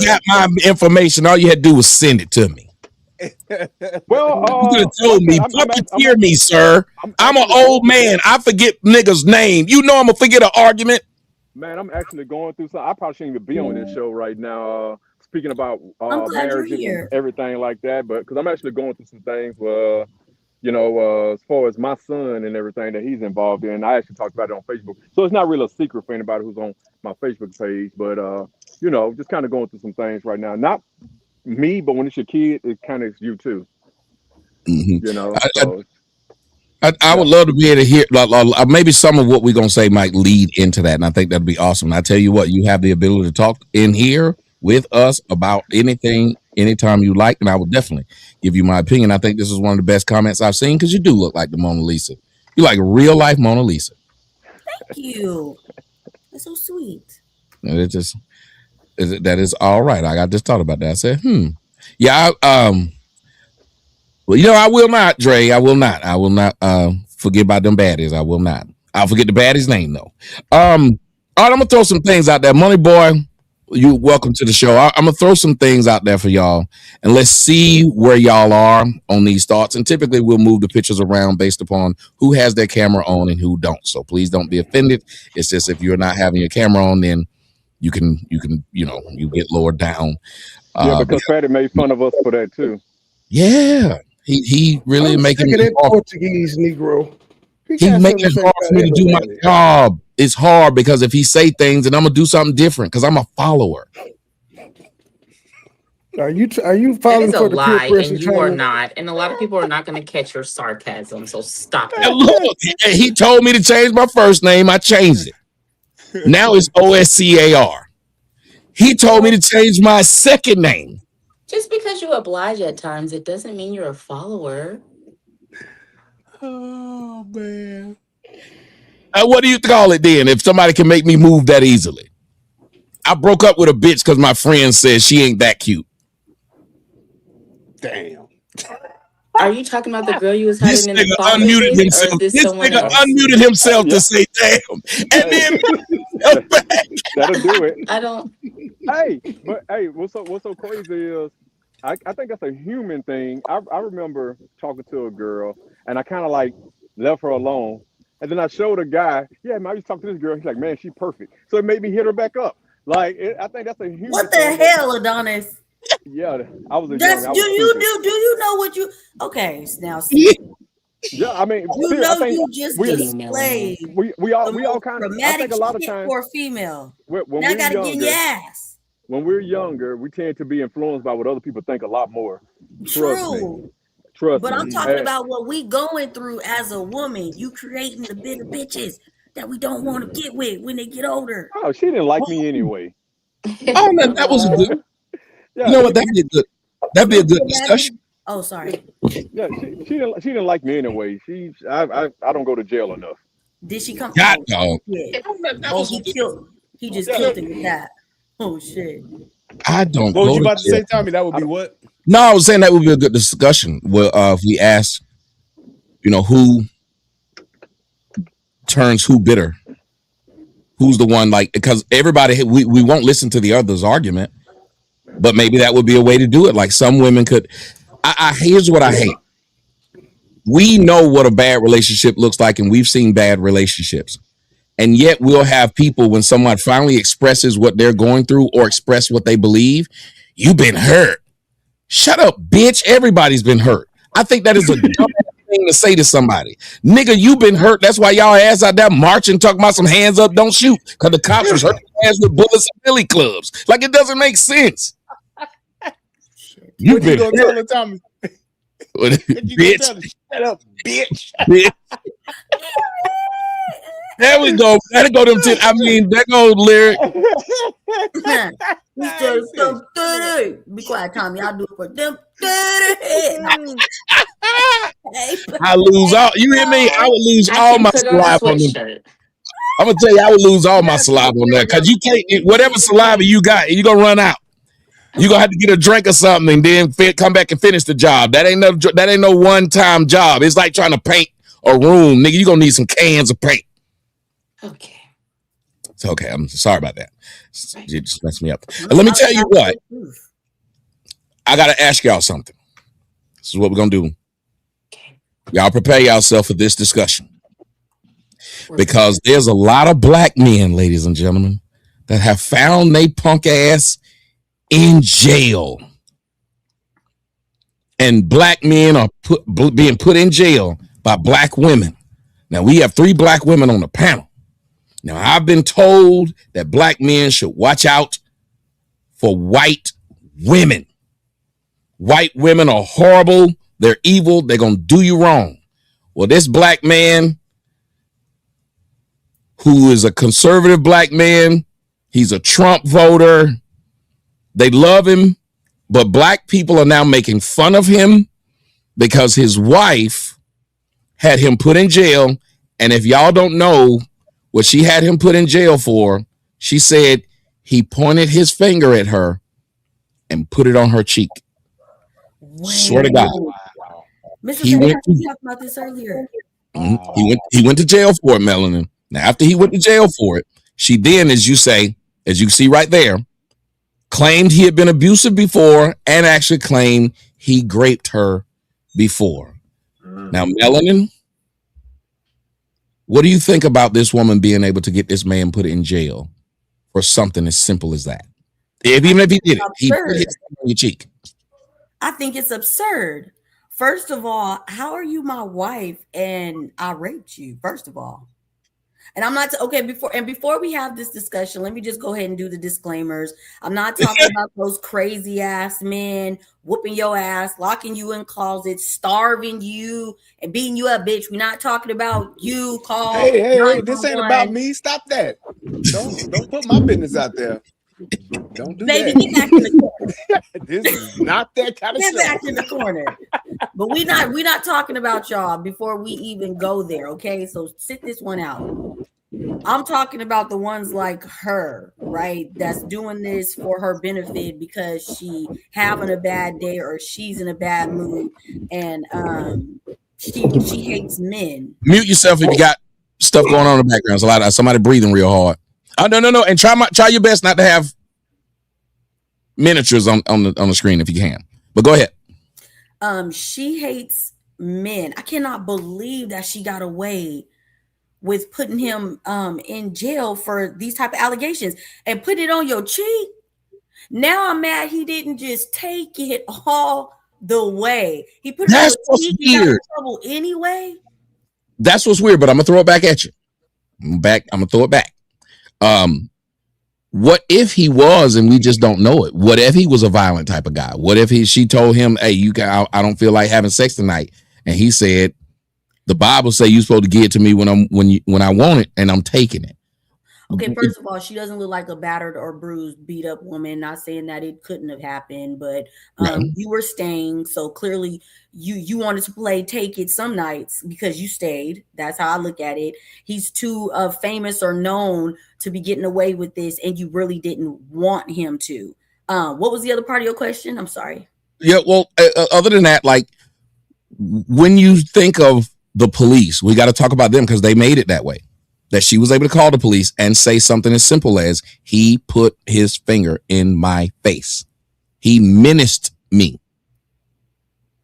got my information. All you had to do was send it to me. Well, you could have told me, puppeteer me, sir. I'm an old man. I forget niggas' name. You know I'm gonna forget an argument. Man, I'm actually going through something. I probably shouldn't even be on this show right now. Speaking about I'm glad you're marriages and here. everything like that, but because I'm actually going through some things. As far as my son and everything that he's involved in, I actually talked about it on Facebook. So it's not really a secret for anybody who's on my Facebook page, but just kind of going through some things right now. Not me, but when it's your kid, it kind of is you too. Mm-hmm. I would love to be able to hear maybe some of what we're going to say might lead into that. And I think that'd be awesome. I tell you what, you have the ability to talk in here with us about anything, anytime you like. And I will definitely give you my opinion. I think this is one of the best comments I've seen because you do look like the Mona Lisa. You like real life Mona Lisa. Thank you. That's so sweet. And that is all right. I just thought about that. I said, yeah, well, I will not, Dre. I will not forget about them baddies. I will not. I'll forget the baddie's name, though. All right, I'm going to throw some things out there. MoneyBoy, you welcome to the show. I'm going to throw some things out there for y'all, and let's see where y'all are on these thoughts. And typically, we'll move the pictures around based upon who has their camera on and who don't. So please don't be offended. It's just if you're not having your camera on, then you get lowered down. Yeah, because Patty made fun of us for that, too. Yeah. He really making it hard. Portuguese Negro. He's making it hard for me to do my job. It's hard because if he say things and I'm gonna do something different because I'm a follower. Are you following for the lie, and you are not, and a lot of people are not going to catch your sarcasm. So stop it. Look, he told me to change my first name. I changed it. Now it's OSCAR. He told me to change my second name. Just because you oblige at times, it doesn't mean you're a follower. Oh, man. What do you call it then if somebody can make me move that easily? I broke up with a bitch because my friend said she ain't that cute. Damn. Are you talking about the girl you was having this in nigga the closet? Unmuted himself. This nigga unmuted himself to say damn. And then that'll do it. I don't. What's so crazy is I think that's a human thing. I remember talking to a girl and I kind of like left her alone. And then I showed a guy, man, I used to talk to this girl. He's like, man, she's perfect. So it made me hit her back up. Like, I think that's a human What the thing. hell, Adonis? Yeah, I was a do you know what you okay now see, yeah, I mean you just displayed we all kind of I think a lot of times for a female when now I gotta get in your ass. When we're younger, we tend to be influenced by what other people think a lot more. True. Trust but me. I'm talking about what we going through as a woman. You creating the bitter bitches that we don't want to get with when they get older. Oh, she didn't like me anyway. Oh no, that was good. Yeah, you know what? That'd be a good discussion. Oh, sorry. Yeah, she didn't like me anyway. I don't go to jail enough. Did she come? God, yeah. He just killed it with that. Oh shit. I don't. What was you about to say, Tommy? That would be what? No, I was saying that would be a good discussion. Well, if we ask, who turns who bitter, who's the one because everybody we won't listen to the other's argument. But maybe that would be a way to do it. Like some women could. Here's what I hate. We know what a bad relationship looks like, and we've seen bad relationships. And yet we'll have people when someone finally expresses what they're going through or express what they believe. You've been hurt. Shut up, bitch. Everybody's been hurt. I think that is a dumb thing to say to somebody. Nigga, you've been hurt. That's why y'all ass out there marching, talking about some hands up, don't shoot. Because the cops was hurting ass with bullets and billy clubs. Like it doesn't make sense. You've been tell her, Tommy. Bitch. Shut up, bitch. There we go. That'll go them 10. I mean, that goes lyric. Be quiet, Tommy. I'll do it for them. I lose all. You hear me? I would lose all my saliva on them. I'm gonna tell you, I would lose all my saliva on that because you can't. Whatever saliva you got, you're gonna run out. You're gonna have to get a drink or something and then come back and finish the job. That ain't no one-time job. It's like trying to paint a room, nigga. You're gonna need some cans of paint. Okay. So, okay, I'm sorry about that. You just messed me up. And let me tell you what. I got to ask y'all something. This is what we're going to do. Y'all prepare yourself for this discussion. Because there's a lot of black men, ladies and gentlemen, that have found they punk ass in jail. And black men are being put in jail by black women. Now, we have 3 black women on the panel. Now, I've been told that black men should watch out for white women. White women are horrible. They're evil. They're going to do you wrong. Well, this black man, who is a conservative black man, he's a Trump voter. They love him, but black people are now making fun of him because his wife had him put in jail. And if y'all don't know what she had him put in jail for, she said he pointed his finger at her and put it on her cheek. Swear to God. Mr. He went to, talked about this earlier. He went to jail for it, Melanin. Now, after he went to jail for it, she then, as you see right there, claimed he had been abusive before and actually claimed he raped her before. Now, Melanin, what do you think about this woman being able to get this man put in jail for something as simple as that? Even if he did it, he put his finger on your cheek. I think it's absurd. First of all, how are you my wife and I raped you? First of all, and I'm not okay. Before we have this discussion, let me just go ahead and do the disclaimers. I'm not talking about those crazy ass men whooping your ass, locking you in closets, starving you, and beating you up, bitch. We're not talking about you. Call. Hey, this ain't about me. Stop that. Don't put my business out there. Don't do that. Get back in the corner. This is not that kind of Get stuff. back in the corner. But we're not talking about y'all before we even go there, okay? So sit this one out. I'm talking about the ones like her, right? That's doing this for her benefit because she having a bad day or she's in a bad mood, and she hates men. Mute yourself if you got stuff going on in the background. There's a lot of somebody breathing real hard. Oh, no, and try your best not to have miniatures on the screen if you can. But go ahead. She hates men. I cannot believe that she got away with putting him in jail for these type of allegations and put it on your cheek. Now I'm mad he didn't just take it all the way. He put it on your cheek. He got in trouble anyway. That's what's weird, but I'm gonna throw it back at you. I'm gonna throw it back. What if he was and we just don't know it? What if he was a violent type of guy? What if she told him, hey, I don't feel like having sex tonight, and he said, the Bible say you're supposed to give it to me when I want it, and I'm taking it. Okay, first of all, she doesn't look like a battered or bruised, beat up woman. Not saying that it couldn't have happened, but you were staying, so clearly you wanted to play take it some nights because you stayed. That's how I look at it. He's too famous or known to be getting away with this, and you really didn't want him to. What was the other part of your question? I'm sorry. Yeah, well, other than that, like when you think of the police, we got to talk about them because they made it that way. That she was able to call the police and say something as simple as, he put his finger in my face. He menaced me.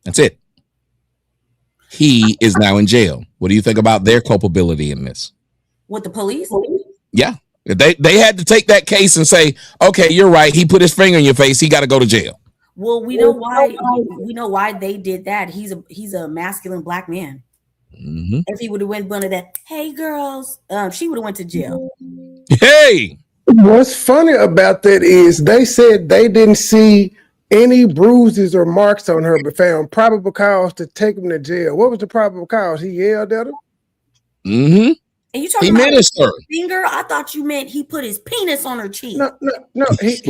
That's it. He is now in jail. What do you think about their culpability in this? With the police? Yeah. They had to take that case and say, okay, you're right. He put his finger in your face. He got to go to jail. Well, we know why. We know why they did that. He's a masculine black man. Mm-hmm. If he would have went one of that, hey girls, she would have went to jail. Hey, what's funny about that is they said they didn't see any bruises or marks on her, but found probable cause to take him to jail. What was the probable cause? He yelled at her. Mm-hmm. And you talking about his finger? I thought you meant he put his penis on her cheek. No. He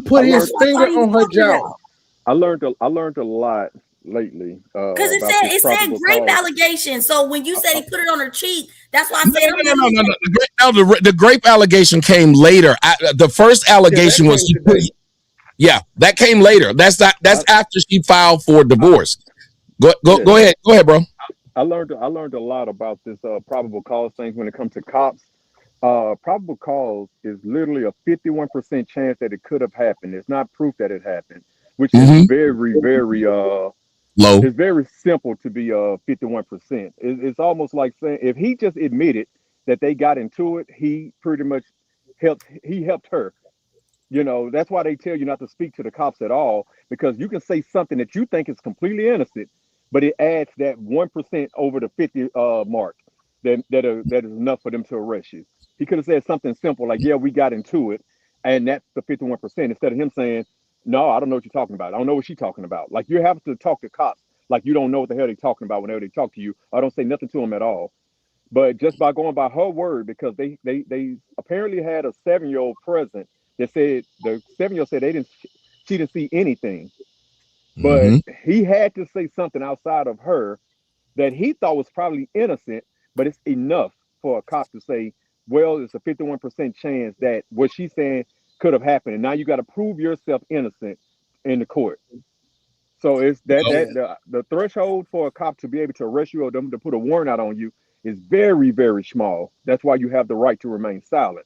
put his finger on her jaw. I learned a lot lately. Because it said grape allegation. So when you said he put it on her cheek, that's why I said no. The grape allegation came later. The first allegation was that came later. That's after she filed for divorce. Go ahead, bro. I learned a lot about this probable cause thing when it comes to cops. probable cause is literally a 51% chance that it could have happened. It's not proof that it happened, which is Mm-hmm. very, very Low. it's very simple to be 51%. It's almost like saying if he just admitted that they got into it, he pretty much helped her. You know, that's why they tell you not to speak to the cops at all, because you can say something that you think is completely innocent, but it adds that 1% over the 50 mark that is enough for them to arrest you. He could have said something simple like, "Yeah, we got into it," and that's the 51%, instead of him saying, "No, I don't know what you're talking about. I don't know what she's talking about." Like, you have to talk to cops like you don't know what the hell they're talking about whenever they talk to you. I don't say nothing to them at all. But just by going by her word, because they apparently had a 7-year-old present that said the 7-year-old said she didn't see anything, but Mm-hmm. he had to say something outside of her that he thought was probably innocent, but it's enough for a cop to say, well, it's a 51% chance that what she's saying could have happened, and now you got to prove yourself innocent in the court. So it's Yeah. the threshold for a cop to be able to arrest you or them to put a warrant out on you is very, very small. That's why you have the right to remain silent.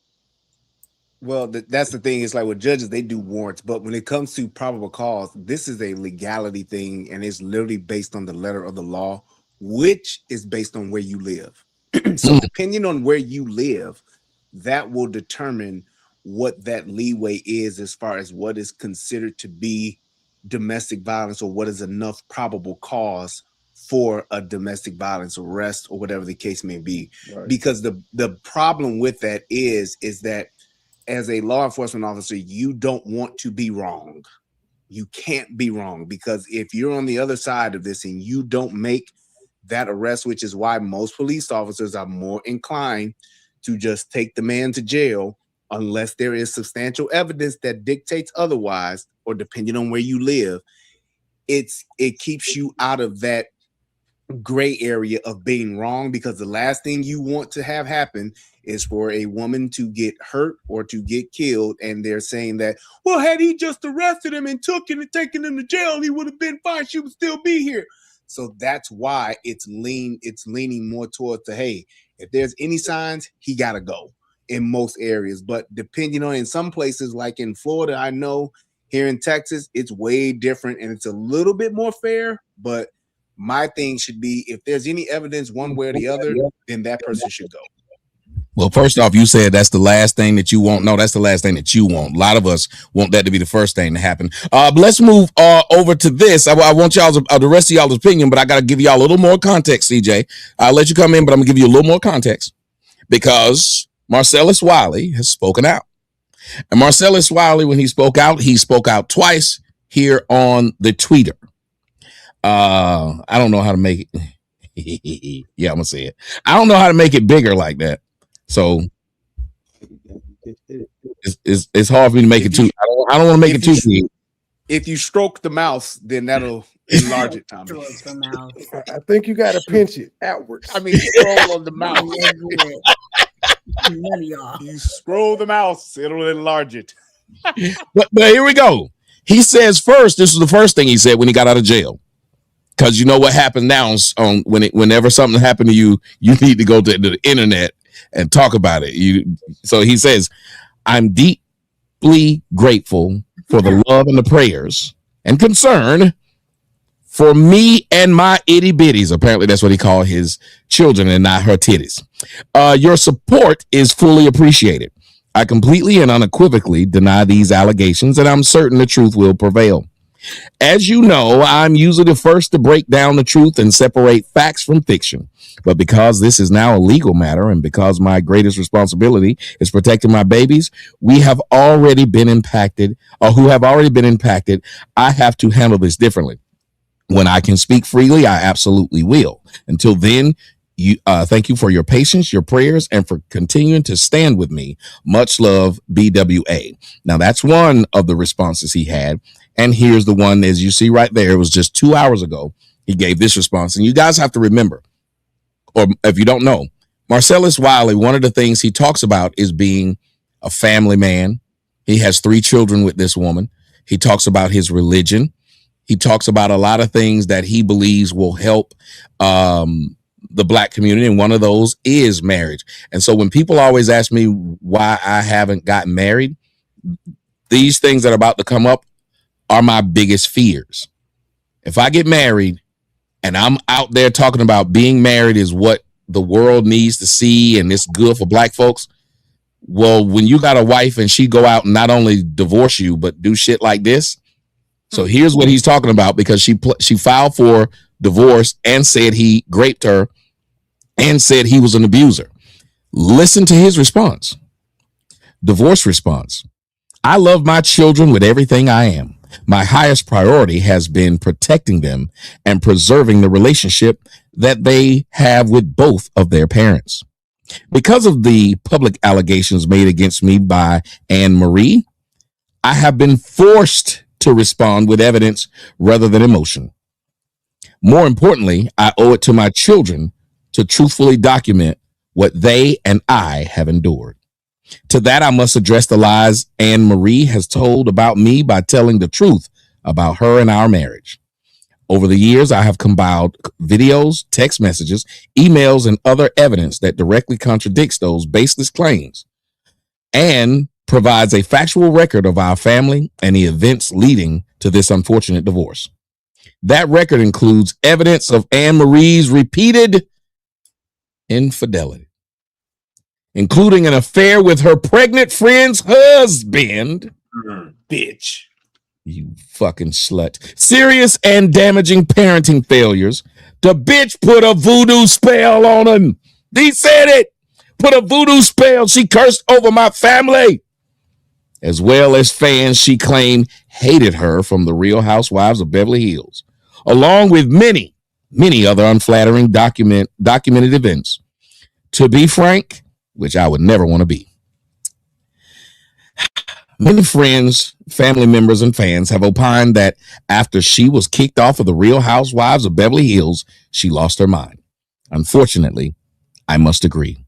Well, that's the thing. It's like with judges, they do warrants, but when it comes to probable cause, this is a legality thing, and it's literally based on the letter of the law, which is based on where you live. So, depending on where you live, that will determine what that leeway is as far as what is considered to be domestic violence or what is enough probable cause for a domestic violence arrest or whatever the case may be. Right. Because the problem with that is that as a law enforcement officer, you don't want to be wrong. You can't be wrong, because if you're on the other side of this and you don't make that arrest, which is why most police officers are more inclined to just take the man to jail unless there is substantial evidence that dictates otherwise, or depending on where you live, it keeps you out of that gray area of being wrong, because the last thing you want to have happen is for a woman to get hurt or to get killed, and they're saying that, well, had he just arrested him and taken him to jail, he would have been fine, she would still be here. So that's why it's leaning more towards the, hey, if there's any signs, he gotta go in most areas. But depending on, in some places like in Florida, I know here in Texas, it's way different and it's a little bit more fair. But my thing should be, if there's any evidence one way or the other, then that person should go. Well, first off, you said that's the last thing that you want. No, that's the last thing that you want. A lot of us want that to be the first thing to happen. But let's move over to this. I want y'all's the rest of y'all's opinion, but I got to give y'all a little more context, CJ. I'll let you come in, but I'm going to give you a little more context because Marcellus Wiley has spoken out. And Marcellus Wiley, when he spoke out twice here on the tweeter. I don't know how to make it. Yeah, I'm going to say it. I don't know how to make it bigger like that. So it's hard for me to make it too. I don't want to make it too big. If you stroke the mouse, then that'll enlarge it, Tommy. I think you got to pinch it outwards. I mean, scroll on the mouse. You scroll the mouse, it'll enlarge it. But here we go. He says first, this is the first thing he said when he got out of jail. Because you know what happens now on whenever something happened to you, you need to go to the internet and talk about it. So he says, I'm deeply grateful for the love and the prayers and concern for me and my itty bitties. Apparently that's what he called his children and not her titties. Your support is fully appreciated. I completely and unequivocally deny these allegations, and I'm certain the truth will prevail. As you know, I'm usually the first to break down the truth and separate facts from fiction. But because this is now a legal matter and because my greatest responsibility is protecting my babies, who have already been impacted, I have to handle this differently. When I can speak freely, I absolutely will. Until then, thank you for your patience, your prayers, and for continuing to stand with me. Much love, BWA. Now, that's one of the responses he had. And here's the one, as you see right there. It was just 2 hours ago. He gave this response. And you guys have to remember, or if you don't know, Marcellus Wiley, one of the things he talks about is being a family man. He has 3 children with this woman. He talks about his religion. He talks about a lot of things that he believes will help the Black community, and one of those is marriage. And so when people always ask me why I haven't gotten married, these things that are about to come up are my biggest fears. If I get married and I'm out there talking about being married is what the world needs to see and it's good for Black folks, well, when you got a wife and she go out and not only divorce you but do shit like this. So here's what he's talking about, because she filed for divorce and said he raped her and said he was an abuser. Listen to his response. Divorce response. I love my children with everything I am. My highest priority has been protecting them and preserving the relationship that they have with both of their parents. Because of the public allegations made against me by Anne Marie, I have been forced to respond with evidence rather than emotion. More importantly, I owe it to my children to truthfully document what they and I have endured. To that, I must address the lies Anne Marie has told about me by telling the truth about her and our marriage. Over the years, I have compiled videos, text messages, emails, and other evidence that directly contradicts those baseless claims and provides a factual record of our family and the events leading to this unfortunate divorce. That record includes evidence of Anne Marie's repeated infidelity, including an affair with her pregnant friend's husband. Bitch. You fucking slut. Serious and damaging parenting failures. The bitch put a voodoo spell on him. He said it. Put a voodoo spell. She cursed over my family. As well as fans she claimed hated her from the Real Housewives of Beverly Hills, along with many, many other unflattering documented events. To be frank, which I would never want to be. Many friends, family members, and fans have opined that after she was kicked off of the Real Housewives of Beverly Hills, she lost her mind. Unfortunately, I must agree.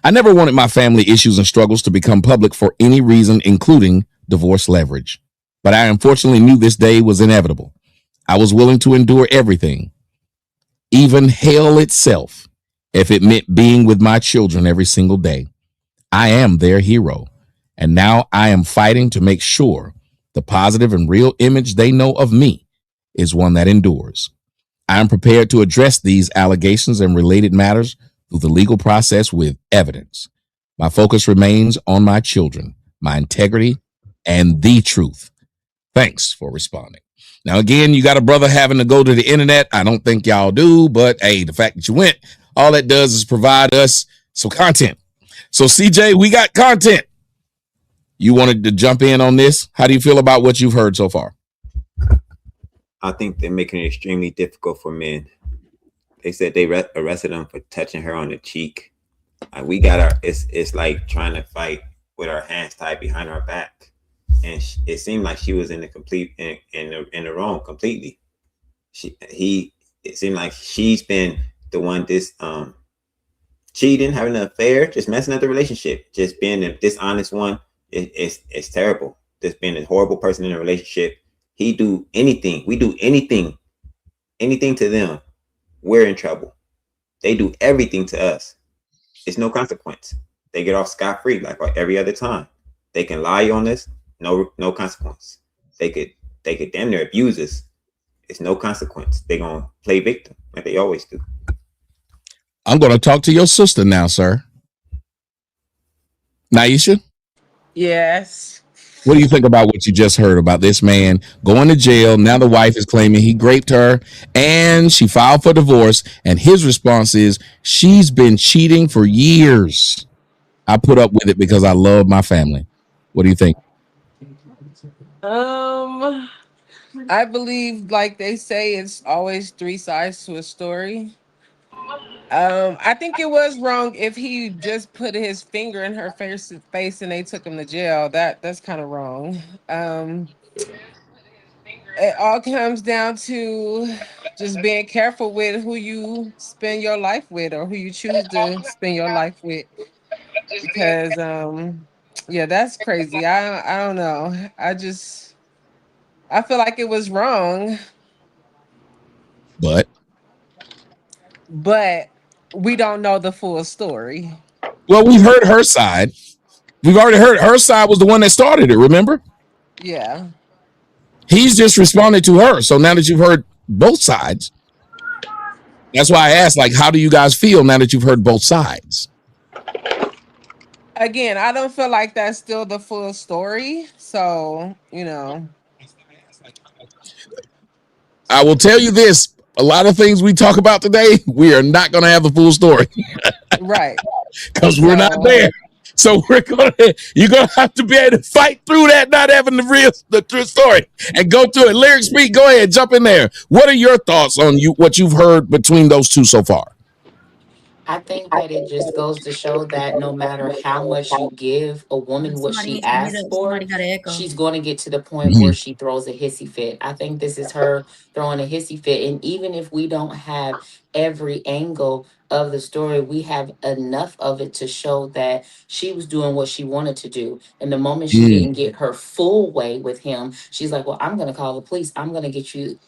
I never wanted my family issues and struggles to become public for any reason, including divorce leverage. But I unfortunately knew this day was inevitable. I was willing to endure everything, even hell itself, if it meant being with my children every single day. I am their hero, and now I am fighting to make sure the positive and real image they know of me is one that endures. I am prepared to address these allegations and related matters through the legal process with evidence. My focus remains on my children, my integrity, and the truth. Thanks for responding. Now, again, you got a brother having to go to the internet. I don't think y'all do, but hey, the fact that you went, all that does is provide us some content. So, CJ, we got content. You wanted to jump in on this? How do you feel about what you've heard so far? I think they're making it extremely difficult for men. They said they arrested him for touching her on the cheek. We got our. It's like trying to fight with our hands tied behind our back, and it seemed like she was in the wrong completely. It seemed like she's been the one cheating, having an affair, just messing up the relationship, just being a dishonest one. It's terrible. Just being a horrible person in a relationship. We do anything to them, we're in trouble. They do everything to us. It's no consequence. They get off scot-free like every other time. They can lie on us, no consequence. They could damn near abuse us. It's no consequence. They're gonna play victim like they always do. I'm gonna talk to your sister now, sir. Naisha? Yes. What do you think about what you just heard about this man going to jail? Now the wife is claiming he raped her and she filed for divorce. And his response is she's been cheating for years. I put up with it because I love my family. What do you think? I believe, like they say, it's always three sides to a story. I think it was wrong if he just put his finger in her face and they took him to jail. That's kind of wrong. It all comes down to just being careful with who you spend your life with or who you choose to spend your life with. Because yeah, that's crazy. I don't know. I feel like it was wrong, But but We don't know the full story. Well, we've heard her side. We've already heard her side was the one that started it, remember? Yeah. He's just responded to her. So now that you've heard both sides, that's why I asked, like, how do you guys feel now that you've heard both sides? Again, I don't feel like that's still the full story. So, I will tell you this. A lot of things we talk about today, we are not going to have the full story. Right. Because we're not there. So you're gonna have to be able to fight through that, not having the true story, and go through it. Lyric Speak, go ahead, jump in there. What are your thoughts on what you've heard between those two so far? I think that it just goes to show that no matter how much you give a woman what she Somebody asks for, got an echo. she's going to get to the point where she throws a hissy fit. I think this is her throwing a hissy fit. And even if we don't have every angle of the story, we have enough of it to show that she was doing what she wanted to do. And the moment she didn't get her full way with him, she's like, well, I'm going to call the police. I'm going to get you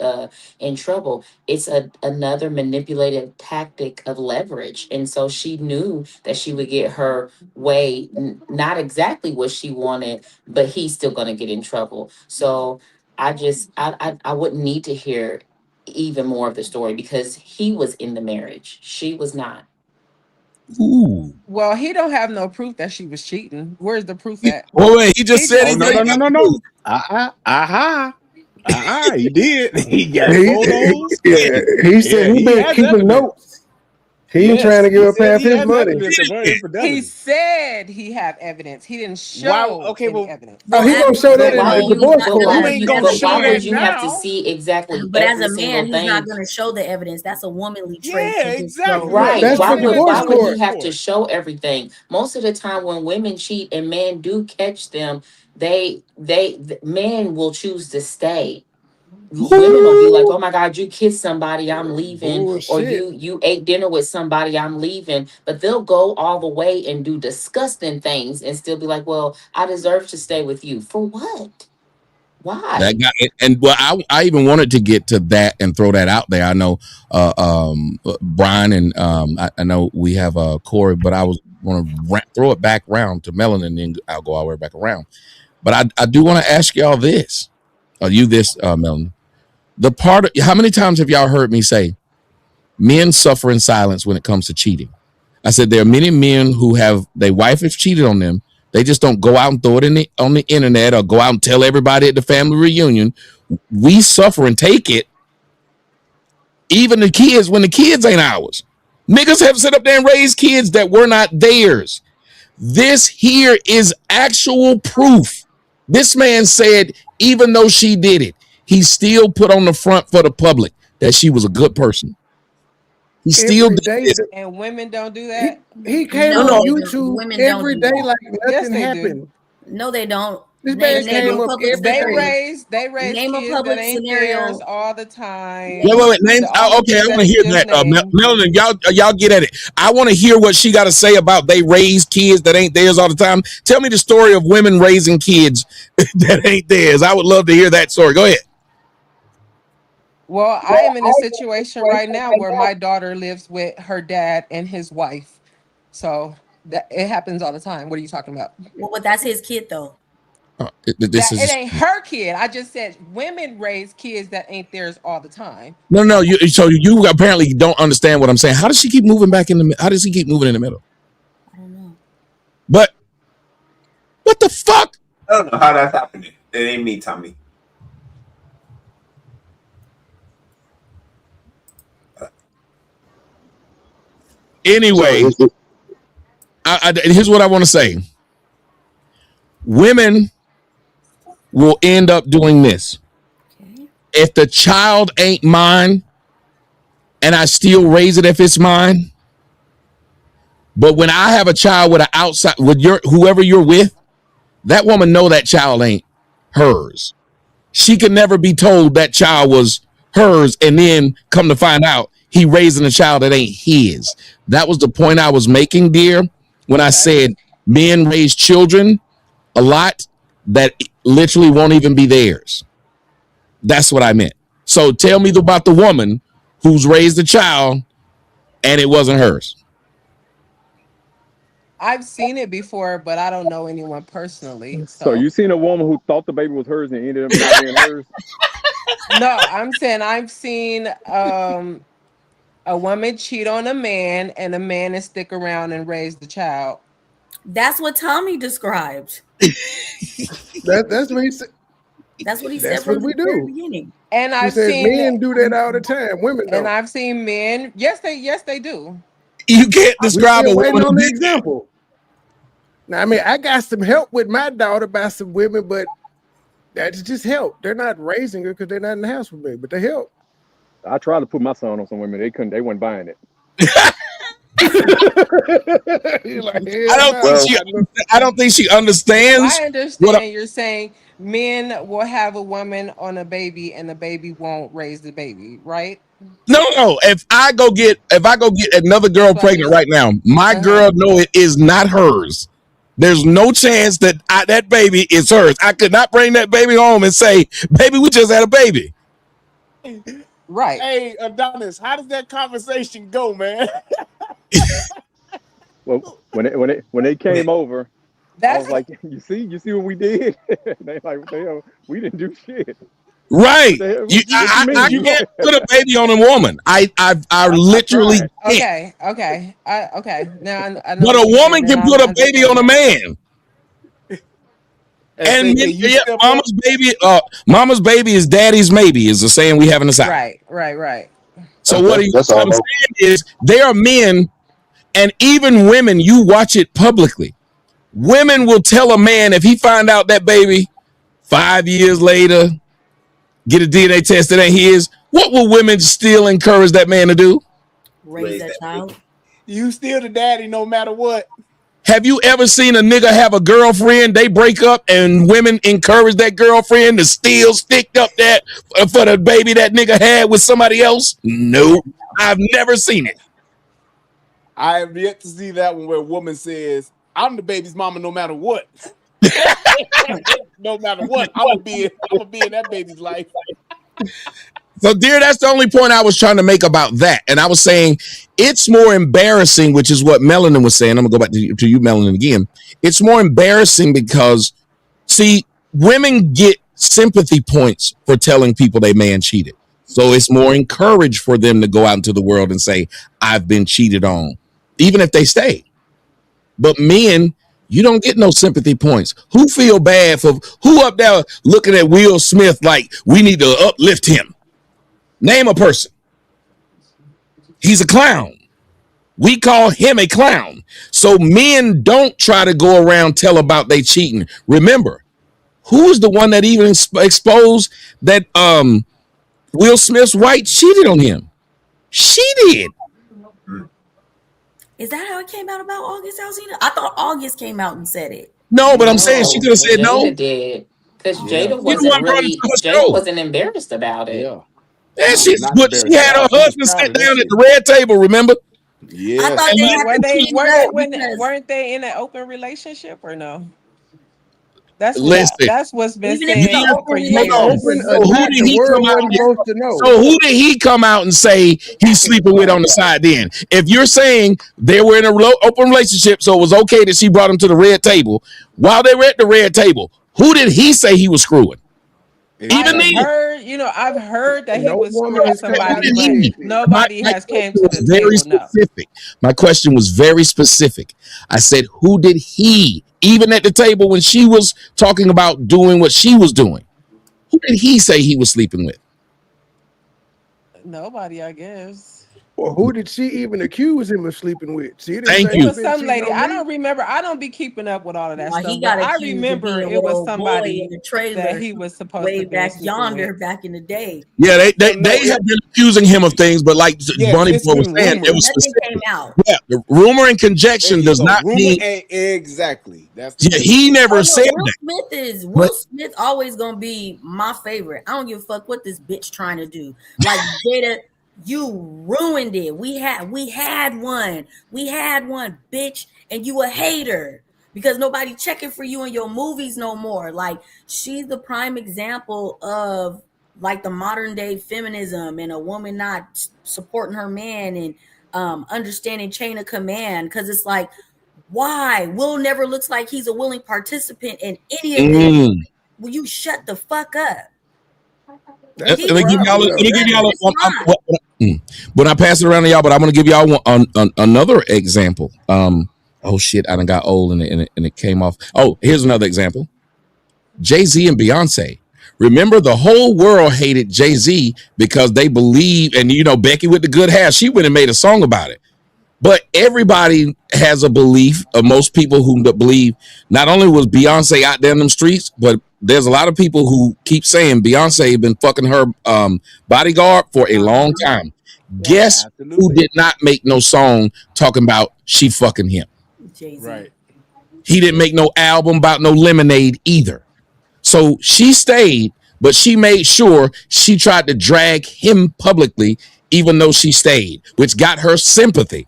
in trouble. It's another manipulative tactic of leverage. And so she knew that she would get her way, not exactly what she wanted, but he's still going to get in trouble. So I wouldn't need to hear even more of the story because he was in the marriage. She was not. Ooh. Well, he don't have no proof that she was cheating. Where's the proof at? Oh, wait, he just said Oh, no. He did. He got photos. Yeah, he said he been keeping notes. He ain't trying to give up half his money. He said he have evidence. He didn't show any evidence. Oh, he gonna show that in the divorce court. You ain't gonna show that you have to see exactly. But as every a man, single he's not thing. going to show the evidence. That's a womanly trait. Yeah, exactly. Right. That's Why the would divorce he court. have to show everything? Most of the time when women cheat and men do catch them, the men will choose to stay. Women will be like, oh my God, you kissed somebody, I'm leaving. Bullshit. Or you ate dinner with somebody, I'm leaving. But they'll go all the way and do disgusting things and still be like, well, I deserve to stay with you. For what? Why? That guy, and well, I even wanted to get to that and throw that out there. I know Brian and I know we have Corey, but I was want to throw it back around to Melon, and then I'll go all the way back around. But I do want to ask y'all this, Melon. How many times have y'all heard me say men suffer in silence when it comes to cheating? I said there are many men who have their wife has cheated on them. They just don't go out and throw it on the internet or go out and tell everybody at the family reunion. We suffer and take it. Even the kids, when the kids ain't ours. Niggas have sit up there and raised kids that were not theirs. This here is actual proof. This man said, even though she did it, he still put on the front for the public that she was a good person. He still did it. And women don't do that. He came on YouTube every day like nothing happened. No, they don't. This man came up every They day. raise kids public that ain't scenario. theirs all the time. Wait. Okay, I want to hear that. Melon, y'all get at it. I want to hear what she got to say about they raise kids that ain't theirs all the time. Tell me the story of women raising kids that ain't theirs. I would love to hear that story. Go ahead. Well, I am in a situation right now where my daughter lives with her dad and his wife. So it happens all the time. What are you talking about? Well, but that's his kid, though. It ain't her kid. I just said women raise kids that ain't theirs all the time. No. So you apparently don't understand what I'm saying. How does she keep moving back in the? How does he keep moving in the middle? I don't know. But what the fuck? I don't know how that's happening. It ain't me, Tommy. Anyway, here's what I want to say. Women will end up doing this. Okay. If the child ain't mine and I still raise it if it's mine, but when I have a child with whoever you're with, that woman know that child ain't hers. She could never be told that child was hers and then come to find out he raising a child that ain't his. That was the point I was making, dear, when I said men raise children a lot that literally won't even be theirs. That's what I meant. So tell me about the woman who's raised a child and it wasn't hers. I've seen it before, but I don't know anyone personally. So So you seen a woman who thought the baby was hers and ended up not being hers? no, I'm saying I've seen a woman cheat on a man and a man is stick around and raise the child. That's what Tommy described. That's what he said. That's what he said That's from what we the very do. beginning. And He I've said seen men do that all the time. Women and don't. I've seen men. Yes, they do. You can't We describe a still waiting woman on who the did that. example. Now, I mean, I got some help with my daughter by some women, but that's just help. They're not raising her because they're not in the house with me, but they help. I tried to put my son on some women. They couldn't. They weren't buying it. You're like, I hell don't think Well, she. no. I don't think she I understands what. understand you're saying men will have a woman on a baby and the baby won't raise the baby, right? No. If I go get another girl So I pregnant just right now, my uh-huh. girl know it is not hers. There's no chance that that baby is hers. I could not bring that baby home and say, "Baby, we just had a baby." Right. Hey, Adonis, how does that conversation go, man? well, when they came over, I was That's like, you see what we did? They like, what the hell? We didn't do shit. What Right. the hell? You, What you I You mean? go. can't put a baby on a woman. I I literally tried. can't. okay. Okay. Now I know But what a you're saying, woman and can put I a baby understand on a that. man. And And say, men, can you yeah, step up? mama's baby is daddy's maybe is the saying we have in the South. Right. So what I'm all. saying is there are men and even women, you watch it publicly. Women will tell a man if he find out that baby 5 years later, get a DNA test that ain't his, what will women still encourage that man to do? Raise that child. You still the daddy no matter what. Have you ever seen a nigga have a girlfriend, they break up, and women encourage that girlfriend to still stick up that for the baby that nigga had with somebody else? Nope. I've never seen it. I have yet to see that one where a woman says, "I'm the baby's mama no matter what." No matter what, I'm gonna be in that baby's life. So, dear, that's the only point I was trying to make about that. And I was saying it's more embarrassing, which is what Melanin was saying. I'm going to go back to you, Melanin, again. It's more embarrassing because, see, women get sympathy points for telling people they man cheated. So it's more encouraged for them to go out into the world and say, I've been cheated on, even if they stay. But men, you don't get no sympathy points. Who feel bad for who up there looking at Will Smith like we need to uplift him? Name a person. He's a clown. We call him a clown. So men don't try to go around tell about they cheating. Remember, who's the one that even exposed that Will Smith's wife cheated on him? She did. Is that how it came out about August Alsina? I thought August came out and said it. No, but I'm saying she No, could have said no. Jada did. Because Yeah, Jada You the wasn't one brought it really, to her Jada show. wasn't embarrassed about it. yeah. And She was not she embarrassed at had her all. She was husband proud sit of that down at shit. the red table, remember? I Yes. thought they And had Were to they clean it up because weren't they in an open relationship or no? That's listen, what's been even if it's an said for open hold on. relationship years. with Open or So who not, Will did the he Smith, come world out? wasn't supposed to know. So who did he come out and say he's sleeping with on the side then? If you're saying they were in a open relationship, so it was okay that she brought him to the red table, while they were at the red table, who did he say he was screwing? Even I've Exactly. then, heard, I've heard that he No was woman screwing has come who out somebody, did and but he? said that. nobody My has came question to was the very table. No. specific. My question was very specific. I said, who did he, even at the table when she was talking about doing what she was doing, who did he say he was sleeping with? Nobody, I guess. Or who did she even accuse him of sleeping with? She didn't Thank say It you. he was been some cheating lady. on I me. don't remember. I don't be keeping up with all of that while he stuff, but got I accused of remember being it with was old boy somebody in the that trailer he was supposed way to be back sleeping with. yonder back in the day. Yeah, Well, no, they have been accusing him of things, but like yes, Bunny it's Boy was been saying, it rumored. was Nothing came specific. out. Yeah, the rumor and There conjecture you does go. not Rumor mean. and exactly. That's the Yeah, thing. he Oh never no, said that. But Will Smith always gonna be my favorite. I don't give a fuck what this bitch trying to do. Like Jada, you ruined it. We had one. We had one, bitch, and you a hater because nobody checking for you in your movies no more. Like she's the prime example of like the modern day feminism and a woman not supporting her man and understanding chain of command, because it's like, why Will never looks like he's a willing participant in any of this. Mm. Will you shut the fuck up? Let That's He the me give he y'all. problem Let is though. me give good y'all. in his line. When I pass it around to y'all, but I'm gonna give y'all another example. Oh shit, I done got old and it came off. Oh, here's another example. Jay-Z and Beyonce. Remember, the whole world hated Jay-Z because they believe, and Becky with the good hair, she went and made a song about it. But everybody has a belief, most people who believe not only was Beyonce out there in them streets, but there's a lot of people who keep saying Beyonce been fucking her bodyguard for a long Uh-huh. time. Yeah, Guess who Absolutely. did not make no song talking about she fucking him? Jay-Z. Right. He didn't make no album about no lemonade either. So she stayed, but she made sure she tried to drag him publicly, even though she stayed, which got her sympathy.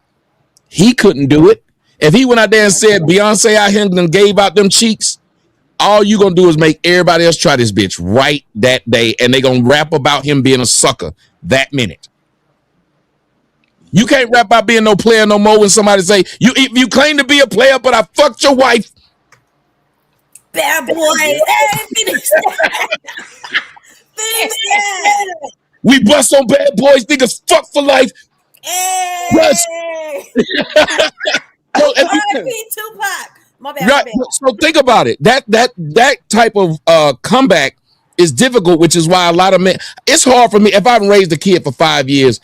He couldn't do it. If he went out there and said Beyonce out here and gave out them cheeks, all you gonna do is make everybody else try this bitch right that day, and they gonna rap about him being a sucker that minute. You can't rap about being no player no more when somebody say you if you claim to be a player, but I fucked your wife. Bad boy. Yep. Hey, finish that. Finish that. We bust on bad boys, niggas fuck for life. Yes. Hey. So if you R.I.P. Tupac. My bad, my right, bad. so think about it. That type of comeback is difficult, which is why a lot of men. It's hard for me if I've raised a kid for 5 years.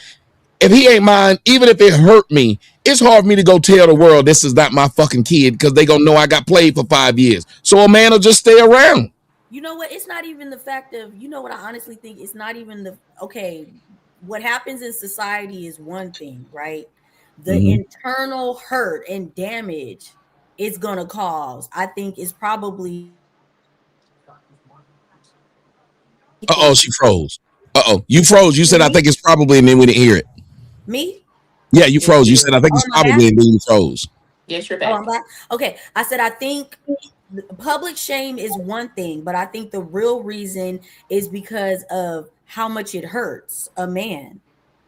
If he ain't mine, even if it hurt me, it's hard for me to go tell the world this is not my fucking kid because they gonna know I got played for 5 years. So a man will just stay around. You know what? It's not even the fact of, you know what I honestly think? It's not even okay, what happens in society is one thing, right? The Mm-hmm. internal hurt and damage it's going to cause, I think, is probably Uh oh, she froze. Uh oh, you froze. You said I me. think it's probably, and then we didn't hear it. Me? Yeah, you Yes, froze. You you. said I think Oh, it's am I back? probably, and then you froze. Yes, you're Oh, I'm back. back. Okay. I said, I think public shame is one thing, but I think the real reason is because of how much it hurts a man.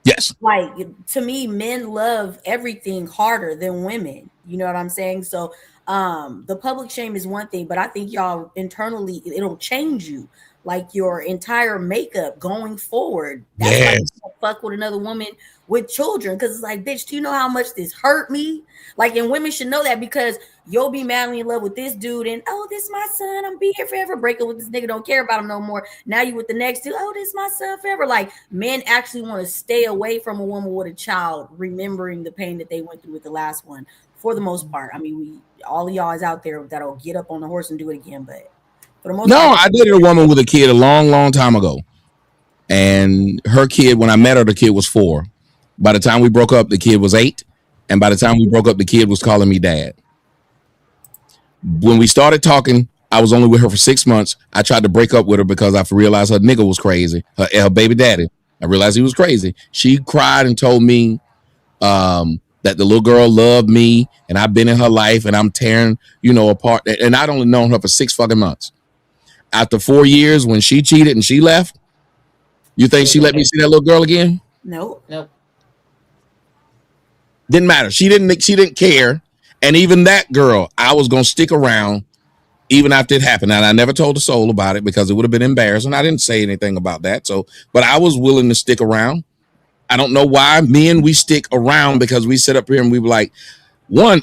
Yes. Like, to me, men love everything harder than women. You know what I'm saying? So the public shame is one thing, but I think y'all internally it'll change you. Like your entire makeup going forward. That's why you Yes. don't fuck with another woman with children. Cause it's like, bitch, do you know how much this hurt me? Like, and women should know that, because you'll be madly in love with this dude and, oh, this my son, I'm be here forever. Break up with this nigga, don't care about him no more. Now you with the next dude, oh, this my son forever. Like, men actually want to stay away from a woman with a child, remembering the pain that they went through with the last one. For the most part, I mean, all of y'all is out there that'll get up on the horse and do it again, but for the most No, part, I dated a woman with a kid a long, long time ago, and her kid, when I met her, the kid was 4. By the time we broke up, the kid was 8, and by the time we broke up, the kid was calling me dad. When we started talking, I was only with her for 6 months. I tried to break up with her because I realized her nigga was crazy. Her baby daddy. I realized he was crazy. She cried and told me that the little girl loved me and I've been in her life and I'm tearing, apart. And I'd only known her for 6 fucking months. After 4 years, when she cheated and she left, you think she let me see that little girl again? nope. Nope. Didn't matter. She didn't care. And even that girl, I was gonna stick around even after it happened. And I never told a soul about it because it would have been embarrassing. I didn't say anything about that. So, but I was willing to stick around. I don't know why men we stick around, because we sit up here and we were like, one,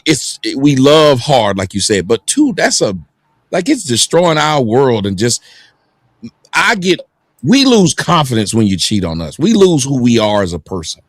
we love hard, like you said, but two, it's destroying our world. And just we lose confidence when you cheat on us. We lose who we are as a person.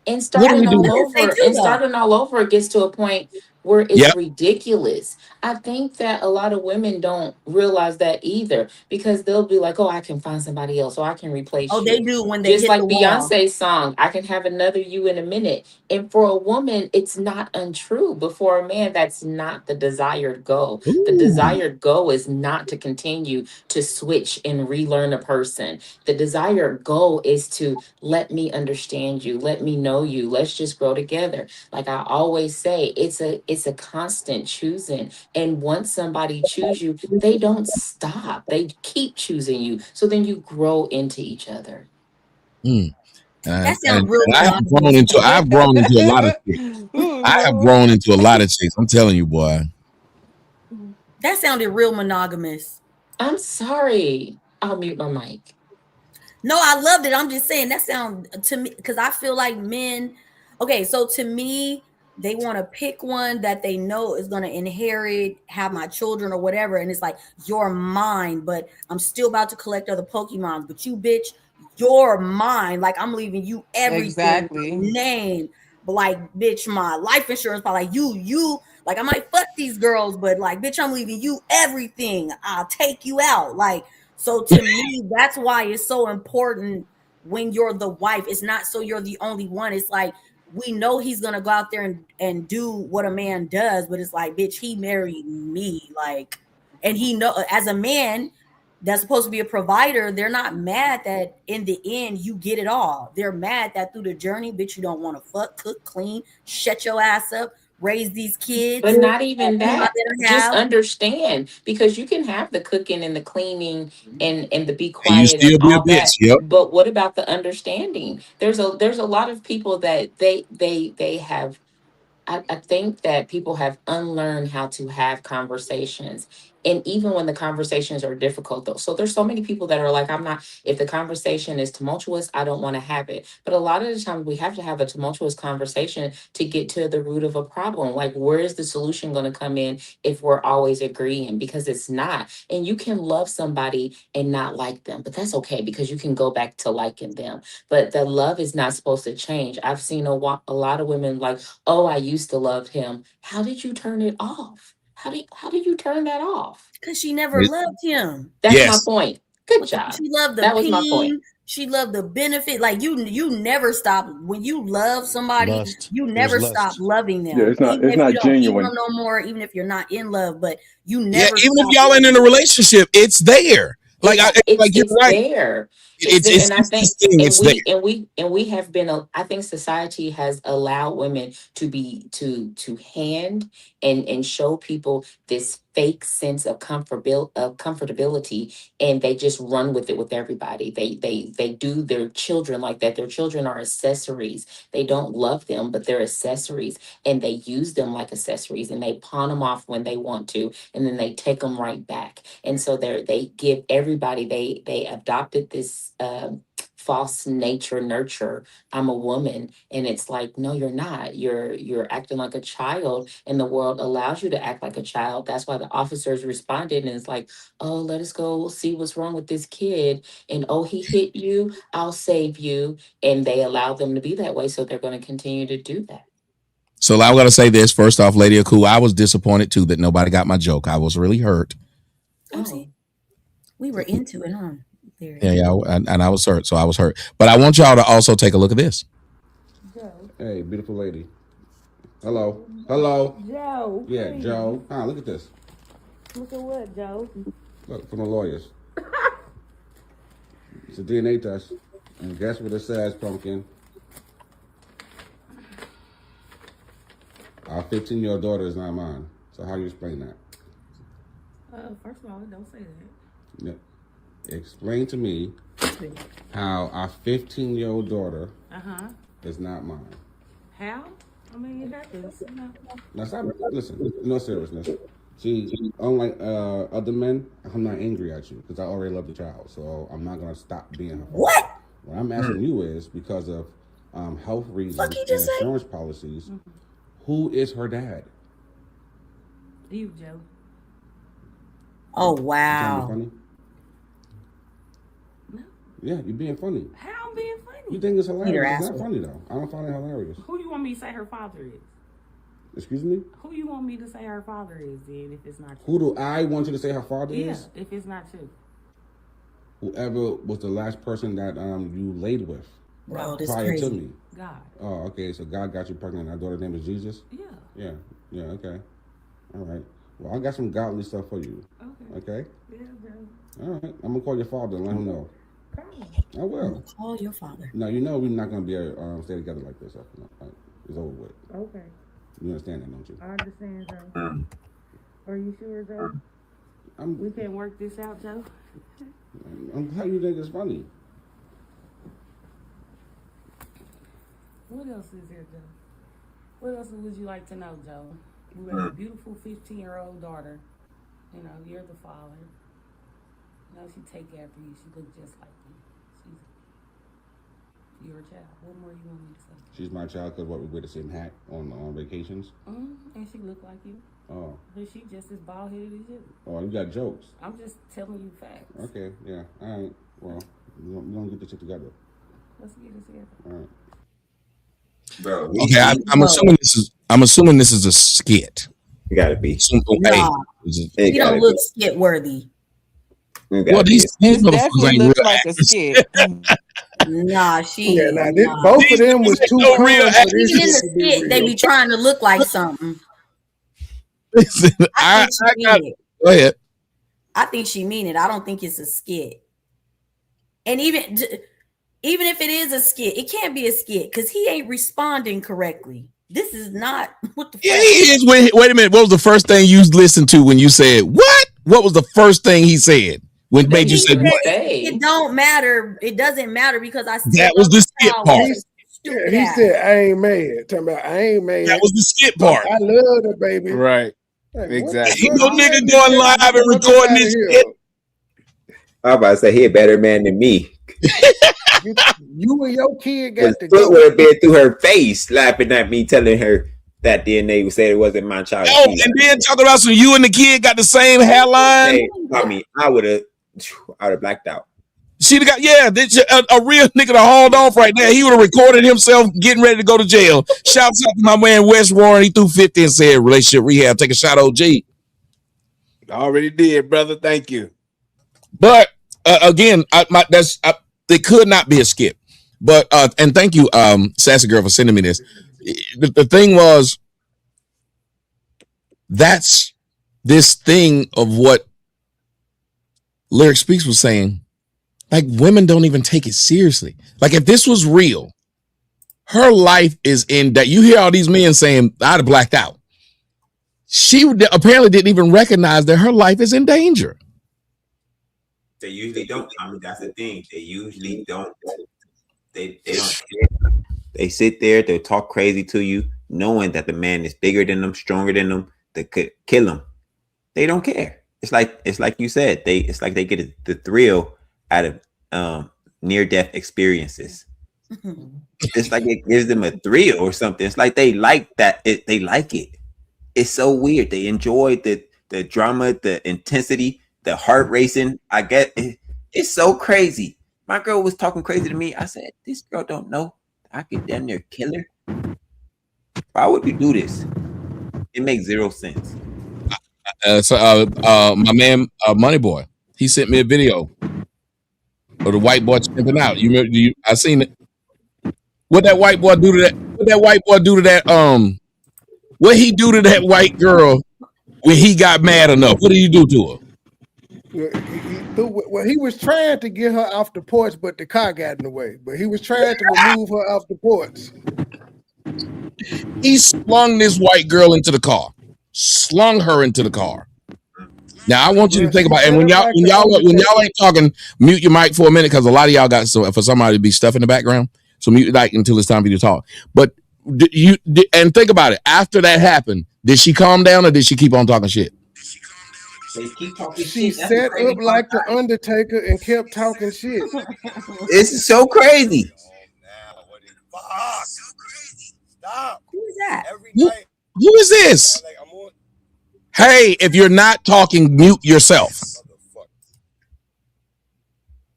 And What do we starting do? all Yes, they over do and though. starting all over, it gets to a point where Yeah. it's ridiculous. I think that a lot of women don't realize that either, because they'll be like, oh, I can find somebody else, or I can replace Oh, they you. do when they Just hit like the wall. Beyonce's song, I can have another you in a minute. And for a woman, it's not untrue. But for a man, that's not the desired goal. The Ooh. desired goal is not to continue to switch and relearn a person. The desired goal is to let me understand you, let me know you, let's just grow together. Like I always say, it's a constant choosing. And once somebody chooses you, they don't stop, they keep choosing you, so then you grow into each other. Mm. That And sounds real I have grown monogamous. into a lot of chicks. Ooh, I have Lord. grown into a lot of chicks. I'm telling you, boy. That sounded real monogamous. I'm sorry. I'll mute my mic. No, I loved it. I'm just saying that sound to me because I feel like men. Okay, so to me, they want to pick one that they know is going to inherit, have my children or whatever, and it's like you're mine, but I'm still about to collect other Pokemons. But you, bitch, you're mine. Like I'm leaving you everything, Exactly. name, but like, bitch, my life insurance. But like you, like I might fuck these girls, but like, bitch, I'm leaving you everything. I'll take you out, like. So to me, that's why it's so important when you're the wife. It's not so you're the only one. It's like we know he's gonna go out there and do what a man does, but it's like, bitch, he married me. Like, and he know as a man that's supposed to be a provider, they're not mad that in the end you get it all. They're mad that through the journey, bitch, you don't want to fuck, cook, clean, shut your ass up, raise these kids. But not even Am I that. gonna Just have? understand, because you can have the cooking and the cleaning and the be And you quiet and still be a all bitch. that. Yep. But what about the understanding? There's a lot of people that they have. I think that people have unlearned how to have conversations. And even when the conversations are difficult, though. So there's so many people that are like, I'm not, if the conversation is tumultuous, I don't want to have it. But a lot of the time, we have to have a tumultuous conversation to get to the root of a problem. Like, where is the solution going to come in if we're always agreeing? Because it's not. And you can love somebody and not like them, but that's okay because you can go back to liking them. But the love is not supposed to change. I've seen a lot of women like, oh, I used to love him. How did you turn it off? How did you turn that off? Because she never loved him. That's my Yes. point. Good job. She loved the That was my point. pain. She loved the benefit. Like you never stop when you love somebody. Lust. You It was never stop lust. loving Yeah, them, even it's if you not don't see them genuine. no more. Even if you're not in love, but you Yeah. never Even if stop y'all ain't in a loving them. relationship, it's there. Like It's I it's like you're it's right. there. It's there, and I It's this think thing. and It's there. we have been. I think society has allowed women to be to hand and show people this fake sense of comfortability, and they just run with it with everybody. They do their children like that. Their children are accessories. They don't love them, but they're accessories, and they use them like accessories, and they pawn them off when they want to, and then they take them right back. And so they give everybody, they adopted this false nature nurture. I'm a woman, and it's like, no, you're not. You're acting like a child, and the world allows you to act like a child. That's why the officers responded, and it's like, oh, let us go see what's wrong with this kid, and oh, he hit you, I'll save you. And they allow them to be that way, so they're going to continue to do that. So I'm gonna say this first off, Lady of Cool. I was disappointed too that nobody got my joke. I was really hurt. Oopsie, Oh, we were into it, huh? There. Yeah, yeah, and I was hurt. So I was hurt. But I want y'all to also take a look at this. Joe. Hey, beautiful lady. Hello. Hello. Joe. Yeah, please. Joe. Ah, look at this. Look at what, Joe? Look, from the lawyers. It's a DNA test. And guess what it says, Pumpkin? Our 15-year-old daughter is not mine. So how you explain that? First of all, don't say that. Yeah. Explain to me how our 15-year-old daughter is not mine. How? I mean, it happens. You know. Now stop. Listen, no seriousness. See, unlike other men, I'm not angry at you because I already love the child. So I'm not gonna stop being her father. What? What I'm asking you is because of health Fuck reasons you and just say? insurance policies. Who is her dad? You, Joe. Oh You trying to be wow. funny? No. Yeah, you're being funny. How I'm being funny? You think it's Eat her hilarious? It's not asshole. funny though. I don't find it hilarious. Who you want me to say her father is? Excuse me? Who you want me to say her father is then if it's not you? Who do I want you to say her father Yeah, is? if it's not you. Whoever was the last person that you laid with Bro, this prior to crazy. me. God. Oh, okay. So God got you pregnant. Our daughter's name is Jesus. Yeah. Yeah. Yeah. Okay. All right. Well, I got some godly stuff for you. Okay. Okay. Yeah, bro. All right. I'm gonna call your father and let him know. Call him. I will. Call your father. Now you know we're not gonna be able to stay together like this. It's over with. Okay. You understand that, don't you? I understand, Joe. Are you sure, Joe? We can work this out, Joe? I'm glad you think it's funny. What else is there, Joe? What else would you like to know, Joe? You have a beautiful 15-year-old daughter. You know, you're the father. You know, she take after you. She looks just like you. She's your child. What more you want me to say? She's my child because we wear the same hat on vacations. And she look like you. Oh. But she just as bald headed as you. Oh, you got jokes. I'm just telling you facts. Okay, yeah. All right. Well, you don't get this shit together. Let's get this together. All right. Bro, Okay, I'm assuming this is a skit. You gotta be. Nah, It you gotta don't look be. skit worthy. It gotta Well, be. these This motherfuckers definitely ain't looks real like a actors. skit. Nah, she. Yeah, now Nah. both of them was too no real fun for this Even in shit the to be skit, they real. be trying to look like something. Listen, I I think she got. mean it. Go ahead. I think she mean it. I don't think it's a skit. And even if it is a skit, it can't be a skit because he ain't responding correctly. This is not what the Yeah, fuck. he is. Wait a minute. What was the first thing you listened to when you said what? What was the first thing he said when That made you he say would what? say. It don't matter. It doesn't matter because I still That was love the the skit child part. with He, his stupid he ass. said, I ain't mad. Talking about, I ain't That mad. was the skit part. I love the baby. Right. Like, Exactly. Ain't no What nigga the going fuck? live and Fuck up recording outta this here. shit. I'm about to say he a better man than me. You and your kid His got to foot go. would have been through her face, slapping at me, telling her that DNA said it wasn't my child. Oh, and then talking about some you and the kid got the same hairline. Hey, I mean, I would have blacked out. She'd have got a real nigga to hold off right there. He would have recorded himself getting ready to go to jail. Shouts out to my man Wes Warren. He threw 50 and said relationship rehab. Take a shot, OG. I already did, brother. Thank you. But again, they could not be a skip. But and thank you, Sassy Girl, for sending me this. The thing was, that's this thing of what Lyric Speaks was saying. Like, women don't even take it seriously. Like, if this was real, her life is in that. You hear all these men saying, I'd have blacked out. She apparently didn't even recognize that her life is in danger. They usually don't. I mean, that's the thing. They usually don't. They don't care. They sit there, they'll talk crazy to you, knowing that the man is bigger than them, stronger than them, that could kill them. They don't care. It's like you said. It's like they get the thrill out of near-death experiences. It's like it gives them a thrill or something. It's like they like that. They like it. It's so weird. They enjoy the drama, the intensity, the heart racing. I get it. It's so crazy. My girl was talking crazy to me. I said, this girl don't know I could damn near kill her. Why would you do this? It makes zero sense. My man MoneyBoy, he sent me a video of the white boy chimping out. You remember? I seen it. What that white boy do to that? What that white boy do to that? What he do to that white girl when he got mad enough? What did he do to her? He was trying to get her off the porch, but the car got in the way. But he was trying to remove her off the porch. He slung this white girl into the car. Slung her into the car. Now I want you to think about it. And when y'all ain't talking, mute your mic for a minute because a lot of y'all got for somebody to be stuff in the background. So mute like until it's time for you to talk. But and think about it. After that happened, did she calm down or did she keep on talking shit? They keep talking She shit. set up like the Undertaker and kept talking shit. This is so crazy. Stop. Who's that? Who is this? Hey, if you're not talking, mute yourself.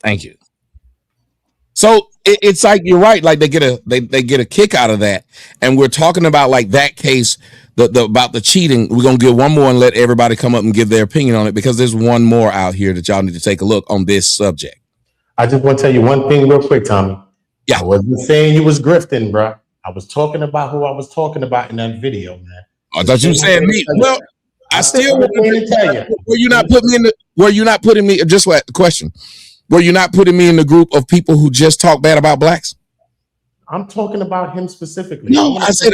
Thank you. So it's like you're right. Like they get a kick out of that, and we're talking about like that case, about the cheating. We're gonna give one more and let everybody come up and give their opinion on it because there's one more out here that y'all need to take a look on this subject. I just want to tell you one thing real quick, Tommy. Yeah, I wasn't saying you was grifting, bro. I was talking about who I was talking about in that video, man. I thought you were saying me. Well, I still want to tell you. Were you not putting me in the? Were you not putting me? Just what question? Were you not putting me in the group of people who just talk bad about blacks? I'm talking about him specifically. No, I said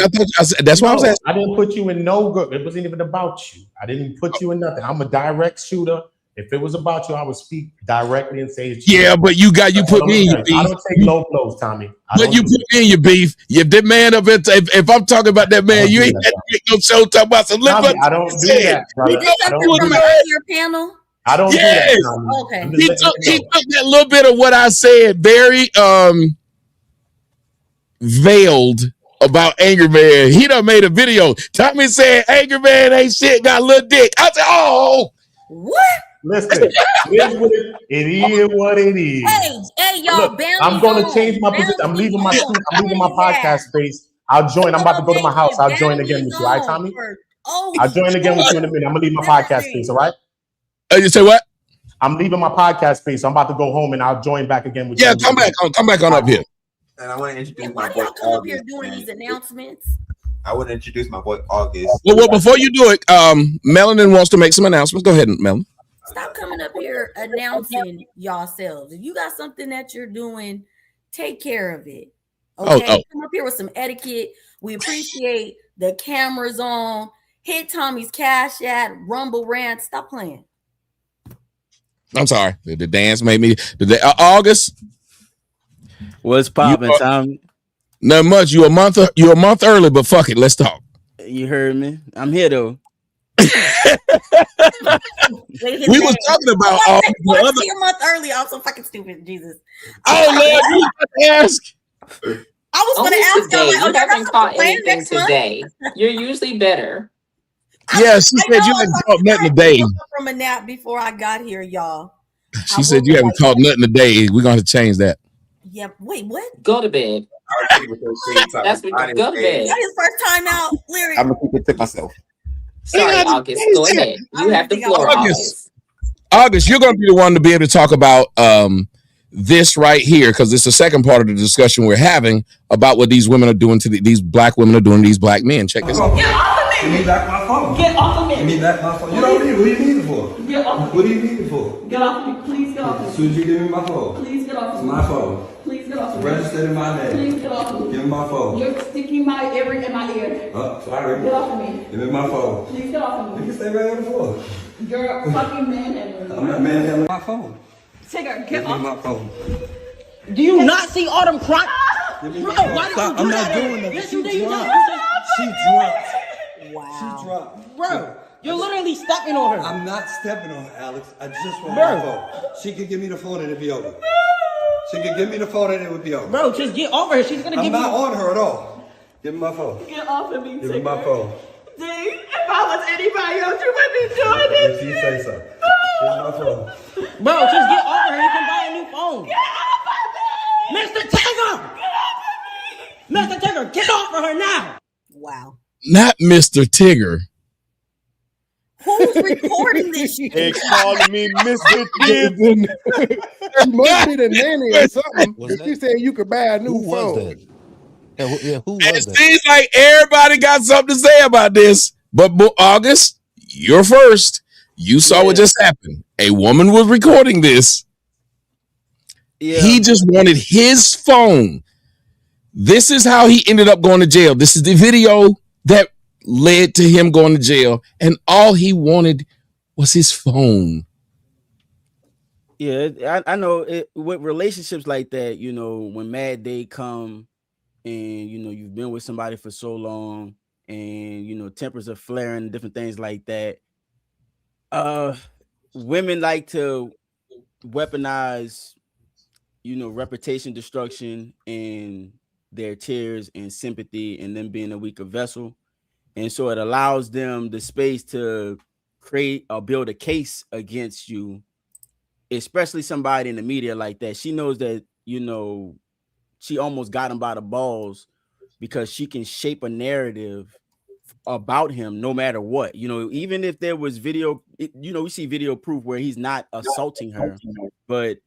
that's why I was asking. I didn't put you in no group. It wasn't even about you. I didn't put you in nothing. I'm a direct shooter. If it was about you, I would speak directly and say it's Yeah, but you put me in your I beef. don't take low blows, Tommy. But you put me in your beef. If that man up if I'm talking about that man, you ain't had to make no show talking about some lip. Tommy, I don't do that, brother. Is this something from an earlier panel? I don't do that, Tommy. Okay. He took that little bit of what I said, very veiled about Angry Man. He done made a video. Tommy said Angry Man ain't shit, got a little dick. I said, oh, what? Listen, it is what it is. Hey, y'all. Look, I'm going to change my position. I'm leaving my podcast space. I'll join. I'm about to go to my house. I'll join again with you. All right, Tommy? I'll join again with you in a minute. I'm going to leave my podcast space. All right? You say what? I'm leaving my podcast space. I'm about to go home and I'll join back again with you. Yeah, come back on up here. And I want to introduce Why my do boy y'all come up here August. doing these announcements? I want to introduce my boy August. Well, before you do it, Melanin wants to make some announcements. Go ahead, Melanin. Stop coming up here announcing yourselves. If you got something that you're doing, take care of it. Okay? Come up here with some etiquette. We appreciate the cameras on. Hit Tommy's Cash App, Rumble Rant. Stop playing. I'm sorry. The dance made me. August. What's popping, Tommy? Not much. You a month early, but fuck it. Let's talk. You heard me. I'm here though. We was talking about all the other. A month early. I'm so fucking stupid. Jesus. Oh Lord, you ask. I was going to ask today. y'all. You haven't caught anything today. You're usually better. Yeah, she said you haven't caught nothing today. From a nap before I got here, y'all. She said you haven't caught nothing today. We're going to change that. Yeah. Wait, what? Go to bed. That's what. Go to bed. That is first time out, Lyric. I'm gonna keep it to myself. Sorry, August. Go ahead. You have the floor, August. August, you're going to be the one to be able to talk about this right here, because it's the second part of the discussion we're having about what these women are doing to these black women are doing to these black men. Check this out. Get off of me! Give me back my phone. Get off of me! Give me back my phone. You don't need it. What do you need it for? Get off of me. What do you need it for? Get off of me. Please get off of me. As soon as you give me my phone. Please get off of me. It's my phone. Please get off of me. Registered in my name. Please get off of me. Give me my phone. You're sticking my ear in my ear. Oh, sorry. Get off of me. Give me my phone. Please get off of me. You can stay right on the floor. You're a fucking manhandling. I'm not manhandling my phone. Tigger, get off my phone. Do you not see all them crotch? Bro, why did you do I'm that? not doing that. Yes, She you did. dropped. She dropped. Wow. She dropped. Bro, you're literally stepping on her. I'm not stepping on her, Alex. I just want Bro. my phone. She could give me the phone and it'd be over. She could give me the phone and it would be over. Bro, just get over her. She's gonna I'm give not you. on her at all. Give me my phone. Get off of me, Give me my phone. D, if I was anybody else, you wouldn't be doing this. If you say so. Give me my phone. Bro, just get over her. You can buy a new phone. Get off of me! Mr. Tigger! Get off of me! Mr. Tigger, get off of her now! Wow. Not Mr. Tigger. Who's recording this shit? They calling me Mr. Tigger. She must be the nanny or something. She said you could buy a new phone. Who And was it that? seems like everybody got something to say about this. But August, you're first. You saw what just happened. A woman was recording this. Yeah. He just wanted his phone. This is how he ended up going to jail. This is the video that led to him going to jail. And all he wanted was his phone. Yeah, I know it, with relationships like that, you know, when mad day come and, you know, you've been with somebody for so long and, you know, tempers are flaring, different things like that. Women like to weaponize, you know, reputation destruction and their tears and sympathy and them being a weaker vessel. And so it allows them the space to create or build a case against you, especially somebody in the media like that. She knows that, you know, she almost got him by the balls because she can shape a narrative about him no matter what. You know, even if there was video, you know, we see video proof where he's not assaulting her, but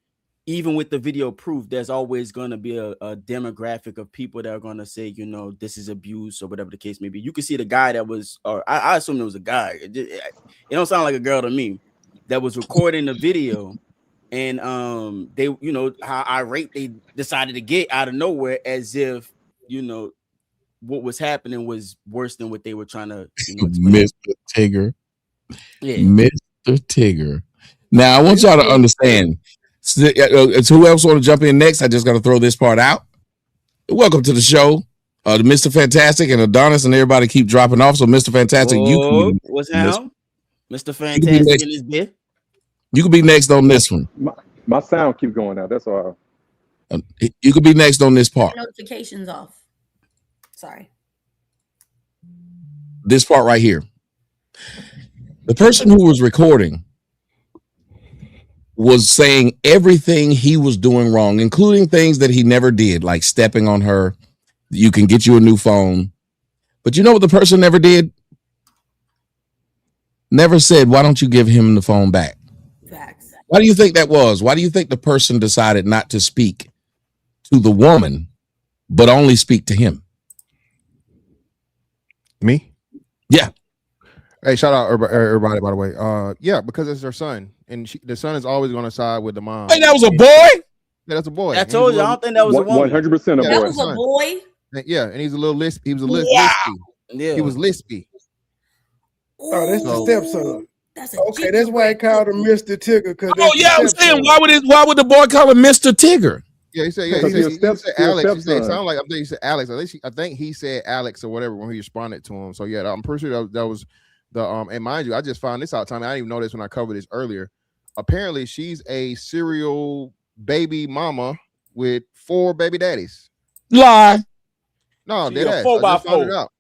even with the video proof, there's always going to be a demographic of people that are going to say, you know, this is abuse or whatever the case may be. You can see the guy that was, or I assume it was a guy. It don't sound like a girl to me, that was recording the video. And they, you know, how irate they decided to get out of nowhere, as if, you know, what was happening was worse than what they were trying to, you know, explain. Mr. Tigger. Yeah. Mr. Tigger. Now I want y'all to understand. Who else want to jump in next? I just got to throw this part out. Welcome to the show, Mr. Fantastic and Adonis, and everybody keep dropping off. So, Mr. Fantastic, you can what's be next. how? Mr. Fantastic in his bed. You could be next on this one. My sound keep going out. That's all. You could be next on this part. Notifications off. Sorry. This part right here. The person who was recording was saying everything he was doing wrong, including things that he never did, like stepping on her. You can get you a new phone. But you know what the person never did? Never said, why don't you give him the phone back? Facts. Why do you think that was? Why do you think the person decided not to speak to the woman, but only speak to him? Me? Yeah. Hey, shout out everybody, by the way. Yeah, because it's her son, and the son is always going to side with the mom. Hey, that was a boy? Yeah, that's a boy. I told you, I don't think that was a woman. 100% a boy. That was a boy? Yeah, and he's a little lisp. He was a lispy. Yeah. He was lispy. Oh, that's the stepson. That's okay. That's why I called him Mr. Tigger. Oh yeah, I was saying, why would the boy call him Mr. Tigger? Yeah, he said Alex. He said, it sounded like I think he said Alex. I think he said Alex or whatever when he responded to him. So yeah, I'm pretty sure that was the and mind you, I just found this out, Tommy. I didn't even know this when I covered this earlier. Apparently, she's a serial baby mama with 4 baby daddies. Lie. No, She dead a ass. 4 I by just found 4. it out.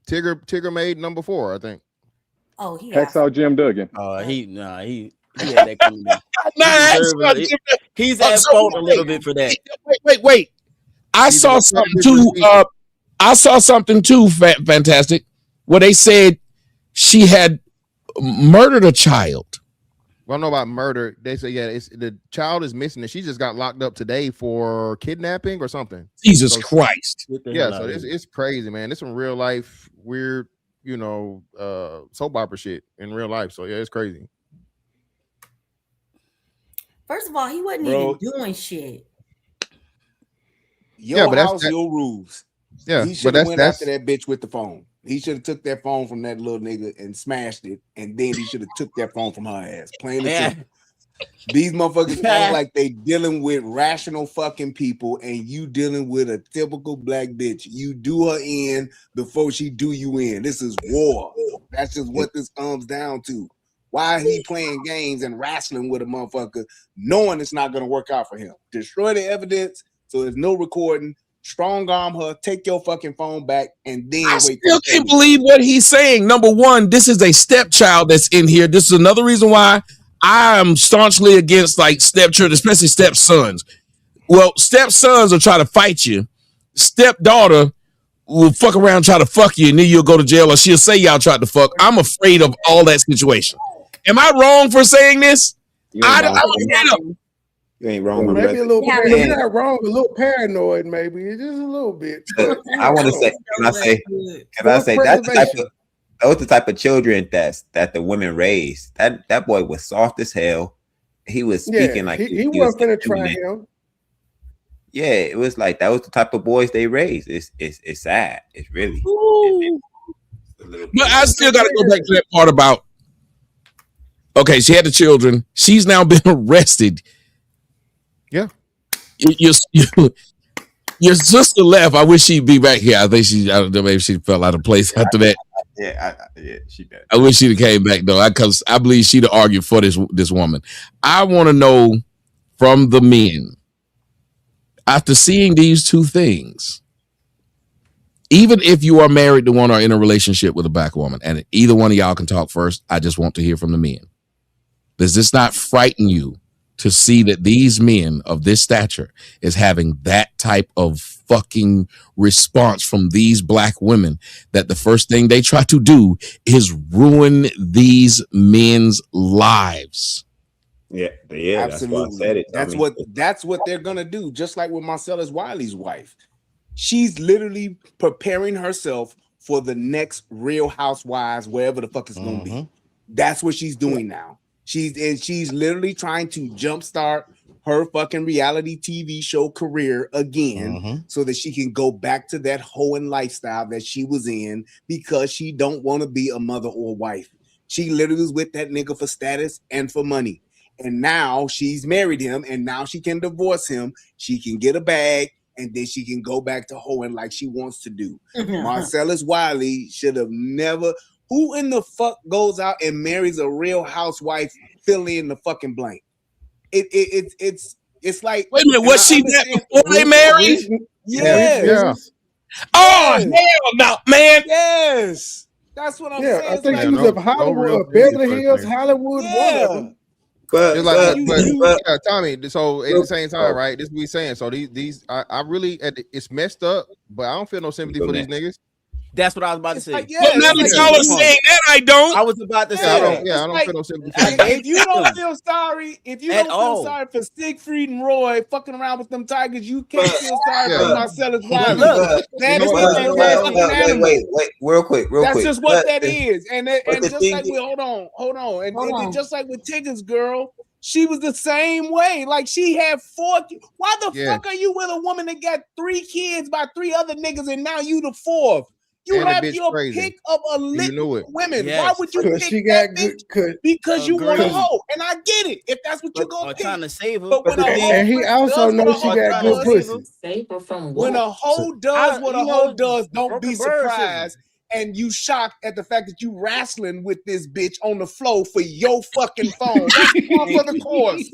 Tigger made number 4, I think. Oh, he Hacksaw Jim Duggan. He had that coming in. He's at fault a little bit for that. Wait. I saw something too. Fantastic, where they said she had murdered a child. Well, I don't know about murder. They say the child is missing, and she just got locked up today for kidnapping or something. Jesus Christ! Yeah, so it's crazy, man. It's some real life weird, soap opera shit in real life. So yeah, it's crazy. First of all, he wasn't even doing shit. Your house, your rules. Yeah, he should have went after that bitch with the phone. He should have took that phone from that little nigga and smashed it, and then he should have took that phone from her ass. Plain and simple. These motherfuckers act like they dealing with rational fucking people, and you dealing with a typical black bitch. You do her in before she do you in. This is war. That's just what this comes down to. Why he playing games and wrestling with a motherfucker, knowing it's not gonna work out for him? Destroy the evidence so there's no recording. Strong arm her, take your fucking phone back, and then I wait. still can't believe what he's saying. Number one, this is a stepchild that's in here. This is another reason why I am staunchly against like stepchildren, especially stepsons. Well, stepsons will try to fight you. Stepdaughter will fuck around and try to fuck you, and then you'll go to jail, or she'll say y'all tried to fuck. I'm afraid of all that situation. Am I wrong for saying this? You ain't wrong. Well, maybe a little. You're not wrong. A little paranoid, maybe. It's just a little bit. I want to say. Can I say that's the type of children that the women raised. That boy was soft as hell. He was speaking like he wasn't gonna try him. Yeah, it was like that was the type of boys they raised. It's sad. It's really. But I still got to go back to that part about. Okay, she had the children. She's now been arrested. Yeah. Your sister left. I wish she'd be back here. I don't know, maybe she fell out of place after that. Yeah, she did. I wish she'd have came back though, because I believe she'd have argued for this woman. I want to know from the men, after seeing these two things, even if you are married to one or in a relationship with a black woman, and either one of y'all can talk first, I just want to hear from the men. Does this not frighten you to see that these men of this stature is having that type of fucking response from these black women, that the first thing they try to do is ruin these men's lives? Yeah, absolutely. That's why I said it. That's what they're gonna do. Just like with Marcellus Wiley's wife, she's literally preparing herself for the next Real Housewives, wherever the fuck it's gonna be. That's what she's doing now. She's literally trying to jumpstart her fucking reality TV show career again, so that she can go back to that hoeing lifestyle that she was in, because she don't want to be a mother or wife. She literally was with that nigga for status and for money. and now she's married him, and now she can divorce him. She can get a bag, and then she can go back to hoeing like she wants to do. Marcellus Wiley should have never. Who in the fuck goes out and marries a real housewife? Fill in the fucking blank. It's like. Wait a minute, was she that before they married? Yes. Oh hell no, man. Yes. That's what I'm saying. I think she was of Hollywood, Beverly Hills, Hollywood, one of them. But Tommy, so at the same time, right? This is what we saying. So these I really it's messed up, but I don't feel no sympathy for these niggas. That's what I was about to say. Well, now that y'all are saying that, I don't. I was about to say. I don't feel no sympathy for them. If you don't feel sorry, for Siegfried and Roy fucking around with them tigers, you can't feel sorry for Marcellus Wiley. Wait, real quick. That's just what that is. And just like hold on. And just like with Tigger's girl, she was the same way. Like she had 4. Why the fuck are you with a woman that got 3 kids by 3 other niggas and now you the 4th? You have your pick of a list of women. Yes. Why would you pick she that got bitch? Because you want a hoe. And I get it. If that's what you're going to pick. Trying to save her. But when and he also knows she got good pussy. Save her from what? When a hoe does what a hoe does, don't be surprised. And you shocked at the fact that you wrestling with this bitch on the floor for your fucking phone. That's par for the course.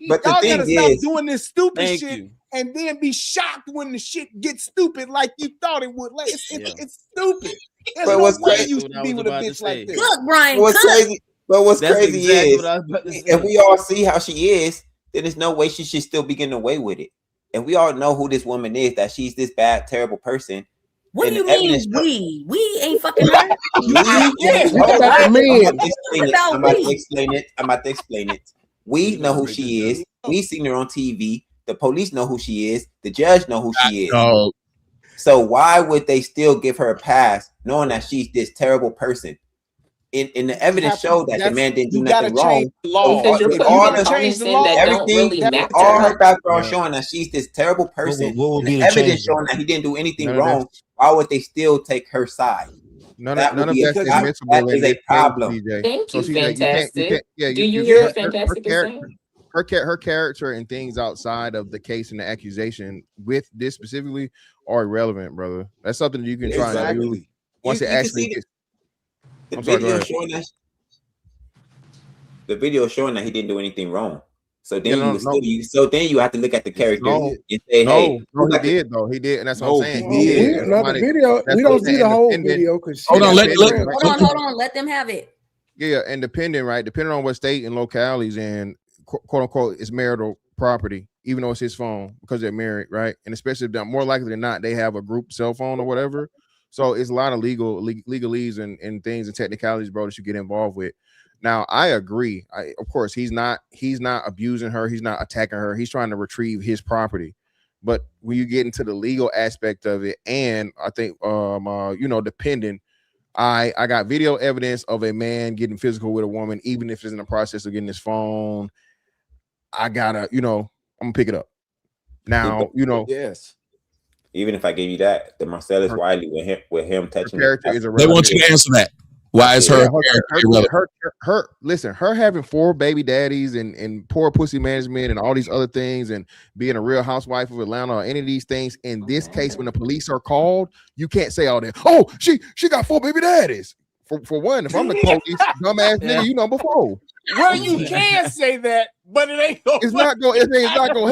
But y'all the gotta thing stop is, doing this stupid shit and then be shocked when the shit gets stupid like you thought it would. Like, it's stupid. There's no way you should be with a bitch like this. Look, Brian, what's crazy? But what's crazy is if we all see how she is, then there's no way she should still be getting away with it. And we all know who this woman is, that she's this bad, terrible person. What do you mean we ain't fucking her? I'm about to explain it. We know who she is. We seen her on TV. The police know who she is. The judge know who she is. So why would they still give her a pass, knowing that she's this terrible person? In the evidence showed that the man didn't do nothing wrong. All her background showing that she's this terrible person. And the evidence showing that he didn't do anything wrong. Why would they still take her side? None of that's admissible. That is a problem. Thank you, Fantastic. Do you hear what Fantastic is saying? Her character and things outside of the case and the accusation with this specifically are irrelevant, brother. That's something you can try and do once it actually gets. The video showing that he didn't do anything wrong. So then you have to look at the character and say, hey, he did though. He did, and that's what I'm saying. He did. Not the video. We don't see the whole video because hold on. Let them have it. Yeah, and depending on what state and localities and quote unquote is marital property, even though it's his phone because they're married, right? And especially if more likely than not, they have a group cell phone or whatever. So it's a lot of legalese and things and technicalities, bro, that you get involved with. Now, I agree. Of course, he's not abusing her. He's not attacking her. He's trying to retrieve his property. But when you get into the legal aspect of it, and I think, depending, I got video evidence of a man getting physical with a woman, even if it's in the process of getting his phone. I gotta, I'm gonna pick it up. Now, yes. Even if I gave you that, the Marcellus Wiley with him touching character is irrelevant. They want you to answer that. Why is her her having 4 baby daddies and poor pussy management and all these other things and being a real housewife of Atlanta or any of these things in this case when the police are called, you can't say all that. Oh, she got 4 baby daddies. For one, if I'm the police, dumbass nigga, before. Well, you can say that, but it ain't gonna. It's not gonna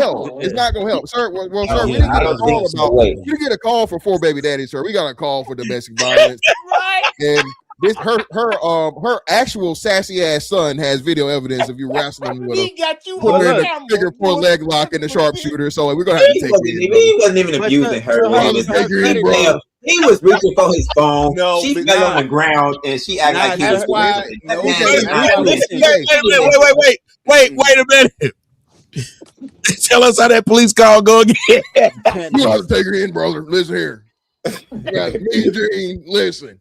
help. It's not gonna help, sir. Well, sir, we didn't get a call you get a call for 4 baby daddies, sir. We got a call for domestic violence, right? And this her actual sassy ass son has video evidence of you wrestling with him. He got you putting her in the figure 4 leg lock in the sharpshooter. So we're gonna have to take it. He wasn't even abusing her. He was reaching for his phone. She fell on the ground and she acted like he was. Wait a minute. Tell us how that police call go again. You have to take her in, brother. Listen here. You got me, Gene. Listen.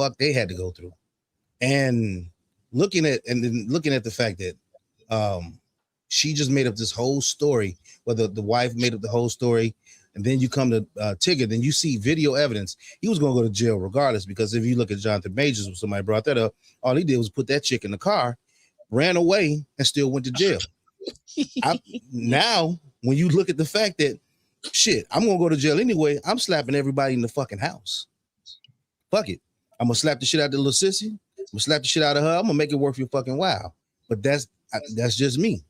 fuck they had to go through. And looking at the fact that she just made up this whole story, whether the wife made up the whole story, and then you come to Tigger, then you see video evidence. He was going to go to jail regardless, because if you look at Jonathan Majors, when somebody brought that up, all he did was put that chick in the car, ran away, and still went to jail. Now, when you look at the fact that, shit, I'm going to go to jail anyway, I'm slapping everybody in the fucking house. Fuck it. I'm going to slap the shit out of the little sissy. I'm going to slap the shit out of her. I'm going to make it worth your fucking while. But that's just me.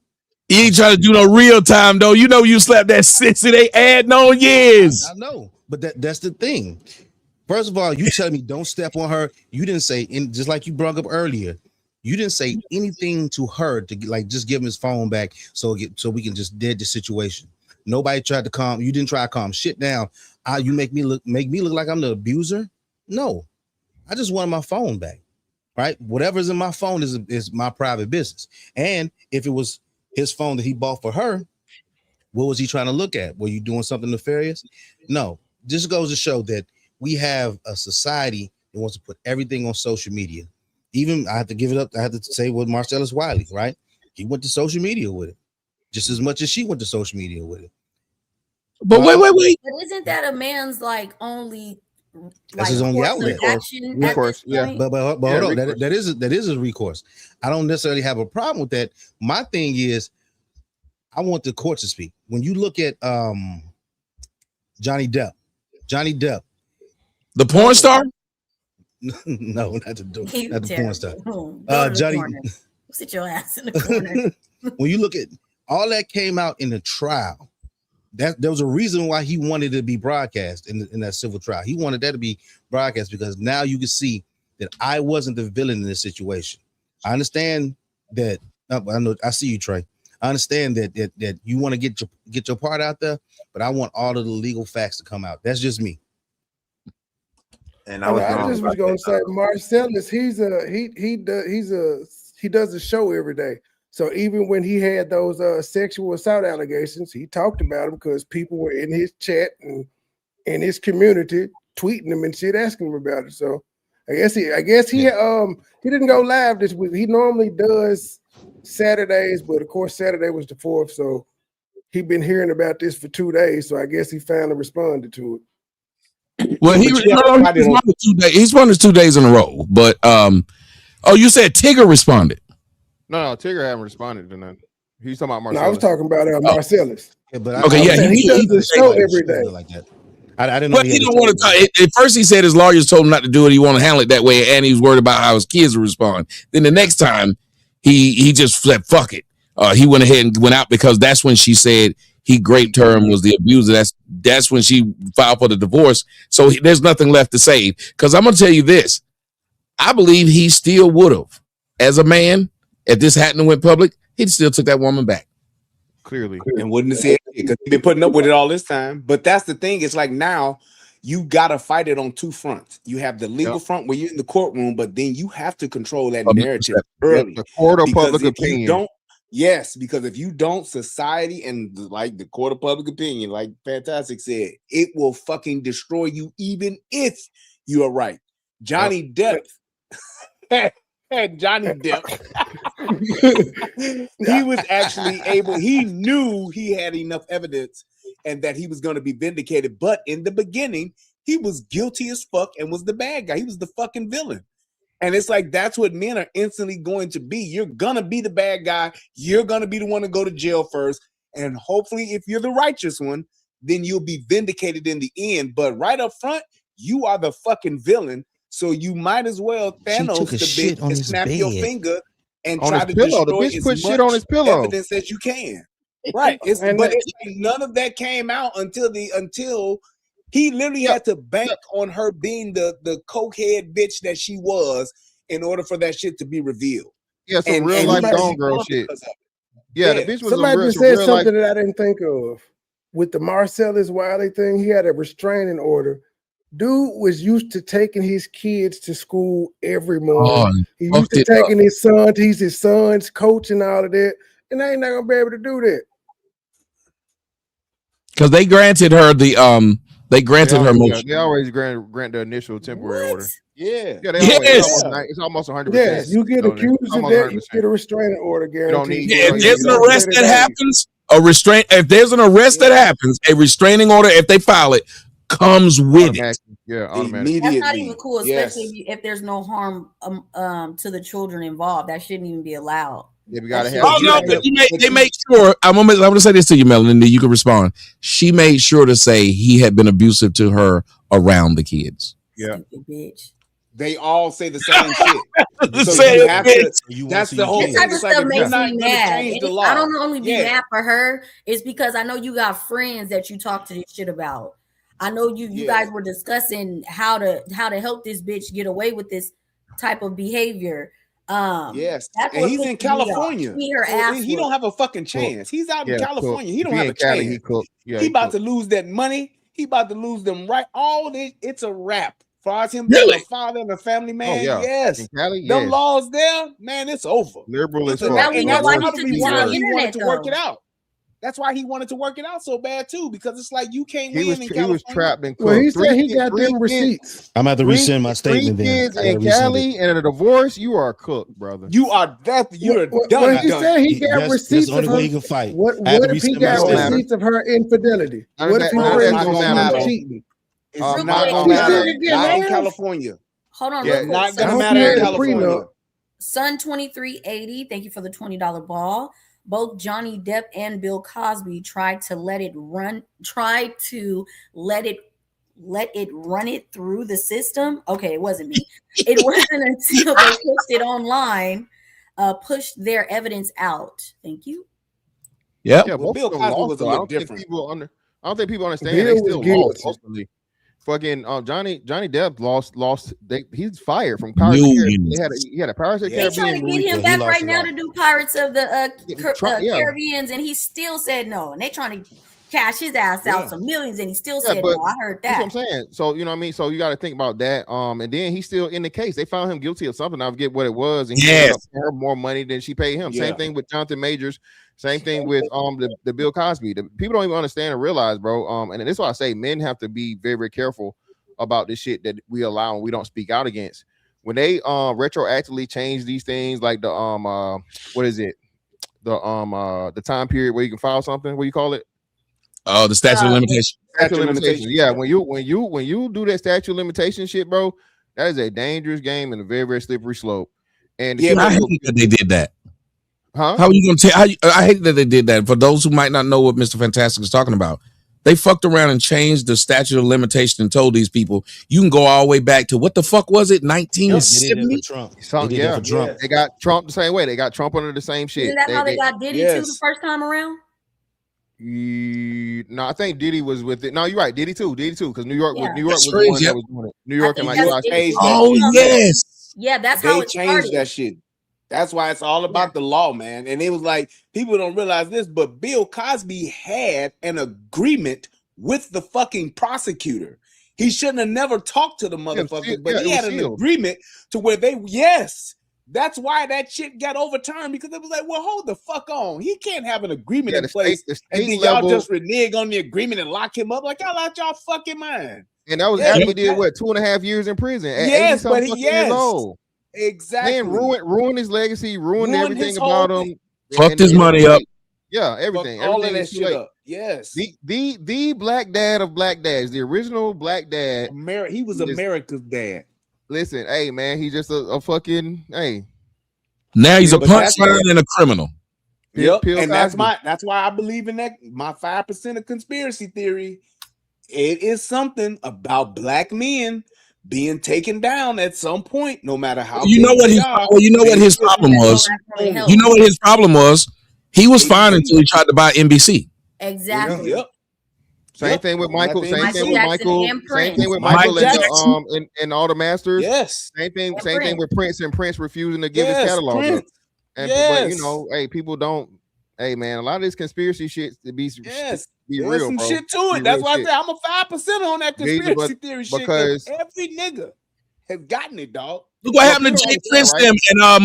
You ain't trying to do no real time, though. You know you slap that sissy, they add on years. I know, but that's the thing. First of all, you telling me don't step on her. You didn't say, just like you brought up earlier, you didn't say anything to her to like just give him his phone back so we can just dead the situation. Nobody tried to calm. You didn't try to calm shit down. You make me look like I'm the abuser. No, I just wanted my phone back. Right? Whatever's in my phone is my private business. And if it was his phone that he bought for her, what was he trying to look at? Were you doing something nefarious? No. This goes to show that we have a society that wants to put everything on social media. Even I have to give it up. I have to say with Marcellus Wiley, right? He went to social media with it just as much as she went to social media with it. But wait. But isn't that a man's like only? That's his only outlet. Recourse, yeah. But hold on, that is a recourse. I don't necessarily have a problem with that. My thing is, I want the court to speak. When you look at Johnny Depp, the porn star. No, not the porn star. Johnny, sit your ass in the corner. When you look at all that came out in the trial, that there was a reason why he wanted it to be broadcast in that civil trial. He wanted that to be broadcast because now you can see that I wasn't the villain in this situation. I understand that. I know. I see you, Trey. I understand that you want to get your part out there, but I want all of the legal facts to come out. That's just me. And I just was gonna say, Marcellus, he does a show every day. So even when he had those sexual assault allegations, he talked about them because people were in his chat and in his community tweeting him and shit, asking him about it. So I guess he didn't go live this week. He normally does Saturdays, but of course Saturday was the 4th, so he'd been hearing about this for 2 days. So I guess he finally responded to it. Well, he responded 2 days in a row. But you said Tigger responded. No, Tigger haven't responded to nothing. He's talking about Marcellus. No, I was talking about Marcellus. Yeah, but he does the show every day. Like that. I didn't know. But he don't want to talk. At first, he said his lawyers told him not to do it. He want to handle it that way, and he was worried about how his kids would respond. Then the next time, he just said, "Fuck it." He went ahead and went out because that's when she said he raped her and was the abuser. That's when she filed for the divorce. So there's nothing left to say. Because I'm gonna tell you this, I believe he still would have, as a man, if this hadn't went public, he'd still took that woman back. Clearly. And wouldn't have said it because he's been putting up with it all this time. But that's the thing. It's like now you gotta fight it on two fronts. You have the legal front where you're in the courtroom, but then you have to control that narrative early. The court of public opinion. Because if you don't, society and like the court of public opinion, like Fantastic said, it will fucking destroy you even if you are right. Johnny Depp. Johnny Depp. He was actually he knew he had enough evidence and that he was going to be vindicated. But in the beginning, he was guilty as fuck and was the bad guy. He was the fucking villain. And it's like, that's what men are instantly going to be. You're going to be the bad guy. You're going to be the one to go to jail first. And hopefully, if you're the righteous one, then you'll be vindicated in the end. But right up front, you are the fucking villain. So you might as well Thanos the bitch and snap your finger and try to destroy as much shit on his pillow. Evidence as you can. Right. It's like none of that came out until he literally had to bank on her being the cokehead bitch that she was in order for that shit to be revealed. Yeah, some real life Gone Girl shit. Yeah, the bitch was somebody just said something that I didn't think of. With the Marcellus Wiley thing, he had a restraining order. Dude was used to taking his kids to school every morning. He used to taking his son. He's his son's coach and all of that. And they ain't not gonna be able to do that. Because they granted her the They granted her motion. They always grant the initial temporary order. Yeah. Yeah, they always. It's almost 100%. Yes, you get accused of that, you get a restraining order guaranteed. If there's an arrest that happens, if there's an arrest that happens, a restraining order, if they file it, comes with it. Yeah, automatically. That's not even cool, especially if there's no harm to the children involved. That shouldn't even be allowed. Yeah, we gotta have. Oh no, but they make sure. I'm gonna say this to you, Melanie, and then you can respond. She made sure to say he had been abusive to her around the kids. Yeah, stupid bitch. They all say the same shit. So you have to, that's the whole thing. That type of stuff makes me mad. I don't only be mad for her. It's because I know you got friends that you talk to this shit about. I know you guys were discussing how to help this bitch get away with this type of behavior. Yes, and he's in California. He don't have a fucking chance. He's out in California. He don't have a chance. He about to lose that money. He about to lose them right. All this, it's a wrap. As far as him being a father and a family man, yes. Them laws there, man, it's over. Liberal as fuck. Now we know why he wanted to work it out. That's why he wanted to work it out so bad too, because it's like you can't win in California. He was trapped in. Well, he said he got them receipts. I'm about to rescind my statement. Three kids in Cali and a divorce. You are cooked, brother. You are done. Well, he said he got receipts of her. He can fight. What if he got receipts of her infidelity? What if he was cheating? It's not gonna matter. Not in California. Hold on. Yeah, not gonna matter in California. Sun 2380. Thank you for the $20 ball. Both Johnny Depp and Bill Cosby tried to let it run it through the system. Okay, it wasn't me. It wasn't until they pushed it online, pushed their evidence out. Thank you. Yep. Yeah, well, Bill Cosby was a little different. I don't think people understand. They still lost ultimately. Fucking Johnny Depp lost. He's fired from Pirates of the Caribbean. He had a Pirates of the Caribbean. They're trying to get him back right now to do Pirates of the Caribbeans, and he still said no. And they trying to cash his ass out some millions, and he still said no. I heard that. That's what I'm saying. So you know what I mean. So you got to think about that. And then he's still in the case. They found him guilty of something. I forget what it was, and he ended up paying her more money than she paid him. Same thing with Jonathan Majors. Same thing with the Bill Cosby. The people don't even understand and realize, bro. And that's why I say men have to be very, very careful about this shit that we allow and we don't speak out against. When they retroactively change these things, like the what is it? The time period where you can file something. What do you call it? Oh, the statute of limitations. Statute of limitations. Yeah, when you do that statute of limitation shit, bro, that is a dangerous game and a very, very slippery slope. And I hate that they did that. Huh? How are you gonna tell? I hate that they did that. For those who might not know what Mr. Fantastic is talking about, they fucked around and changed the statute of limitation and told these people you can go all the way back to what the fuck was it? 1970? Yeah. They got Trump the same way. They got Trump under the same shit. Isn't that how they got Diddy too the first time around? No, I think Diddy was with it. No, you're right. Diddy too, because New York was the one that was doing it. New York and like yes. Yeah, that's how they it changed started. that shit. That's why it's all about the law, man. And it was like, people don't realize this, but Bill Cosby had an agreement with the fucking prosecutor. He shouldn't have never talked to the motherfucker, but he had an agreement to where that's why that shit got overturned, because it was like, well, hold the fuck on. He can't have an agreement in place. And then y'all just renege on the agreement and lock him up. Like, y'all out y'all fucking mind. And that was after he did what, 2.5 years in prison at 80-something years old. Exactly. Man, ruined his legacy, ruined everything about him. Fucked his money up. Yeah, everything. All of that shit up. Yes. The black dad of black dads, the original black dad. He was America's dad. Listen, hey man, he's just a fucking hey. Now he's a punchline and a criminal. Yep. And that's why I believe in that. My 5% of conspiracy theory. It is something about black men being taken down at some point, no matter how. You know what his problem was. You know what his problem was. He was fine until he tried to buy NBC. Exactly. Yep. Same thing with Michael. Same thing with Michael. Same thing with Michael and all the masters. Yes. Same thing with Prince and Prince refusing to give his catalog up. But you know, hey, people don't. Hey man, a lot of this conspiracy shit to be real, some bro. shit to it. That's why I say I'm a 5% on that conspiracy theory shit. Because every nigga has gotten it, dog. Look what happened to Jay Prince and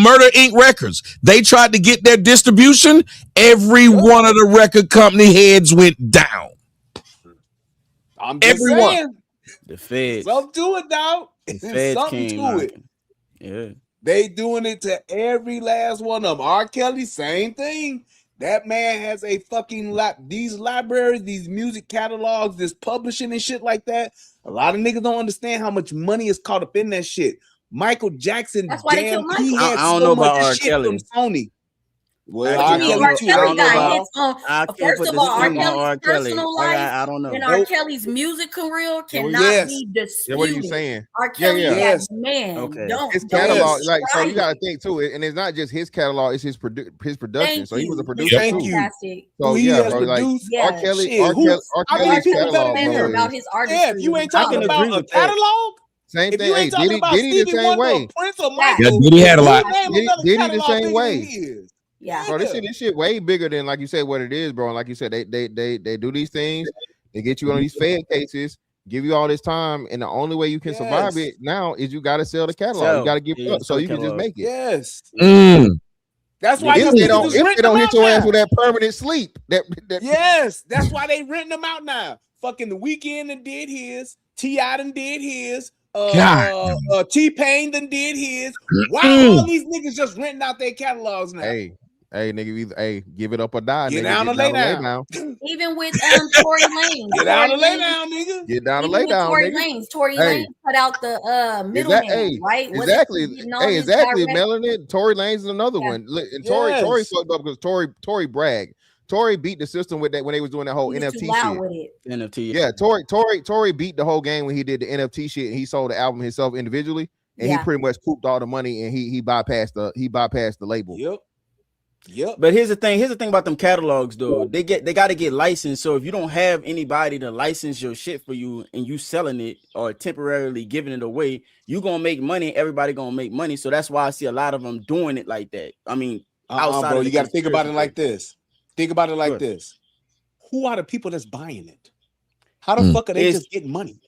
Murder Inc. Records. They tried to get their distribution. Every one of the record company heads went down. I'm just Everyone. saying. The feds. Something to it, dog. The There's feds something came to knocking. it. Yeah. They doing it to every last one of them. R. Kelly, same thing. That man has a fucking these libraries, these music catalogs, this publishing and shit like that. A lot of niggas don't understand how much money is caught up in that shit. Michael Jackson, That's why they killed Michael. he had I don't so know much about R. shit Kelly. from Sony. Well, I R. don't Kelly know. too. I don't know got about. hits on. I can't First put of the all, R. stamp on Kelly's R. Kelly. personal life I don't know. and R. Kelly's music career cannot yes. be Yeah, disputed. what are you saying? R. Kelly, Yeah. Yes. man, Okay. His don't catalog, yes. like, so you it. got to think too, and it's not just his catalog; it's his production. Thank So he was a you. producer It's too. fantastic. So He yeah, has bro, like produced. Yeah. R. Kelly, Shit, R. who? Kelly's people better catalog, than bro, him. about is his artistry. Yeah, if you ain't I talking can about agree a with that. catalog, same if thing. you Hey, ain't talking about Diddy the Stevie same Wonder, way. Prince, or Yeah. Michael, Diddy had a who lot. name another Diddy the catalog same bigger way. than his? Yeah. Bro, this shit way bigger than, like you said, what it is, bro. And like you said, they do these things, they get you on these Fed cases, give you all this time, and the only way you can survive it now is you got to sell the catalog. You got to give it up so you can just make it. Yes. Mm. That's why If them they niggas don't, is if they renting don't them hit out your ass now. with that permanent sleep, that Yes, that's why they renting them out now. Fucking The Weeknd done did his, T.I. done did his, T-Pain done did his. Why all these niggas just renting out their catalogs now? Hey, nigga, give it up or die, Get nigga. down and lay down. Even with Tory Lanez. Get down and lay down, nigga. Get down and Even lay with down, Tory nigga. Lanez. Tory Lanez cut out the middleman, right? Exactly. Exactly, direct? Melanie. Tory Lanez is another one. And Tory fucked up because Tory bragged. Tory beat the system with that when they was doing that whole He was NFT too loud shit. with it. NFT. Yeah, Tory beat the whole game when he did the NFT shit and he sold the album himself individually, and he pretty much cooped all the money and he bypassed the label. Yep. But here's the thing about them catalogs though. They got to get licensed. So if you don't have anybody to license your shit for you and you selling it or temporarily giving it away, you gonna make money. Everybody gonna make money. So that's why I see a lot of them doing it like that. I mean, outside bro, of you got to think about it like this. Think about it like this. Who are the people that's buying it? How the fuck are they just getting money?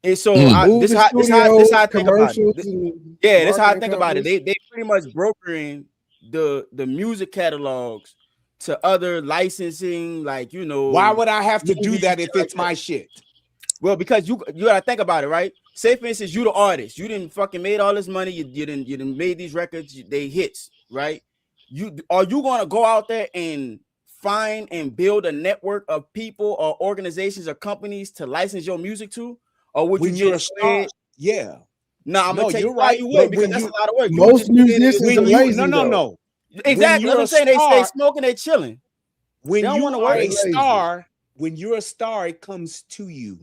And so this how I think about it. This is how I think about it. They pretty much brokering the music catalogs to other licensing, like, you know. Why would I have to do that if it's my shit? Well, because you gotta think about it, right? Say for instance, you the artist, you didn't fucking made all this money, you didn't made these records, they hits, right? Are you gonna go out there and find and build a network of people or organizations or companies to license your music to? Or would when you you're a star? Yeah. No, I'm gonna tell you why right. you would, because that's a lot of work. Most musicians are lazy. No. Exactly. That's what I'm saying. They stay smoking, they chilling. When they don't you are a star, when you're a star, it comes to you.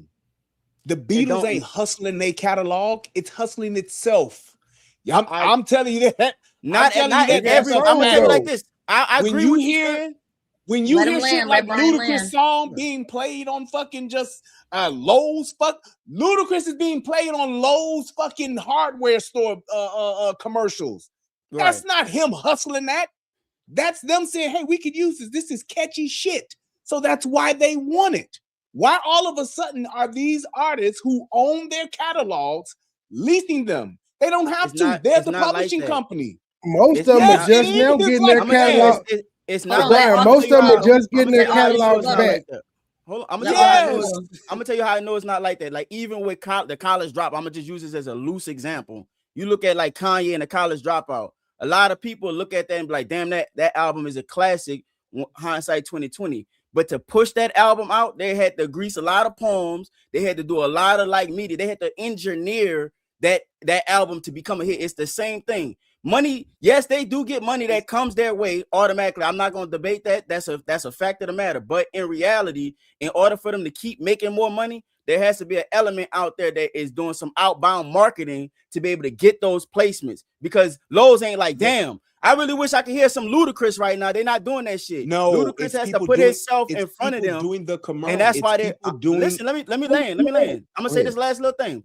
The Beatles ain't hustling their catalog; it's hustling itself. I'm telling you that. Not every. I'm gonna tell you like this. I agree with you. When you hear shit like Ludacris song being played on fucking just Lowe's, Ludacris is being played on Lowe's fucking hardware store commercials. Right. That's not him hustling that. That's them saying, hey, we could use this. This is catchy shit. So that's why they want it. Why all of a sudden are these artists who own their catalogs leasing them? They don't have to. They're the publishing company. Most of them are just now getting their catalog. It's not Brian. Most of them are just getting their catalogs back. Hold on, I'm gonna tell you how I know it's not like that. Like even with the college dropout, I'm gonna just use this as a loose example. You look at like Kanye and the college dropout. A lot of people look at that and be like, damn, that album is a classic, hindsight 2020. But to push that album out, they had to grease a lot of poems. They had to do a lot of like media. They had to engineer that album to become a hit. It's the same thing. Money, yes, they do get money that comes their way automatically. I'm not going to debate that. That's a fact of the matter. But in reality, in order for them to keep making more money, there has to be an element out there that is doing some outbound marketing to be able to get those placements. Because Lowe's ain't like, damn, I really wish I could hear some Ludacris right now. They're not doing that shit. No, Ludacris has to put himself in front of them. Doing the commercial, and that's why they're doing. Listen, let me land. I'm gonna say this last little thing.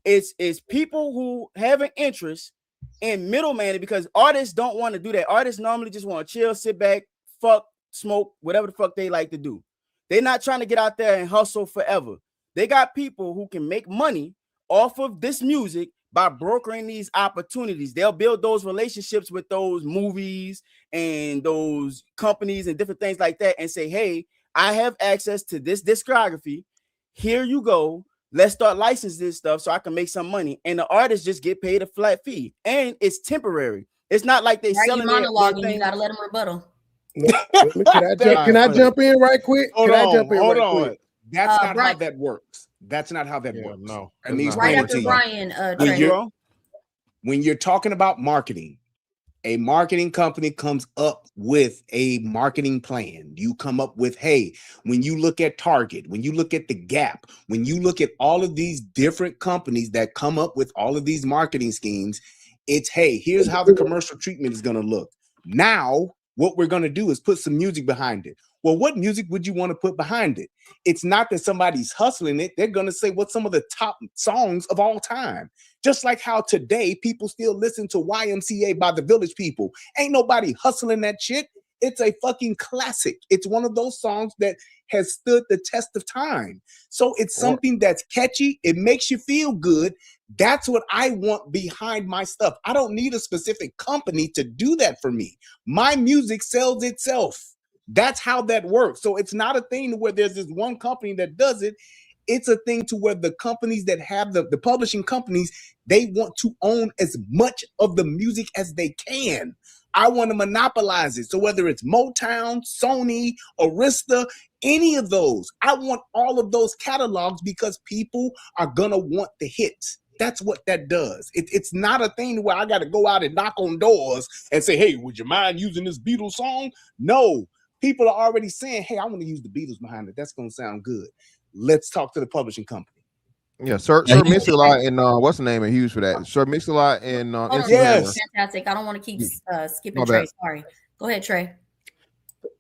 It's people who have an interest in middleman, because artists don't want to do that. Artists normally just want to chill, sit back, fuck, smoke, whatever the fuck they like to do. They're not trying to get out there and hustle forever. They got people who can make money off of this music by brokering these opportunities. They'll build those relationships with those movies and those companies and different things like that and say, hey, I have access to this discography. here you go. Let's start licensing this stuff so I can make some money. And the artists just get paid a flat fee. And it's temporary. It's not like they selling you monologuing. their You got to let them rebuttal. Can I jump in right quick? Hold Can I jump in on. right quick? That's not how that works. That's not how that works. No. And these Right after Brian, when you're talking about marketing, a marketing company comes up with a marketing plan. You come up with, hey, when you look at Target, when you look at the Gap, when you look at all of these different companies that come up with all of these marketing schemes, it's, hey, here's how the commercial treatment is going to look. Now, what we're going to do is put some music behind it. Well, what music would you want to put behind it? It's not that somebody's hustling it. They're going to say what's some of the top songs of all time. Just like how today people still listen to YMCA by the Village People. Ain't nobody hustling that shit. It's a fucking classic. It's one of those songs that has stood the test of time. So it's something that's catchy. It makes you feel good. That's what I want behind my stuff. I don't need a specific company to do that for me. My music sells itself. That's how that works. So it's not a thing where there's this one company that does it. It's a thing to where the companies that have the publishing companies, they want to own as much of the music as they can. I want to monopolize it. So whether it's Motown, Sony, Arista, any of those, I want all of those catalogs because people are going to want the hits. That's what that does. It's not a thing where I got to go out and knock on doors and say, hey, would you mind using this Beatles song? No. People are already saying, hey, I want to use the Beatles behind it. That's going to sound good. Let's talk to the publishing company. Yeah, Sir Mix-a-Lot and what's the name of Hughes for that? Sir Mix-a-Lot and yes. Fantastic. I don't want to keep skipping Trey. Sorry. Go ahead, Trey.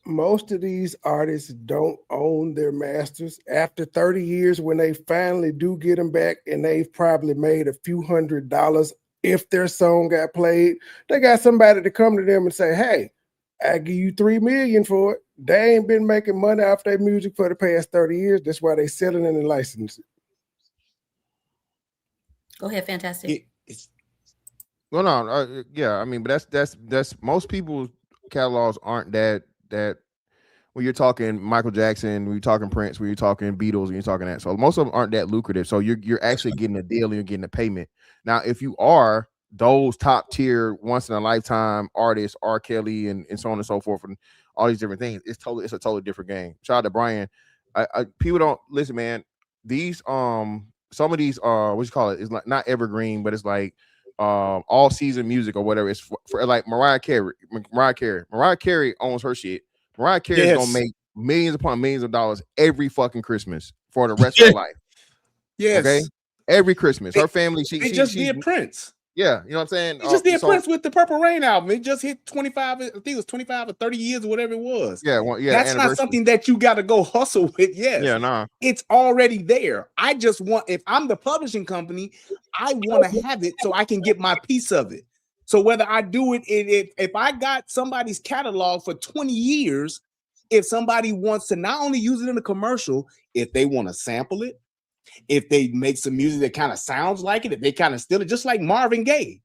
Most of these artists don't own their masters. After 30 years, when they finally do get them back, and they've probably made a few $100s if their song got played, they got somebody to come to them and say, hey, I give you $3 million for it. They ain't been making money off their music for the past 30 years. That's why they selling it and licensing it. Go ahead, Fantastic. Well, no, yeah, I mean, but that's most people's catalogs aren't that when you're talking Michael Jackson, when you're talking Prince, when you're talking Beatles, when you're talking that. So most of them aren't that lucrative. So you're actually getting a deal and you're getting a payment. Now, if you are those top tier once in a lifetime artists, R. Kelly and so on and so forth, and all these different things, it's a totally different game. Shout out to Brian. People don't listen, man. These some of these what you call it is like not evergreen, but it's like all season music or whatever. It's for like Mariah Carey. Mariah Carey owns her shit. Mariah Carey is gonna make millions upon millions of dollars every fucking Christmas for the rest of her life. Yes. Okay. Every Christmas. Her family, she just did Prince. Yeah, you know what I'm saying? He just did Prince with the Purple Rain album. It just hit 25, I think it was 25 or 30 years or whatever it was. Yeah, that's not something that you got to go hustle with. Yes. Yeah, nah. It's already there. I just want, if I'm the publishing company, I want to have it so I can get my piece of it. So whether I do it, if I got somebody's catalog for 20 years, if somebody wants to not only use it in a commercial, if they want to sample it, if they make some music that kind of sounds like it, if they kind of steal it, just like Marvin Gaye.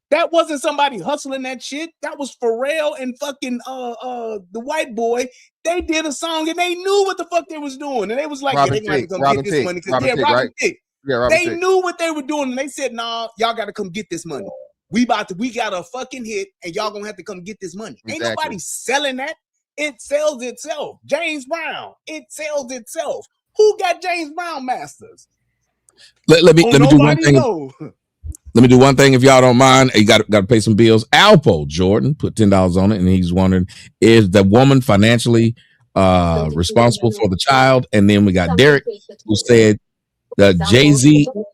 That wasn't somebody hustling that shit. That was Pharrell and fucking the white boy. They did a song and they knew what the fuck they was doing. And they was like, Robin yeah, they got to come get this money. Robin Thicke. They knew what they were doing. And they said, nah, y'all got to come get this money. We got a fucking hit and y'all gonna have to come get this money. Exactly. Ain't nobody selling that. It sells itself. James Brown, it sells itself. Who got James Brown masters? Let me do one thing. Let me do one thing if y'all don't mind. You got to pay some bills. Alpo Jordan put $10 on it, and he's wondering, is the woman financially responsible for the child? And then we got Derek, who said that Jay-Z. Who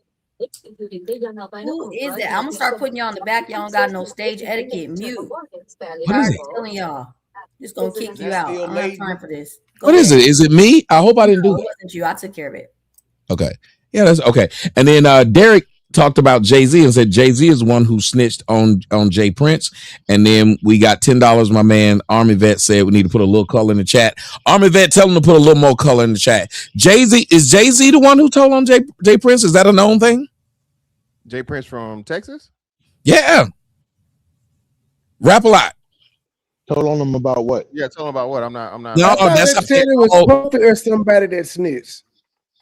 is that? I'm gonna start putting y'all on the back. Y'all don't got no stage etiquette. Mute. What is it? Telling y'all, just gonna kick you out. I don't have time for this. What is it? Is it me? I hope I didn't do that. It wasn't you. I took care of it. Okay. Yeah, that's okay. And then Derek talked about Jay-Z and said Jay-Z is one who snitched on Jay Prince. And then we got $10. My man Army Vet said we need to put a little color in the chat. Army Vet, tell him to put a little more color in the chat. Is Jay-Z the one who told on Jay Prince? Is that a known thing? Jay Prince from Texas? Yeah. Rap a lot. Told on him about what? Yeah, told him about what? I'm not. No, that's said it was Puffy or somebody that snitched.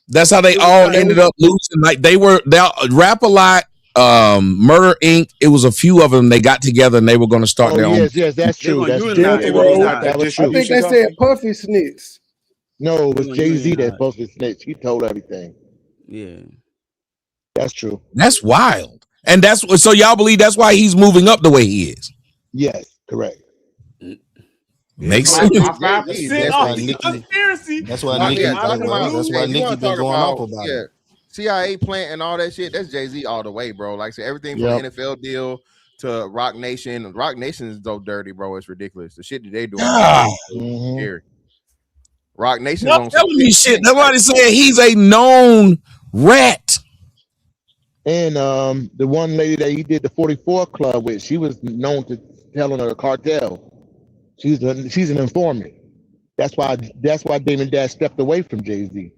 That's how they all ended up losing. Like they Rap a Lot, Murder Inc. It was a few of them. They got together and they were going to start their own. Yes, that's They're true. gonna That's unionize. Death They're gonna Row. unite. that was I true. think they said Puffy snitched. No, it was They're gonna Jay Z that's unionize. supposed to snitch. He told everything. Yeah. That's true. That's wild. And so y'all believe that's why he's moving up the way he is. Yes, correct. Makes My- sense. my That's 5% why off the Nikki. conspiracy. That's why Nah, Nikki. yeah, That's talking about why you Nikki want to been talk going off about about it. CIA plant and all that shit. That's Jay-Z all the way, bro. Like I said, everything from Yep. the NFL deal to Rock Nation. Rock Nation is so dirty, bro. It's ridiculous. The shit that they doing Ah. is scary. Rock Nation Y'all on some telling me shit. 50 Nobody said he's a known rat. And the one lady that he did the 44 Club with, she was known to telling her the cartel. She's an informant. That's why Damon Dash stepped away from Jay-Z.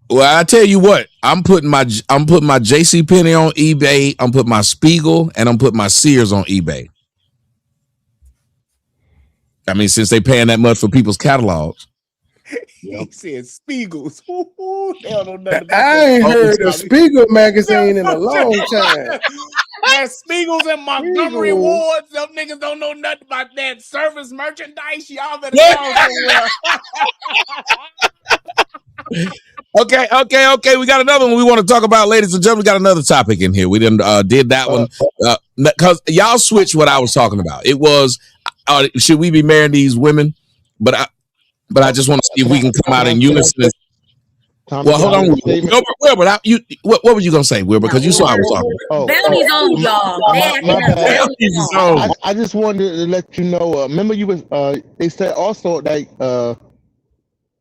Well, I tell you what, I'm putting my JC Penney on eBay. I'm putting my Spiegel and I'm putting my Sears on eBay. I mean, since they paying that much for people's catalogs. He said Spiegels. They don't know nothing about I ain't heard a Spiegel magazine in a long time. That Spiegels and Montgomery Wards. Them niggas don't know nothing about that service merchandise. Y'all better go somewhere. Okay. We got another one we want to talk about, ladies and gentlemen. We got another topic in here. We did that one because y'all switched what I was talking about. It was should we be marrying these women? But I just want to see if we can come out in unison. Well, hold on, Wilbur. What were you gonna say, Wilbur? Because you saw I was talking. Bounty's on, y'all. I just wanted to let you know. Remember, you was they said also that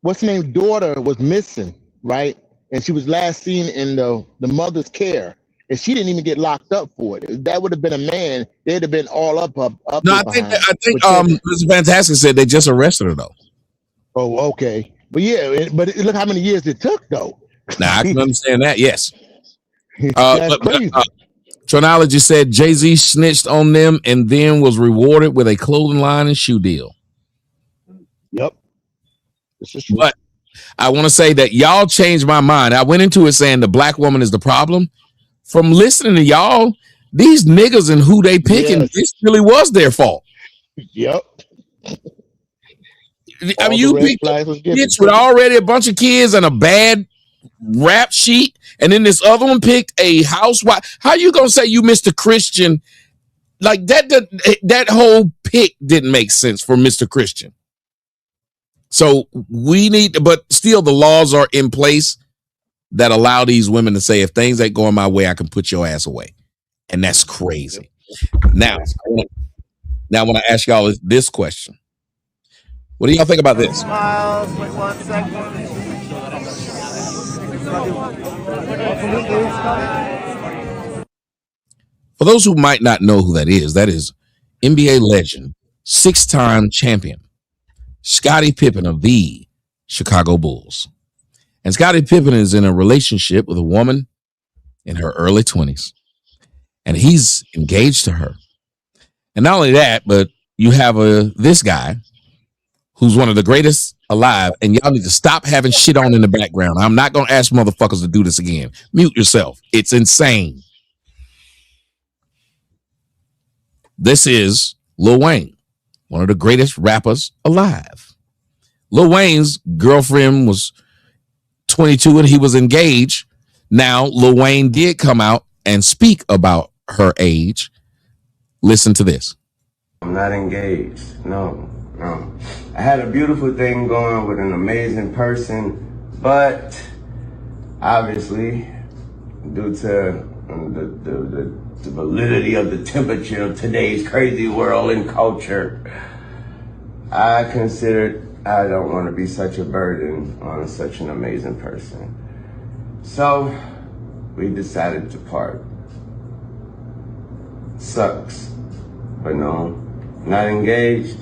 what's her name daughter was missing, right? And she was last seen in the mother's care, and she didn't even get locked up for it. If that would have been a man, they'd have been all up. No, I think Mr. Fantastic said they just arrested her though. Oh, okay. But yeah, but look how many years it took though. Now I can understand that. Yes. That's crazy. Tronology said Jay-Z snitched on them and then was rewarded with a clothing line and shoe deal. Yep. This is true. But I want to say that y'all changed my mind. I went into it saying the black woman is the problem. From listening to y'all, these niggas and who they picking, this really was their fault. Yep. I mean, you picked a bitch with already a bunch of kids and a bad rap sheet, and then this other one picked a housewife. How you gonna say you Mr. Christian? Like that whole pick didn't make sense for Mr. Christian. So we need, but still the laws are in place that allow these women to say, if things ain't going my way, I can put your ass away. And that's crazy. Now, I want to ask y'all this question. What do y'all think about this? Smiles, wait 1 second. For those who might not know who that is NBA legend, 6-time champion, Scottie Pippen of the Chicago Bulls. And Scottie Pippen is in a relationship with a woman in her early 20s. And he's engaged to her. And not only that, but you have this guy who's one of the greatest alive, and y'all need to stop having shit on in the background. I'm not going to ask motherfuckers to do this again. Mute yourself. It's insane. This is Lil Wayne, one of the greatest rappers alive. Lil Wayne's girlfriend was 22 and he was engaged. Now, Lil Wayne did come out and speak about her age. Listen to this. I'm not engaged. No. I had a beautiful thing going with an amazing person, but obviously, due to the validity of the temperature of today's crazy world and culture, I considered I don't want to be such a burden on such an amazing person. So we decided to part. Sucks, but no, not engaged.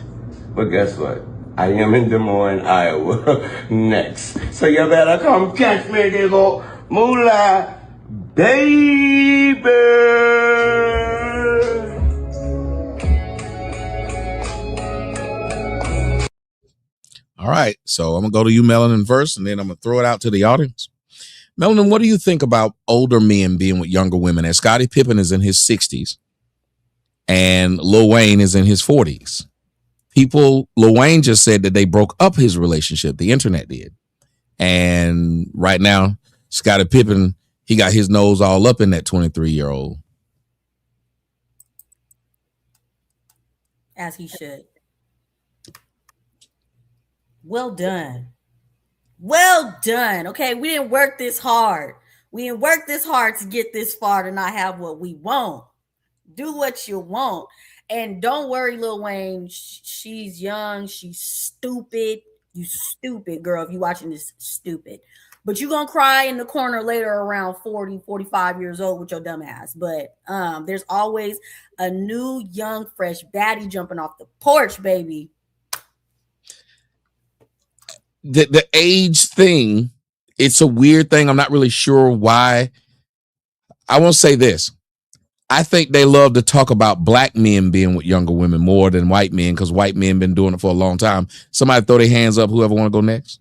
But guess what? I am in Des Moines, Iowa next. So you better come catch me, nigga. Moolah, baby. All All right. So I'm gonna go to you, Melanin, first, and then I'm gonna throw it out to the audience. Melanin, what do you think about older men being with younger women? As Scottie Pippen is in his 60s and Lil Wayne is in his 40s. Lil Wayne just said that they broke up his relationship. The internet did. And right now, Scottie Pippen, he got his nose all up in that 23-year-old. As he should. Well done. Well done. Okay, we didn't work this hard. We didn't work this hard to get this far to not have what we want. Do what you want. And don't worry, Lil Wayne. She's young. She's stupid. You stupid, girl. If you watching this, stupid. But you're going to cry in the corner later around 40, 45 years old with your dumb ass. But there's always a new, young, fresh baddie jumping off the porch, baby. The age thing, it's a weird thing. I'm not really sure why. I won't say this. I think they love to talk about black men being with younger women more than white men because white men been doing it for a long time. Somebody throw their hands up, whoever want to go next.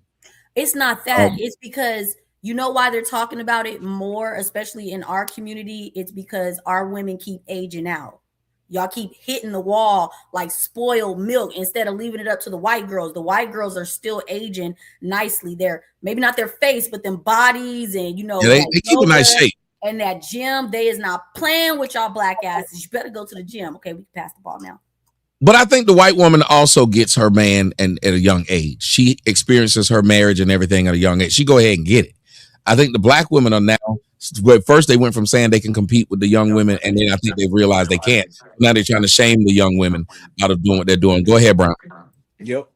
It's not that. It's because you know why they're talking about it more, especially in our community. It's because our women keep aging out. Y'all keep hitting the wall like spoiled milk instead of leaving it up to the white girls. The white girls are still aging nicely. They're maybe not their face, but them bodies and, you know, yeah, they keep a nice shape. And that gym, they is not playing with y'all black asses. You better go to the gym. Okay, we can pass the ball now. But I think the white woman also gets her man and at a young age. She experiences her marriage and everything at a young age. She go ahead and get it. I think the black women are now, first they went from saying they can compete with the young women, and then I think they've realized they can't. Now they're trying to shame the young women out of doing what they're doing. Go ahead, Brown. Yep.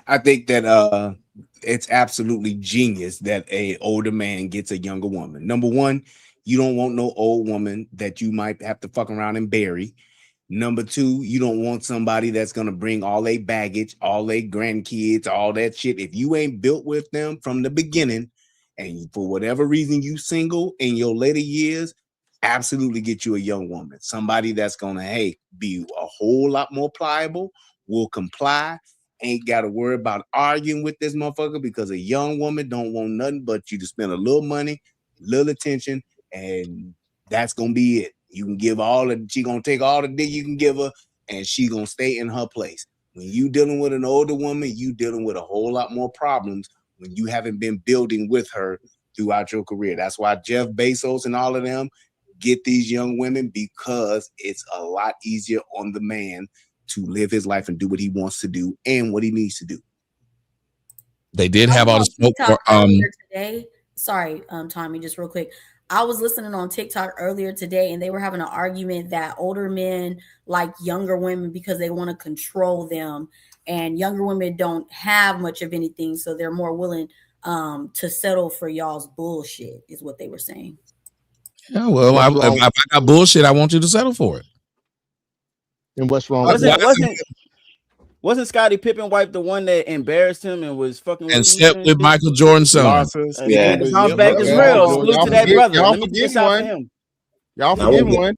I think that it's absolutely genius that a older man gets a younger woman. Number one, you don't want no old woman that you might have to fuck around and bury. Number two, you don't want somebody that's going to bring all their baggage, all their grandkids, all that shit. If you ain't built with them from the beginning, and for whatever reason you single in your later years, absolutely get you a young woman. Somebody that's going to, be a whole lot more pliable, will comply, ain't got to worry about arguing with this motherfucker because a young woman don't want nothing but you to spend a little money, little attention, and that's going to be it. You can give she going to take all the dick you can give her, and she going to stay in her place. When you dealing with an older woman, you dealing with a whole lot more problems when you haven't been building with her throughout your career. That's why Jeff Bezos and all of them get these young women, because it's a lot easier on the man to live his life and do what he wants to do and what he needs to do. They did have all the smoke for today. Sorry, Tommy, just real quick. I was listening on TikTok earlier today, and they were having an argument that older men like younger women because they want to control them, and younger women don't have much of anything, so they're more willing to settle for y'all's bullshit, is what they were saying. Yeah, well, if I got bullshit, I want you to settle for it. And what's wrong? Wasn't Scottie Pippen wife the one that embarrassed him and was fucking and slept with Michael Jordan's son? Yeah, the bounce back is real. Salute to that brother. Let me get out for him. Y'all forgive one.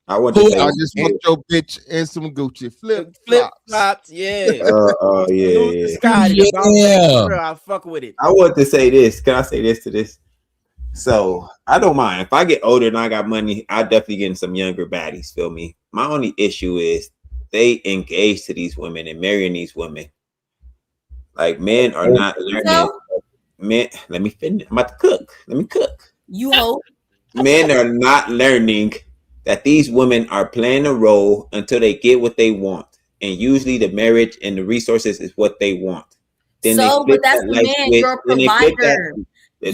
I just want your bitch in some Gucci flip flops. Yeah. Yeah. Scottie, the bounce back is real. I fuck with it. I want to say this. Can I say this to this? So I don't mind if I get older and I got money. I definitely get some younger baddies. Feel me? My only issue is they engage to these women and marrying these women. Like men are not learning. Men, let me finish. I'm about to cook. Let me cook. You hope. Men are not learning that these women are playing a role until they get what they want, and usually the marriage and the resources is what they want. Then but that's the man. You're a provider. I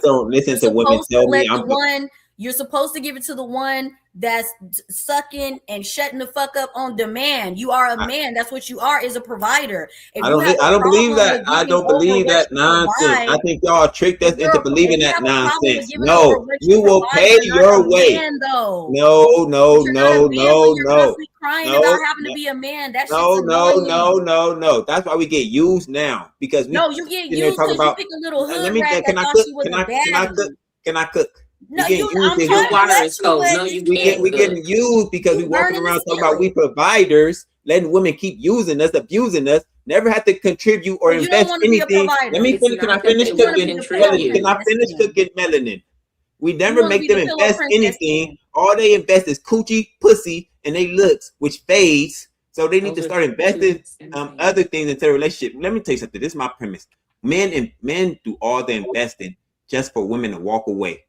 don't listen to women tell me you're supposed to give it to the one that's sucking and shutting the fuck up on demand. You are a man. That's what you are, is a provider. I don't believe that. I don't believe that nonsense. I think y'all tricked us into believing that nonsense. No, you will pay your way. No. Crying about having to be a man. That's no. That's why we get used now, because you get used because you pick a little hood rat that thought she was a baddie. Can I cook? No, I'm trying to let you. We getting used because we walking around talking about we providers, letting women keep using us, abusing us, never have to contribute or invest anything. Let me finish. Can I finish cooking? Can I finish cooking, Melanin? We never make them invest anything. All they invest is coochie, pussy, and they looks, which fades. So they need to start investing other things into the relationship. Let me tell you something. This is my premise. Men do all the investing just for women to walk away.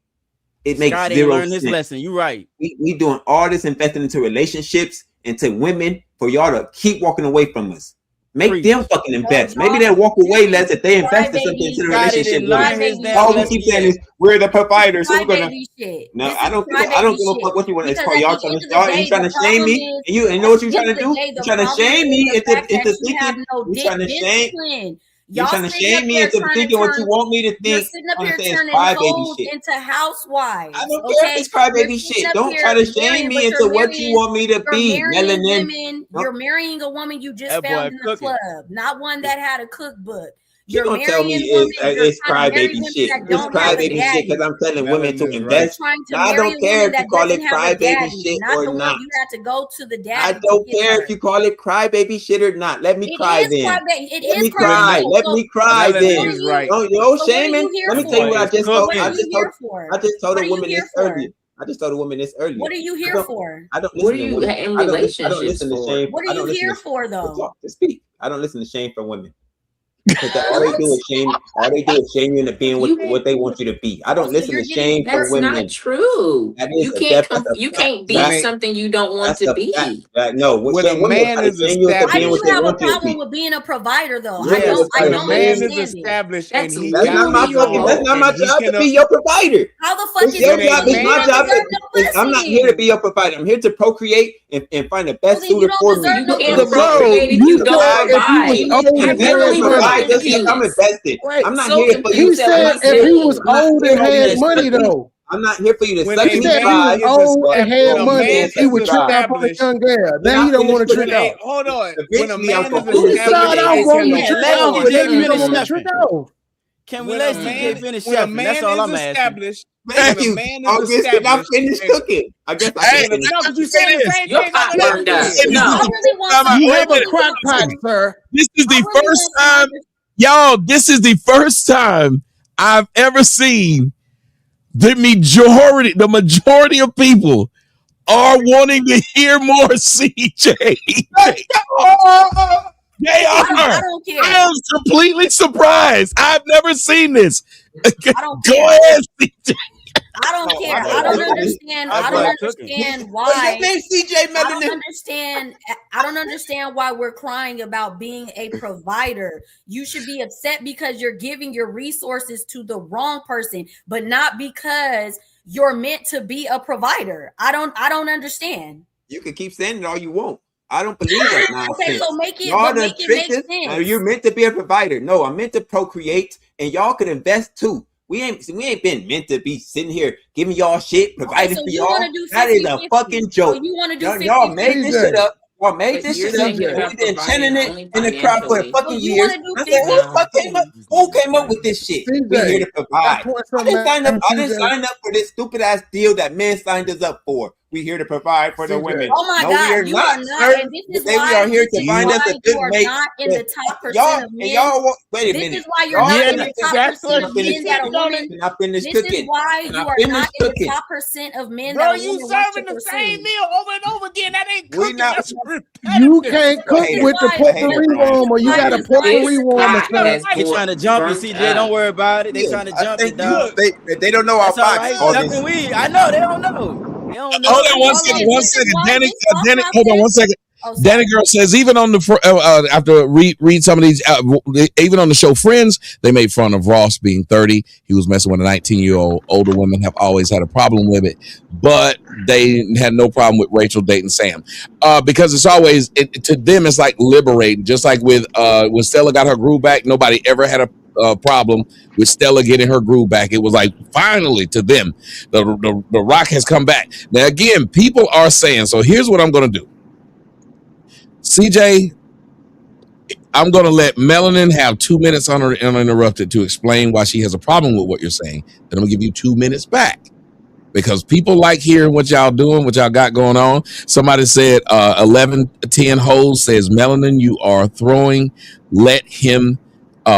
It makes Scott zero learned sense. his lesson. You're right. We doing all this investing into relationships, into women, for y'all to keep walking away from us. Make them fucking invest. Maybe they'll walk away less if they invested something into the relationship. All we keep saying is we're the providers, so we're gonna. No, I don't give a fuck what you want. It's called y'all trying to shame me, and you know what you're trying to do? You're trying to shame me into thinking. You're trying to shame. You're trying to shame me into thinking what you want me to think. You're sitting up here turning hoes into housewives. I don't care if it's crybaby shit. Don't try to shame me into what you want me to be. Melanin. You're marrying a woman you just found in the club, not one that had a cookbook. You're gonna tell me it's crybaby shit. It's crybaby shit because I'm telling women to invest. I don't care if you call it crybaby shit or not. You have to go to the daddy. I don't care if you call it crybaby shit or not. Let me cry then. Let me cry. Let me cry then. No shaming. Let me tell you what I just told. I just told a woman this earlier. What are you here for? I don't What are listen you in relationships for? What are you here for though? To speak. I don't listen to shame from women. Because all they do is shame. All they do is shame you into being what they want you to be. I don't listen to shame from women. That's not true. You can't be something you don't want to be. No, when a man is established, I do have a problem with being a provider, though. Yes, I don't when a man understand is established it. and he That's not my job to be your provider. How the fuck is your job? It's my job. I'm not here to be your provider. I'm here to procreate and find the best suitor for me. You can't procreate if you don't provide. I'm invested. I'm not So here for you. He said if he was old and had money, though. I'm not here for you to suck He me said dry. if he was old and had money, he would trick out on a young girl. Now he don't want to trick out. Hold on. When a man is Who decided I want to trick out, but then you don't want to chefing. trick out? Can we let CJ finish when a chefing? man That's all is I'm asking. established. Thank you. August, can I finish cooking? I guess I can finish. No, but you saying the same thing. pot burned up. No. You have a crock pot, sir. This is the first time, y'all. This is the first time I've ever seen the majority of people are wanting to hear more CJ. They are. I don't care. I am completely surprised. I've never seen this. I don't care. Go ahead, CJ. I don't care. I don't understand. I don't understand why. I don't understand why we're crying about being a provider. You should be upset because you're giving your resources to the wrong person, but not because you're meant to be a provider. I don't understand. You can keep saying it all you want. I don't believe that nonsense. Okay, so make it make sense. You're meant to be a provider. No, I'm meant to procreate, and y'all could invest too. We ain't been meant to be sitting here giving y'all shit, providing for y'all. That is a fucking joke. So you want to do y'all made this shit up. Y'all made this shit up. We've been chanting it in the crowd for fucking years. I said, who came up with this shit? We're here to provide. I didn't sign up for this stupid ass deal that men signed us up for. We're here to provide for the women. Oh my God, you are not. And this is why we are here to find us a good mate. You are not in the top percent of men. Wait a minute. This is why you're not in the top percent of men that are women. Can I finish This cooking? is why you are not in the top percent of men that are you women serving the same meal over and over again. That ain't cooking. You can't cook with the potpourri warmer. You got a potpourri warmer. They trying to jump it, CJ. Don't worry about it. They trying to jump it, dog. They don't know our box. Jumping weed. I know they don't know. Hold on one second. Danny, hold on one second. Danny girl says even on the after read some of these even on the show Friends, they made fun of Ross being 30. He was messing with a 19-year-old. Older women have always had a problem with it, but they had no problem with Rachel dating Sam because it's always to them it's like liberating. Just like with when Stella got her groove back, nobody ever had a problem with Stella getting her groove back. It was like finally to them the rock has come back. Now again, people are saying, so here's what I'm going to do. CJ, I'm going to let Melanin have 2 minutes uninterrupted to explain why she has a problem with what you're saying. Then I'm going to give you 2 minutes back. because people like hearing what y'all doing, what y'all got going on. Somebody said 1110 holes says, Melanin, you are throwing. Let him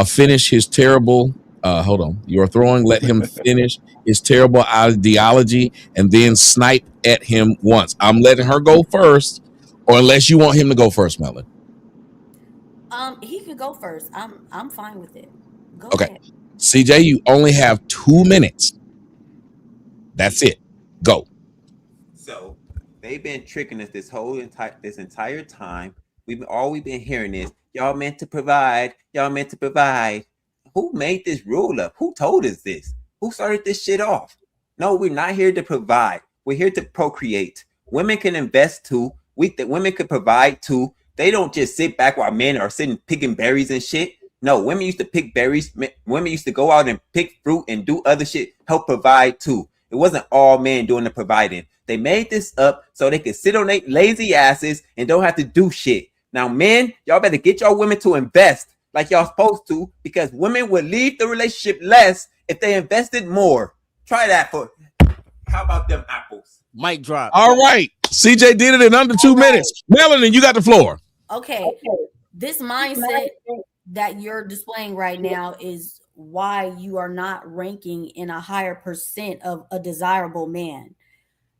finish his terrible. Hold on. You are throwing. Let him finish his terrible ideology and then snipe at him once. I'm letting her go first, or unless you want him to go first, Melon. He could go first. I'm fine with it. Go Okay. ahead. CJ, you only have 2 minutes. That's it. Go. So they've been tricking us this entire time. We've been hearing is y'all meant to provide. Y'all meant to provide. Who made this rule up? Who told us this? Who started this shit off? No, we're not here to provide. We're here to procreate. Women can invest too. Women could provide too. They don't just sit back while men are sitting picking berries and shit. No, women used to pick berries. Women used to go out and pick fruit and do other shit, help provide too. It wasn't all men doing the providing. They made this up so they could sit on their lazy asses and don't have to do shit. Now, men, y'all better get y'all women to invest like y'all supposed to, because women would leave the relationship less if they invested more. Try that for. How about them apples? Mic drop. All right. CJ did it in under 2 minutes. Melanin, you got the floor. Okay. This mindset that you're displaying right now is why you are not ranking in a higher percent of a desirable man.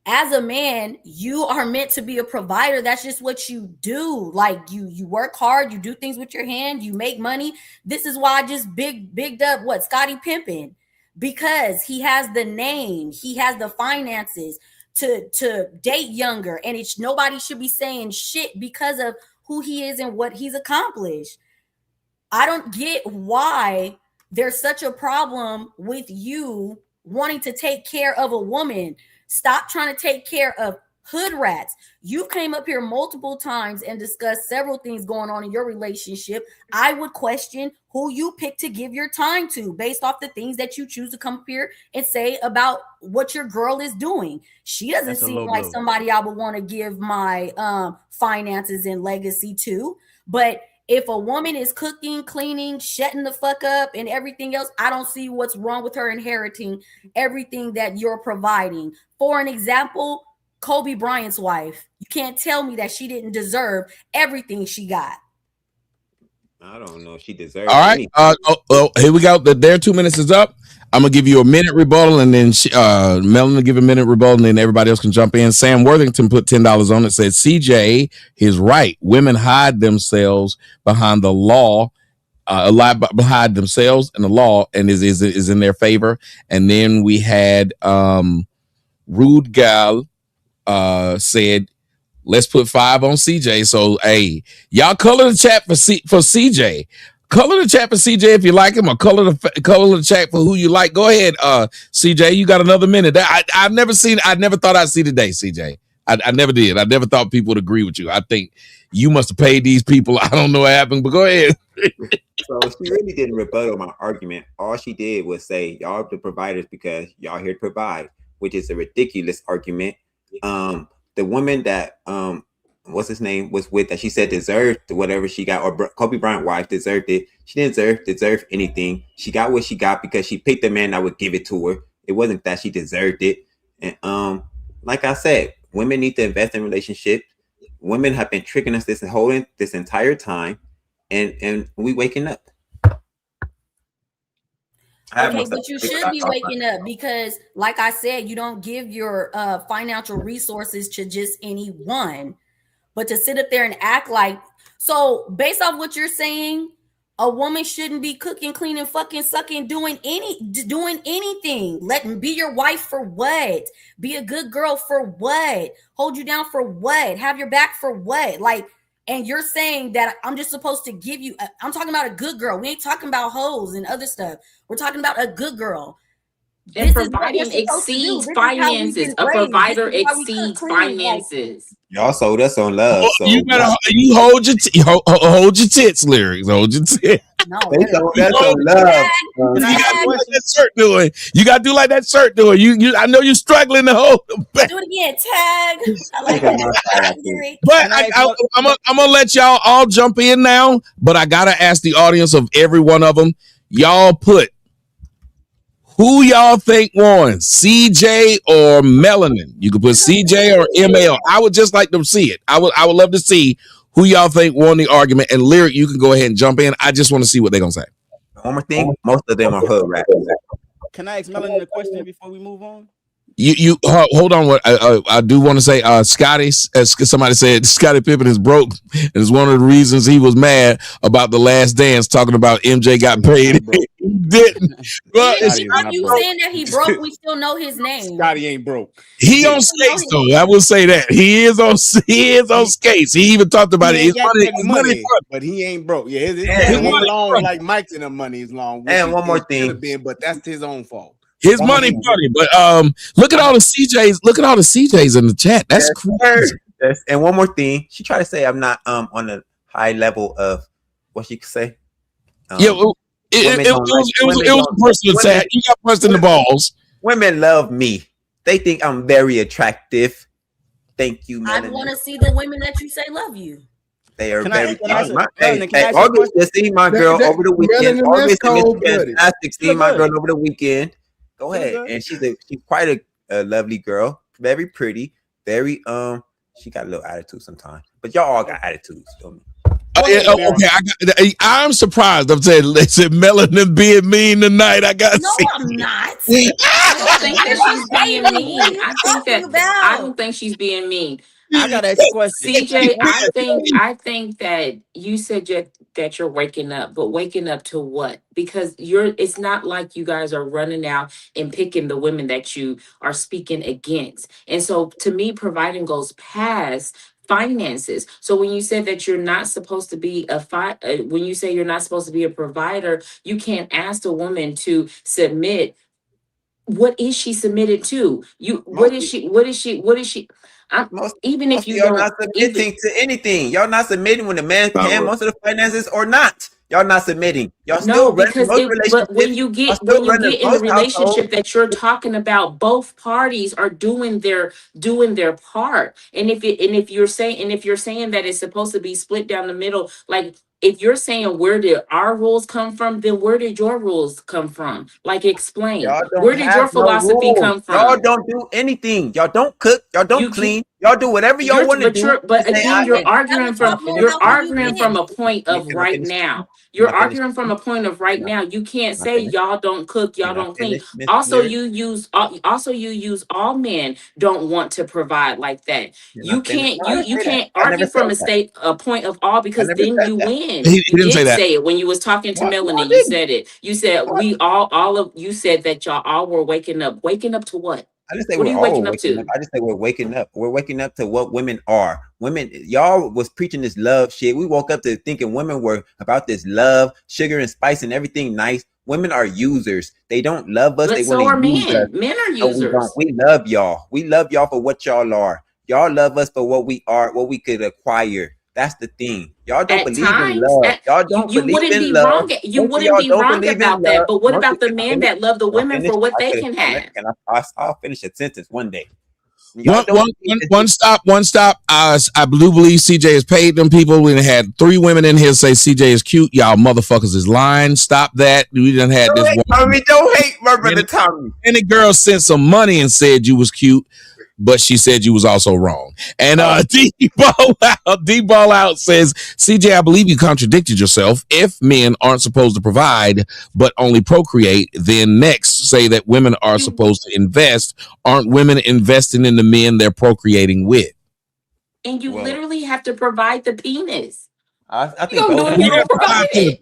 As a man, you are meant to be a provider. That's just what you do. Like you work hard, you do things with your hand, you make money. This is why I just bigged up Scottie Pippen, because he has the name, he has the finances to date younger, and nobody should be saying shit because of who he is and what he's accomplished. I don't get why there's such a problem with you wanting to take care of a woman. Stop trying to take care of hood rats. You came up here multiple times and discussed several things going on in your relationship. I would question who you pick to give your time to based off the things that you choose to come up here and say about what your girl is doing. She doesn't seem like somebody I would want to give my finances and legacy to. But if a woman is cooking, cleaning, shutting the fuck up, and everything else, I don't see what's wrong with her inheriting everything that you're providing. For an example, Kobe Bryant's wife. You can't tell me that she didn't deserve everything she got. I don't know if she deserves. All right. Here we go. Their 2 minutes is up. I'm gonna give you a minute rebuttal, and then Melanie give a minute rebuttal, and then everybody else can jump in. Sam Worthington put $10 on it. Said CJ is right. Women hide themselves behind the law, behind themselves and the law, and is in their favor. And then we had Rude Gal said, let's put 5 on CJ. So hey, y'all color the chat for CJ. Color the chat for CJ if you like him, or color the chat for who you like. Go ahead, CJ. You got another minute. I've never seen. I never thought I'd see today, CJ. I never did. I never thought people would agree with you. I think you must have paid these people. I don't know what happened, but go ahead. So she really didn't rebuttal my argument. All she did was say y'all are the providers because y'all here to provide, which is a ridiculous argument. The woman that what's his name was with that she said deserved whatever she got, or Kobe Bryant wife deserved it. She didn't deserve anything. She got what she got because she picked a man that would give it to her. It wasn't that she deserved it. And like I said, women need to invest in relationships. Women have been tricking us this entire time, and we waking up. Okay, but you should be waking up because, like I said, you don't give your financial resources to just anyone. But to sit up there and act like, so based off what you're saying, a woman shouldn't be cooking, cleaning, fucking, sucking, doing anything. Let me be your wife for what? Be a good girl for what? Hold you down for what? Have your back for what? Like, and you're saying that I'm just supposed to give you, I'm talking about a good girl. We ain't talking about hoes and other stuff. We're talking about a good girl. And providing exceeds finances. A provider exceeds finances. Y'all sold us on love. So you better hold your tits, lyrics. Hold your tits. No, that's on love. You gotta do like that shirt doing. You gotta do like that shirt doing. You I know you're struggling to hold. Do it again, tag. I like that. But I'm gonna let y'all all jump in now. But I gotta ask the audience of every one of them. Y'all put Who y'all think won, CJ or Melanin? You could put CJ or ML. I would just like to see it. I would love to see who y'all think won the argument. And Lyric, you can go ahead and jump in. I just want to see what they're gonna say. One more thing, most of them are hood rap. Can I ask Melanin a question before we move on? You hold on. What I do want to say, Scotty, as somebody said, Scottie Pippen is broke, and it's one of the reasons he was mad about The Last Dance, talking about MJ got paid. He didn't. But you saying that he broke? We still know his name. Scotty ain't broke. He on skates though. I will say that he is on skates. He even talked about it. His money, but he ain't broke. Yeah, his money long like Mike's and the money is long. And one more thing, but that's his own fault. His money, but look at all the CJs. Look at all the CJs in the chat. That's crazy. Yes. And one more thing, she tried to say I'm not on a high level of what she could say. It was a personal attack. You got punched in the balls. Women love me. They think I'm very attractive. Thank you, I want to see the women that you say love you. They are very. August just seen my girl over the weekend. August is fantastic. Seeing my girl over the weekend. Go ahead, and she's quite a lovely girl, very pretty, very She got a little attitude sometimes, but y'all all got attitudes. Okay, I'm surprised. I'm saying, they said Melanin being mean tonight. I got. No, I'm not. I don't think that she's being mean. I don't think she's being mean. I gotta ask a question. CJ, I think that you said that you're waking up, but waking up to what? Because it's not like you guys are running out and picking the women that you are speaking against. And so to me, providing goes past finances. So when you said that you're not supposed to be when you say you're not supposed to be a provider, you can't ask a woman to submit. What is she submitted to? What is she? Even if you y'all don't not submitting to anything, y'all not submitting when the man paying most of the finances or not. Y'all not submitting. Y'all still because but when you get in the relationship that you're talking about, both parties are doing their part. And if you're saying that it's supposed to be split down the middle, like if you're saying where did our rules come from, then where did your rules come from? Like explain. Where did your philosophy come from? Y'all don't do anything. Y'all don't cook. Y'all don't clean. Y'all do whatever y'all want to do. But again, you're arguing from a point of right now. You're arguing from a point of right now. You can't say y'all don't cook, y'all don't clean. Also, you use all men don't want to provide like that. You can't argue from a point of all, because then you win. He didn't say that. Say it when you was talking to Melanie. You said it. You said you said that y'all all were waking up. Waking up to what? I just say what are you waking up to? I just say we're waking up. We're waking up to what women are. Women, y'all was preaching this love shit. We woke up to thinking women were about this love, sugar and spice and everything nice. Women are users. They don't love us. But so are men. Men are users. We love y'all. We love y'all for what y'all are. Y'all love us for what we are, what we could acquire. That's the thing. Y'all don't believe in love. Y'all don't believe in love. You wouldn't be wrong about that. But what about the men that love the women for what they can have? I'll finish a sentence one day. One stop. I believe CJ has paid them people. We had 3 women in here say CJ is cute. Y'all motherfuckers is lying. Stop that. We done had this one. Don't hate my brother Tommy. And the girl sent some money and said you was cute, but she said you was also wrong. And D-Ball out says, CJ, I believe you contradicted yourself. If men aren't supposed to provide, but only procreate, then next say that women are supposed to invest. Aren't women investing in the men they're procreating with? And you literally have to provide the penis. I think you don't provide it.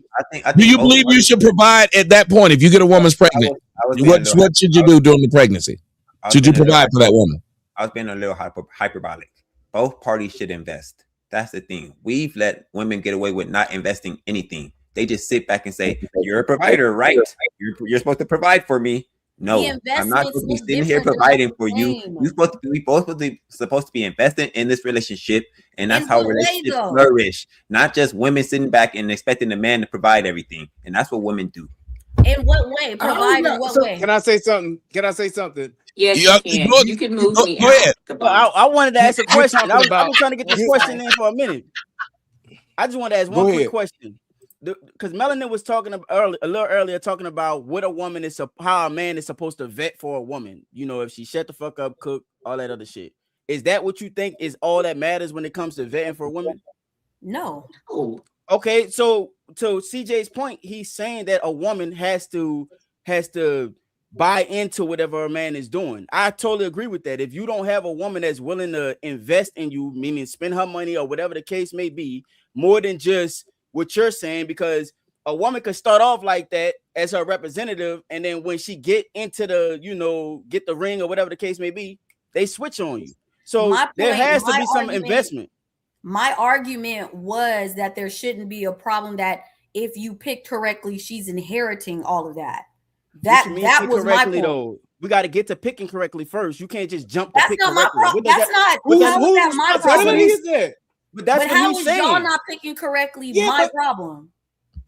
Do you believe you should provide at that point? If you get a woman's pregnant, what should you do during the pregnancy? Should you provide for that woman? I was being a little hyperbolic. Both parties should invest. That's the thing. We've let women get away with not investing anything. They just sit back and say, "You're a provider, right? You're supposed to provide for me." No, I'm not supposed to be sitting here providing for you. We both supposed to be investing in this relationship, and that's how relationships flourish. Not just women sitting back and expecting the man to provide everything, and that's what women do. In what way? Provide in what way? Can I say something? Yes, you can. You can move me out. I wanted to ask a question. I've been trying to get this question in for a minute. I just want to ask one quick question. because Melanin was talking about a little earlier, talking about what a woman is, how a man is supposed to vet for a woman. You know, if she shut the fuck up, cook, all that other shit. Is that what you think is all that matters when it comes to vetting for a woman? No. Okay, so to CJ's point, he's saying that a woman has to buy into whatever a man is doing. I totally agree with that. If you don't have a woman that's willing to invest in you, meaning spend her money or whatever the case may be, more than just what you're saying, because a woman could start off like that as her representative, and then when she get into the, you know, get the ring or whatever the case may be, they switch on you. So there has to be some investment. My argument was that there shouldn't be a problem that if you pick correctly, she's inheriting all of that. That was my point. Though. We got to get to picking correctly first. You can't just jump to that's pick not correctly. My problem. That's not. How is that my problem? But that's but what how he's is saying. Y'all not picking correctly? My problem.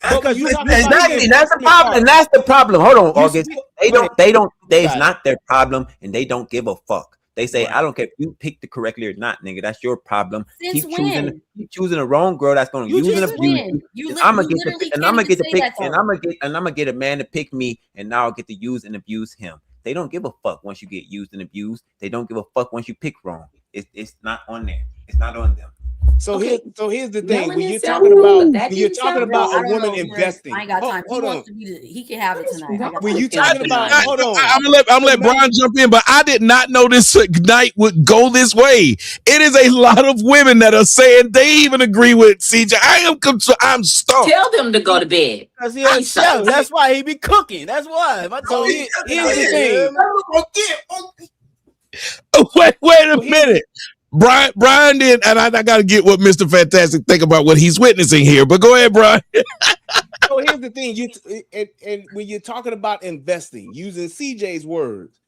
Because exactly, that's the problem. That's the problem. Hold on, August. It's not their problem, and they don't give a fuck. They say, I don't care if you picked it correctly or not, nigga. That's your problem. Since Keep choosing the wrong girl that's going to use and abuse you. I'm gonna get a man to pick me, and now I'll get to use and abuse him. They don't give a fuck once you get used and abused. They don't give a fuck once you pick wrong. It's not on there. It's not on them. So here's the thing. When you're talking about a woman investing, I ain't got time. Hold on. He can have it tonight. When you talking about, hold on. I'm gonna let Brian jump in, but I did not know this night would go this way. It is a lot of women that are saying they even agree with CJ. I'm stumped. Tell them to go to bed. That's why he be cooking. That's why. So here's the thing. Wait a minute. Brian did, and I got to get what Mr. Fantastic think about what he's witnessing here. But go ahead, Brian. So here's the thing: and when you're talking about investing, using CJ's words,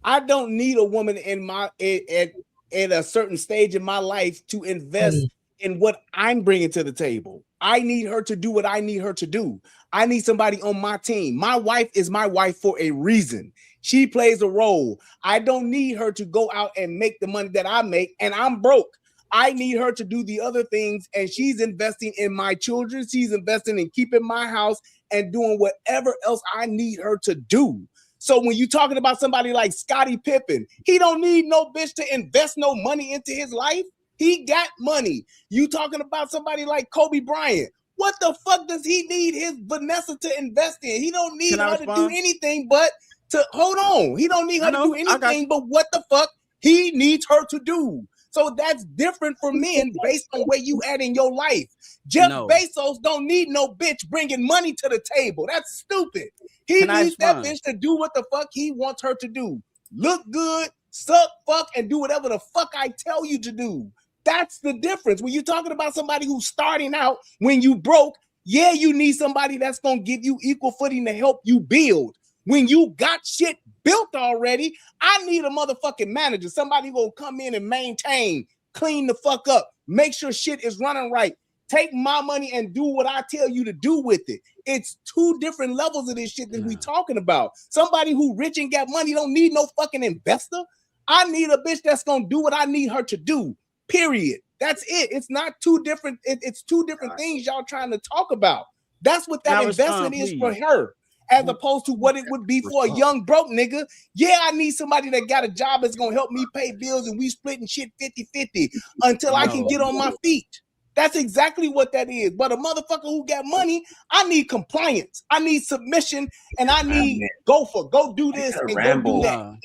I don't need a woman in at a certain stage in my life to invest in what I'm bringing to the table. I need her to do what I need her to do. I need somebody on my team. My wife is my wife for a reason. She plays a role. I don't need her to go out and make the money that I make, and I'm broke. I need her to do the other things, and she's investing in my children. She's investing in keeping my house and doing whatever else I need her to do. So when you're talking about somebody like Scottie Pippen, he don't need no bitch to invest no money into his life. He got money. You talking about somebody like Kobe Bryant. What the fuck does he need his Vanessa to invest in? He don't need her to do anything but to hold on. He don't need her to do anything but what the fuck he needs her to do. So that's different for men based on where you at in your life. Jeff Bezos don't need no bitch bringing money to the table. That's stupid. He needs that bitch to do what the fuck he wants her to do. Look good, suck, fuck, and do whatever the fuck I tell you to do. That's the difference. When you're talking about somebody who's starting out when you broke, yeah, you need somebody that's going to give you equal footing to help you build. When you got shit built already, I need a motherfucking manager. Somebody gonna come in and maintain, clean the fuck up, make sure shit is running right. Take my money and do what I tell you to do with it. It's two different levels of this shit that we talking about. Somebody who rich and got money don't need no fucking investor. I need a bitch that's gonna do what I need her to do. Period. That's it. It's not two different. It's two different things y'all trying to talk about. That's what that investment is for her. As opposed to what it would be for a young broke nigga. Yeah, I need somebody that got a job that's gonna help me pay bills and we splitting shit 50-50 until I can get on my feet. That's exactly what that is. But a motherfucker who got money, I need compliance, I need submission, and I need go do this and go do that.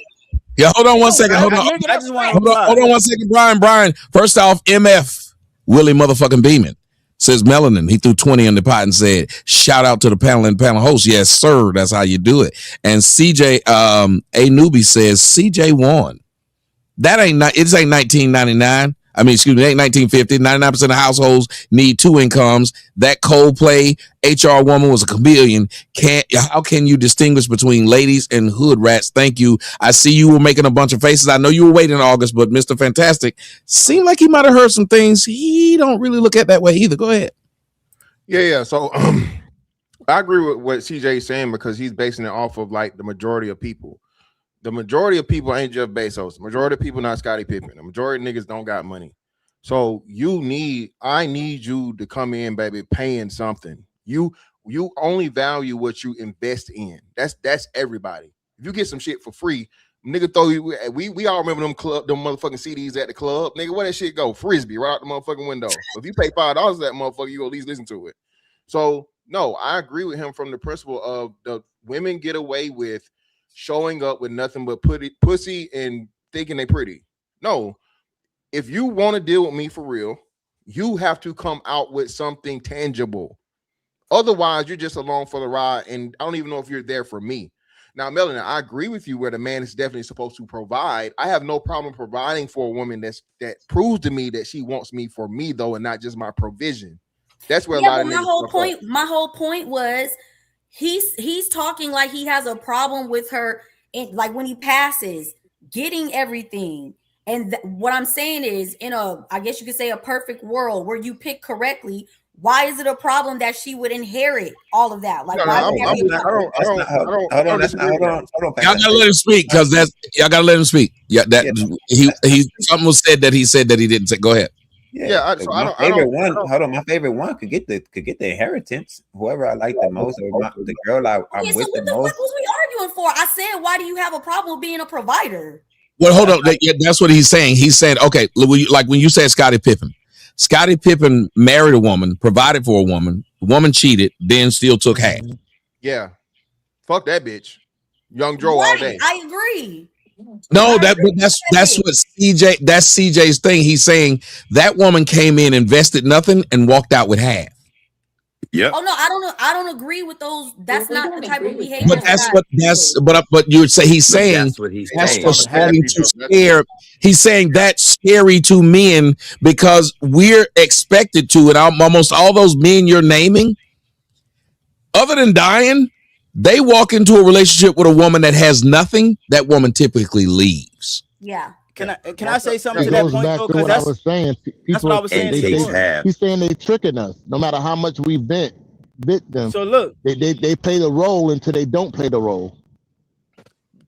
Yeah, hold on one second. Hold on 1 second, Brian. First off, MF Willie motherfucking Beeman says Melanin. He threw 20 in the pot and said, shout out to the panel and panel host. Yes, sir. That's how you do it. And CJ, A Newbie says CJ won. That ain't 1999. I mean, excuse me, ain't 1950. 99% of households need two incomes. That Coldplay HR woman was a chameleon. How can you distinguish between ladies and hood rats? Thank you. I see you were making a bunch of faces. I know you were waiting in August, but Mr. Fantastic seemed like he might have heard some things. He don't really look at that way either. Go ahead. Yeah. So I agree with what CJ is saying because he's basing it off of like the majority of people. The majority of people ain't Jeff Bezos. The majority of people not Scottie Pippen. The majority of niggas don't got money. So I need you to come in, baby, paying something. You only value what you invest in. That's everybody. If you get some shit for free, nigga throw you. We all remember them motherfucking CDs at the club. Nigga, where that shit go? Frisbee right out the motherfucking window. If you pay $5 for that motherfucker, you at least listen to it. So no, I agree with him from the principle of the women get away with showing up with nothing but pussy and thinking they pretty. No, if you want to deal with me for real, you have to come out with something tangible. Otherwise, you're just along for the ride, and I don't even know if you're there for me. Now, Melanie, I agree with you where the man is definitely supposed to provide. I have no problem providing for a woman that proves to me that she wants me for me, though, and not just my provision. That's where a lot of my whole point was he's talking like he has a problem with her, like when he passes, getting everything. And what I'm saying is, I guess you could say a perfect world where you pick correctly, why is it a problem that she would inherit all of that? Like, why would that be a problem? Hold on. Y'all gotta let him speak because y'all gotta let him speak. Yeah, he something was said that he said that he didn't say. Go ahead. Yeah, my favorite one could get the inheritance. Whoever I like the most, or the girl I'm with so what the fuck was we arguing for? I said, why do you have a problem with being a provider? Well, hold on. That's what he's saying. He's saying, okay, like when you said Scottie Pippen. Scottie Pippen married a woman, provided for a woman. The woman cheated, then still took half. Yeah, fuck that bitch, Young Joe all day. I agree. No, that's what CJ. That's CJ's thing. He's saying that woman came in, invested nothing, and walked out with half. Yep. Oh no, I don't agree with those. That's not the type of behavior. But you would say he's saying that's what's starting to scare. He's saying that's scary to men because we're expected to, and almost all those men you're naming, other than dying, they walk into a relationship with a woman that has nothing. That woman typically leaves. Yeah. Can I say something to that point? Back to what I was saying. That's what I was saying. He's saying they tricking us. No matter how much we bit them. So look, they play the role until they don't play the role.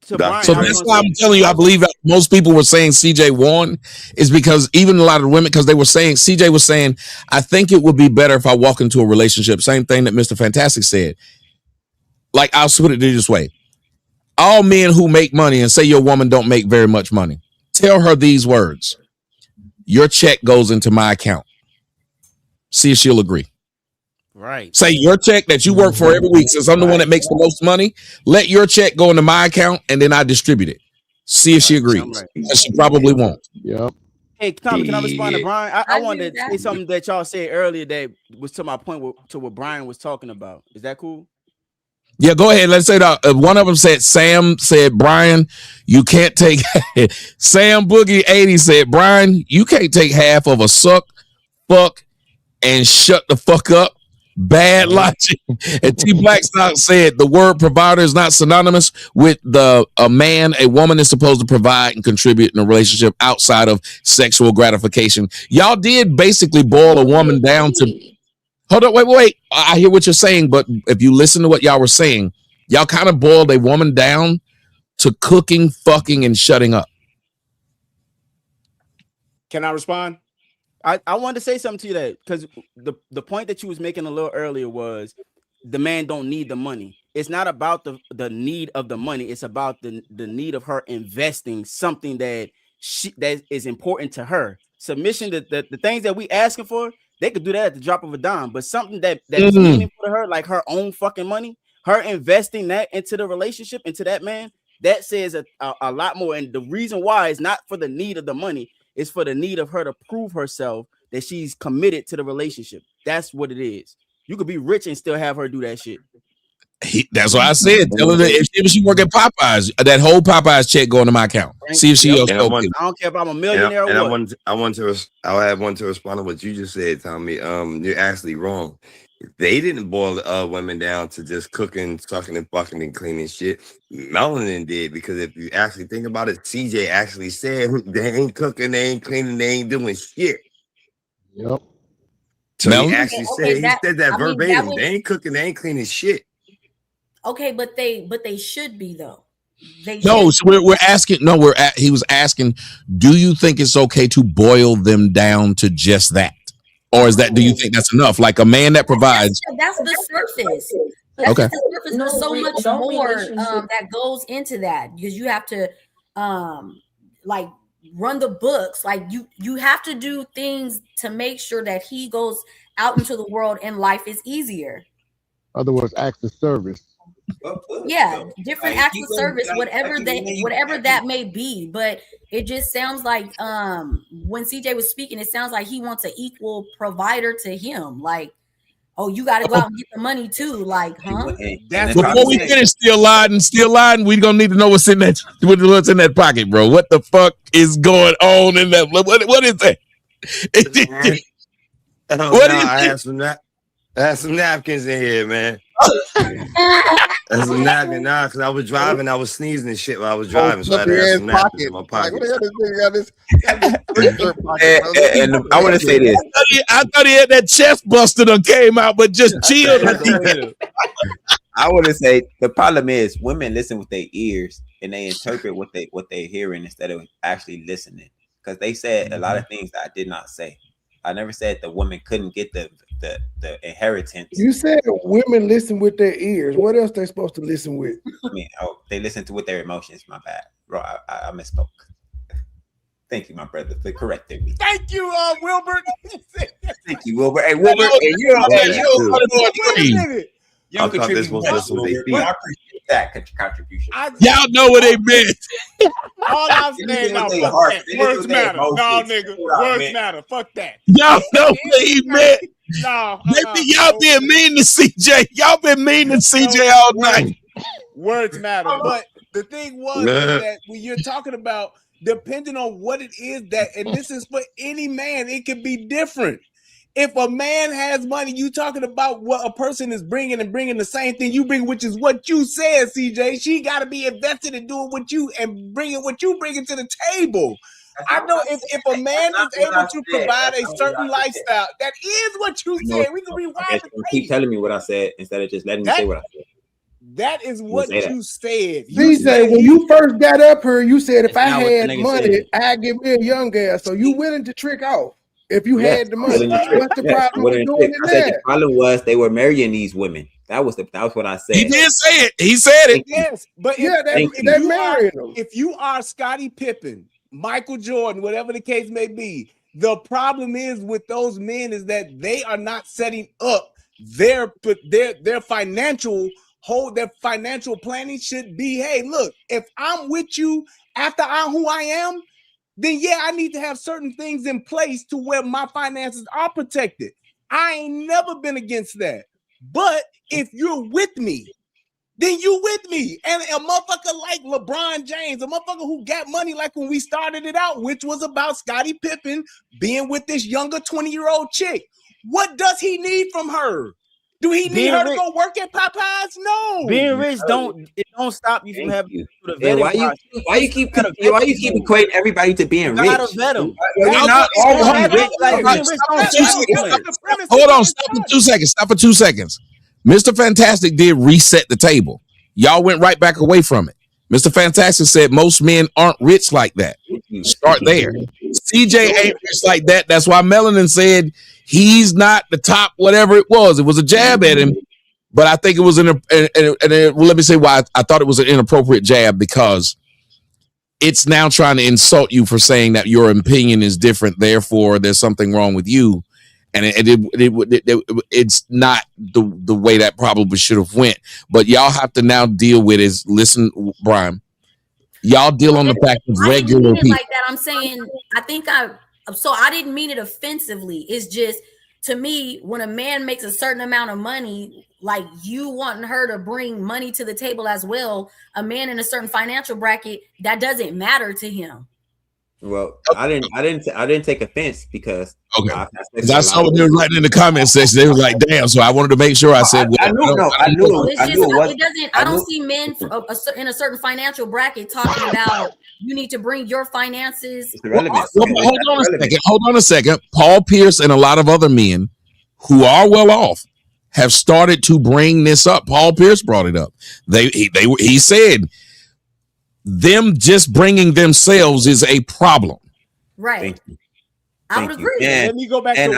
So that's why I'm telling you, I believe that most people were saying CJ won is because even a lot of women, because they were saying, CJ was saying, I think it would be better if I walk into a relationship. Same thing that Mr. Fantastic said. Like, I'll put it this way. All men who make money and say your woman don't make very much money, tell her these words. Your check goes into my account. See if she'll agree. Right. Say your check that you work for every week, since I'm the one that makes the most money, let your check go into my account and then I distribute it. See if she agrees. And she probably won't. Yep. Hey, Tommy, can I respond to Brian? I wanted to say something that y'all said earlier that was to my point to what Brian was talking about. Is that cool? Yeah, go ahead. Let's say that one of them said, Sam said, Brian, you can't take Sam Boogie 80 said, Brian, you can't take half of a suck, fuck, and shut the fuck up. Bad logic. And T Blackstock said the word provider is not synonymous with a man. A woman is supposed to provide and contribute in a relationship outside of sexual gratification. Y'all did basically boil a woman down to. Hold on, wait. I hear what you're saying, but if you listen to what y'all were saying, y'all kind of boiled a woman down to cooking, fucking, and shutting up. Can I respond? I wanted to say something to you that because the point that you was making a little earlier was the man don't need the money. It's not about the need of the money. It's about the need of her investing something that is important to her. Submission, the things that we asking for, they could do that at the drop of a dime. But something that is meaningful to her, like her own fucking money, her investing that into the relationship, into that man, that says a lot more. And the reason why is not for the need of the money. It's for the need of her to prove herself that she's committed to the relationship. That's what it is. You could be rich and still have her do that shit. That's what I said. Tell her that if she work at Popeyes, that whole Popeyes check going to my account. See if she else. I don't care if I'm a millionaire or what. I have one to respond to what you just said, Tommy. You're actually wrong. They didn't boil women down to just cooking, sucking, and fucking and cleaning shit. Melanin did, because if you actually think about it, CJ actually said they ain't cooking, they ain't cleaning, they ain't doing shit. Yep. So he actually said that verbatim. They ain't cooking, they ain't cleaning shit. Okay, but they should be though. No, so we're asking. No, he was asking. Do you think it's okay to boil them down to just that, Or is that, do you think that's enough? Like a man that provides. That's the surface. That's Okay. just the surface. There's so much more that goes into that, because you have to like run the books. Like you have to do things to make sure that he goes out into the world and life is easier. Other words, acts of service. Yeah, different acts of service, whatever that may be. But it just sounds like when CJ was speaking, it sounds like he wants an equal provider to him. Like, oh, you got to go out and get the money too. Like, huh? Before we finish still lying, we gonna need to know what's in that pocket, bro. What the fuck is going on in that? What is that? I have some napkins in here, man. That's some napkins now, because I was driving, I was sneezing and shit while I was driving, so I had to have some napkins in my pocket. And I want to say this. I thought he had that chest buster that came out, but just chilled. I want to say the problem is women listen with their ears and they interpret what they're hearing instead of actually listening. Because they said a lot of things that I did not say. I never said the woman couldn't get the inheritance. You said women listen with their ears. What else they supposed to listen with? I mean, they listen to with their emotions. My bad, bro. I misspoke. Thank you, my brother, for correcting me. Thank you, Wilbert. Thank you, Wilbert. Hey, Wilbert. I thought this was a beat. I appreciate that contribution. Y'all know what they meant. All I'm saying, no, fuck that. Words matter. No, nigga. Words matter. Fuck that. Y'all know what he meant. No. Maybe y'all been mean to CJ. Y'all been mean to CJ all night. Words matter. But the thing was that when you're talking about depending on what it is that, and this is for any man, it can be different. If a man has money, you talking about what a person is bringing and bringing the same thing you bring, which is what you said, CJ. She got to be invested in doing what you and bringing what you bringing to the table. I know if a man is able to provide a certain lifestyle, that is what you said. We can rewind the tape. Keep telling me what I said instead of just letting me say what I said. That is what you said. CJ, when you first got up here, you said if I had money, I'd give me a young girl. So you willing to trick off? If you had the money, what's the problem with doing it? I said the problem was they were marrying these women. That was what I said. He did say it. He said it. Yes, but if you are Scottie Pippen, Michael Jordan, whatever the case may be, the problem is with those men is that they are not setting up their financial their financial planning should be, hey, look, if I'm with you after I'm who I am, then yeah, I need to have certain things in place to where my finances are protected. I ain't never been against that. But if you're with me, then you with me. And a motherfucker like LeBron James, a motherfucker who got money like when we started it out, which was about Scottie Pippen being with this younger 20-year-old chick. What does he need from her? Do he need her to go work at Popeyes? No. Being rich don't stop you from having the vetting. Why you keep equating everybody to being rich? Gotta vet them. Hold on, stop for 2 seconds. Stop for 2 seconds. Mr. Fantastic did reset the table. Y'all went right back away from it. Mr. Fantastic said most men aren't rich like that. Start there. CJ ain't rich like that. That's why Melanin said he's not the top, whatever it was. It was a jab at him, but I think it was let me say why I thought it was an inappropriate jab, because it's now trying to insult you for saying that your opinion is different. Therefore, there's something wrong with you. And it's not the way that probably should have went. But y'all have to now deal with is, listen, Brian, y'all deal on the fact of regular people. Like that, I'm saying, I didn't mean it offensively. It's just, to me, when a man makes a certain amount of money, like you wanting her to bring money to the table as well, a man in a certain financial bracket, that doesn't matter to him. Well, I didn't take offense because I saw what they were writing in the comment section. They were like, "Damn!" So I wanted to make sure I said, "I knew." I don't see men in a certain financial bracket talking about you need to bring your finances. Hold on a second. Paul Pierce and a lot of other men who are well off have started to bring this up. Paul Pierce brought it up. He said, them just bringing themselves is a problem. Right. I would agree. Let me go back to what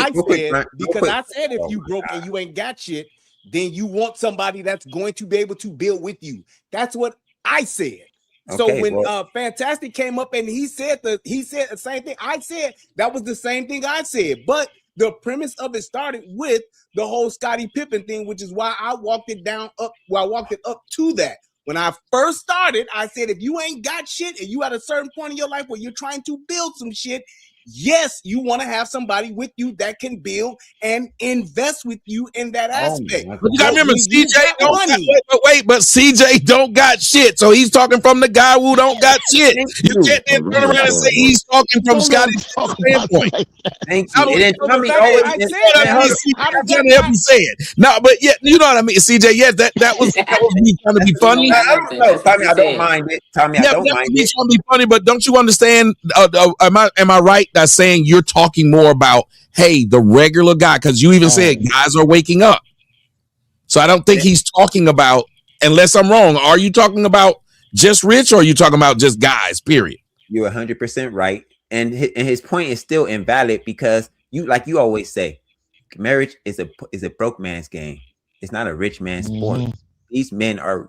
I said, because I said if you broke and you ain't got shit, then you want somebody that's going to be able to build with you. That's what I said. So when Fantastic came up and he said the same thing I said, that was the same thing I said. But the premise of it started with the whole Scottie Pippen thing, which is why I walked it up to that. When I first started, I said, if you ain't got shit and you at a certain point in your life where you're trying to build some shit, yes, you want to have somebody with you that can build and invest with you in that aspect. But you gotta remember, CJ but CJ don't got shit. So he's talking from the guy who don't got shit. You can't then turn around and say he's talking from Scotty's standpoint. Thank you. I'm trying to help you say it. No, but yeah, you know what I mean, CJ. Yeah, that was me trying to be funny. Tommy, I don't mind it. Tommy, I don't mind it. Trying to be funny, but don't you understand? Am I right that saying you're talking more about, hey, the regular guy? Because you even said guys are waking up. So I don't think he's talking about, unless I'm wrong, are you talking about just rich, or are you talking about just guys, period? You're 100% right. And his point is still invalid, because you always say, marriage is a broke man's game. It's not a rich man's sport. These men are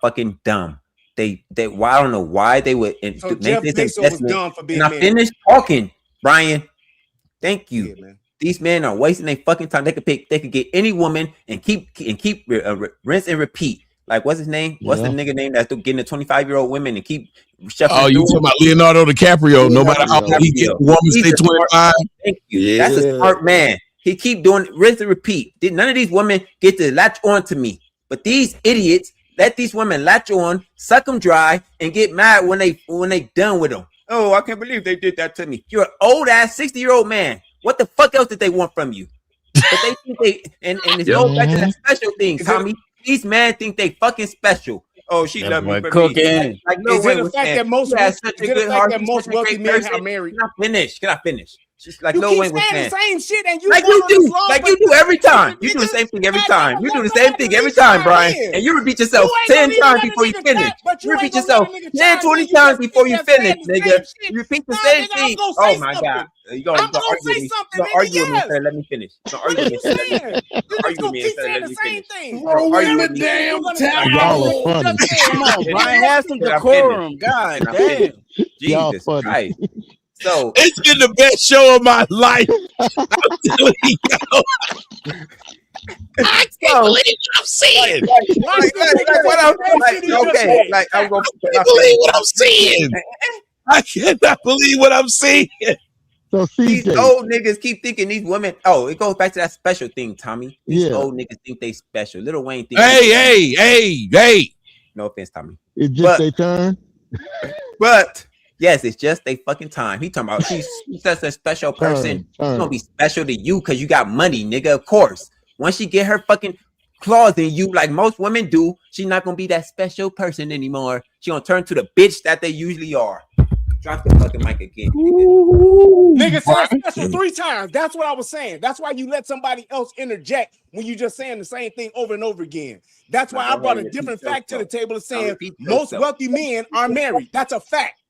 fucking dumb. I don't know why they would make this investment. And I finished talking, Brian. Thank you. Yeah, these men are wasting their fucking time. They could get any woman and keep rinse and repeat. Like, what's his name? What's the nigga name that's getting the 25-year-old women and keep shuffling? Oh, you talking about Leonardo DiCaprio? No matter how he get the woman stay 25. Thank you. Yeah. That's a smart man. He keep doing rinse and repeat. None of these women get to latch on to me, but these idiots let these women latch on, suck them dry, and get mad when they done with them. Oh, I can't believe they did that to me. You're an old ass 60-year-old man. What the fuck else did they want from you? But they think and it's goes back to that special thing, Tommy. These men think they fucking special. Oh, she loved me for cooking. Like, no way. The fact that most wealthy men are married. Can I finish? She's like, you no keep one was saying the same shit, and you like you do, you do every time. You do the same thing every time. You do the same thing every time, Brian. And you repeat yourself 10 times before you finish. You repeat yourself 10, 20 times before you finish, nigga. You repeat the same thing. Oh my god. You're gonna argue with me instead of let me finish. You're gonna argue with me instead of let me finish. Throw in the damn towel. Come on, Brian, have some decorum. God damn. Jesus Christ. So it's been the best show of my life. I'm telling you. I can't believe what I'm seeing. I cannot believe what I'm seeing. So these old niggas keep thinking these women. Oh, it goes back to that special thing, Tommy. These old niggas think they special. Little Wayne thinks. Hey. No offense, Tommy. It's just their turn. But yes, it's just a fucking time. He talking about she's such a special person. She's gonna be special to you because you got money, nigga. Of course. Once she get her fucking claws in you, like most women do, she's not gonna be that special person anymore. She gonna turn to the bitch that they usually are. Drop the fucking mic again. Nigga said special 3 times. That's what I was saying. That's why you let somebody else interject when you just saying the same thing over and over again. That's why I brought a different fact to the table of saying most wealthy men are married. That's a fact.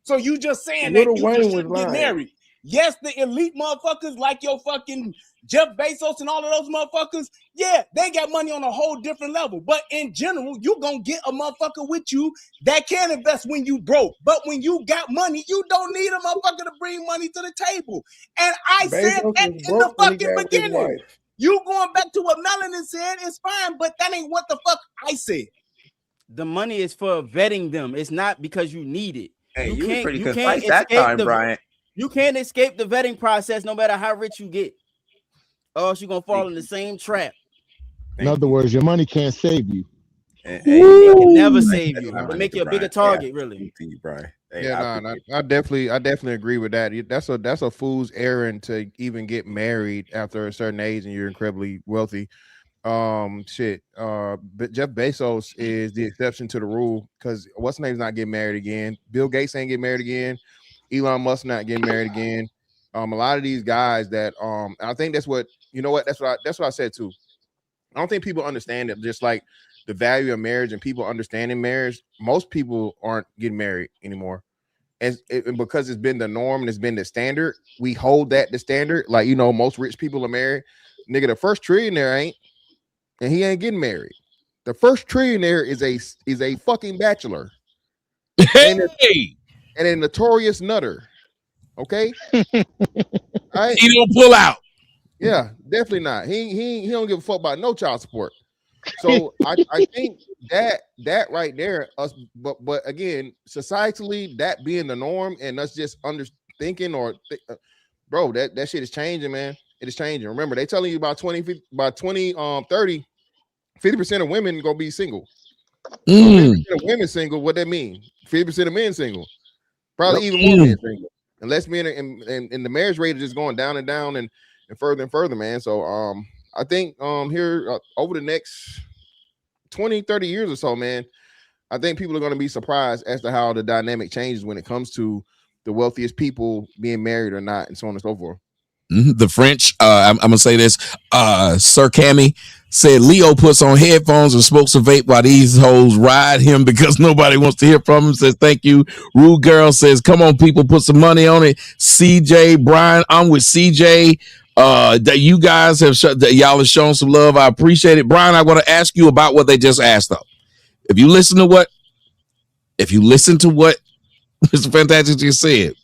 So you just saying that you shouldn't get married. Yes, the elite motherfuckers like your fucking Jeff Bezos and all of those motherfuckers, yeah, they got money on a whole different level. But in general, you gonna get a motherfucker with you that can invest when you broke. But when you got money, you don't need a motherfucker to bring money to the table. And I said that in the fucking beginning. You going back to what Melanin said, it's fine, but that ain't what the fuck I said. The money is for vetting them. It's not because you need it. Hey, you can't escape that time, Brian. You can't escape the vetting process no matter how rich you get. Or else you're gonna fall in the same trap. In other words, your money can't save you. It can never save you. It make you a bigger target, really. Brian. I definitely agree with that. That's a fool's errand to even get married after a certain age and you're incredibly wealthy. But Jeff Bezos is the exception to the rule because what's his name's not getting married again. Bill Gates ain't getting married again. Elon Musk not getting married again. A lot of these guys that I think that's what I said too. I don't think people understand it. Just like the value of marriage and people understanding marriage, most people aren't getting married anymore. and because it's been the norm and it's been the standard, we hold that the standard. Like, you know, most rich people are married. Nigga, the first trillionaire ain't, and he ain't getting married. The first trillionaire is a fucking bachelor. Hey! And a notorious nutter. Okay? All right? He don't pull out. Yeah, definitely not. He don't give a fuck about no child support. So I think that right there, but again, societally, that being the norm and us just thinking bro, that shit is changing, man. It is changing. Remember, they telling you about 30, 50% of women gonna be single. So 50% of women single, what that mean? 50% of men single. Probably even more men single. And less men and the marriage rate is just going down and down and further, man. So I think here over the next 20, 30 years or so, man, I think people are going to be surprised as to how the dynamic changes when it comes to the wealthiest people being married or not, and so on and so forth. The French, I'm gonna say this. Sir Cammy said Leo puts on headphones and smokes a vape while these hoes ride him because nobody wants to hear from him. Says thank you. Rude Girl says, come on, people, put some money on it. CJ, Brian, I'm with CJ. That you guys have y'all have shown some love. I appreciate it. Brian, I want to ask you about what they just asked though. If you listen to what Mr. Fantastic just said,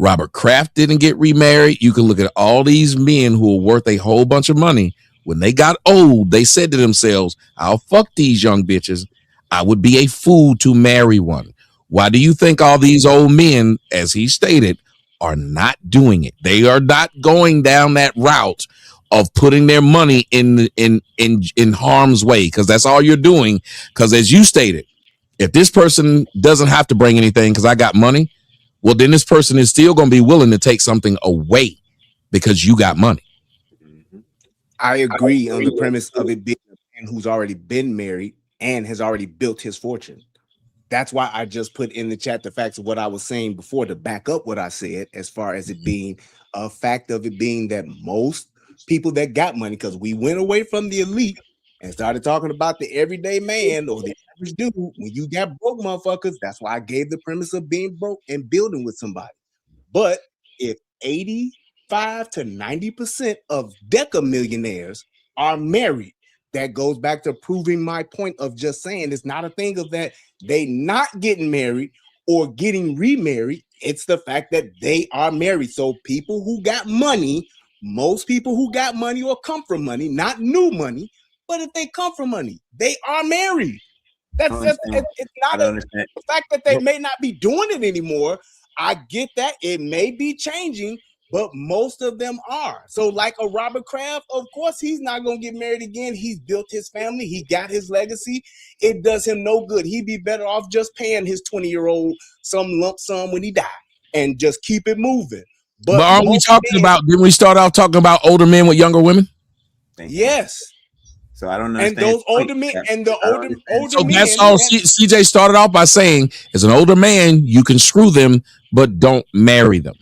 Robert Kraft didn't get remarried. You can look at all these men who are worth a whole bunch of money. When they got old, they said to themselves, I'll fuck these young bitches. I would be a fool to marry one. Why do you think all these old men, as he stated, are not doing it? They are not going down that route of putting their money in harm's way, because that's all you're doing. Because as you stated, if this person doesn't have to bring anything because I got money, well, then this person is still going to be willing to take something away because you got money. I agree on the premise of it being a man who's already been married and has already built his fortune. That's why I just put in the chat the facts of what I was saying before to back up what I said, as far as it being a fact of it being that most people that got money, because we went away from the elite and started talking about the everyday man or the average dude. When you got broke motherfuckers, that's why I gave the premise of being broke and building with somebody. But if 85 to 90% of Deca millionaires are married, that goes back to proving my point of just saying it's not a thing of that they not getting married or getting remarried. It's the fact that they are married. So people who got money, most people who got money or come from money, not new money, but if they come from money, they are married. It's not the fact that they may not be doing it anymore. I get that it may be changing, but most of them are. So like a Robert Kraft, of course, he's not going to get married again. He's built his family. He got his legacy. It does him no good. He'd be better off just paying his 20-year-old some lump sum when he died and just keep it moving. But aren't we talking about, didn't we start off talking about older men with younger women? Yes. So I don't know. And those older men and the older so men. that's all CJ started off by saying, as an older man, you can screw them, but don't marry them.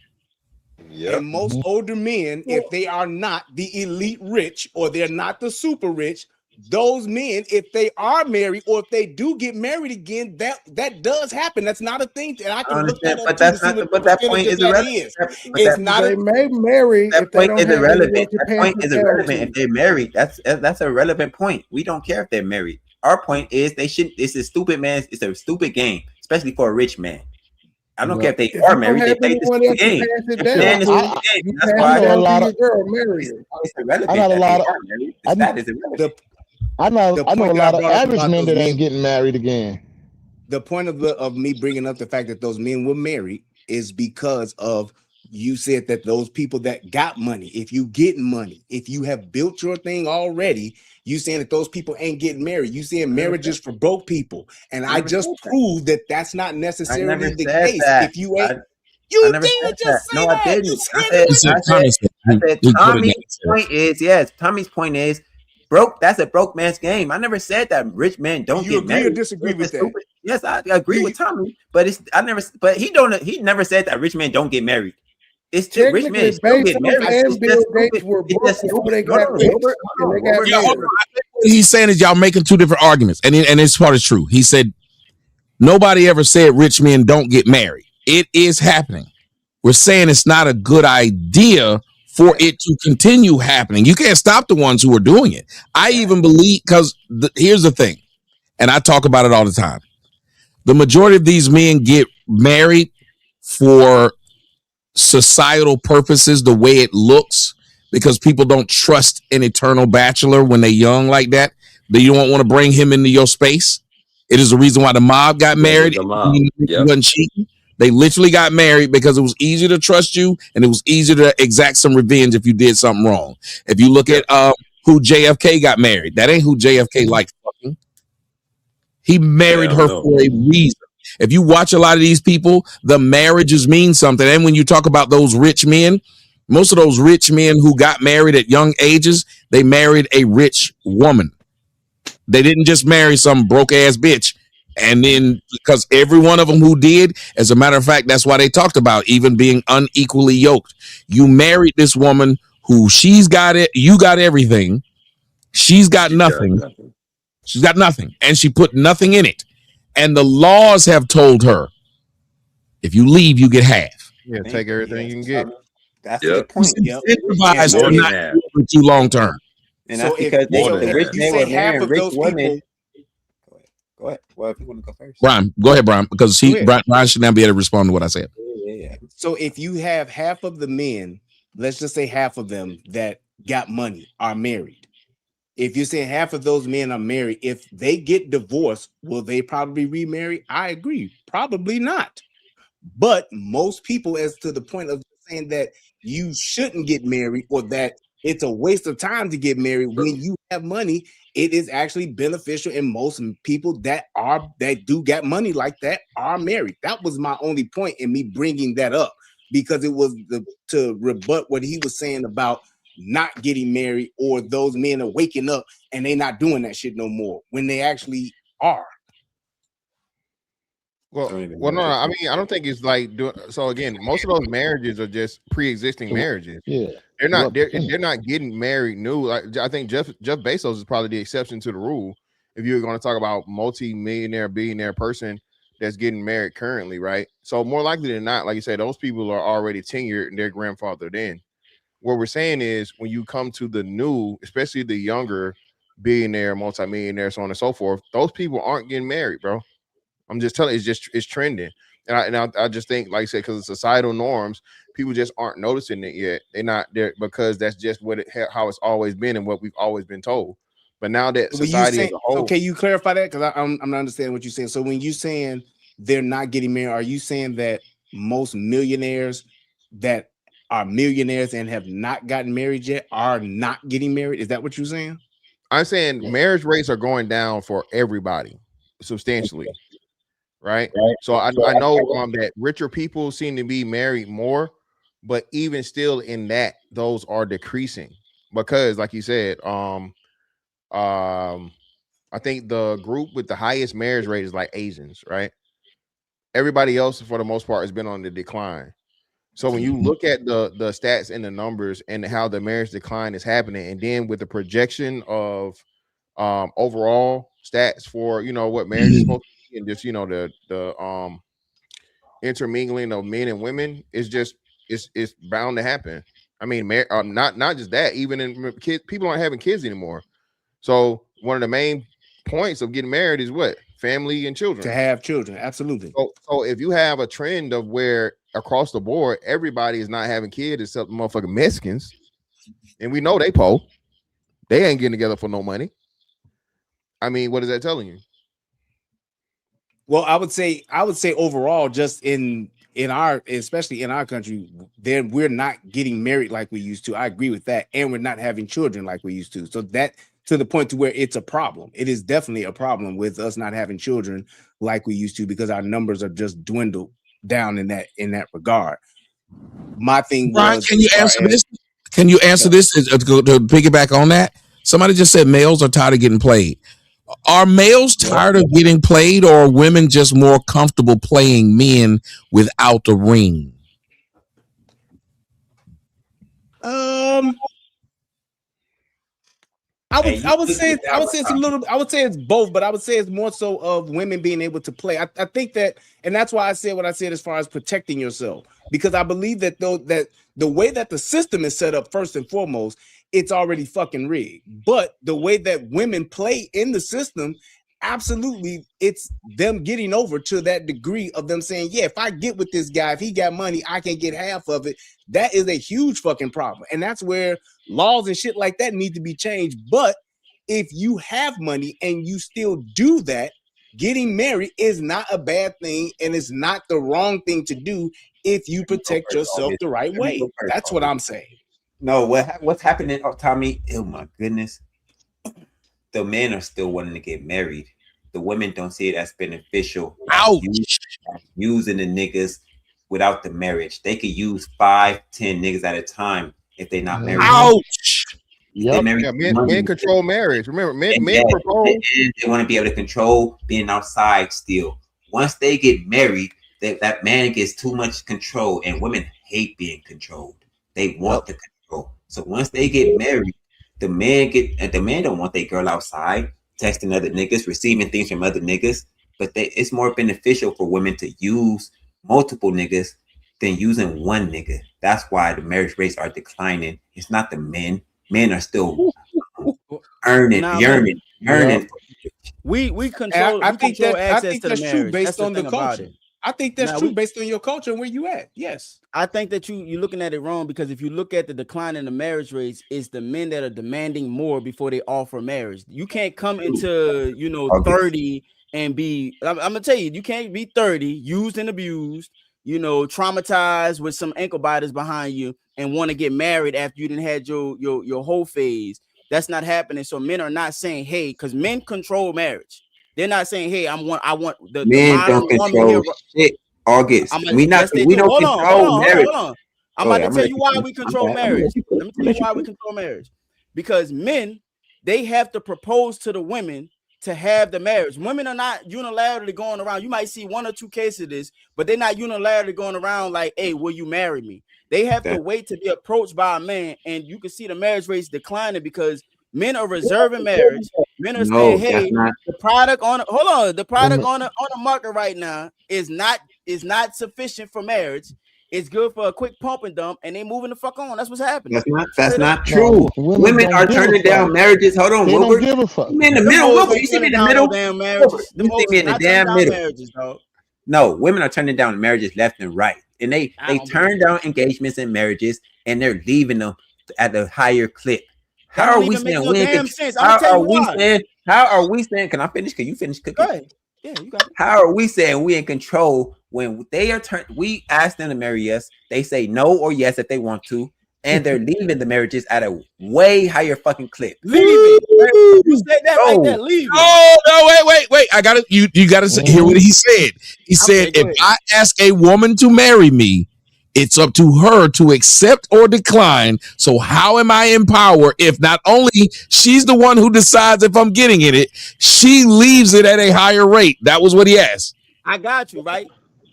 And most older men, if they are not the elite rich or they're not the super rich, those men, if they are married or if they do get married again, that does happen. That's not a thing that I can look at. But that's not. But that point is irrelevant. It's not. They may marry. That if they point don't is have irrelevant. anyone to That point pass is it down irrelevant. to. If they're married, that's a relevant point. We don't care if they're married. Our point is they should. It's a stupid man. It's a stupid game, especially for a rich man. I don't care if they are married. They play the stupid game. I know a lot of average men that ain't getting married again. The point of me bringing up the fact that those men were married is because of you said that those people that got money, if you get money, if you have built your thing already, you saying that those people ain't getting married. You saying marriages for broke people, and I just proved that that's not necessarily the case. If you ain't, you did just say that. I didn't. Tommy's point is yes. Tommy's point is broke. That's a broke man's game. I never said that rich men don't get married. You agree or disagree with that? Yes, I agree with Tommy, but he never said that rich men don't get married. It's just rich men still get married. He's saying is y'all making two different arguments, and this part is true. He said nobody ever said rich men don't get married. It is happening. We're saying it's not a good idea for it to continue happening. You can't stop the ones who are doing it. I even believe, because here's the thing, and I talk about it all the time. The majority of these men get married for societal purposes, the way it looks, because people don't trust an eternal bachelor when they're young like that. You don't want to bring him into your space. It is the reason why the mob got married. The mob. Yep. Wasn't cheating. They literally got married because it was easier to trust you and it was easier to exact some revenge if you did something wrong. If you look at who JFK got married, that ain't who JFK liked fucking. He married her for a reason. If you watch a lot of these people, the marriages mean something. And when you talk about those rich men, most of those rich men who got married at young ages, they married a rich woman. They didn't just marry some broke ass bitch. And then, because every one of them who did, as a matter of fact, that's why they talked about even being unequally yoked. You married this woman who she's got it, you got everything. She's got nothing. She's got nothing. And she put nothing in it. And the laws have told her, if you leave, you get half. Yeah, take everything you can get. That's the point. Incentivized to not do it with you long term. And that's because the rich men were marrying rich women. Go ahead. Well, if you want to go first. Brian, go ahead, Brian, because Brian should now be able to respond to what I said. Yeah. So if you have half of the men, let's just say half of them that got money are married. If you're saying half of those men are married, if they get divorced, will they probably remarry? I agree. Probably not. But most people, as to the point of saying that you shouldn't get married or that it's a waste of time to get married when you have money, it is actually beneficial. And most people that do get money like that are married. That was my only point in me bringing that up, because it was to rebut what he was saying about not getting married, or those men are waking up and they not doing that shit no more when they actually are. Well, no. I mean, I don't think it's like so. Again, most of those marriages are just pre-existing marriages. Yeah, they're not getting married new. Like, I think Jeff Bezos is probably the exception to the rule. If you're going to talk about multi-millionaire, billionaire person that's getting married currently, right? So more likely than not, like you said, those people are already tenured and they're grandfathered in. What we're saying is, when you come to the new, especially the younger billionaire, multimillionaire, so on and so forth, those people aren't getting married, bro. I'm just telling you, it's trending. And I just think, like I said, because of societal norms, people just aren't noticing it yet. They're not there because that's just how it's always been and what we've always been told. But now that society as a whole, can you clarify that? Because I'm not understanding what you're saying. So when you're saying they're not getting married, are you saying that most millionaires that are millionaires and have not gotten married yet are not getting married? Is that what you're saying? I'm saying marriage rates are going down for everybody substantially. Right. So I know that richer people seem to be married more, but even still in that, those are decreasing because, like you said, I think the group with the highest marriage rate is like Asians, right? Everybody else, for the most part, has been on the decline. So when you look at the stats and the numbers and how the marriage decline is happening, and then with the projection of overall stats for what marriage is supposed to be, and just the intermingling of men and women is just it's bound to happen. I mean, not just that, even in kids, people aren't having kids anymore. So one of the main points of getting married is what? Family and children. To have children, absolutely. So if you have a trend of where across the board everybody is not having kids except motherfucking Mexicans, and we know they ain't getting together for no money. I mean, what is that telling you? Well, I would say overall, just in our, especially in our country, then we're not getting married like we used to. I agree with that, and we're not having children like we used to. So that, to the point to where it's a problem. It is definitely a problem with us not having children like we used to, because our numbers are just dwindled down in that regard. My thing Brian, was, can you answer this? Can you answer this to piggyback on that? Somebody just said males are tired of getting played. Are males tired of getting played, or are women just more comfortable playing men without the ring? I would say it's a little. I would say it's both, but I would say it's more so of women being able to play. I think that, and that's why I said what I said as far as protecting yourself, because I believe that that the way that the system is set up, first and foremost, it's already fucking rigged. But the way that women play in the system, absolutely, it's them getting over to that degree of them saying, yeah, if I get with this guy, if he got money, I can get half of it. That is a huge fucking problem, and that's where laws and shit like that need to be changed. But if you have money and you still do that, getting married is not a bad thing, and it's not the wrong thing to do if you protect yourself the right way. That's what I'm saying. No, what's happening, Tommy? Oh my goodness, the men are still wanting to get married. The women don't see it as beneficial. Ouch. Using the niggas without the marriage. They could use 5-10 niggas at a time if they're not married. Ouch. Yeah, men control marriage. Remember, men propose. They want to be able to control being outside still. Once they get married, that man gets too much control, and women hate being controlled. They want the control. So once they get married, the man don't want their girl outside texting other niggas, receiving things from other niggas. But it's more beneficial for women to use multiple niggas than using one nigga. That's why the marriage rates are declining. It's not the men. Men are still yearning. We control. I think that's true based on the culture. I think that's true based on your culture and where you at. Yes. I think that you're looking at it wrong, because if you look at the decline in the marriage rates, it's the men that are demanding more before they offer marriage. You can't come into 30 and be. I'm gonna tell you, you can't be 30, used and abused, traumatized with some ankle biters behind you, and want to get married after you didn't had your whole phase. That's not happening. So men are not saying, hey, because men control marriage. They're not saying, hey, I want the men don't control shit. August. We don't control marriage. Hold on. I'm about to tell you why we control marriage. Let me tell you why we control marriage. Because men, they have to propose to the women to have the marriage. Women are not unilaterally going around. You might see 1 or 2 cases of this, but they're not unilaterally going around like, hey, will you marry me? They have to wait to be approached by a man, and you can see the marriage rates declining because men are reserving marriage. Men are saying, hey, the product on the market right now is not sufficient for marriage. It's good for a quick pump and dump, and they moving the fuck on. That's what's happening. That's not true. Women are turning down marriages. Hold on, they don't give a fuck. You in the middle? You see me in the middle? Damn marriages. You see me in the damn middle? No, women are turning down marriages left and right, and they turn down engagements and marriages, and they're leaving them at a higher clip. How are we saying How are we saying? Can I finish? Can you finish cooking? Go ahead. Yeah, you got it. How are we saying we in control when they are we ask them to marry us? They say no or yes if they want to, and they're leaving the marriages at a way higher fucking clip. Leaving. You said that like that. Leaving. Oh no! Wait! I gotta you gotta hear what he said. He said, if I ask a woman to marry me, it's up to her to accept or decline. So how am I in power if not only she's the one who decides if I'm getting it, she leaves it at a higher rate? That was what he asked. I got you, right?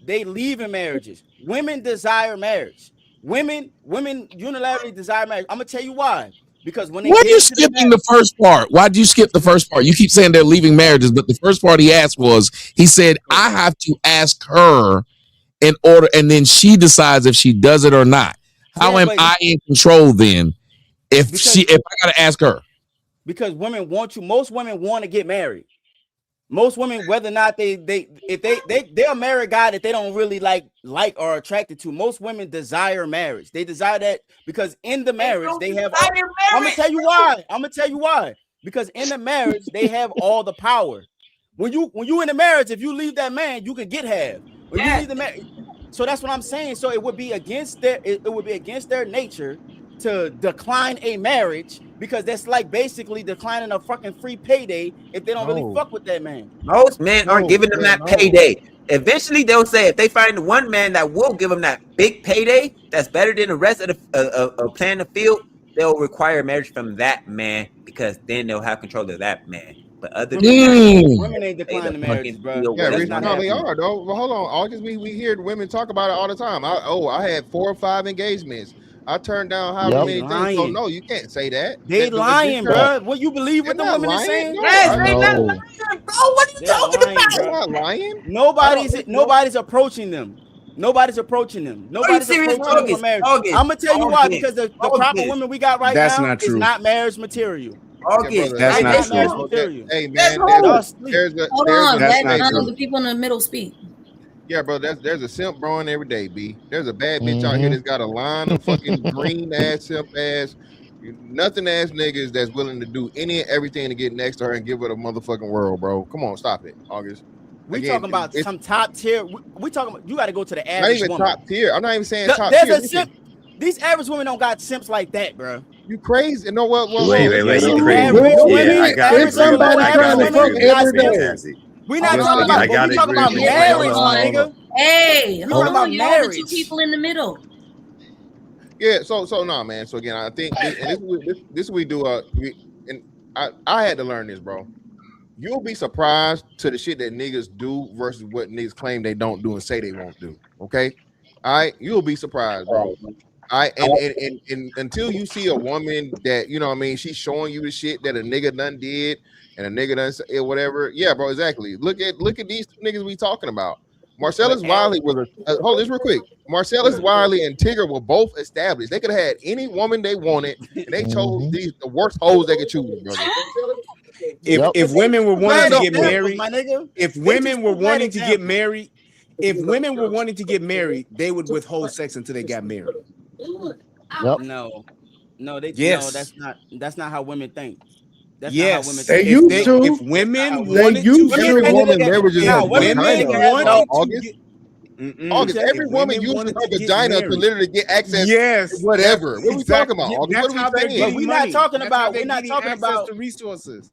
They leave in marriages. Women desire marriage. Women unilaterally desire marriage. I'm gonna tell you why. Because when they why are you skipping the first part? Why'd you skip the first part? You keep saying they're leaving marriages, but the first part he asked was, he said, I have to ask her in order, and then she decides if she does it or not. How am I in control then? If I gotta ask her? Because women want you. Most women want to get married. Most women, whether or not they're a married guy that they don't really like or are attracted to. Most women desire marriage. They desire that because in the marriage they have. I'm gonna tell you why. Because in the marriage they have all the power. When you in a marriage, if you leave that man, you can get half. When you leave the marriage, so that's what I'm saying. So it would be against their nature to decline a marriage, because that's like basically declining a fucking free payday if they don't really fuck with that man. Most men aren't giving them that payday. Eventually, they'll say if they find one man that will give them that big payday that's better than the rest of the playing the field, they'll require marriage from that man, because then they'll have control of that man. But other than that, women ain't declining marriages, bro. Yeah, they are though. Well, hold on, August. We hear women talk about it all the time. I had 4 or 5 engagements. I turned down however They many things. So lying. no, you can't say that. They That the bitch lying, turned- bro. What you believe They're what the not women are lying. saying? No, Yes, I they don't not know. lying, bro. What are you talking about? They're not lying. Nobody's approaching them. Nobody's approaching them. Nobody's serious, approaching them for August? marriage. August, I'm gonna tell you why, because the proper August. women we got right That's now not is true. not marriage material. Yeah, brother, That's They not not true. marriage Bro, material. hey man, Y'all sleep. there's a Hold there's a on, That's let not true. the people in the middle speak. yeah, bro. There's a simp growing every day, B. There's a bad bitch out here Mhm. that's got a line of fucking green ass, simp ass, nothing ass niggas that's willing to do any and everything to get next to her and give her the motherfucking world, bro. Come on, stop it, August. We Again, talking about it's some top tier. We talking about you got to go to the not average even woman. top tier. I'm not even saying top There's tier. a Listen, simp. These average women don't got simps like that, bro. you crazy? No, well, Wait, listen, you listen. crazy. Average women, Yeah, I gotta average agree and with below I average gotta women agree with got you, Big simps. Cassie. We not Hold talking on, about, I but we gotta talking agree about with you. marriage, hold my on. nigga. Hey, We hold talking about on, y'all. The two marriage. people in the middle. Yeah, so nah, man. So again, I think this we do. I had to learn this, bro. You'll be surprised to the shit that niggas do versus what niggas claim they don't do and say they won't do. Okay, all right, you'll be surprised, bro. All right, and until you see a woman that you know, what I mean, she's showing you the shit that a nigga done did and a nigga done whatever. Yeah, bro, exactly. Look at these two niggas we talking about. Marcellus Wiley was hold this real quick. Marcellus Wiley and Tigger were both established. They could have had any woman they wanted, and they chose the worst hoes they could choose, brother. If women were wanting to get married, my nigga. if women were wanting to get married, if women were wanting to get married, they would withhold sex until they got married. Yep. No, they Yes. no, that's not how women think. That's not how women Yes, think. They used to. if women They wanted to used get to. Women think Woman they can, leverages nah, her women think they vagina. can have it all. August. August. Okay. Every if woman women uses wanted her to get vagina to married, literally get access yes, to whatever. that's What are we talking about, exactly August? that's What are how we they're saying? But getting we're money. not talking That's how about. they're We're not getting talking access about. to resources.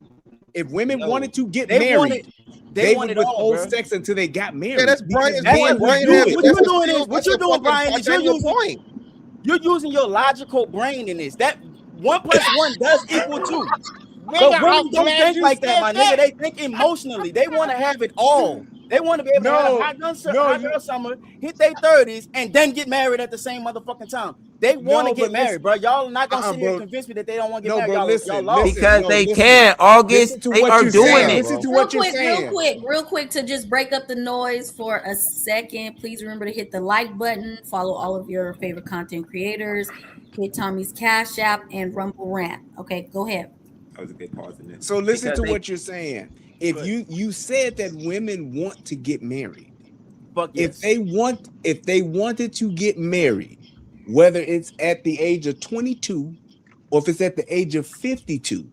If women No, wanted to get they married, wanted. they want would it all, withhold bro. sex until they got married. Yeah, that's because Brian. That's men what would Brian do has it. what that's you're a doing still is what that's you're a doing, fucking Brian. Is you're genuine using point. your logical brain in this. That 1 + 1 does equal 2. Nigga, But women I'm don't glad think you like that, said my nigga. that. They think emotionally. They want to have it all. They want to be able to have a hot girl summer, hit their 30s, and then get married at the same motherfucking time. They want to get married, bro. Y'all not gonna sit here and convince me that they don't want to get married. Y'all lost. Because they can, August. They are doing it. Real quick, to just break up the noise for a second. Please remember to hit the like button. Follow all of your favorite content creators. Hit Tommy's Cash App and Rumble Rant. Okay, go ahead. That was a good pause in there. So listen to what you're saying. If you said that women want to get married, yes. if they wanted to get married, whether it's at the age of 22 or if it's at the age of 52,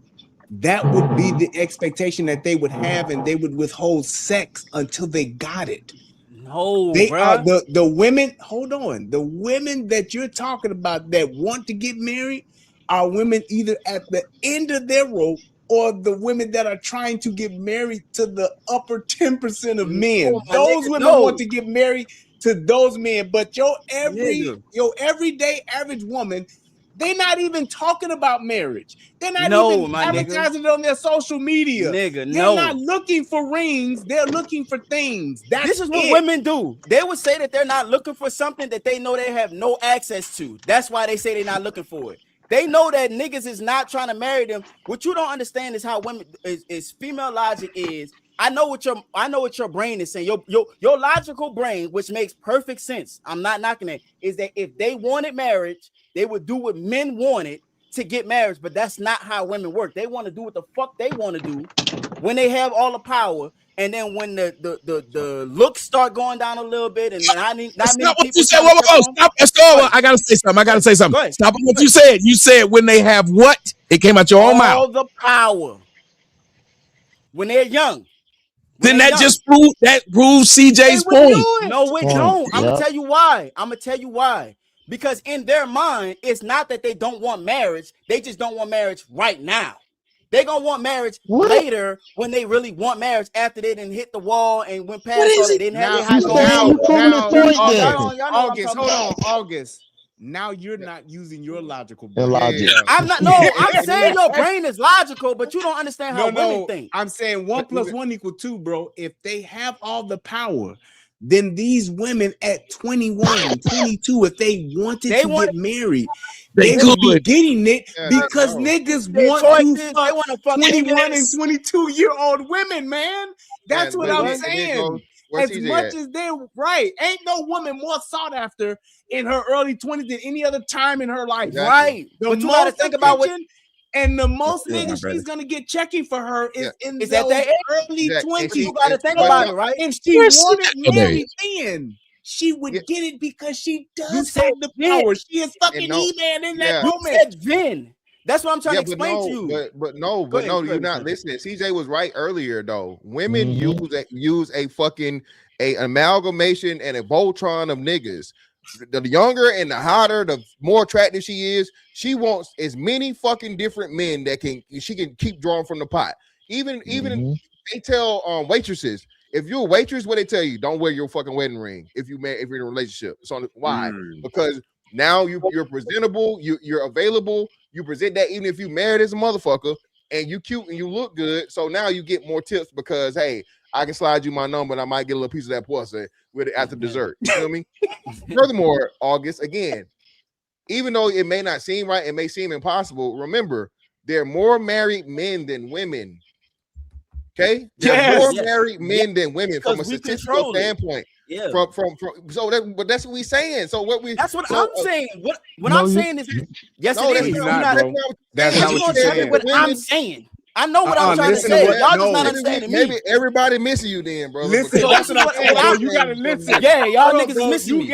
that would be the expectation that they would have, and they would withhold sex until they got it. No, they bruh. are the women. Hold on, the women that you're talking about that want to get married are women either at the end of their rope or the women that are trying to get married to the upper 10% of men. Those women want to get married to those men, but your everyday average woman, they're not even talking about marriage. They're not even advertising it on their social media. They're not looking for rings. They're looking for things. This is what women do. They would say that they're not looking for something that they know they have no access to. That's why they say they're not looking for it. They know that niggas is not trying to marry them. What you don't understand is how women is female logic is. I know what your brain is saying. Your logical brain, which makes perfect sense. I'm not knocking it. Is that if they wanted marriage, they would do what men wanted to get married. But that's not how women work. They want to do what the fuck they want to do when they have all the power. And then when the looks start going down a little bit, and not many people. Stop. Let's go. I gotta say something. Stop what you said. You said when they have what? It came out your own mouth. All the power. When they're young. Then that just proves CJ's point. No, it don't. I'm gonna tell you why. Because in their mind, it's not that they don't want marriage. They just don't want marriage right now. They're gonna want marriage later when they really want marriage after they didn't hit the wall and went past all that. They didn't have August, hold on, August. Now you're not using your logical brain. I'm not. No, I'm saying your brain is logical, but you don't understand how women think. I'm saying 1 + 1 = 2, bro. If they have all the power, then these women at 21, 22, if they wanted to get married, they would be getting it because niggas want to fuck 21 and 22-year-old women, man. That's what I'm saying. As much as they're right, ain't no woman more sought after in her early 20s than any other time in her life. Right. But you gotta think about what. And the most niggas she's gonna get checking for her is in Is those that they early 20s. You gotta think about it, right? If she wanted married then, she would get it because she does have the power. She is fucking E-Man in that moment. You said then. That's what I'm trying to explain to you. But no, you're not listening. CJ was right earlier though. Women use a fucking amalgamation and a Voltron of niggas. The younger and the hotter, the more attractive she is. She wants as many fucking different men that she can keep drawing from the pot. Even they tell waitresses, if you're a waitress, what they tell you, don't wear your fucking wedding ring if you're in a relationship. So why? Because now you're presentable, you're available, you present that even if you married as a motherfucker, and you cute and you look good. So now you get more tips because hey, I can slide you my number and I might get a little piece of that pussy with it after dessert. You feel me? Furthermore, August, again, even though it may not seem right, it may seem impossible. Remember, there are more married men than women. Okay, there are more married men than women from a statistical standpoint. Yeah. But that's what we're saying. So what we that's what I'm saying. What I'm saying is yes, no, it is. That's not what you're saying. What I'm saying. I know what I'm trying to say. Y'all just not understanding me. Maybe everybody missing you then, bro. Listen, that's what I'm saying, bro. You gotta listen. Yeah, y'all niggas is missing me.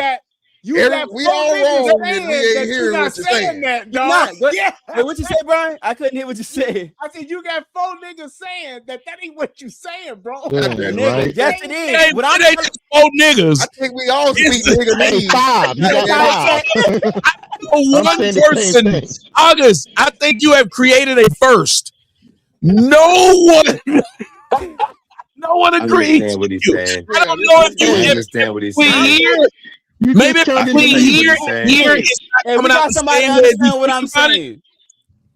We all wrong and we ain't hearing what you're saying. That, dog. Yeah. Wait, what you say, Brian? I couldn't hear what you said. I said you got 4 niggas saying that ain't what you saying, bro. Nigga, yes, it is. What I'm 4 niggas. I think we all speak nigga. 5. You got 5. One person, August. I think you have created a first. No one agrees. I understand what he's saying. I don't know if you understand what he's saying. Maybe if we hear it's not coming out somebody understand what I'm saying.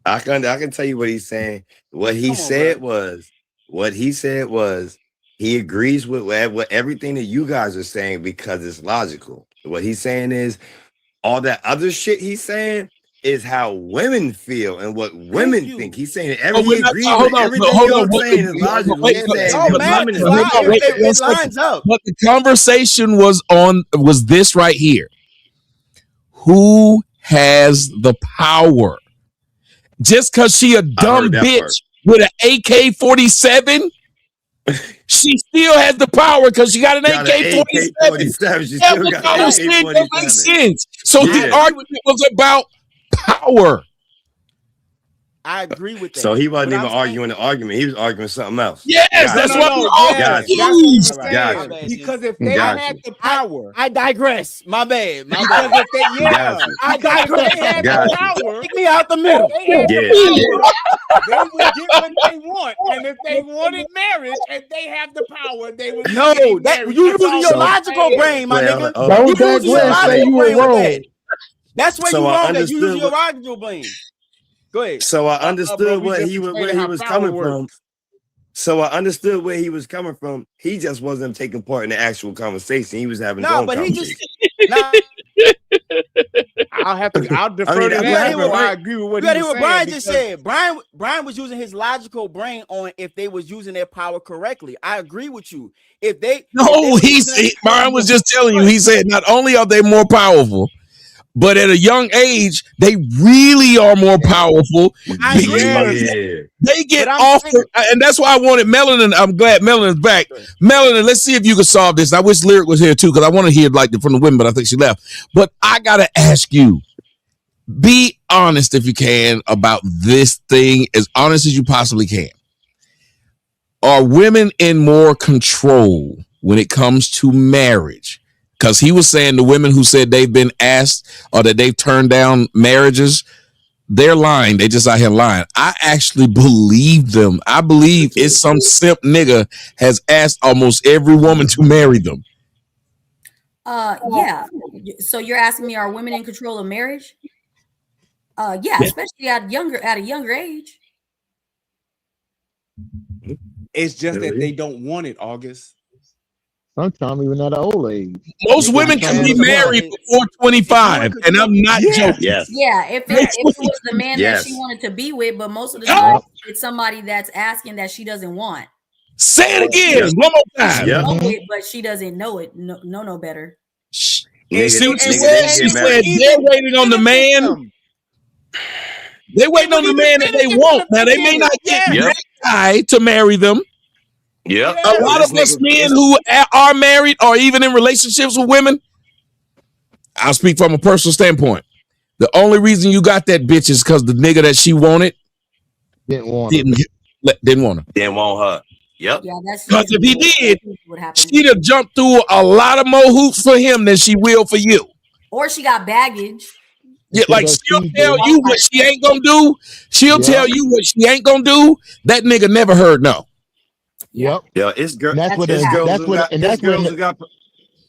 I can tell you what he's saying. What he said was he agrees with everything that you guys are saying because it's logical. What he's saying is all that other shit he's saying is how women feel and what women think. He's saying everything agrees with everything you're saying is logical. It lines up. But the conversation was this right here. Who has the power? Just because she a dumb bitch with an AK-47, she still has the power because she got an AK-47. That doesn't make sense. So the argument was about power. I agree with that. So he wasn't even arguing the argument. He was arguing something else. Yes, that's what I'm saying. Because if they had the power, I digress. My bad. Because if they, I digress. They had the power. Take me out the middle. They would get what they want, and if they wanted marriage and they have the power, they would. No, that you using your logical brain, my nigga. Don't digress. Say you were wrong. That's where you wrong. That you use your logical brain. Go ahead. So I understood where he was coming from. So I understood where he was coming from. He just wasn't taking part in the actual conversation. He was having his own conversation. I'll defer to that. I agree with what he was saying. Brian just said. Brian was using his logical brain on if they was using their power correctly. I agree with you. Brian was just telling you. He said not only are they more powerful, but at a young age, they really are more powerful. They get offered, and that's why I wanted Melanin. I'm glad Melanin's back. Melanin, let's see if you can solve this. I wish Lyric was here too, because I want to hear from the women, but I think she left. But I gotta ask you, be honest if you can about this thing, as honest as you possibly can. Are women in more control when it comes to marriage? Because he was saying the women who said they've been asked or that they've turned down marriages, they're lying. They just out here lying. I actually believe them. I believe it's some simp nigga has asked almost every woman to marry them. Yeah. So you're asking me, are women in control of marriage? Yeah, especially at a younger age. It's just that they don't want it, August. Sometimes even at an old age. Most women can be married before 25, and I'm not joking. Yes. Yeah, if it was the man that she Yes. wanted to be with, but most of the time it's somebody that's asking that she doesn't want. Say it again, one more time. Yep. Know it, but she doesn't know it. No better. Nigga, See what she nigga, said? they She get said married. they're waiting on the man. They're waiting on the man that they want. Now they may not get that guy to marry them. Yep. A lot of us men who are married or even in relationships with women, I'll speak from a personal standpoint. The only reason you got that bitch is because the nigga that she wanted didn't want her. Didn't want her. Didn't want her. Yep. Yeah, that's Because if he did, what happened. she'd have jumped through a lot of more hoops for him than she will for you. Or she got baggage. Yeah, like she'll tell you what she ain't gonna do. She'll tell you what she ain't gonna do. That nigga never heard no. Yep. Yeah, it's girls. That's what. It's girls That's who what. got. And It's that's girls when. who got.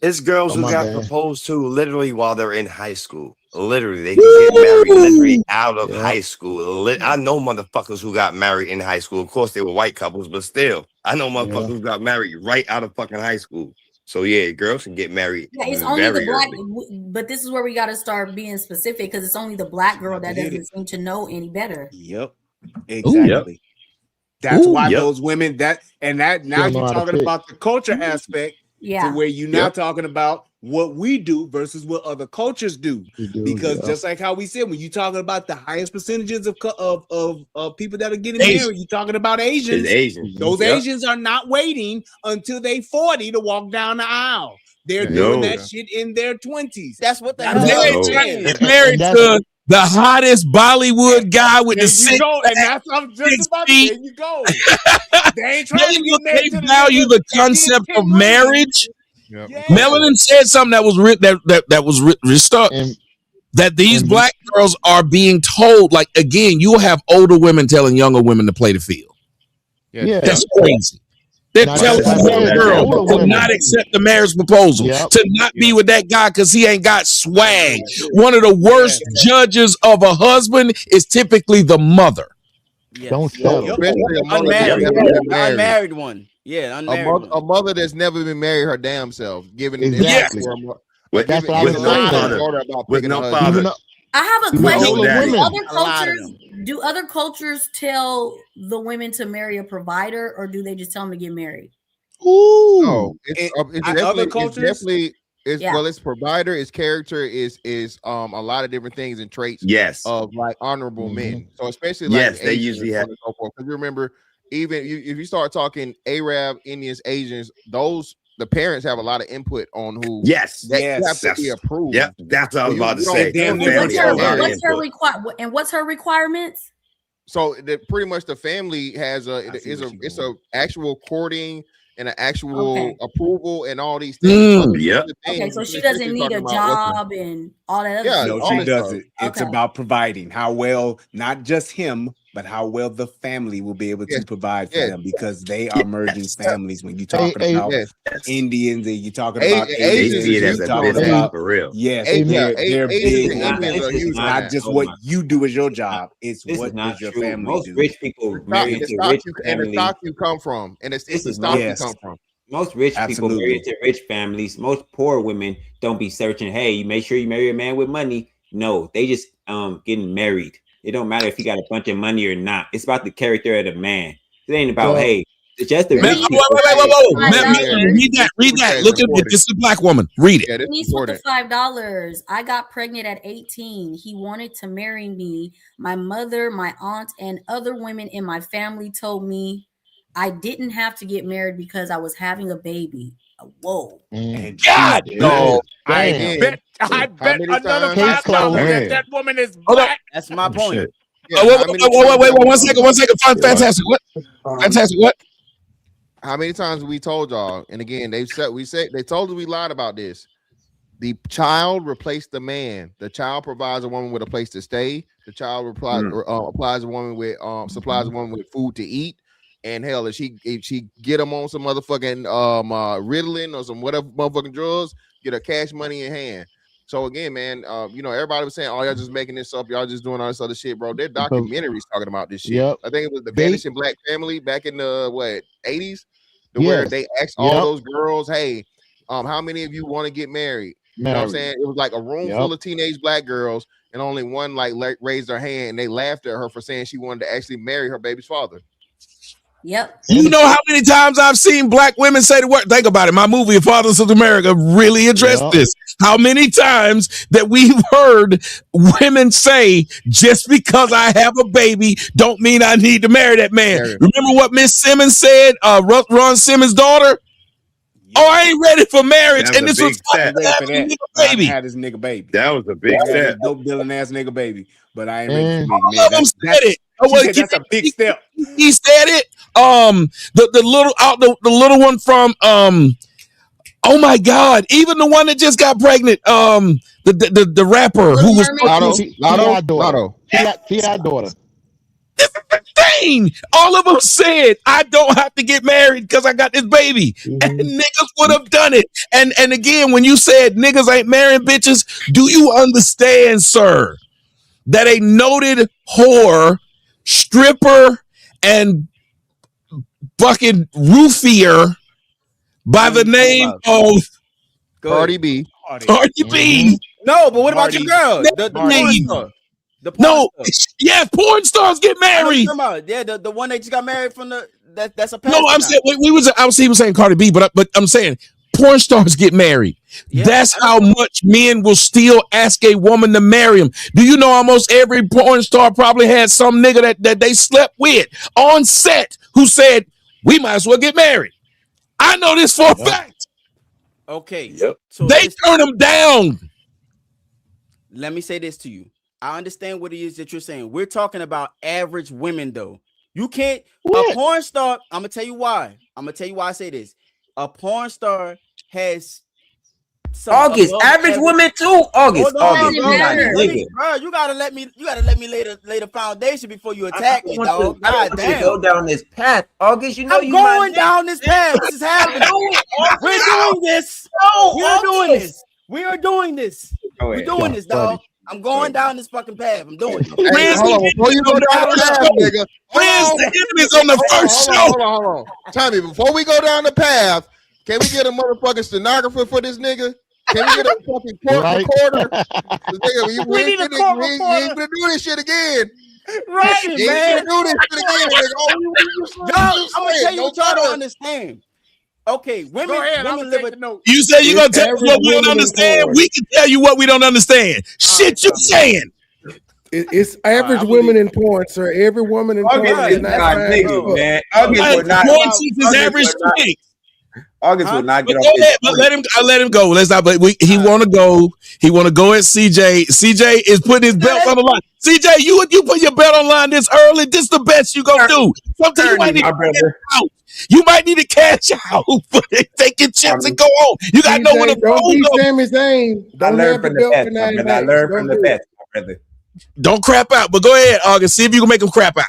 It's girls Oh, who my got bad. proposed to literally while they're in high school. Literally, they can get married literally out of high school. I know motherfuckers who got married in high school. Of course, they were white couples, but still, I know motherfuckers who got married right out of fucking high school. So yeah, girls can get married. Yeah, it's only the very black, early. but this is where we got to start being specific because it's only the black girl that doesn't seem to know any better. Yep, exactly. Yep. That's why Yep. those women now Don't know you're how to talking pick. about the culture aspect Yeah. to where you're now Yep. talking about what we do versus what other cultures do. Because just like how we said, when you're talking about the highest percentages of people that are getting married, you're talking about Asians. It's Asian. Those Yep. Asians are not waiting until they 40 to walk down the aisle. They're No. doing that shit in their 20s. That's what the That's hell They what ain't I'm trying saying. to get married to the hottest Bollywood guy with There the you six go, and that's what I'm just about to feet. there you go. They ain't trying to get married to the value nigga the that did concept 10 of rings. marriage. Yep. Yeah. Melanin said something that was stuck. That these black girls are being told, like again, you'll have older women telling younger women to play the field. Yeah. That's crazy. They're Not telling just the young black girl older to women. not accept the marriage proposal, Yep. to not be with that guy because he ain't got swag. One of the worst judges of a husband is typically the mother. Yes. Don't settle. Especially a mother that's Unmarried. never been The married. unmarried one. Yeah, unmarried one. A mother that's never been married her damn self, giving Exactly. That's what I was With no saying. father. With no Even father. though, I have a even question. older daddy. women. Do other cultures tell the women to marry a provider, or do they just tell them to get married? Ooh. No, it's other cultures? Yeah. Well, it's provider, it's character, is a lot of different things and traits Yes. of like honorable men. So especially like Yes, they Asians usually and have. so on and so forth. Because remember, even if you start talking Arab, Indians, Asians, the parents have a lot of input on who. Yes. That you have to be Yes. approved. Yep. That's what I was You- about to you don't- say. damn The near family what's has a lot of her input. What's her requirements? So pretty much the family has it's a actual courting and an actual approval and all these things. Yep. Okay, so she doesn't need a job and all that other Yeah, shit. No, all she that doesn't. stuff. It's Okay. about providing. How well, not just him, but how well the family will be able to provide for them, because they are merging families. When you're talking about Indians and you're talking about They Asians, see it as you're a talking business about for real. yes, Asians they're big. and on Indians that. are huge It's on not that. just what you do as your job; it's This what is not does your true. family Most do. rich people marry And the into stock rich you and the families. stock you come from, and it's the is stock you Yes. come from. Most rich people Absolutely. marry into rich families. Most poor women don't be searching, hey, you make sure you marry a man with money. No, they just getting married. It don't matter if he got a bunch of money or not. It's about the character of the man. It ain't about, Well, hey, it's just the Whoa. rich people. Read that. Look at it. This is a black woman. Read it. Yeah, this Denise is with the important. $5. I got pregnant at 18. He wanted to marry me. My mother, my aunt, and other women in my family told me I didn't have to get married because I was having a baby. Whoa. And God, no. I Damn. bet How another many times? Case $5 that closed. that woman is Hold up. black. That's my point. Shit. Yeah, Wait, how many wait, times- one second. Fantastic. What? Fantastic. What? How many times we told y'all? And again, they told us we lied about this. The child replaced the man. The child provides a woman with a place to stay. The child applies a woman with supplies a woman with food to eat. And hell, if she get them on some motherfucking Ritalin or some whatever motherfucking drugs, get her cash money in hand. So again, man, everybody was saying, "Oh, y'all just making this up. Y'all just doing all this other shit, bro." They're documentaries talking about this shit. Yep. I think it was the Vanishing Black Family back in the 80s, where they asked all those girls, "Hey, How many of you want to get married? You know what I'm saying? It was like a room full of teenage black girls, and only one like raised her hand, and they laughed at her for saying she wanted to actually marry her baby's father. Yep. You know how many times I've seen black women say the word? Think about it. My movie, Fathers of America, really addressed this. How many times that we've heard women say, just because I have a baby, don't mean I need to marry that man. Remember what Miss Simmons said, Ron Simmons' daughter? Oh, I ain't ready for marriage. That was And a this big was step. fucking having a nigga baby. I had this nigga baby. That was a big I got step. this dope dealing ass nigga baby, but I ain't ready for me. All of them said it. She said that's a big step. He said it. The little one from oh my God, even the one that just got pregnant. The rapper who was Lotto. T.I. daughter. Dang, all of them said I don't have to get married because I got this baby, and niggas would have done it. And again, when you said niggas ain't marrying bitches, do you understand, sir, that a noted whore, stripper, and fucking roofier by the name of Cardi B. Cardi B. No, but what about your girl? The porn star. The porn star. Yes, porn stars get married. Yeah, the one that just got married from that's a No, I'm saying he was saying Cardi B, but I'm saying porn stars get married. Yeah, that's how much men will still ask a woman to marry him. Do you know almost every porn star probably had some nigga that they slept with on set who said, we might as well get married. I know this for a fact. Okay. So they turn them down. Let me say this to you. I understand what it is that you're saying. We're talking about average women, though. You can't a porn star. I'm gonna tell you why. I say this. A porn star has August average women too. August, bro, you gotta let me lay the foundation before you attack me, dog. God damn. Go down this path, August. You know I'm going down this path. This is happening. We're doing this. We are doing this. We're doing this, dog. I'm going down this fucking path. I'm doing it. Hey, hold on. Before you go down the path, nigga. On the first show. Hold on. Tommy, before we go down the path, can we get a motherfucking stenographer for this nigga? Can we get a fucking court recorder? We need a court recorder. We ain't gonna do this shit again. Right, man. We ain't gonna do this shit again, nigga. I'm gonna tell you what y'all don't understand. Okay, women live a note. You say you're gonna tell us what we don't understand. We can tell you what we don't understand. Shit, you saying? It's average women in porn, sir. Every woman in porn is not nigga, man. August would not. August would not get off this. But let him go. Let's not. But he want to go. He want to go at CJ. CJ is putting his belt on the line. CJ, you put your belt on the line this early. This is the best you gonna do. Sometimes you might need to cash out. You might need to cash out. Take your chips and go home. You gotta know when to don't be Sami Zayn. Don't have the belt for 9 I learned from the best, my brother. Don't crap out. But go ahead, August. See if you can make him crap out.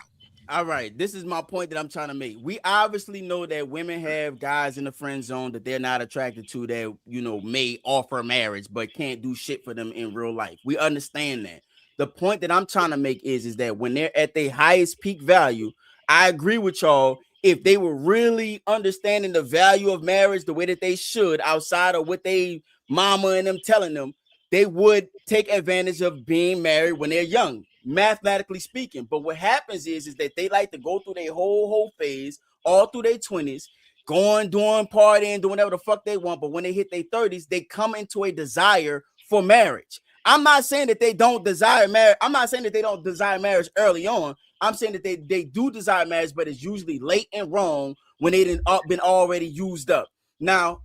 All right, this is my point that I'm trying to make. We obviously know that women have guys in the friend zone that they're not attracted to that, may offer marriage but can't do shit for them in real life. We understand that. The point that I'm trying to make is that when they're at their highest peak value, I agree with y'all. If they were really understanding the value of marriage the way that they should, outside of what they mama and them telling them, they would take advantage of being married when they're young, mathematically speaking. But what happens is that they like to go through their whole phase, all through their 20s, going, doing, partying, doing whatever the fuck they want. But when they hit their 30s, they come into a desire for marriage. I'm not saying that they don't desire marriage. I'm not saying that they don't desire marriage early on. I'm saying that they do desire marriage, but it's usually late and wrong when they didn't been already used up. Now,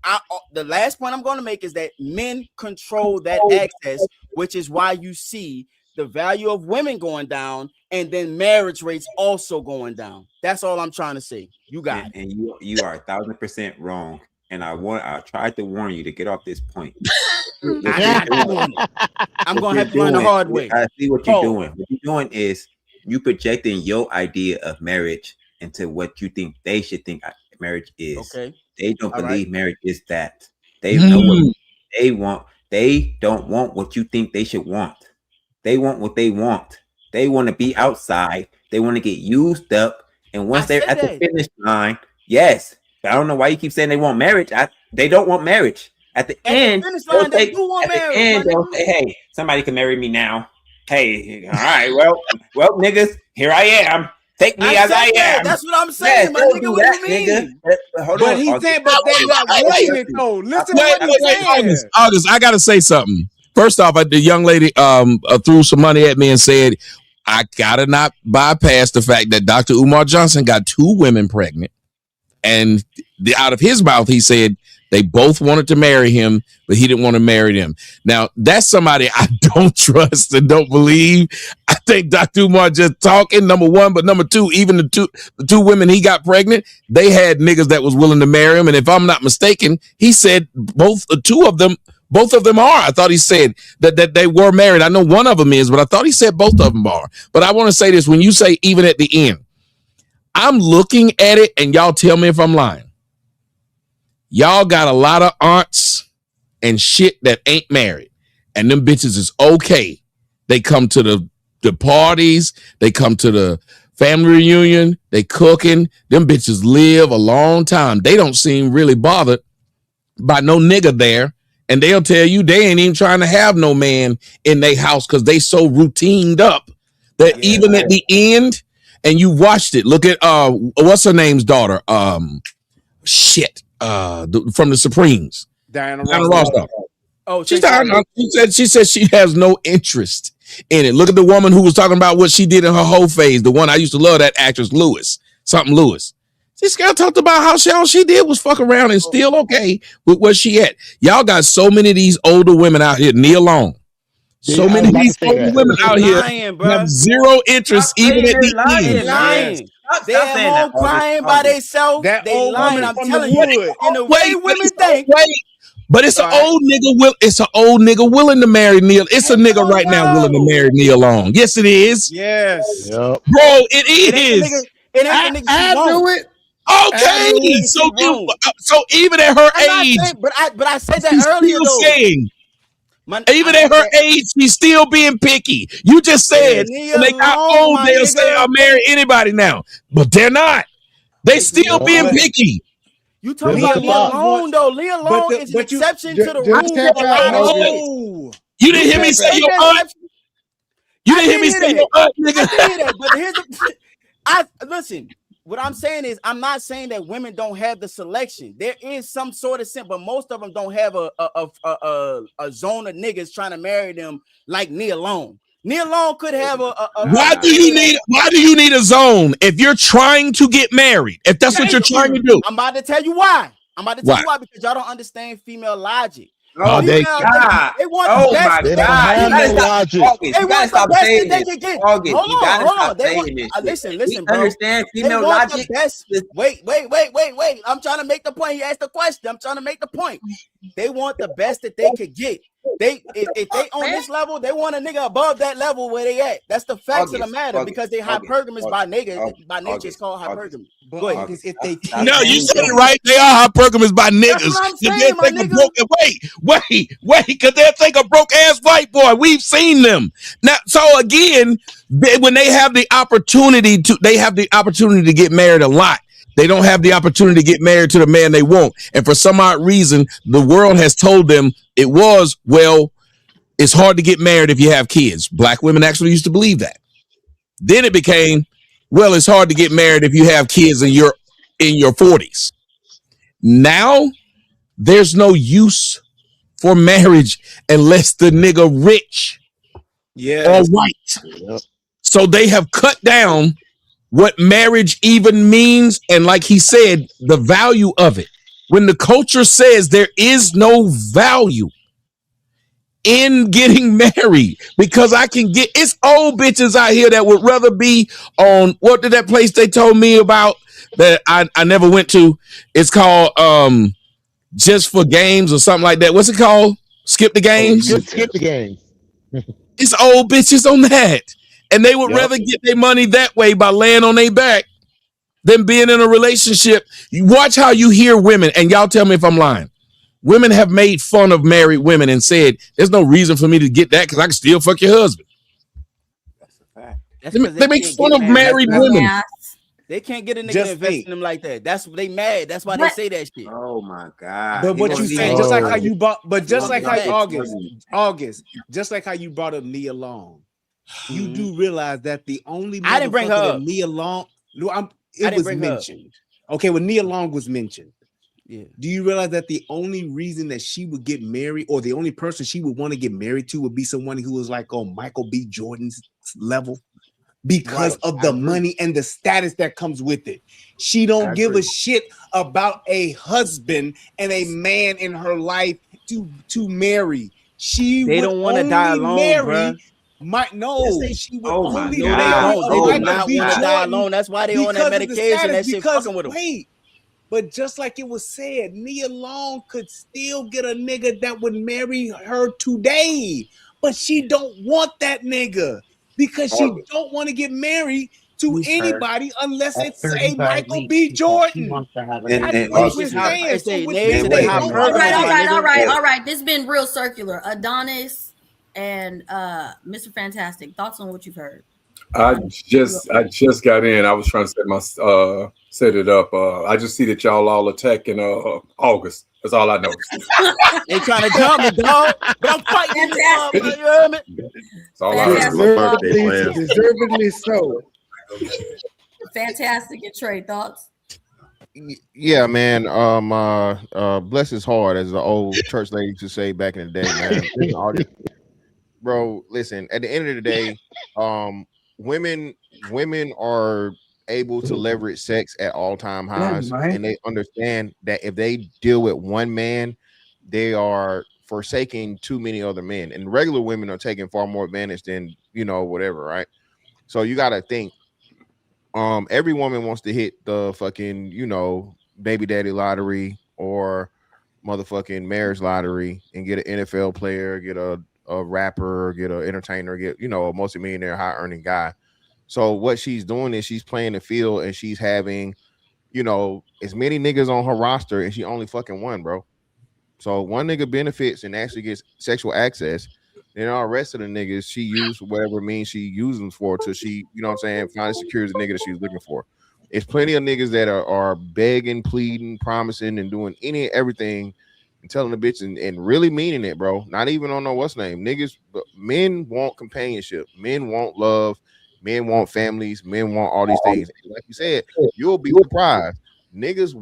the last point I'm going to make is that men control that access, which is why you see the value of women going down and then marriage rates also going down. That's all I'm trying to say. You got it. And you are 1,000% wrong. And I tried to warn you to get off this point. I'm going to have to learn the hard way. I see what you're doing. What you're doing is you projecting your idea of marriage into what you think they should think marriage is. Okay. They don't believe marriage is that. They know what they want. They don't want what you think they should want. They want what they want. They want to be outside. They want to get used up. And once they're at the finish line, yes. But I don't know why you keep saying they want marriage. They don't want marriage. At the At end, the finish they'll line, they say, do want at the marriage. end, they'll say, "Hey, somebody can marry me now." Hey, all right, well, niggas, here I am. Take me I as said I that. am. That's what I'm Yes, saying, my they'll nigga. do What do that, you nigga. mean? Hold But on, he's August. saying, but they're not wanting it though. Listen to what he's saying. August, I gotta say something. First off, the young lady threw some money at me and said, I gotta not bypass the fact that Dr. Umar Johnson got 2 women pregnant. And out of his mouth, he said they both wanted to marry him, but he didn't want to marry them. Now, that's somebody I don't trust and don't believe. I think Dr. Umar just talking, number one, but number two, even the two women he got pregnant, they had niggas that was willing to marry him. And if I'm not mistaken, he said both of them are. I thought he said that they were married. I know one of them is, but I thought he said both of them are. But I want to say this, when you say even at the end, I'm looking at it, and y'all tell me if I'm lying. Y'all got a lot of aunts and shit that ain't married, and them bitches is okay. They come to the parties, they come to the family reunion, they cooking. Them bitches live a long time. They don't seem really bothered by no nigga there, and they'll tell you they ain't even trying to have no man in their house because they so routined up that even at the end. And you watched it. Look at what's her name's daughter? From the Supremes. Diana Ross. Oh, she said she has no interest in it. Look at the woman who was talking about what she did in her whole phase. The one I used to love, that actress Lewis. This girl talked about how all she did was fuck around and still okay with where she at. Y'all got so many of these older women out here. Kneel long. So many of these older women out here have zero interest even at the end. Lying. They at home crying by themselves. That they old lying. woman I'm from telling the you. wood. In the way women think. But it's an old nigga. It's an old nigga willing to marry Neil. It's a nigga right now willing to marry Neil Long. Yes, it is. Yes, bro, it is. It ain't the nigga she won't. Do it. Okay, so even at her age, but I said that she's earlier still though. saying, even at her age, she's still being picky. You just said when they got old, they'll say I'll marry anybody now, but they're not. They still being picky. You talking about Leah Long though? Leah Long is an exception to the rule for a lot of niggas. You didn't hear me say your aunt. You didn't hear me say your aunt, nigga. I did hear that, but here's the. Listen. What I'm saying is, I'm not saying that women don't have the selection. There is some sort of sin, but most of them don't have a zone of niggas trying to marry them like Nia Long. Nia Long could have Why do you need a zone if you're trying to get married? If that's what you're trying to do, I'm about to tell you why. Because y'all don't understand female logic. Oh, they want the best. They don't have no logic. They want the best that they can get. Hold on. They want, listen, bro. Understand female they want logic? The best. Wait. I'm trying to make the point. He asked the question. I'm trying to make the point. They want the best that they could get. If they on this level, they want a nigga above that level where they at. That's the facts of the matter because they hypergamous by niggas. By nature, it's called hypergamy. Go ahead. If they no, you said it right. They are hypergamous by niggas. That's what I'm saying, my nigga. Wait, because they'll take a broke ass white boy. We've seen them. Now, so again, when they have the opportunity to get married a lot. They don't have the opportunity to get married to the man they want. And for some odd reason, the world has told them it's hard to get married if you have kids. Black women actually used to believe that. Then it became, it's hard to get married if you have kids and you're in your 40s. Now, there's no use for marriage unless the nigga rich or white. Yep. So they have cut down what marriage even means, and like he said, the value of it. When the culture says there is no value in getting married, because it's old bitches out here that would rather be on, what did that place they told me about that I never went to? It's called Just for Games or something like that. What's it called? Skip the Games? Skip the Games. It's old bitches on that. And they would rather get their money that way by laying on their back than being in a relationship. You watch how you hear women, and y'all tell me if I'm lying. Women have made fun of married women and said, there's no reason for me to get that because I can still fuck your husband. That's a fact. They make fun of married women. They can't get a nigga Just to invest think. in them like that. That's they mad. That's why they say that shit. Oh my god. But what you saying, just like how you bought, but just like how August, just like how you brought up Nia Long, you do realize that the only I didn't bring her motherfucker up. that Nia Long, I it didn't was bring her up. mentioned. Okay, when Nia Long was mentioned, Yeah. do you realize that the only reason that she would get married, or the only person she would want to get married to, would be someone who was like on Michael B. Jordan's level? Because of the money and the status that comes with it. She don't give a shit about a husband and a man in her life to marry. They don't want to die alone, bro. She would only They marry do not want to die alone. That's why they on that medication. That shit fucking with them. Wait, but just like it was said, Nia Long could still get a nigga that would marry her today, but she don't want that nigga. Because she don't want to get married to anybody unless it's a Michael B. Jordan. All right. This has been real circular. Adonis and Mr. Fantastic. Thoughts on what you've heard? I just got in. I was trying to set it up. I just see that y'all all attacking August. That's all I know. They trying to jump me, dog. But I'm fighting. You heard me? That's all I heard. Deservedly so. Fantastic. And Trey, thoughts? Yeah, man. Bless his heart, as the old church lady used to say back in the day, man. Bro, listen. At the end of the day, women are able to leverage sex at all-time highs, and they understand that if they deal with one man, they are forsaking too many other men, and regular women are taking far more advantage than whatever, right? So you got to think, every woman wants to hit the fucking baby daddy lottery or motherfucking marriage lottery and get an NFL player, get a rapper, get an entertainer, get a multi-millionaire high earning guy. So what she's doing is she's playing the field, and she's having, as many niggas on her roster, and she only fucking one, bro. So one nigga benefits and actually gets sexual access, then all the rest of the niggas, she used whatever means she used them for till she, finally secures the nigga that she's looking for. It's plenty of niggas that are begging, pleading, promising, and doing everything and telling the bitch and really meaning it, bro. Not even on no what's name. Niggas, men want companionship. Men want love. Men want families. Men want all these things. Like you said, you'll be surprised. Niggas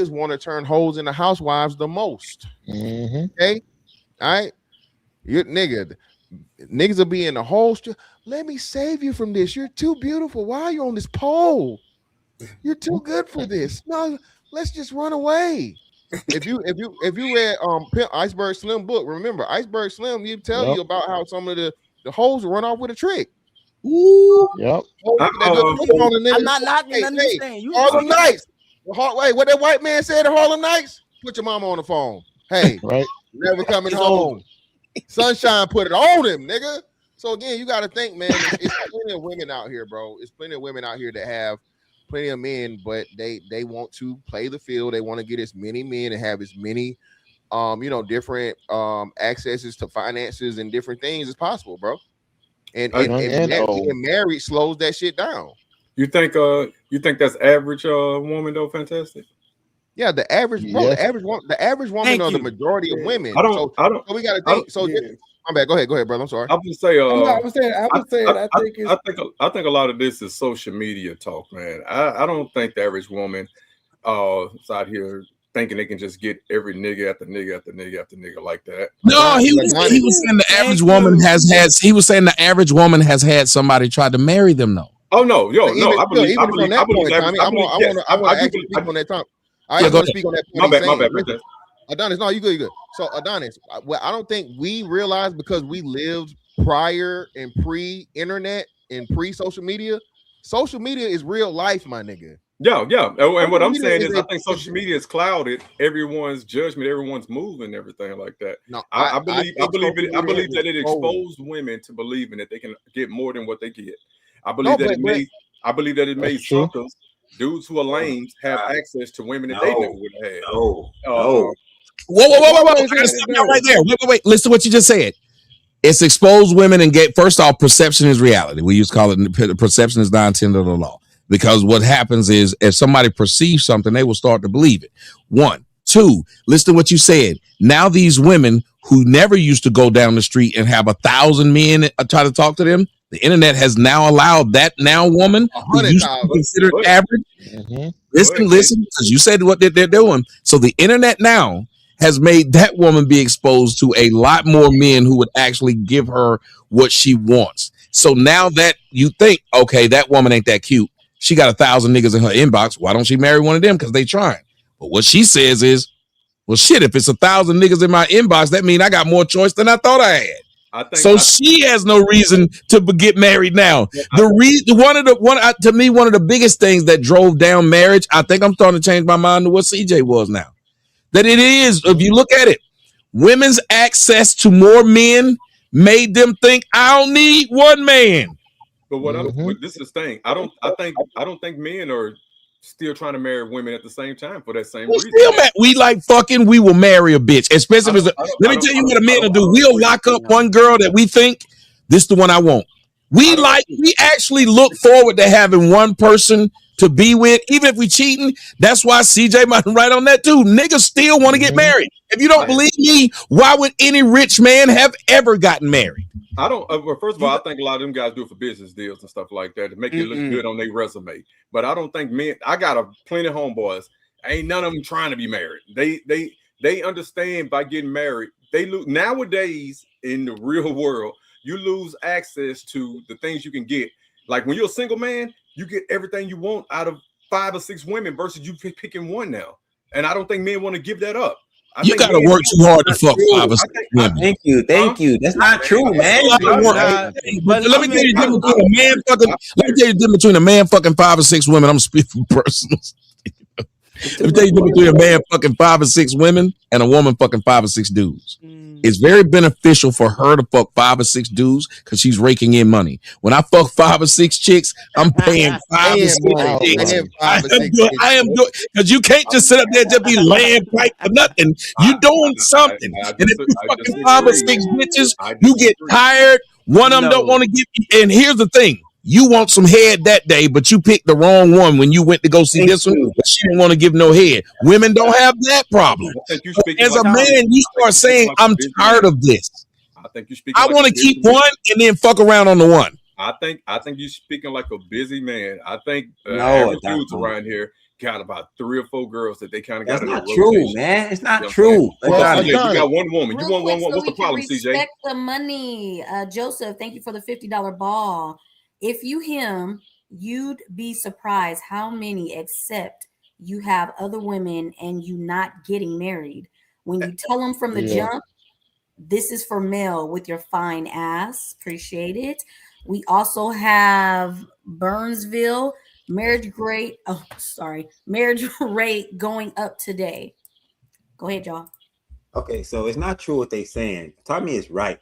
want to turn hoes into housewives the most. Okay, all right. Niggas will be in the whole street. Let me save you from this. You're too beautiful. Why are you on this pole? You're too good for this. No, let's just run away. If you read Iceberg Slim book, remember Iceberg Slim, you tell you about how some of the hoes run off with a trick. Ooh. Yep. I'm not knocking nothing. Harlem Nights. Wait, what that white man said at Harlem Nights? Put your mama on the phone. Hey, right. Never coming home. Sunshine put it on him, nigga. So again, you got to think, man. It's plenty of women out here, bro. It's plenty of women out here that have plenty of men, but they want to play the field. They want to get as many men and have as many, different accesses to finances and different things as possible, bro. And married slows that shit down. You think that's average woman though? Fantastic. Yeah, the average woman, the average woman, or the majority of women. So we got to think. So my bad. Go ahead, brother. I'm sorry. I would say. I think a lot of this is social media talk, man. I don't think the average woman is out here thinking they can just get every nigga after nigga after nigga after nigga like that. No, he was saying the average woman has had. He was saying the average woman has had somebody try to marry them, though. Oh no, I believe on that time. I want to speak on that point. My bad. Adonis, no, you good. So Adonis, I don't think we realize, because we lived prior and pre-internet and pre-social media. Social media is real life, my nigga. Yeah. And what I'm saying is, I think social media has clouded everyone's judgment, everyone's move, and everything like that. No, I believe that it exposed women to believing that they can get more than what they get. I believe that it made suckers, dudes who are lames, have access to women that they never would have had. Whoa! Right there. Wait. Listen to what you just said. It's exposed women and get. First off, perception is reality. We used to call it perception is 9/10 of the law. because what happens is if somebody perceives something, they will start to believe it. 1, 2, listen to what you said. Now these women who never used to go down the street and have 1,000 men try to talk to them, the internet has now allowed that now woman who used to be considered average. Listen, because you said what they're doing. So the internet now has made that woman be exposed to a lot more men who would actually give her what she wants. So now that you think, okay, that woman ain't that cute. She got 1,000 niggas in her inbox. Why don't she marry one of them? Because they trying. But what she says is, well, shit, if it's 1,000 niggas in my inbox, that means I got more choice than I thought I had. She has no reason to get married now. One of the biggest things that drove down marriage, I think I'm starting to change my mind to what CJ was now. That it is, if you look at it, women's access to more men made them think I don't need one man. But this is the thing. I don't think men are still trying to marry women at the same time for that same reason. We like fucking, we will marry a bitch. Especially if let me tell you what a man will do. We'll lock up one girl that we think this is the one I want. We actually look forward to having one person to be with, even if we cheating. That's why CJ might write on that too. Niggas still want to get married. If you don't believe me, why would any rich man have ever gotten married? I don't. Well, first of all, I think a lot of them guys do it for business deals and stuff like that to make it look good on their resume. But I don't think men. I got plenty of homeboys. Ain't none of them trying to be married. They understand by getting married. They lose nowadays in the real world. You lose access to the things you can get. Like when you're a single man, you get everything you want out of 5 or 6 women versus you picking one now. And I don't think men want to give that up. You gotta work too hard to fuck 5 or 6 women. Thank you. That's not true, man. But let me tell you the difference between a man fucking. Let me tell you the difference between a man fucking 5 or 6 women. I'm speaking personal. Let me tell you the difference between a man fucking 5 or 6 women and a woman fucking 5 or 6 dudes. It's very beneficial for her to fuck 5 or 6 dudes because she's raking in money. When I fuck 5 or 6 chicks, I'm paying 5 or 6 chicks. I am doing because you can't just sit up there and just be laying pipe for nothing. You doing something. And if you fucking 5 or 6 bitches, you get tired. One of them don't want to give you. And here's the thing. You want some head that day, but you picked the wrong one when you went to go see this one, but she didn't want to give no head. Women don't have that problem. As a man, you start saying, I'm tired of this. I want to keep one and then fuck around on the one. I think you're speaking like a busy man. I think average dudes around here got about 3 or 4 girls that they kind of got. That's not true, man. It's not true. You got one woman. You want one. What's the problem, CJ? Respect the money, Joseph. Thank you for the $50 ball. If you him, you'd be surprised how many accept you have other women and you not getting married. When you tell them from the jump, this is for male with your fine ass. Appreciate it. We also have Burnsville marriage rate going up today. Go ahead, y'all. Okay, so it's not true what they saying. Tommy is right.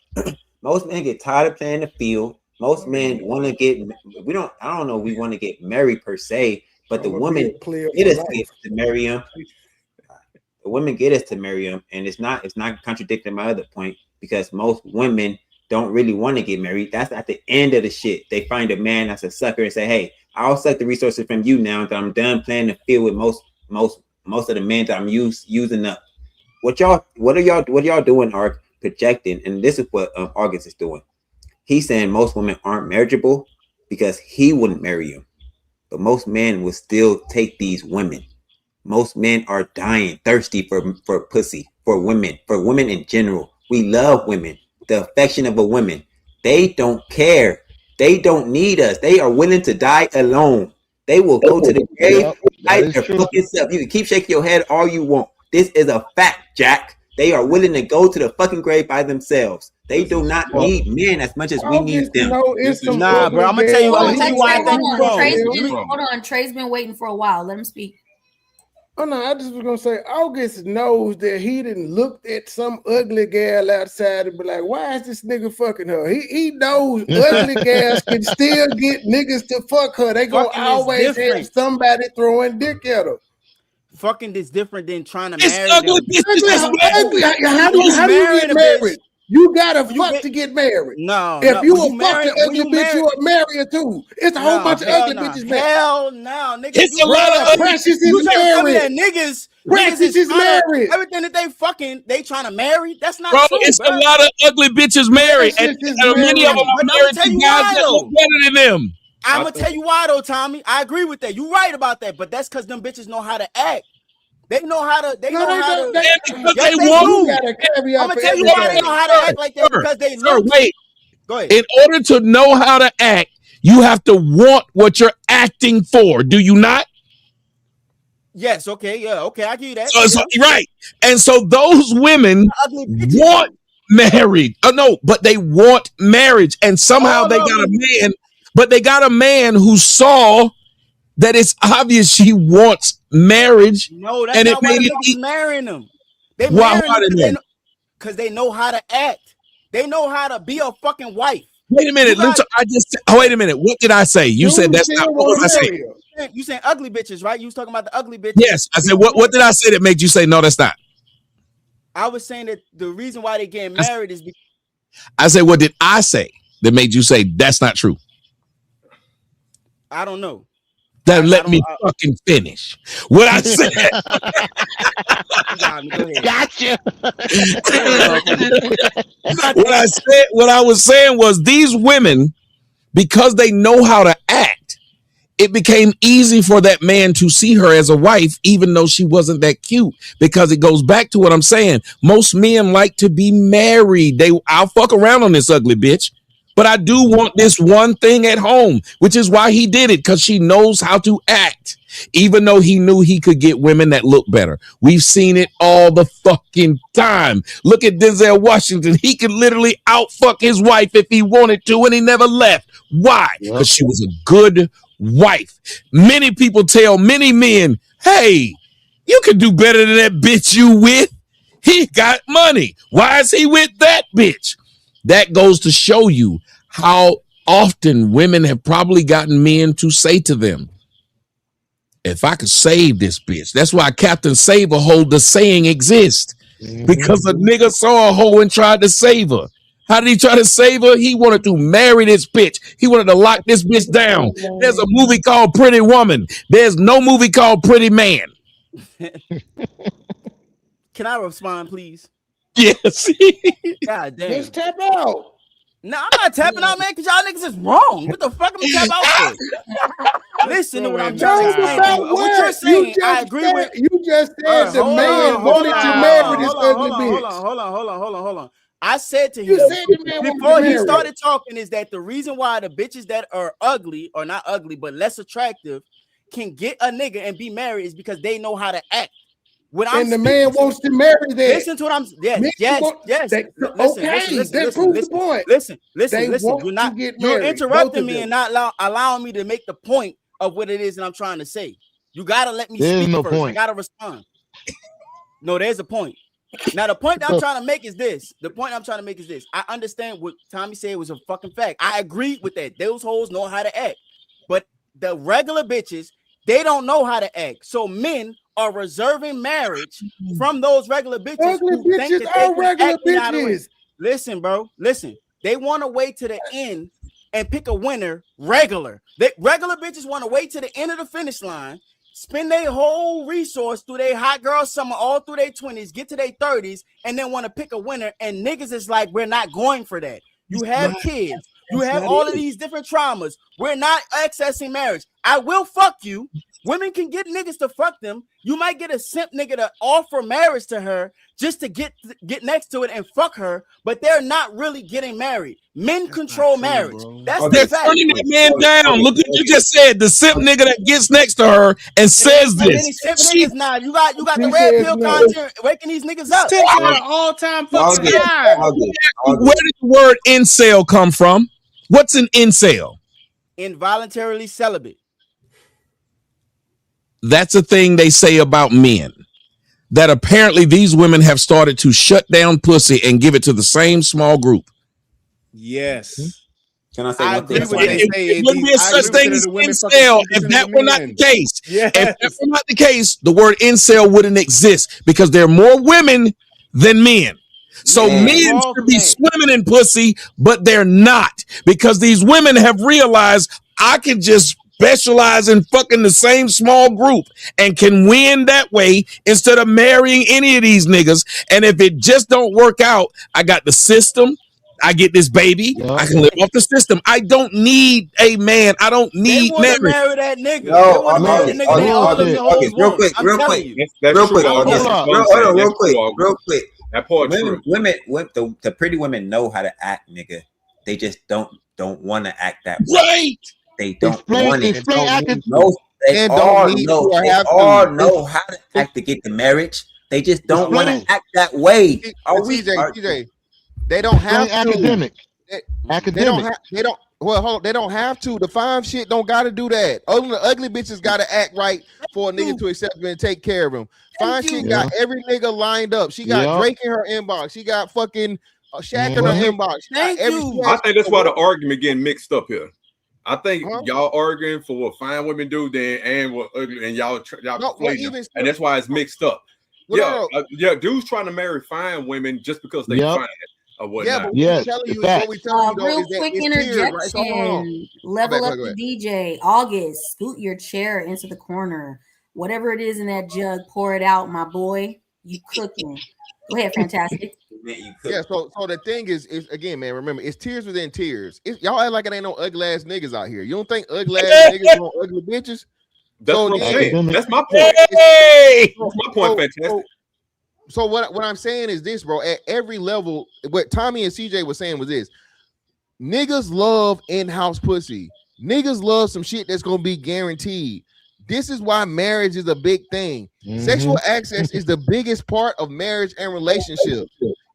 Most men get tired of playing the field. Most men want to get. We want to get married per se, but the women get us to marry him. The women get us to marry him, and it's not contradicting my other point because most women don't really want to get married. That's at the end of the shit. They find a man that's a sucker and say, "Hey, I'll suck the resources from you now that I'm done playing the field with most of the men that I'm using up." What are y'all doing? Are projecting, and this is what August is doing. He's saying most women aren't marriageable because he wouldn't marry them, but most men will still take these women. Most men are dying, thirsty for pussy, for women in general. We love women, the affection of a woman. They don't care. They don't need us. They are willing to die alone. They will go to the grave, fight their fucking self. You can keep shaking your head all you want. This is a fact, Jack. They are willing to go to the fucking grave by themselves. They do not need men as much as we need them. Nah, bro. I'm gonna tell you why I think you're wrong. Hold on, Trey's been waiting for a while. Let him speak. Oh no, I just was gonna say August knows that he didn't look at some ugly gal outside and be like, why is this nigga fucking her? He knows ugly gals can still get niggas to fuck her. They gonna always have somebody throwing dick at her. Fucking is different than trying to it's marry ugly them. How do you get married? You gotta fuck to get married. No, if no, you when a you fuck marry- the when ugly you bitch, marry- you a marry her too. It's a whole bunch of ugly bitches married. Hell no, nigga. It's you a lot of trying to tell me- Precious is You trying to tell me married. that niggas Precious is trying to- married. everything that they fucking, they trying to marry? That's not Bro, true, it's bro. a lot of ugly bitches married, and Precious is many of them married. are But I'ma married tell to you guys why, that look though. better than them. I'm gonna tell you why though, Tommy. I agree with that. You right about that, but that's because them bitches know how to act. They know how to. They No, know they how don't. to. Because Yes, they they want do. You got a caveat I'm gonna for tell you why they everything. know how to act like that because they Sir, look. wait. Go ahead. In order to know how to act, you have to want what you're acting for. Do you not? Yes. Okay. Yeah. Okay. I give you that. So, Yeah. right. And so those women Ugly bitches. want married. Oh no, but they want marriage, and somehow All they of got a them. man. But they got a man who saw that it's obvious she wants marriage, No, that's and it not why made them it. niggas is marrying them. They Why? marrying Why them did they? because they know how to act. They know how to be a fucking wife. Wait a minute. You got- Wait a minute. What did I say? You said Dudes that's still not what want I to said. marry her. You saying ugly bitches, right? You was talking about the ugly bitches. Yes, I said what did I say that made you say no? That's not. I was saying that the reason why they getting married is because I said what did I say that made you say that's not true? I don't know. That let me fucking finish what I said. Gotcha. What I was saying was these women, because they know how to act, it became easy for that man to see her as a wife, even though she wasn't that cute. Because it goes back to what I'm saying. Most men like to be married. I'll fuck around on this ugly bitch, but I do want this one thing at home, which is why he did it, because she knows how to act. Even though he knew he could get women that look better. We've seen it all the fucking time. Look at Denzel Washington. He could literally outfuck his wife if he wanted to, and he never left. Why? Because she was a good wife. Many people tell many men, hey, you can do better than that bitch you with. He got money. Why is he with that bitch? That goes to show you how often women have probably gotten men to say to them, if I could save this bitch. That's why Captain Save-A-Hole, the saying exists. Because a nigga saw a hoe and tried to save her. How did he try to save her? He wanted to marry this bitch. He wanted to lock this bitch down. There's a movie called Pretty Woman. There's no movie called Pretty Man. Can I respond, please? Yes. God damn. Just tap out. No, I'm not tapping out, man, because y'all niggas is wrong. What the fuck am I tap out for? Listen to what I'm trying to explain to you. What you're saying, I agree with. You just said the man wanted to marry this ugly bitch. Hold on. I said to him You said the man before wanted to he marry started talking is that the reason why the bitches that are ugly or not ugly but less attractive can get a nigga and be married is because they know how to act. And the man wants to marry that. Listen to what I'm yes. That proves the point. Listen. You're married, interrupting me and not allowing me to make the point of what it is that I'm trying to say. You gotta let me There's speak no first. point. I gotta respond. No, there's a point. Now, the point that I'm trying to make is this. I understand what Tommy said was a fucking fact. I agree with that. Those hoes know how to act. But the regular bitches, they don't know how to act. So men are reserving marriage from those regular bitches. Ugly bitches are regular bitches. Listen, bro. Listen. They want to wait to the end and pick a winner regular. Regular bitches want to wait to the end of the finish line, spend their whole resource through their hot girl summer, all through their 20s, get to their 30s, and then want to pick a winner. And niggas is like, we're not going for that. You have kids. You have all of these different traumas. We're not accessing marriage. I will fuck you. Women can get niggas to fuck them. You might get a simp nigga to offer marriage to her just to get next to it and fuck her, but they're not really getting married. Men control marriage. That's They're the fact. turning that man down. Look what you just said. The simp nigga that gets next to her and says this. Niggas now. You got the red pill content waking these niggas up. All-time fucking high. Where did the word incel come from? What's an incel? Involuntarily celibate. That's a thing they say about men. That apparently these women have started to shut down pussy and give it to the same small group. Yes. Can I say I one thing? agree with that. It wouldn't be a such thing as incel if that were not the case. Yes. If that were not the case, the word incel wouldn't exist because there are more women than men. So men should be swimming in pussy, but they're not, because these women have realized I can just specialize in fucking the same small group and can win that way instead of marrying any of these niggas. And if it just don't work out, I got the system. I get this baby. I can live off the system. I don't need a man. I don't need want to marriage. marry that nigga. No, They want to marry the nigga that all them hoes real want. quick, I'm real telling quick, you. real quick, Real real quick. That part women, the pretty women know how to act, nigga. They just don't want to act that way. Right. They don't want it. Explain acting. No, they And all don't need know. to They have all to. know how to act to get the marriage. They just don't want to Explain. act that way. Are we? TJ, they don't have to. Academic. They don't have. They don't. Well, hold on. They don't have to. The fine shit don't got to do that. Only the ugly bitches got to act right for a nigga to accept him and take care of him. Fine shit got every nigga lined up. She got Drake in her inbox. She got fucking Shaq in her inbox. I think that's why the argument getting mixed up here. I think y'all arguing for what fine women do then and what ugly, and y'all and that's why it's mixed up. Yeah, dudes trying to marry fine women just because they fine or whatnot. Yeah, but what we telling you though Real is that quick it's interjection. tears, right? So hold on. Level Go up ahead. the DJ. August, scoot your chair into the corner. Whatever it is in that jug, pour it out, my boy. You cooking. Go ahead, fantastic. Yeah, so the thing is again, man, remember, it's tears within tears. Y'all act like it ain't no ugly ass niggas out here. You don't think ugly ass niggas want ugly bitches? That's what I'm saying. That's my point. Hey! That's my point, fantastic. So what I'm saying is this, bro. At every level, what Tommy and CJ was saying was this: niggas love in-house pussy. Niggas love some shit that's gonna be guaranteed. This is why marriage is a big thing. Sexual access is the biggest part of marriage and relationships.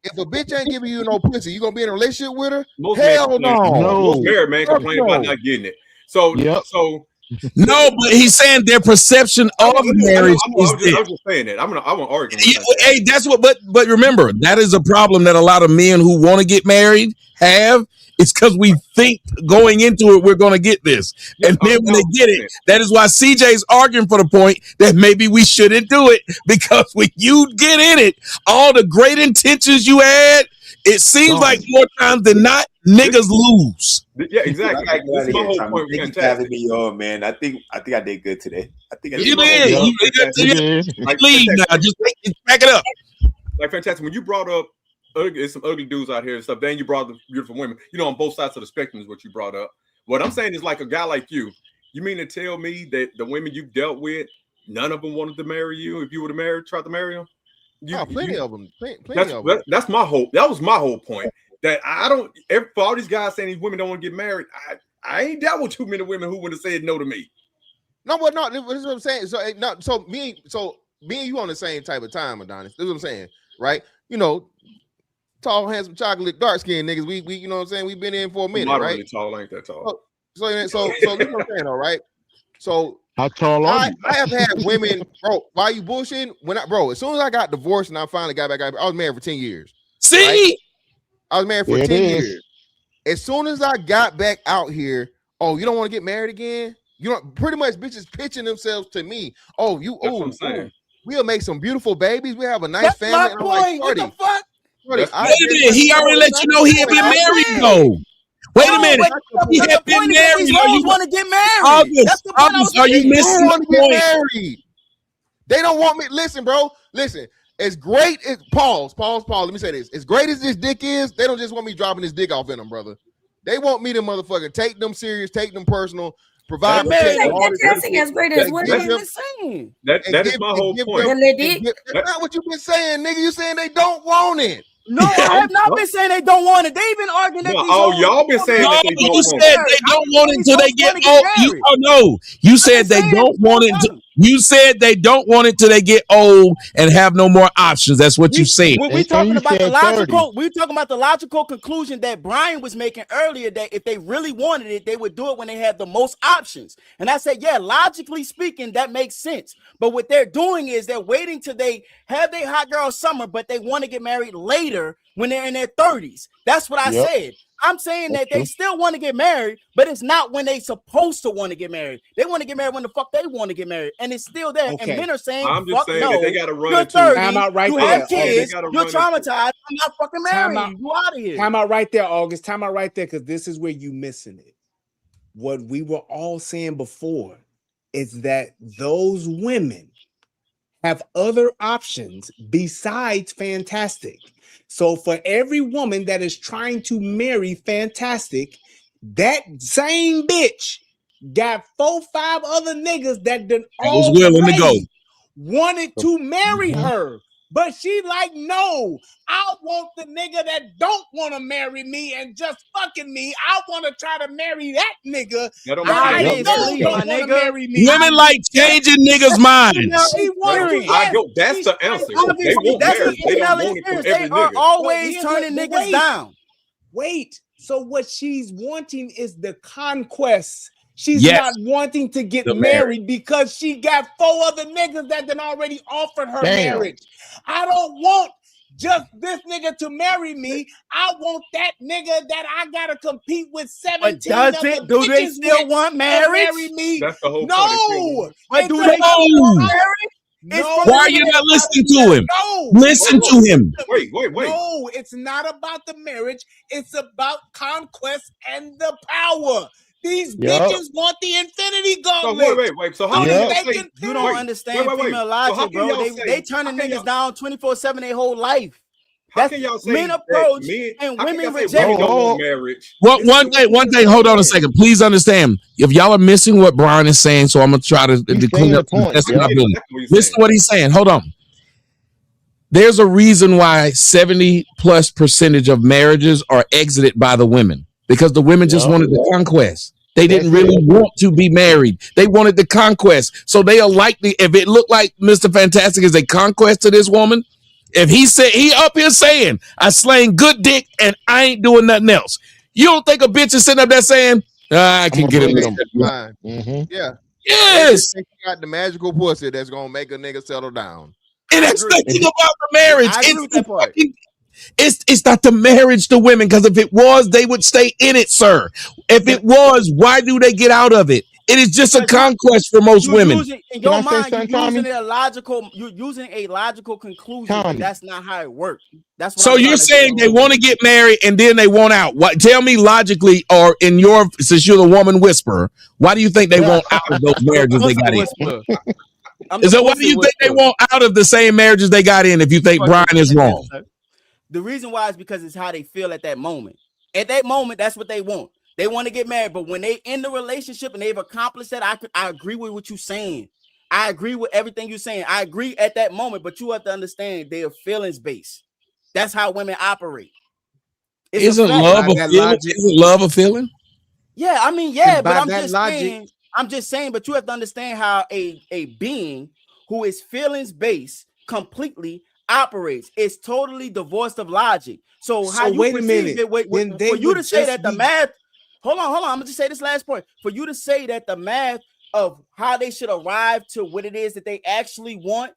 If a bitch ain't giving you no pussy, you gonna be in a relationship with her? Hell no. Most married man complain about not getting it. So No, but he's saying their perception of marriage is I'm just saying that. I want to argue. Hey, that's what. But remember, that is a problem that a lot of men who want to get married have. It's because we think going into it we're going to get this, and then when they get it, that is why CJ's arguing for the point that maybe we shouldn't do it, because when you get in it, all the great intentions you had, it seems like more times than not, niggas lose. Yeah, exactly. This is my whole point. Thank you for having me on, man. I think I did good today. I think I did. You did. Like, leave now. Just back it up. Like, fantastic. When you brought up there's some ugly dudes out here and stuff, then you brought the beautiful women. You know, on both sides of the spectrum is what you brought up. What I'm saying is, like, a guy like you mean to tell me that the women you've dealt with, none of them wanted to marry you if you would have tried to marry them? Plenty of them. Plenty of them. That's my hope. That was my whole point. That I don't, for all these guys saying these women don't want to get married, I ain't dealt with too many women who would have said no to me. No, but no, this is what I'm saying. So me and you on the same type of time, Adonis. This is what I'm saying, right? You know, tall, handsome, chocolate, dark skinned niggas. We you know what I'm saying? We've been in for a minute, Moderately right? tall, ain't that tall. So this is what I'm saying, all right? So how tall are you? I have had women, bro. Why you bullshitting? As soon as I got divorced and I finally got back, I was married for 10 years. See, right? I was married for 10 years. As soon as I got back out here, oh, you don't want to get married again? You know, pretty much bitches pitching themselves to me. Oh, we'll make some beautiful babies. We have a nice family. My point. What the fuck? Wait a minute. He already let you know he had been married, though. Wait a minute. He had been married. You want to get married? August, are you missing the point? Married. They don't want me. Listen, bro. Listen. As great as pause. Let me say this. As great as this dick is, they don't just want me dropping this dick off in them, brother. They want me to motherfucker take them serious, take them personal, provide. As great as what they've been saying. That is my whole point. That's not what you've been saying, nigga. You saying they don't want it. No, I have not been saying they don't want it. They've been arguing that y'all been saying that they don't want it. You said they don't want it until they get old. You said they don't want it. You said they don't want it till they get old and have no more options. That's what you said. We're talking about the logical. We're talking about the logical conclusion that Brian was making earlier. That if they really wanted it, they would do it when they had the most options. And I said, yeah, logically speaking, that makes sense. But what they're doing is they're waiting till they have their hot girl summer, but they want to get married later when they're in their 30s. That's what I said. I'm saying that they still want to get married, but it's not when they supposed to want to get married. They want to get married when the fuck they want to get married, and it's still there. Okay. And men are saying, I'm just "Fuck saying no, that they got to run you're into 30, Time out right you there. have kids, They gotta you're run into- traumatized. I'm not fucking Time married. You out of here." Time out right there, August. Time out right there, because this is where you missing it. What we were all saying before is that those women have other options besides Fantastic. So for every woman that is trying to marry Fantastic, that same bitch got 4-5 other niggas that done was willing to go. already wanted to marry her. But she like, no, I want the nigga that don't want to marry me and just fucking me. I want to try to marry that nigga that I know don't want to marry me. Women like changing niggas' minds. She wants to, yes. That's the answer. They want That's marriage. the They female don't want it from experience. every They are nigga. always turning niggas down. Wait. So what she's wanting is the conquest. She's Yes. not wanting to get The married because she got 4 other niggas that done already offered her Damn. marriage. I don't want just this nigga to marry me. I want that nigga that I gotta compete with 17 But other do they bitches still with want to marriage? marry me. That's the whole No. But do It's they about still want love. marriage? No. Why are you not listening to him? No. Listen to him. Wait. No, it's not about the marriage. It's about conquest and the power. These bitches want the infinity gauntlet. Wait. So how can y'all say You don't understand female logic, bro. They turning niggas down 24/7 their whole life. How can y'all say men that approach men, and how can women y'all say reject. women don't want marriage? One thing. Hold on a second. Please understand. If y'all are missing what Brian is saying, so I'm gonna try to clean up. Listen to what he's saying. Hold on. There's a reason why 70+% of marriages are exited by the women, because the women just wanted the conquest. They didn't really want to be married. They wanted the conquest. So they are likely, if it looked like Mr. Fantastic is a conquest to this woman, if he said, he up here saying, I slaying good dick and I ain't doing nothing else. You don't think a bitch is sitting up there saying, I can get it. Yeah. Yes. They got the magical pussy that's gonna make a nigga settle down. And it's nothing about the marriage. I agree with that part. It's not the marriage to women, because if it was, they would stay in it, sir. If it was, why do they get out of it? It is just a conquest for most women. In your mind, you're using a logical conclusion, but that's not how it works. That's what So you're saying they want to get married and then they want out. What? Tell me logically, or in your, since you're the woman whisperer, why do you think they want out of those marriages they got in? Is that why do you think they want out of the same marriages they got in? If you think Brian is wrong, the reason why is because it's how they feel at that moment. At that moment, that's what they want. They want to get married, but when they in the relationship and they've accomplished that, I agree with what you're saying. I agree with everything you're saying. I agree at that moment, but you have to understand they are feelings based. That's how women operate. Isn't love a feeling? Isn't love a feeling? Yeah, I mean, yeah, but I'm just saying, but you have to understand how a being who is feelings based completely operates. It's totally divorced of logic. So how you wait a minute. For you to say that the math, hold on, I'm gonna just say this last point. For you to say that the math of how they should arrive to what it is that they actually want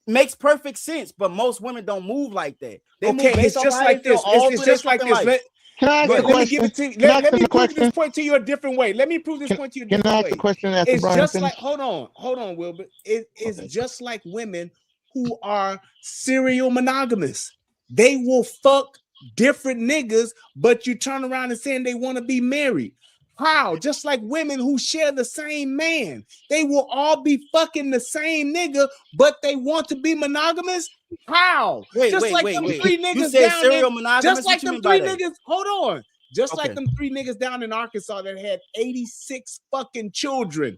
makes perfect sense, but most women don't move like that. They move based it's on just how like they feel this. all It's through just their like fucking this. life. Can I ask a Let me give it to you. Let me prove this point to you a different way. Let me prove this point to you a different way. Can I ask a question after It's Brian just finishes? like, hold on, Wilbur. It's just like women who are serial monogamous. They will fuck different niggas, but you turn around and saying they want to be married. How? Just like women who share the same man. They will all be fucking the same nigga, but they want to be monogamous. How? Wait, just wait, like wait, them wait. 3 You niggas said down serial there. monogamous? Just like What you them mean by 3 that? niggas. Hold on. Just like Okay. them 3 niggas down in Arkansas that had 86 fucking children.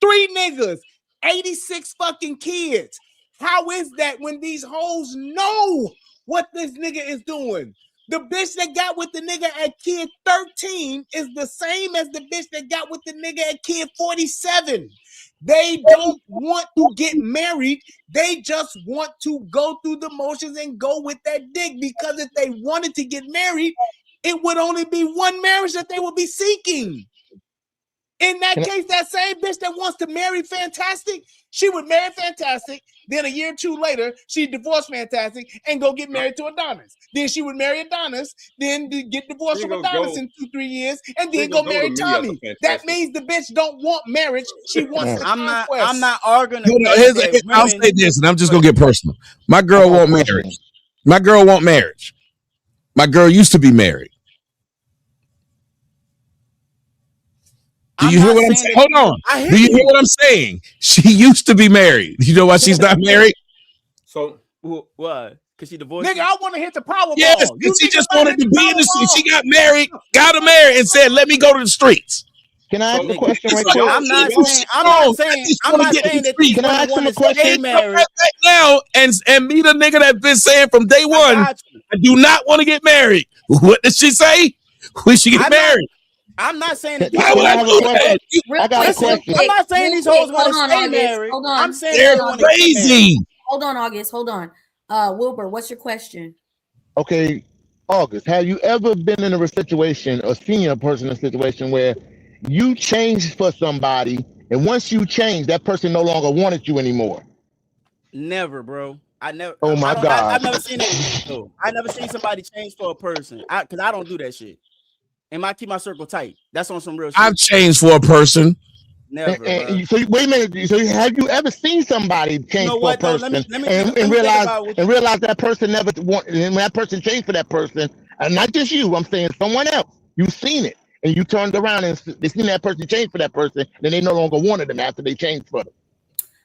3 niggas, 86 fucking kids. How is that when these hoes know what this nigga is doing? The bitch that got with the nigga at kid 13 is the same as the bitch that got with the nigga at kid 47. They don't want to get married. They just want to go through the motions and go with that dick, because if they wanted to get married, it would only be one marriage that they would be seeking. In that case, that same bitch that wants to marry Fantastic, she would marry Fantastic. Then a year or two later, she'd divorce Fantastic and go get married to Adonis. Then she would marry Adonis, then get divorced from Adonis in 2-3 years, and then go marry Tommy. That means the bitch don't want marriage. She wants the conquest. I'm not arguing. I'll say this, and I'm just gonna get personal. My girl won't marriage. My girl won't marriage. My girl used to be married. Do you hear what I'm saying? Hold on. Do you hear what I'm saying? She used to be married. You know why she's not married? So what? Because she divorced. Nigga, I want to hit the Powerball. Yes, and she just wanted to be in the street. She got married, and said, "Let me go to the streets." Can I ask a question right quick? I'm not saying that these Can I ask him a stay question? married right now and meet a nigga that's been saying from day one, I do not want to get married. What did she say? We should get married. I'm not saying that. Why would I do that? I got a question. I'm not saying these hoes want to stay married. Hold on. I'm saying they're they want to get crazy. Hold on, August. Hold on. Wilbur, what's your question? Okay, August, have you ever been in a situation or seen a person in a situation where you changed for somebody, and once you change, that person no longer wanted you anymore? Never, bro. I never. Oh my God! I've never seen it. No. I never seen somebody change for a person. Because I don't do that shit. And I keep my circle tight. That's on some real shit. I've changed for a person. Never. So wait a minute. So have you ever seen somebody change for a person and realize that person never wanted, and when that person changed for that person, and not just you, I'm saying someone else. You've seen it, and you turned around and they seen that person change for that person, then they no longer wanted them after they changed for them.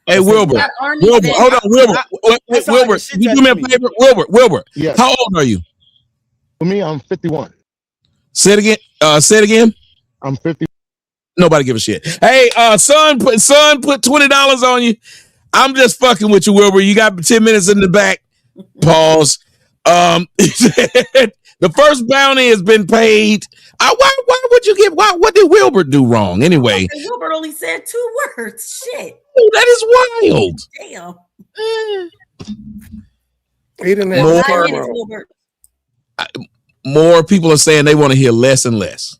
Hey, Wilbur, hold on, Wilbur. Wilbur, you do me a favor, Wilbur. Yes. How old are you? For me, I'm 51. Say it again. Say it again. I'm 50. Nobody give a shit. Hey, son, put $20 on you. I'm just fucking with you, Wilbur. You got 10 minutes in the back. Pause. The first bounty has been paid. Why would you get? What did Wilbur do wrong anyway? Okay, Wilbur only said 2 words. Shit. Oh, that is wild. Damn. He didn't have 9 minutes, Wilbur. More people are saying they want to hear less and less.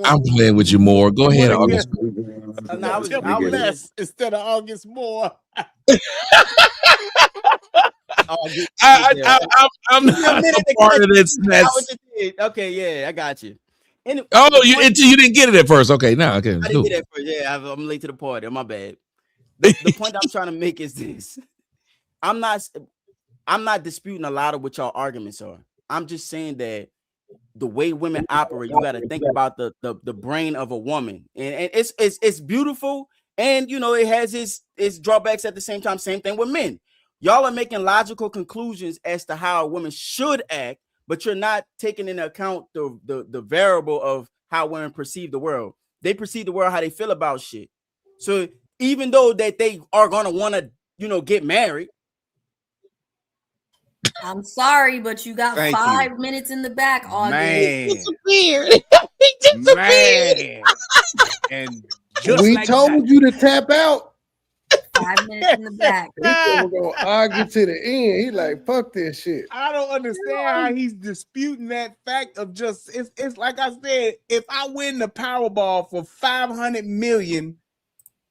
I'm playing with you more. Go ahead, August. I was less instead of August more. I'm not a part of this mess. Okay, yeah, I got you. You didn't get it at first. Okay, now okay. I didn't get it at first. Yeah, I'm late to the party. My bad. The point I'm trying to make is this: I'm not disputing a lot of what y'all arguments are. I'm just saying that the way women operate, you got to think about the brain of a woman, and it's beautiful, and it has its drawbacks at the same time. Same thing with men. Y'all are making logical conclusions as to how a woman should act, but you're not taking into account the variable of how women perceive the world. They perceive the world how they feel about shit. So even though that they are gonna want to, get married. I'm sorry, but you got 5 minutes in the back, August. Man. Disappeared. Man. And we told you to tap out. 5 minutes in the back. He said we're gonna argue to the end. He like, fuck this shit. I don't understand how he's disputing that fact of just it's like I said, if I win the Powerball for 500 million,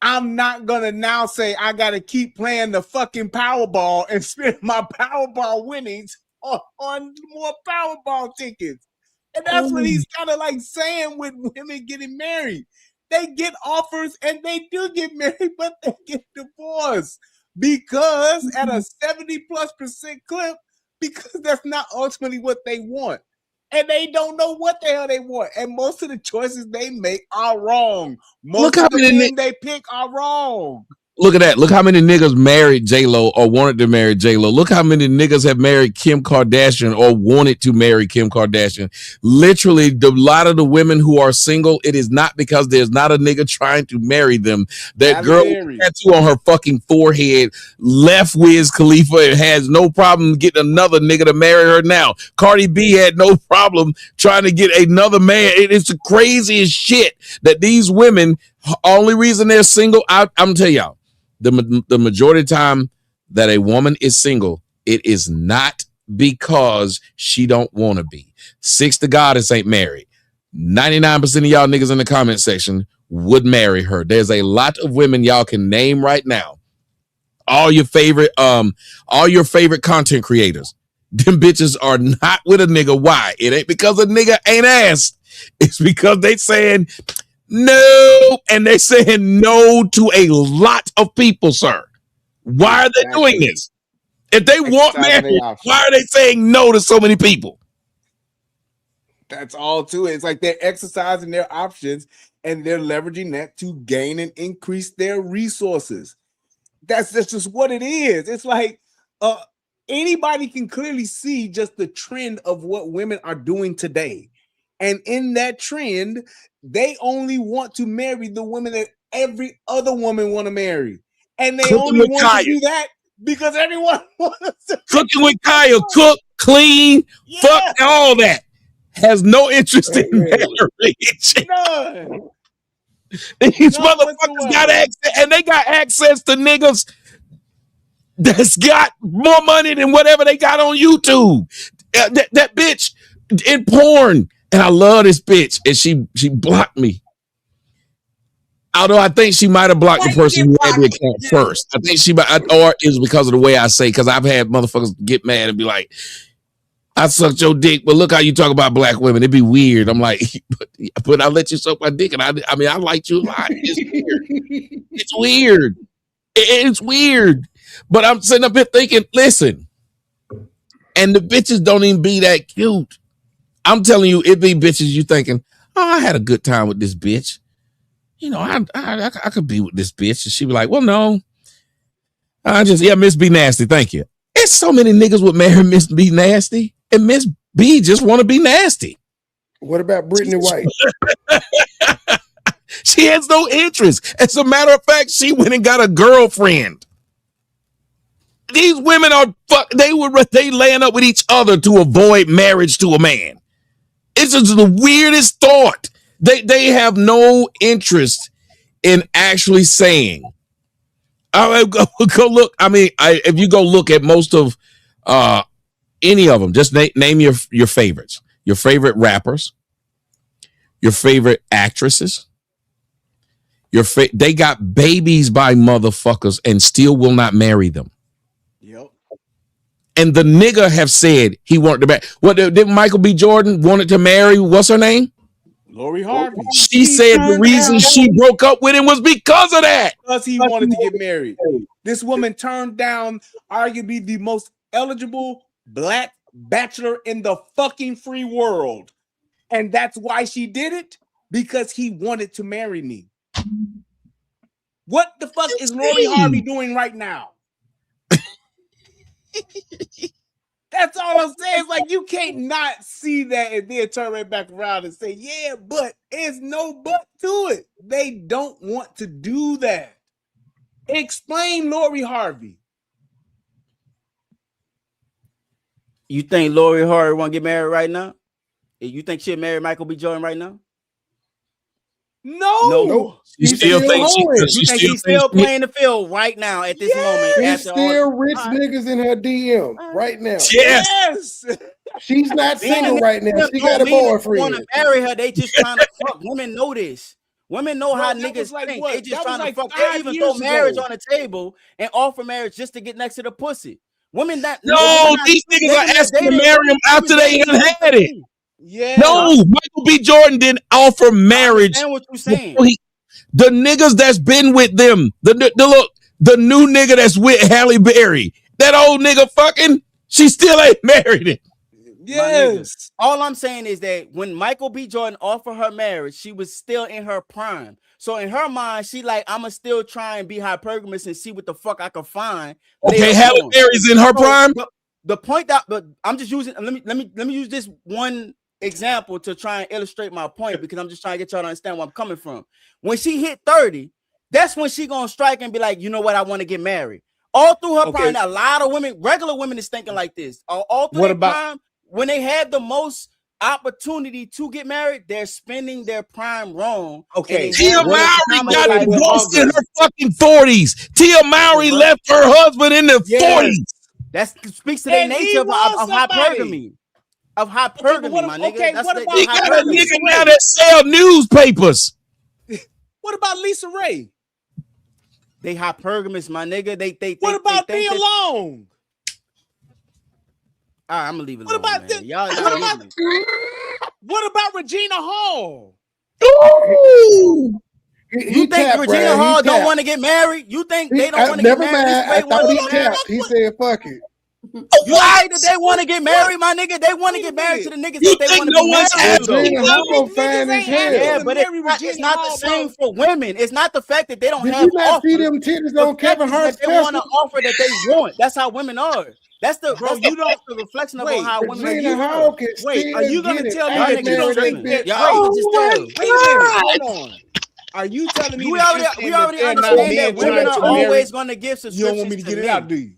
I'm not gonna now say I gotta keep playing the fucking Powerball and spend my Powerball winnings on more Powerball tickets. And that's what he's kind of like saying with women getting married. They get offers and they do get married, but they get divorced because at a 70+% clip, because that's not ultimately what they want. And they don't know what the hell they want. And most of the choices they make are wrong. Most of the men they pick are wrong. Look at that. Look how many niggas married J-Lo or wanted to marry J-Lo. Look how many niggas have married Kim Kardashian or wanted to marry Kim Kardashian. Literally, a lot of the women who are single, it is not because there's not a nigga trying to marry them. That girl with a tattoo on her fucking forehead left Wiz Khalifa and has no problem getting another nigga to marry her now. Cardi B had no problem trying to get another man. It is the craziest shit that these women, only reason they're single, I'm telling y'all, the majority of the time that a woman is single, it is not because she don't want to be. 6 to Goddess ain't married. 99% of y'all niggas in the comment section would marry her. There's a lot of women y'all can name right now. All your favorite content creators. Them bitches are not with a nigga. Why? It ain't because a nigga ain't asked. It's because they saying no, and they saying no to a lot of people, sir. Why are they doing this? If they want marriage, why are they saying no to so many people? That's all to it. It's like they're exercising their options and they're leveraging that to gain and increase their resources. That's just what it is. It's like anybody can clearly see just the trend of what women are doing today. And in that trend, they only want to marry the women that every other woman want to marry. And they only want to do that because everyone wants to. Cooking with Kaya, cook, clean, fuck, all that. Has no interest in marriage. None. These motherfuckers got access, and they got access to niggas that's got more money than whatever they got on YouTube. That bitch in porn, and I love this bitch, and she blocked me. Although I think she might have blocked the person who had the account first. I think or it was because of the way I say, because I've had motherfuckers get mad and be like, I sucked your dick, but look how you talk about black women. It'd be weird. I'm like, but I let you suck my dick, and I mean, I liked you a lot. It's weird. It's weird. It's weird. But I'm sitting up here thinking, listen, and the bitches don't even be that cute. I'm telling you, it be bitches you thinking, oh, I had a good time with this bitch. You know, I could be with this bitch. And she be like, well, no. Miss B Nasty, thank you. There's so many niggas would marry Miss B Nasty, and Miss B just want to be nasty. What about Brittany White? She has no interest. As a matter of fact, she went and got a girlfriend. These women they laying up with each other to avoid marriage to a man. It's just the weirdest thought. They have no interest in actually saying. Go look. I mean, if you go look at most of any of them, just name your favorites, your favorite rappers, your favorite actresses. They got babies by motherfuckers and still will not marry them. Yep. And the nigga have said he wanted to marry. What did Michael B. Jordan wanted to marry? What's her name? Lori Harvey. She said the reason she broke up with him was because of that. Because he wanted to get married. This woman turned down arguably the most eligible black bachelor in the fucking free world. And that's why she did it? Because he wanted to marry me. What the fuck is Lori Harvey doing right now? That's all I'm saying. It's like you can't not see that and then turn right back around and say, yeah, but there's no but to it. They don't want to do that. Explain Lori Harvey. You think Lori Harvey want to get married right now? You think she'll marry Michael B. Jordan right now? No. You still think she's still playing the field right now at this moment? There's still rich niggas in her DM right now. Yes. She's not single right now. She got a boyfriend. Want to marry her? They just trying to fuck. Women know this. Women know how niggas think. They just trying to fuck. They even throw marriage on the table and offer marriage just to get next to the pussy. Women that these niggas are asking to marry him after they had it. Yeah. No, Michael B. Jordan didn't offer marriage. I understand what you're saying. The niggas that's been with them, the new nigga that's with Halle Berry, that old nigga fucking, she still ain't married him. Yes. All I'm saying is that when Michael B. Jordan offered her marriage, she was still in her prime. So in her mind, she like, I'ma still try and be hypergamous and see what the fuck I can find. Okay, Halle Berry's in her prime. The point that, but I'm just using. Let me use this one example to try and illustrate my point, because I'm just trying to get y'all to understand where I'm coming from. When she hit 30, that's when she gonna strike and be like, you know what, I want to get married. All through her prime, a lot of women, regular women, is thinking like this. All through their prime, when they had the most opportunity to get married, they're spending their prime wrong. Okay, Tia Mowry got divorced in her fucking 40s. Tia Mowry left her husband in the 40s. That speaks to their nature of hypergamy. Of hypergamy, my nigga. That's what the about He got a Lisa nigga Ray? now that sell newspapers. What about Lisa Ray? They hypergamous, my nigga. What about they Nia Long? All right, I'm gonna leave it What alone, about man. Y'all getting it. What about Regina Hall? Ooh. You think Regina Hall don't want to get married? You think they don't want to get Never married? mind. I thought he tapped. He said, "Fuck it." You think that they want to get married, my nigga? They want to get married to the niggas that they want to be married to. Regina Hall fine as hell. Yeah, but it's not the same for women. It's not the fact that they don't Did have you not offers. see them titties The on fact Kevin is Hart's that they want an special? offer that they want. That's how women are. That's the Bro, that's the reflection of how women Regina Hall can Wait, are you still gonna get it. tell me I that you don't think that? Wait a minute, hold on. Are you telling me we that already you're saying that they're not understand men that women trying are to marry? always going to give You subscriptions don't want me to get it out, do you?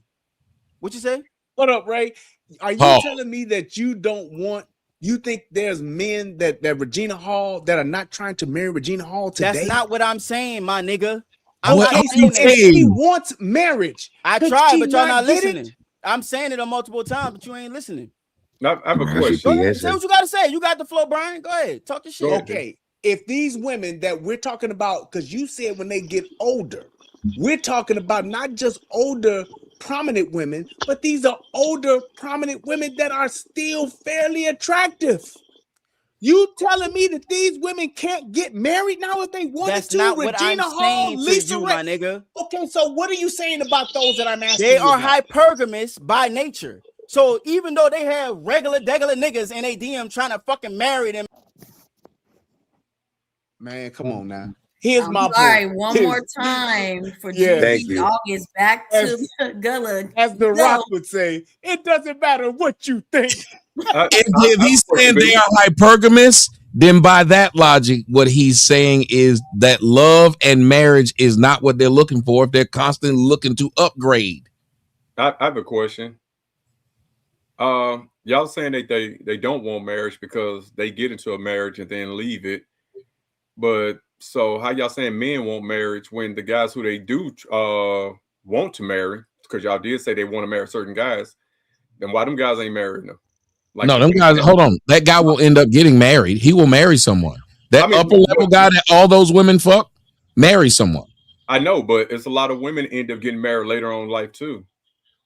What you say? What up, Ray? Are you Pause. telling me that you think there's men that Regina Hall that are not trying to marry Regina Hall today? That's not what I'm saying, my nigga. I'm Okay, not so saying if she wants marriage, I could tried, she but y'all not get it? listening. I'm saying it on multiple times, but you ain't listening. I have a Go question. ahead, say what you got to say. You got the flow, Brian. Go ahead, talk your shit. Okay, if these women that we're talking about, because you said when they get older, we're talking about not just older prominent women, but these are older prominent women that are still fairly attractive. You telling me that these women can't get married now if they wanted That's to? not what Regina I'm Hall, saying to Lisa you, Ray. my nigga. Okay, so what are you saying about those that I'm asking They you are about? hypergamous by nature. So even though they have regular niggas in a DM trying to fucking marry them, man, come on now. Here's my sorry, point. one more time for Thank GG you. August back to Gullah. As the Rock would say, it doesn't matter what you think. If he's saying they are hypergamous, then by that logic, what he's saying is that love and marriage is not what they're looking for if they're constantly looking to upgrade. I have a question. Y'all saying that they don't want marriage because they get into a marriage and then leave it. But so how y'all saying men want marriage when the guys who they do want to marry, because y'all did say they want to marry certain guys, then why them guys ain't marrying them? Like No, them guys, hold on. That guy will end up getting married. He will marry someone. That upper level guy that all those women fuck, marry someone. I know, but it's a lot of women end up getting married later on in life too.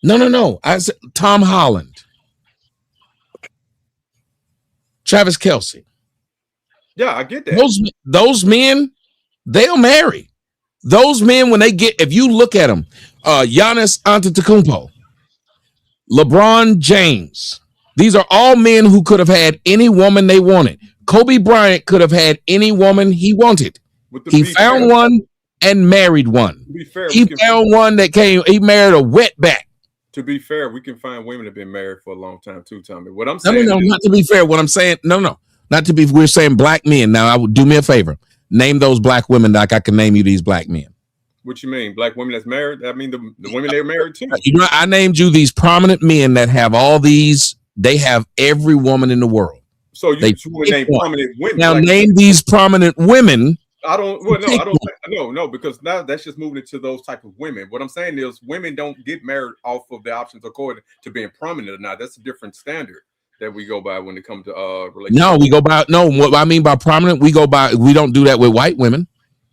No. I said Tom Holland, Travis Kelce. Yeah, I get that. Those men, they'll marry. Those men, when they get, if you look at them, Giannis Antetokounmpo, LeBron James, these are all men who could have had any woman they wanted. Kobe Bryant could have had any woman he wanted. He found one and married one. To be fair, he found one that came. He married a wetback. To be fair, we can find women that have been married for a long time too, Tommy. What I'm saying, No, not to be fair. What I'm saying, no, not to be. We're saying black men. Now, I would do me a favor. Name those black women like I can name you these black men. What you mean, black women that's married? I mean the women they're married to. You know, I named you these prominent men that have all these. They have every woman in the world. So you would name prominent women. Now like, name these prominent women. I don't. Well, no, because now that's just moving into those type of women. What I'm saying is, women don't get married off of the options according to being prominent or not. That's a different standard that we go by when it comes to relationships. No, we go by. No, what I mean by prominent, we go by. We don't do that with white women.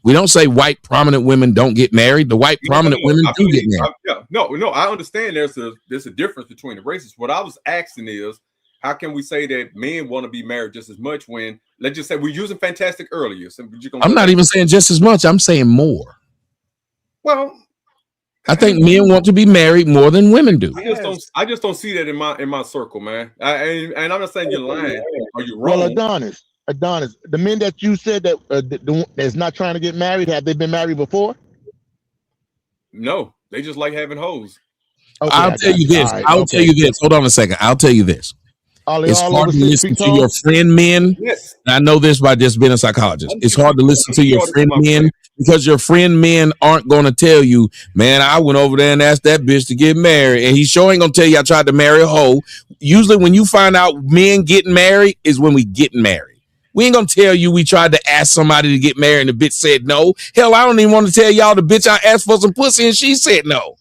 We don't say white prominent women don't get married. The white prominent women do get married. No. I understand there's a difference between the races. What I was asking is, how can we say that men want to be married just as much when, let's just say, we're using fantastic earlier? So I'm not even saying just as much. I'm saying more. Well, I think men want to be married more than women do. I just don't see that in my circle, man. And I'm not saying you're lying or you're wrong. Well, Adonis, the men that you said that that's not trying to get married, have they been married before? No, they just like having hoes. Okay, I'll tell you this. Right, I'll tell you this. Hold on a second. I'll tell you this. It's hard to listen to your friend men. Yes. And I know this by just being a psychologist. It's hard to listen to your friend men because your friend men aren't going to tell you, man, I went over there and asked that bitch to get married. And he sure ain't going to tell you I tried to marry a hoe. Usually when you find out men getting married is when we getting married. We ain't going to tell you we tried to ask somebody to get married and the bitch said no. Hell, I don't even want to tell y'all the bitch I asked for some pussy and she said no.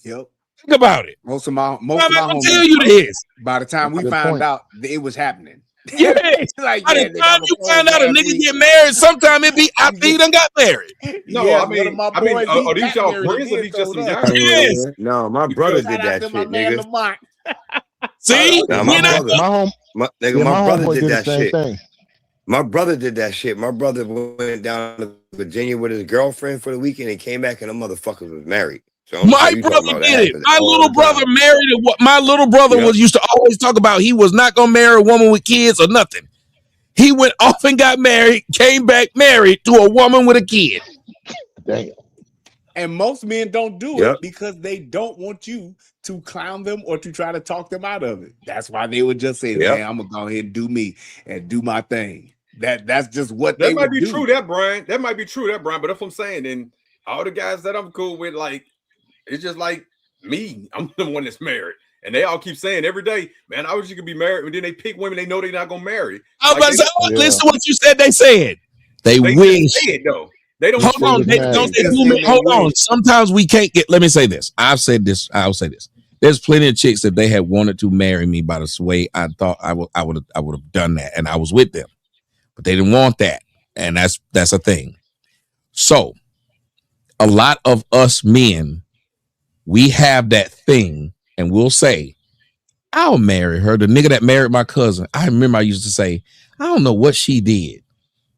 Yep. Think about it. Most of my I'm not gonna homies, tell you this. by the time we Good found point. out it was happening. Yeah. Like, By yeah, the nigga, time I you proposed find out a last nigga week. get married, sometime it be after he done got married. No, Yeah, I one of mean, my boys, he are these got y'all married friends or again, these just some told us. guys? Yes. No, my brother Shout did out that to my shit, man nigga. Lamont. See? Nah, We're not My home, nigga, yeah, my my brother homeboy did did the that same shit. thing. My brother did that shit. My brother went down to Virginia with his girlfriend for the weekend and came back and the motherfucker was married. So I don't know My what you talking brother about. That did it. happens My all little the brother time. married what my little brother Yep. was used to always talk about. He was not gonna marry a woman with kids or nothing. He went off and got married, came back married to a woman with a kid. Damn. And most men don't do Yep. it because they don't want you to clown them or to try to talk them out of it. That's why they would just say, Yep. "Man, I'm gonna go ahead and do me and do my thing." That's just what That they might would be do. true, that Brian. That might be true, that Brian. But that's what I'm saying. And all the guys that I'm cool with, like, it's just like me. I'm the one that's married. And they all keep saying every day, man, I wish you could be married. And then they pick women they know they're not gonna marry. I was Like about to say, they listen to what you said. They said they just wish. say it though. They don't Hold They on, was they, mad. don't they Just do? saying they Hold on. wish. Sometimes we can't get. Let me say this. I've said this. I'll say this. There's plenty of chicks that they had wanted to marry me by the way I thought I would have done that, and I was with them, but they didn't want that, and that's a thing. So a lot of us men, we have that thing, and we'll say, I'll marry her. The nigga that married my cousin, I remember I used to say, I don't know what she did.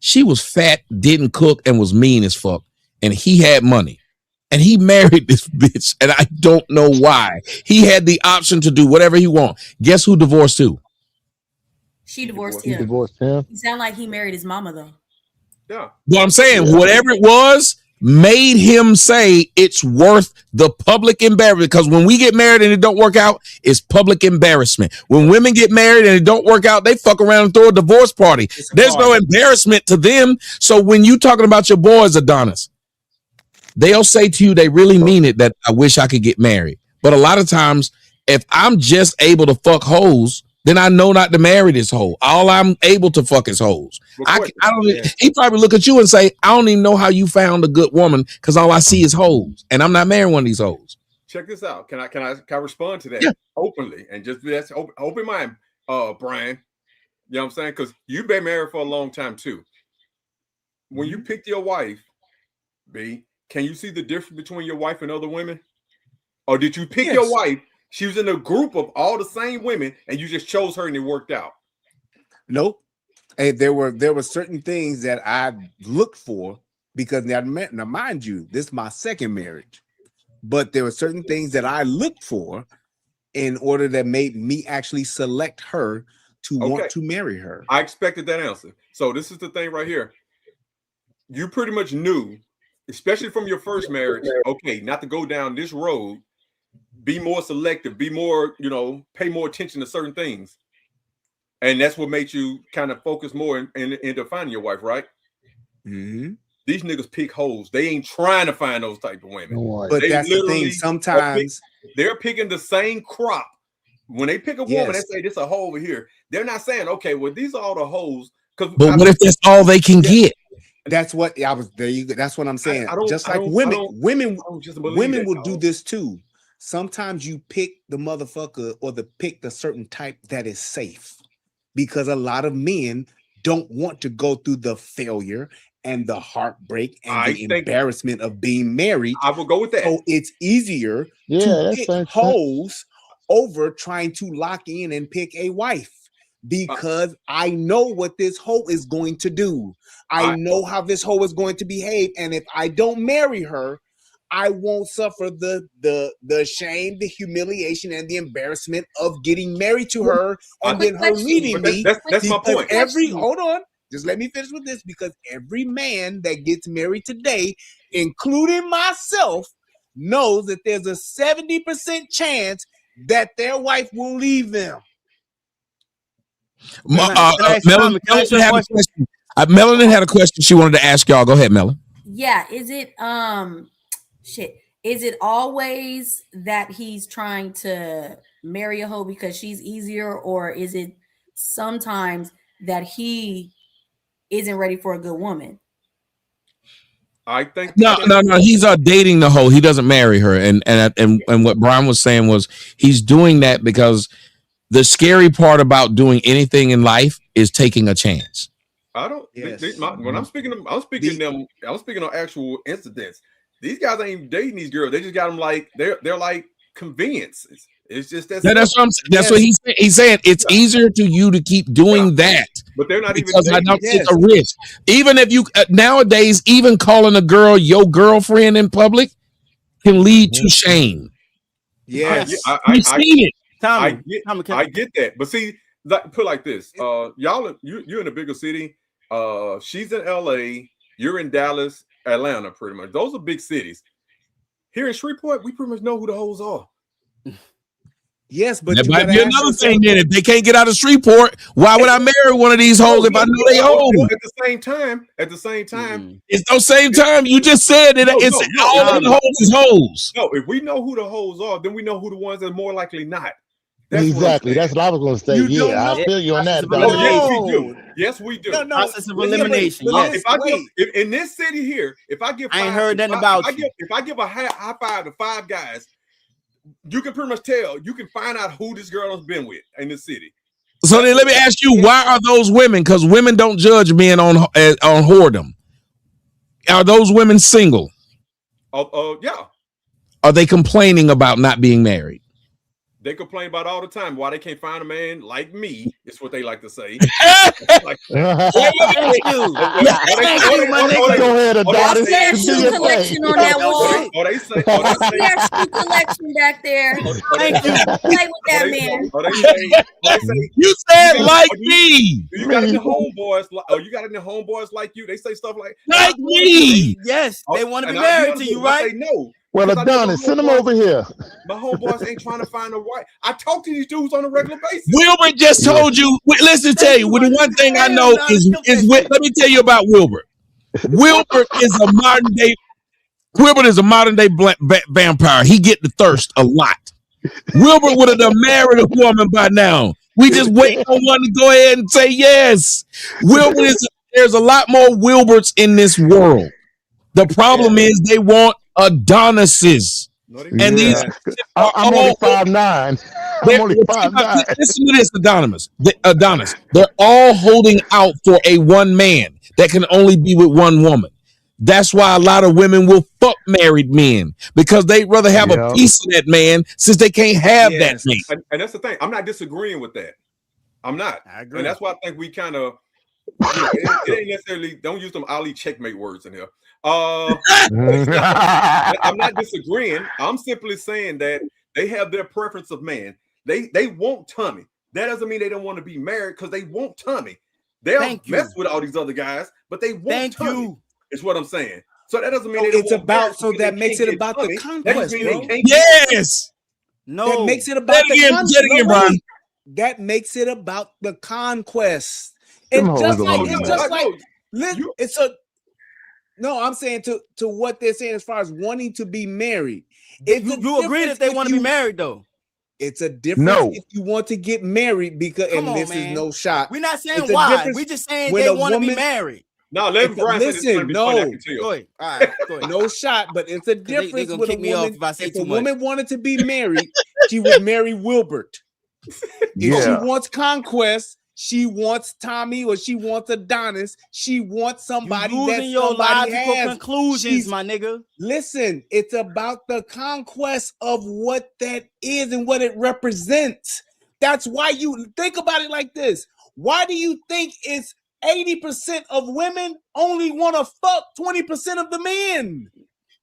She was fat, didn't cook, and was mean as fuck. And he had money. And he married this bitch. And I don't know why. He had the option to do whatever he want. Guess who divorced who? She divorced He him. divorced him. He sounded like he married his mama though. Yeah. What I'm saying, Yeah. whatever it was, made him say it's worth the public embarrassment. Because when we get married and it don't work out, it's public embarrassment. When women get married and it don't work out, they fuck around and throw a divorce party. There's no embarrassment to them. So when you talking about your boys, Adonis, they'll say to you, they really mean it, that I wish I could get married. But a lot of times, if I'm just able to fuck hoes, then I know not to marry this hoe. All I'm able to fuck is hoes. I don't. Yeah. He probably look at you and say, I don't even know how you found a good woman because all I see is hoes, and I'm not marrying one of these hoes. Check this out. Can I respond to that Yeah. openly and just that's open mind, Brian? You know what I'm saying? Because you've been married for a long time too. When you picked your wife, B, can you see the difference between your wife and other women? Or did you pick your wife? She was in a group of all the same women, and you just chose her and it worked out. Nope. And there were certain things that I looked for because now mind you, this is my second marriage. But there were certain things that I looked for in order that made me actually select her to want to marry her. I expected that answer. So this is the thing right here. You pretty much knew, especially from your first marriage, okay, not to go down this road, be more selective, be more, pay more attention to certain things. And that's what made you kind of focus more into finding your wife, right? Mm-hmm. These niggas pick hoes. They ain't trying to find those type of women. But they that's the thing. Sometimes they're picking the same crop. When they pick a woman, they say this a hoe over here. They're not saying, okay, well, these are all the hoes. But what if that's all they can get? That's what I was there. You go. That's what I'm saying. Just like women will do this too. Sometimes you pick the motherfucker or pick the certain type that is safe, because a lot of men don't want to go through the failure and the heartbreak and the embarrassment of being married. I will go with that. So it's easier to pick hoes over trying to lock in and pick a wife, because I know what this hoe is going to do. I know how this hoe is going to behave, and if I don't marry her, I won't suffer the shame, the humiliation, and the embarrassment of getting married to her and then her leaving me. That's my point. Hold on, just let me finish with this, because every man that gets married today, including myself, knows that there's a 70% chance that their wife will leave them. Melanie had a question she wanted to ask y'all. Go ahead, Melanie. Yeah, is it is it always that he's trying to marry a hoe because she's easier, or is it sometimes that he isn't ready for a good woman? I think No. He's dating the hoe. He doesn't marry her. And what Brian was saying was he's doing that because the scary part about doing anything in life is taking a chance. I don't. When I'm speaking on actual incidents. These guys ain't dating these girls. They just got them like they're like conveniences. It's just that. Yeah, that's what I'm saying. That's what he's saying. It's easier to you to keep doing that, but they're not because even. I don't take a risk. Even if you nowadays, even calling a girl your girlfriend in public can lead to shame. Yes, We've seen it. I get that, but see, put like this: y'all, you're in a bigger city. She's in LA. You're in Dallas, Atlanta, pretty much. Those are big cities. Here in Shreveport, we pretty much know who the hoes are. Yes, but that you might be another yourself, thing. Then, if they can't get out of Shreveport, why would I marry one of these hoes if I know they hoes? At the same time, it's no same time. You just said that all of the hoes is hoes. No, if we know who the hoes are, then we know who the ones that are more likely not. Exactly. That's what I was going to say. Yeah, I feel you on that. Yes, we do. Yes, we do. Process of elimination. Yes. If in this city here, if I give, I ain't heard nothing about you. If I give a high five to 5 guys, you can pretty much tell. You can find out who this girl has been with in the city. So then, let me ask you: why are those women? Because women don't judge men on whoredom. Are those women single? Yeah. Are they complaining about not being married? They complain about all the time why they can't find a man like me. It's what they like to say. Thank you. Go ahead, Adonis. Their shoe collection on that wall. Oh, they say. Their shoe collection back there. Thank you. Play with that man. They say you said like me. You got any homeboys? You got any homeboys like you? They say stuff like me. Yes, they want to be married to you, right? They know. Well, Adonis, send them over here. My homeboys ain't trying to find a wife. I talk to these dudes on a regular basis. Wilbert just told you. Listen, tell you. The one thing I know is let me tell you about Wilbert. Wilbert is a modern day. Wilbert is a modern day vampire. He get the thirst a lot. Wilbert would have done married a woman by now. We just waiting on one to go ahead and say yes. Wilbert is. There's a lot more Wilberts in this world. The problem is they want Adonises. And these I'm only 5'9". I'm only 5'9". Listen to this, Adonis. They're all holding out for a one man that can only be with one woman. That's why a lot of women will fuck married men, because they'd rather have a piece of that man since they can't have that man. And that's the thing. I'm not disagreeing with that. I'm not. I agree. And that's why I think we kind of, it ain't necessarily, don't use them Ali checkmate words in here. I'm not disagreeing. I'm simply saying that they have their preference of man. They want Tommy. That doesn't mean they don't want to be married, because they want Tommy. They'll mess with all these other guys, but they want Tommy. Is what I'm saying. So that doesn't mean it's about. So that makes it about the conquest, bro. Yes. No. That makes it about the conquest. That makes it about the conquest. It's just like it's a. No, I'm saying to what they're saying as far as wanting to be married. You agree that they want to be married, though? It's a difference if you want to get married, because this is no shot. We're not saying why. We're just saying they want to be married. No, let me listen. No, go ahead. All right, go ahead. No shot, but it's a difference with a woman. If a woman wanted to be married, she would marry Wilbert. If she wants conquest, she wants Tommy, or she wants Adonis. She wants somebody that's your logical conclusions, my nigga. Listen, it's about the conquest of what that is and what it represents. That's why you think about it like this. Why do you think it's 80% of women only want to fuck 20% of the men?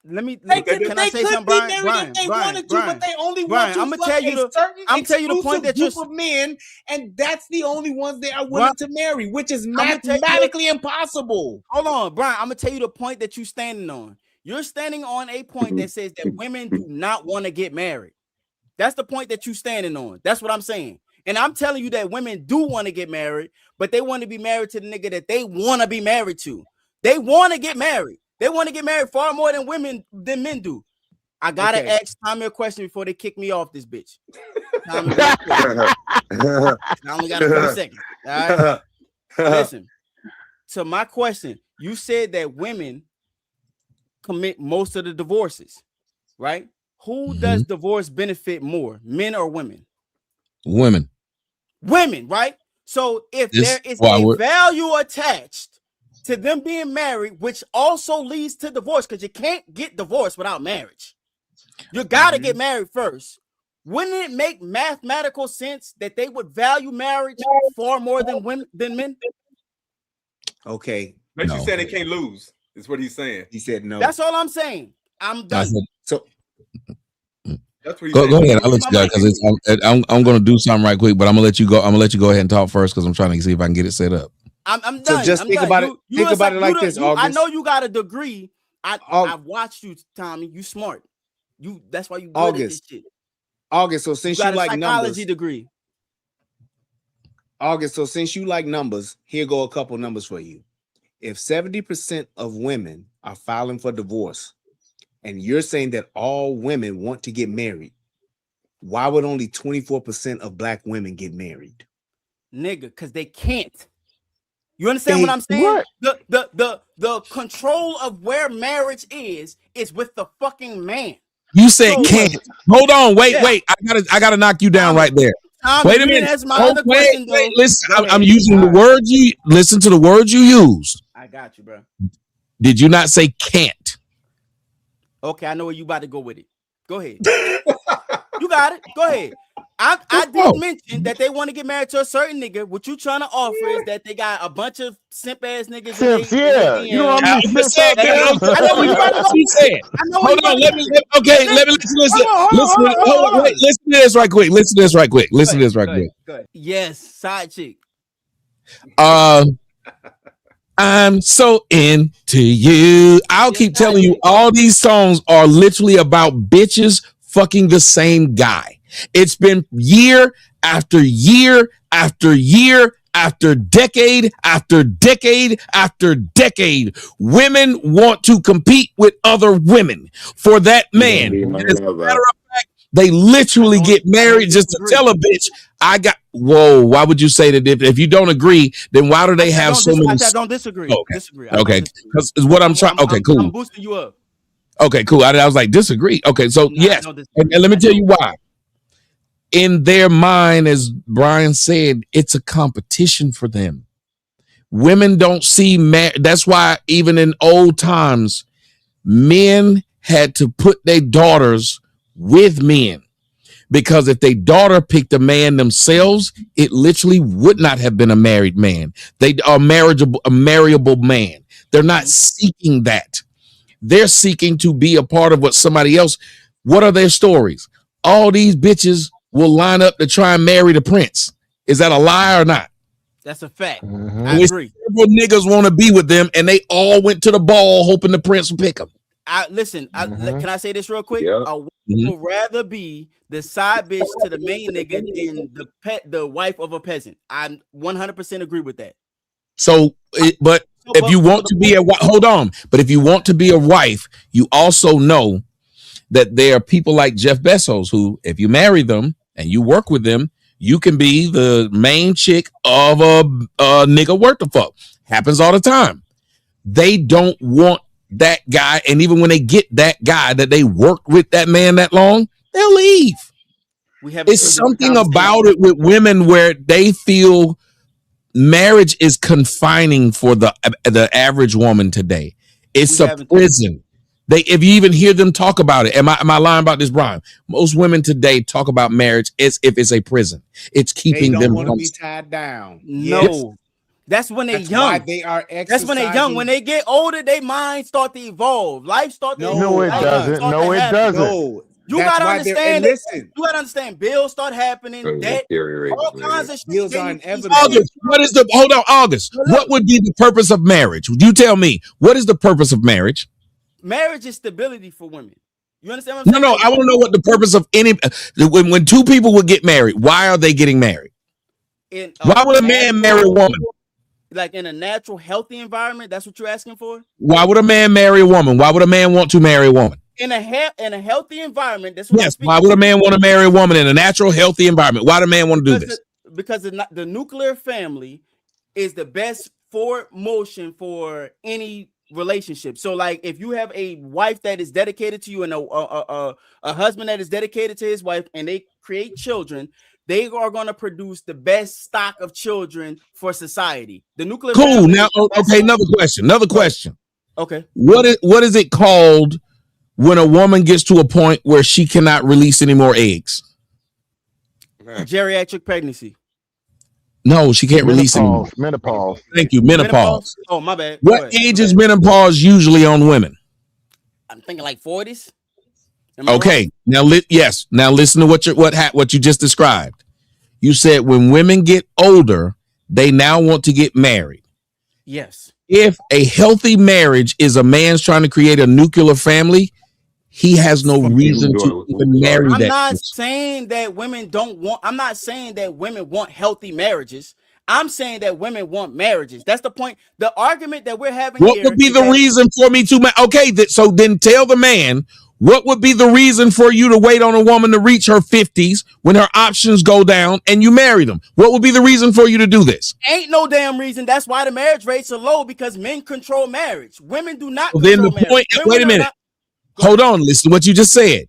Can I say something, Brian? They wanted to, but they only want to fuck a certain exclusive group of men, and that's the only ones they are willing to marry, which is mathematically impossible. Hold on, Brian. I'm gonna tell you the point that you're standing on. You're standing on a point that says that women do not want to get married. That's the point that you're standing on. That's what I'm saying. And I'm telling you that women do want to get married, but they want to be married to the nigga that they want to be married to. They want to get married. They want to get married far more than men do. I gotta ask Tommy a question before they kick me off this bitch. Tommy, I only got a few seconds. All right. Listen, to my question, you said that women commit most of the divorces, right? Who Mm-hmm. does divorce benefit more, men or women? Women. Women, right? So if there is a value attached to them being married, which also leads to divorce, because you can't get divorced without marriage. You got to get married first. Wouldn't it make mathematical sense that they would value marriage far more than men? Okay. But you said they can't lose. Is what he's saying. He said no. That's all I'm saying. I'm done. So that's what go ahead. I'll let you go because I'm going to do something right quick, but I'm gonna let you go. I'm gonna let you go ahead and talk first because I'm trying to see if I can get it set up. I'm done. So just think about it. Think about it like this, August. I know you got a degree. I've watched you, Tommy. You smart. That's why you good at this shit. August. So since you like psychology numbers, degree. August. So since you like numbers, here go a couple numbers for you. If 70% of women are filing for divorce, and you're saying that all women want to get married, why would only 24% of black women get married? Nigga, because they can't. You understand what I'm saying? What? The control of where marriage is with the fucking man. You said can't. Hold on, wait. I gotta knock you down right there. Wait a minute. That's my other question, though. Listen, I'm using the words you listen to the words you used. I got you, bro. Did you not say can't? Okay, I know where you about to go with it. Go ahead. You got it. Go ahead. I did mention that they want to get married to a certain nigga. What you trying to offer is that they got a bunch of simp ass niggas. Simps, yeah. You know what I mean? I know you about to go. Hold on. Let me listen. Hold on. Wait. Listen to this right quick. Listen to this right quick. Yes, side chick. I'm so into you. I'll keep telling you, all these songs are literally about bitches fucking the same guy. It's been year after year after year after decade after decade after decade. Women want to compete with other women for that man. As a matter of fact, they literally get married just to tell a bitch, why would you say that if you don't agree, then why do they have so many? I don't disagree. Okay. Because what I'm trying. Okay, cool. I'm boosting you up. Okay, cool. I was like, disagree. Okay, so yes. And let me tell you why. In their mind, as Brian said, it's a competition for them. Women don't see that's why even in old times, men had to put their daughters with men. Because if their daughter picked a man themselves, it literally would not have been a married man. They are a marriable man. They're not seeking that. They're seeking to be a part of what somebody else. What are their stories? All these bitches will line up to try and marry the prince. Is that a lie or not? That's a fact. I agree. Several niggas want to be with them, and they all went to the ball hoping the prince would pick them. Listen, can I say this real quick? I would rather be the side bitch to the main nigga than the wife of a peasant. I 100% agree with that. So, but if you want to be but if you want to be a wife, you also know that there are people like Jeff Bezos who, if you marry them and you work with them, you can be the main chick of a nigga worth the fuck. Happens all the time. They don't want that guy, and even when they get that guy that they worked with that man that long, they'll leave. It's something about it with women where they feel marriage is confining for the average woman today. It's a prison. If you even hear them talk about it, am I lying about this, Brian? Most women today talk about marriage as if it's a prison. It's keeping them want to be tied down. No. Yes. That's when they're young. Why they are That's when they're young. When they get older, their minds start to evolve. Life starts to No, it doesn't. No, it doesn't. No. You gotta understand. Listen, you gotta understand. Bills start happening. Debt, all kinds of shit. Bills are inevitable. August, August. What would be the purpose of marriage? You tell me. What is the purpose of marriage? Marriage is stability for women. You understand what I'm saying? No. I want to know what the purpose of when two people would get married. Why are they getting married? Why would a man marry a woman? Like in a natural, healthy environment. That's what you're asking for. Why would a man marry a woman? Why would a man want to marry a woman? In a healthy environment. That's what why would a man want to marry a woman in a natural, healthy environment? Why do a man want to do this? Because the nuclear family is the best forward motion for any relationship. So like if you have a wife that is dedicated to you and a husband that is dedicated to his wife and they create children, they are going to produce the best stock of children for society. The nuclear Cool. family Now, okay, another question. Okay. What is it called when a woman gets to a point where she cannot release any more eggs? Geriatric pregnancy. No, she can't release any. Menopause. Thank you. Menopause. Oh, my bad. What age is menopause usually on women? I'm thinking like 40s. Okay. Now, Now listen to what you just described. You said when women get older, they now want to get married. Yes. If a healthy marriage is a man's trying to create a nuclear family, he has no reason to even marry I'm that not person. saying that women don't want. I'm not saying that women want healthy marriages. I'm saying that women want marriages. That's the point. The argument that we're having What here would be is the that- reason for me to okay? So then tell the man, what would be the reason for you to wait on a woman to reach her 50s when her options go down and you marry them? What would be the reason for you to do this? Ain't no damn reason. That's why the marriage rates are low, because men control marriage. Women do not Well, then control the marriage. point. Women Wait a are minute. not- Hold on. Listen to what you just said.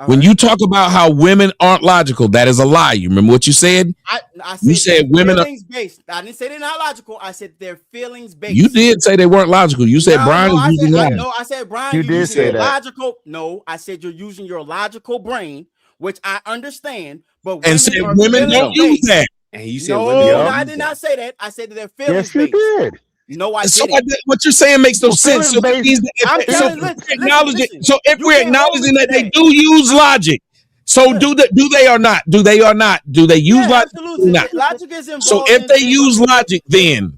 When you talk about how women aren't logical, that is a lie. You remember what you said? I You said women are. feelings based. I didn't say they're not logical. I said they're feelings based. You did say they weren't logical. You said Brian is using logic. I said Brian. You You're did using say your that. logical. No, I said you're using your logical brain, which I understand. But And women said are women don't use feelings-based. that. And you said No, women don't I use did that. not say that. I said that they're feelings Yes, you based. did. No, I So didn't. what you're saying makes no sense. So that means that I'm telling. Listen. so if You we're can't hold me acknowledging to that they that. do use logic, so do they or not? Do they or not? Do they use Yeah, logic? absolutely. Or not? Logic is involved. So if they use logic, then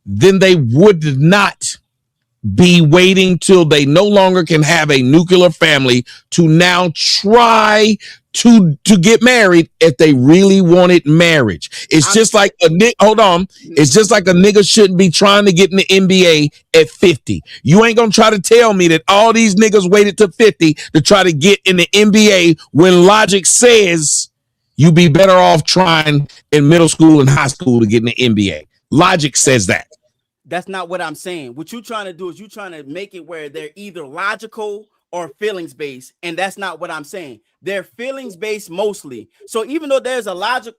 they would not be waiting till they no longer can have a nuclear family to now try to get married if they really wanted marriage. It's just like hold on. It's just like a nigga shouldn't be trying to get in the NBA at 50. You ain't gonna try to tell me that all these niggas waited to 50 to try to get in the NBA when logic says you be better off trying in middle school and high school to get in the NBA. Logic says that. That's not what I'm saying. What you're trying to do is you're trying to make it where they're either logical or feelings based, and that's not what I'm saying. They're feelings based mostly. So even though there's a logic,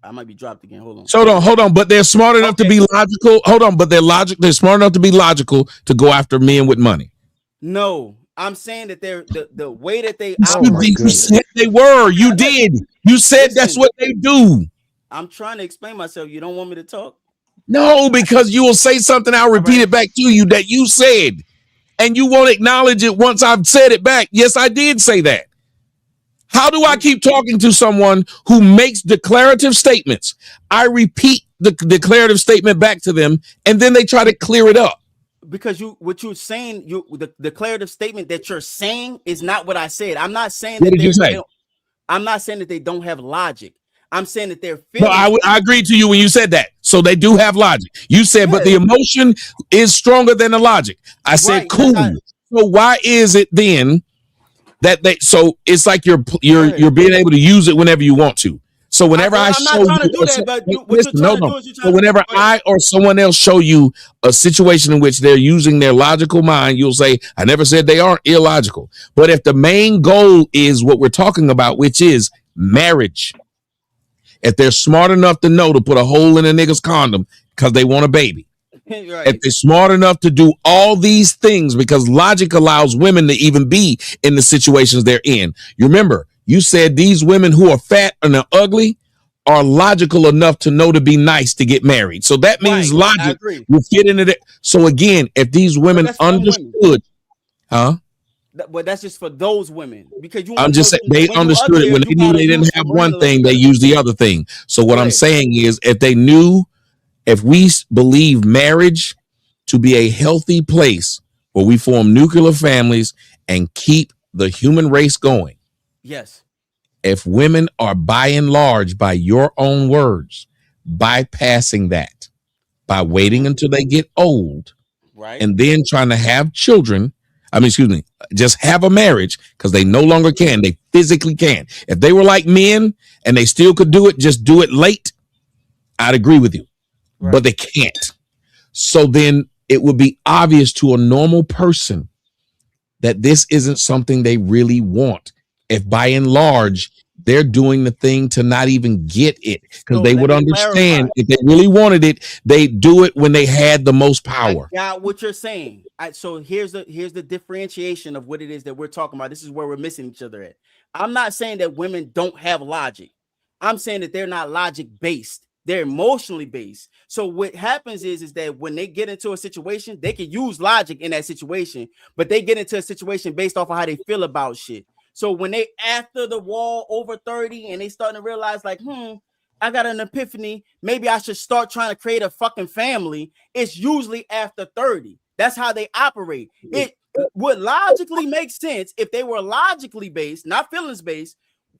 I might be dropped again. Hold on. So hold on, but they're smart enough to be logical. Hold on, but they're smart enough to be logical to go after men with money. No, I'm saying that they're the way that they You said they were. You did. You said that's what they do. I'm trying to explain myself. You don't want me to talk? No, because you will say something. I'll repeat it back to you that you said, and you won't acknowledge it once I've said it back. Yes, I did say that. How do I keep talking to someone who makes declarative statements? I repeat the declarative statement back to them, and then they try to clear it up. Because what you're saying, the declarative statement that you're saying is not what I said. I'm not saying What did you say? I'm not saying that they don't have logic. I'm saying that they're No, feelings. I agreed to you when you said that. So they do have logic. You said, but the emotion is stronger than the logic. I said, cool. So why is it then that so it's like you're being able to use it whenever you want to. So whenever I show you, so whenever I or someone else show you a situation in which they're using their logical mind, you'll say, I never said they aren't illogical. But if the main goal is what we're talking about, which is marriage, if they're smart enough to know to put a hole in a nigga's condom because they want a baby, if they're smart enough to do all these things because logic allows women to even be in the situations they're in. You remember, you said these women who are fat and are ugly are logical enough to know to be nice to get married. So that means logic will fit into that. So again, if these women understood, But that's just for those women, because I'm just saying they understood it when they knew they didn't have one thing, they used the other thing. So what I'm saying is, if we believe marriage to be a healthy place where we form nuclear families and keep the human race going. Yes. If women are by and large, by your own words, bypassing that by waiting until they get old, and then trying to have children, just have a marriage because they no longer can. They physically can. If they were like men and they still could do it, just do it late, I'd agree with you. But they can't. So then it would be obvious to a normal person that this isn't something they really want. If by and large, they're doing the thing to not even get it, because they would understand if they really wanted it, they do it when they had the most power. I got what you're saying. So here's the differentiation of what it is that we're talking about. This is where we're missing each other at. I'm not saying that women don't have logic. I'm saying that they're not logic based. They're emotionally based. So what happens is that when they get into a situation, they can use logic in that situation, but they get into a situation based off of how they feel about shit. So when they after the wall over 30 and they starting to realize like, I got an epiphany, maybe I should start trying to create a fucking family. It's usually after 30. That's how they operate. It would logically make sense if they were logically based, not feelings based,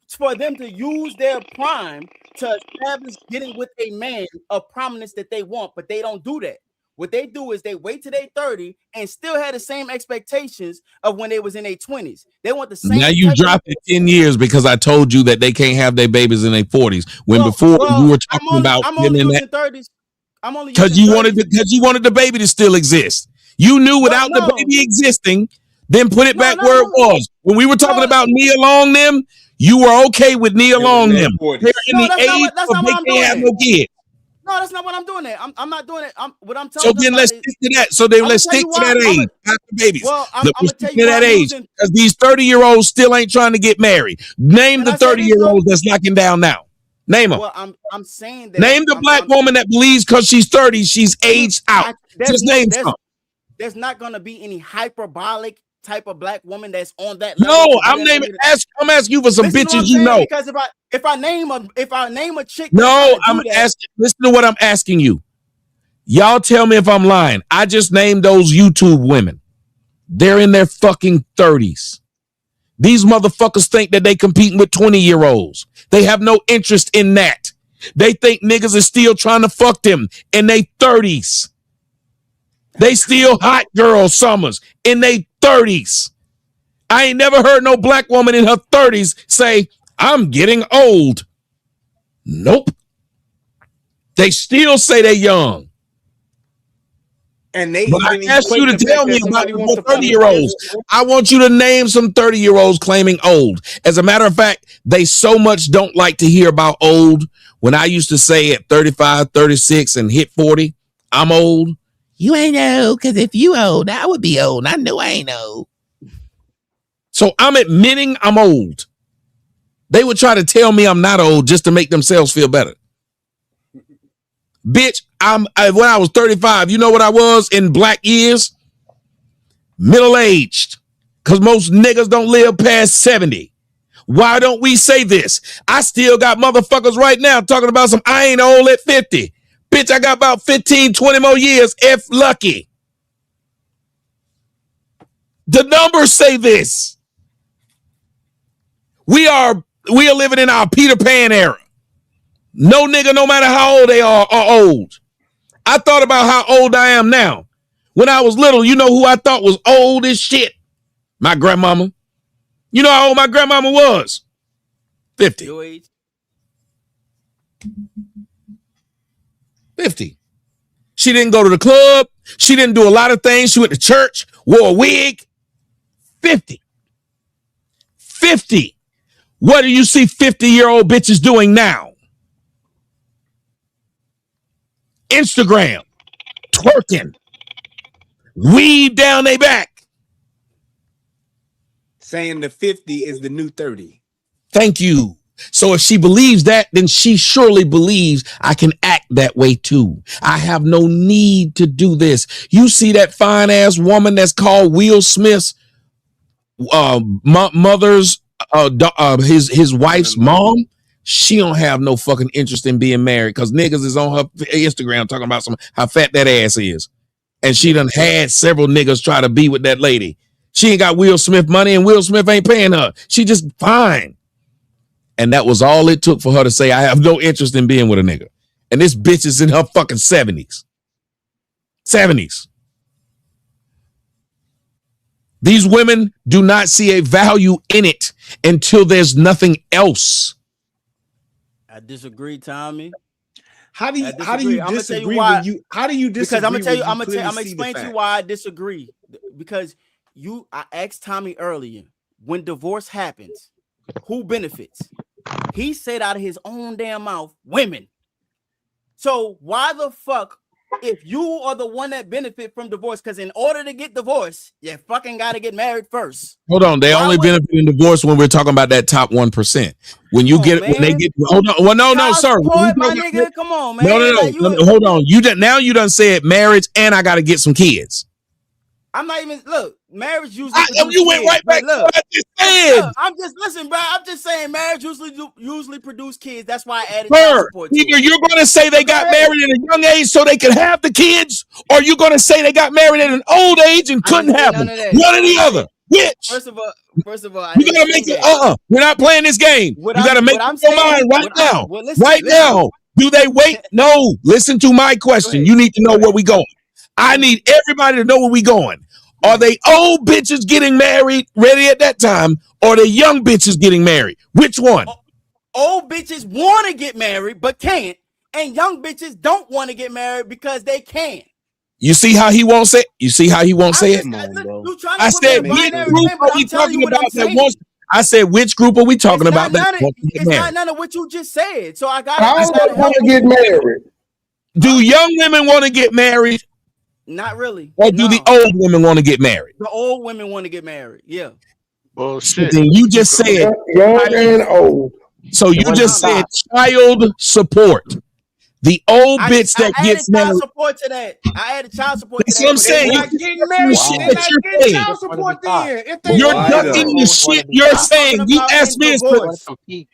for them to use their prime to establish getting with a man of prominence that they want, but they don't do that. What they do is they wait till they 30 and still had the same expectations of when they was in their 20s. They want the same. Now you dropped it 10 years because I told you that they can't have their babies in their 40s. When before you were talking about I'm only using 30s. I'm only because you wanted the baby to still exist. You knew without the baby existing, then put it back where it was. When we were talking about Nia Long them, you were okay with Nia Long them. They're in the age of they can't have no kids. No, that's not what I'm doing. I'm not doing it. What I'm telling. So then let's stick to that. So then let's stick to that age. Not the babies. Well, I'm gonna tell you that age because these 30-year-olds still ain't trying to get married. Name the 30-year-olds that's locking down now. Name them. Well, I'm saying that. Name the black woman that believes because she's 30, she's aged out. Just name some. There's not gonna be any hyperbolic type of black woman that's on that level. No, I'm asking you for some bitches you know. Because if I name a chick, no, I'm asking. Listen to what I'm asking you. Y'all tell me if I'm lying. I just named those YouTube women. They're in their fucking 30s. These motherfuckers think that they competing with 20-year-olds. They have no interest in that. They think niggas are still trying to fuck them in their 30s. They still hot girl summers in their 30s. I ain't never heard no black woman in her 30s say, I'm getting old. Nope. They still say they young. And they I asked you to tell me about the 30-year-olds. I want you to name some 30-year-olds claiming old. As a matter of fact, they so much don't like to hear about old. When I used to say at 35, 36 and hit 40, I'm old. You ain't old, because if you old, I would be old. I know I ain't old. So I'm admitting I'm old. They would try to tell me I'm not old just to make themselves feel better. Bitch, when I was 35, you know what I was in black years? Middle-aged. Because most niggas don't live past 70. Why don't we say this? I still got motherfuckers right now talking about some I ain't old at 50. Bitch, I got about 15, 20 more years if lucky. The numbers say this. We are living in our Peter Pan era. No nigga, no matter how old they are old. I thought about how old I am now. When I was little, you know who I thought was old as shit? My grandmama. You know how old my grandmama was? 50. Your age? 50. She didn't go to the club. She didn't do a lot of things. She went to church, wore a wig. 50. 50. What do you see 50-year-old bitches doing now? Instagram, twerking, weed down their back. Saying the 50 is the new 30. Thank you. So if she believes that, then she surely believes I can act that way too. I have no need to do this. You see that fine ass woman that's called Will Smith's mother's his wife's mom? She don't have no fucking interest in being married because niggas is on her Instagram talking about how fat that ass is. And she done had several niggas try to be with that lady. She ain't got Will Smith money and Will Smith ain't paying her. She just fine. And that was all it took for her to say, I have no interest in being with a nigga. And this bitch is in her fucking 70s. 70s. These women do not see a value in it until there's nothing else. I disagree, Tommy. How do you I'm gonna tell you disagree why. when you? How do you disagree? Because I'm gonna tell you. when I'm gonna clearly see the explain to you facts? why I disagree. Because I asked Tommy earlier, when divorce happens, who benefits? He said out of his own damn mouth, women. So why the fuck, if you are the one that benefit from divorce, because in order to get divorced, you fucking got to get married first. Hold on, they only benefit in divorce when we're talking about that top 1%. When you get, when they get, hold on, well, no, sir. Support, my nigga, come on, man. No, hold on. Now you done said marriage, and I got to get some kids. I'm not even marriage usually. You went right back to what I just said. I'm just listen, bro. I'm just saying marriage usually produce kids. That's why I added Sir, child support to either it. you're going to say they got married at a young age so they could have the kids, or you're going to say they got married at an old age and couldn't have them. One or the other. Which? First of all, you gotta make it. We're not playing this game. You gotta make up your mind right now. Right now. Do they wait? No. Listen to my question. You need to know where we going. I need everybody to know where we going. Are they old bitches getting married ready at that time, or the young bitches getting married? Which one? Old bitches want to get married but can't, and young bitches don't want to get married because they can't. You see how he won't say it? You see how he won't say it? I said, which group are we talking about that wants? I said, which group are we talking about that wants to get It's not married? none of what you just said. So I got to want to get married. Do young women want to get married? Not really. Or do the old women want to get married? The old women want to get married. Yeah. Bullshit. Then you just said young and old. So you just said child support. The old bitch that gets married. Child support to that. I added child support That's to that. what I'm saying. They're You're not getting married. They're not getting child support then. You're ducking the shit you're saying. You asked me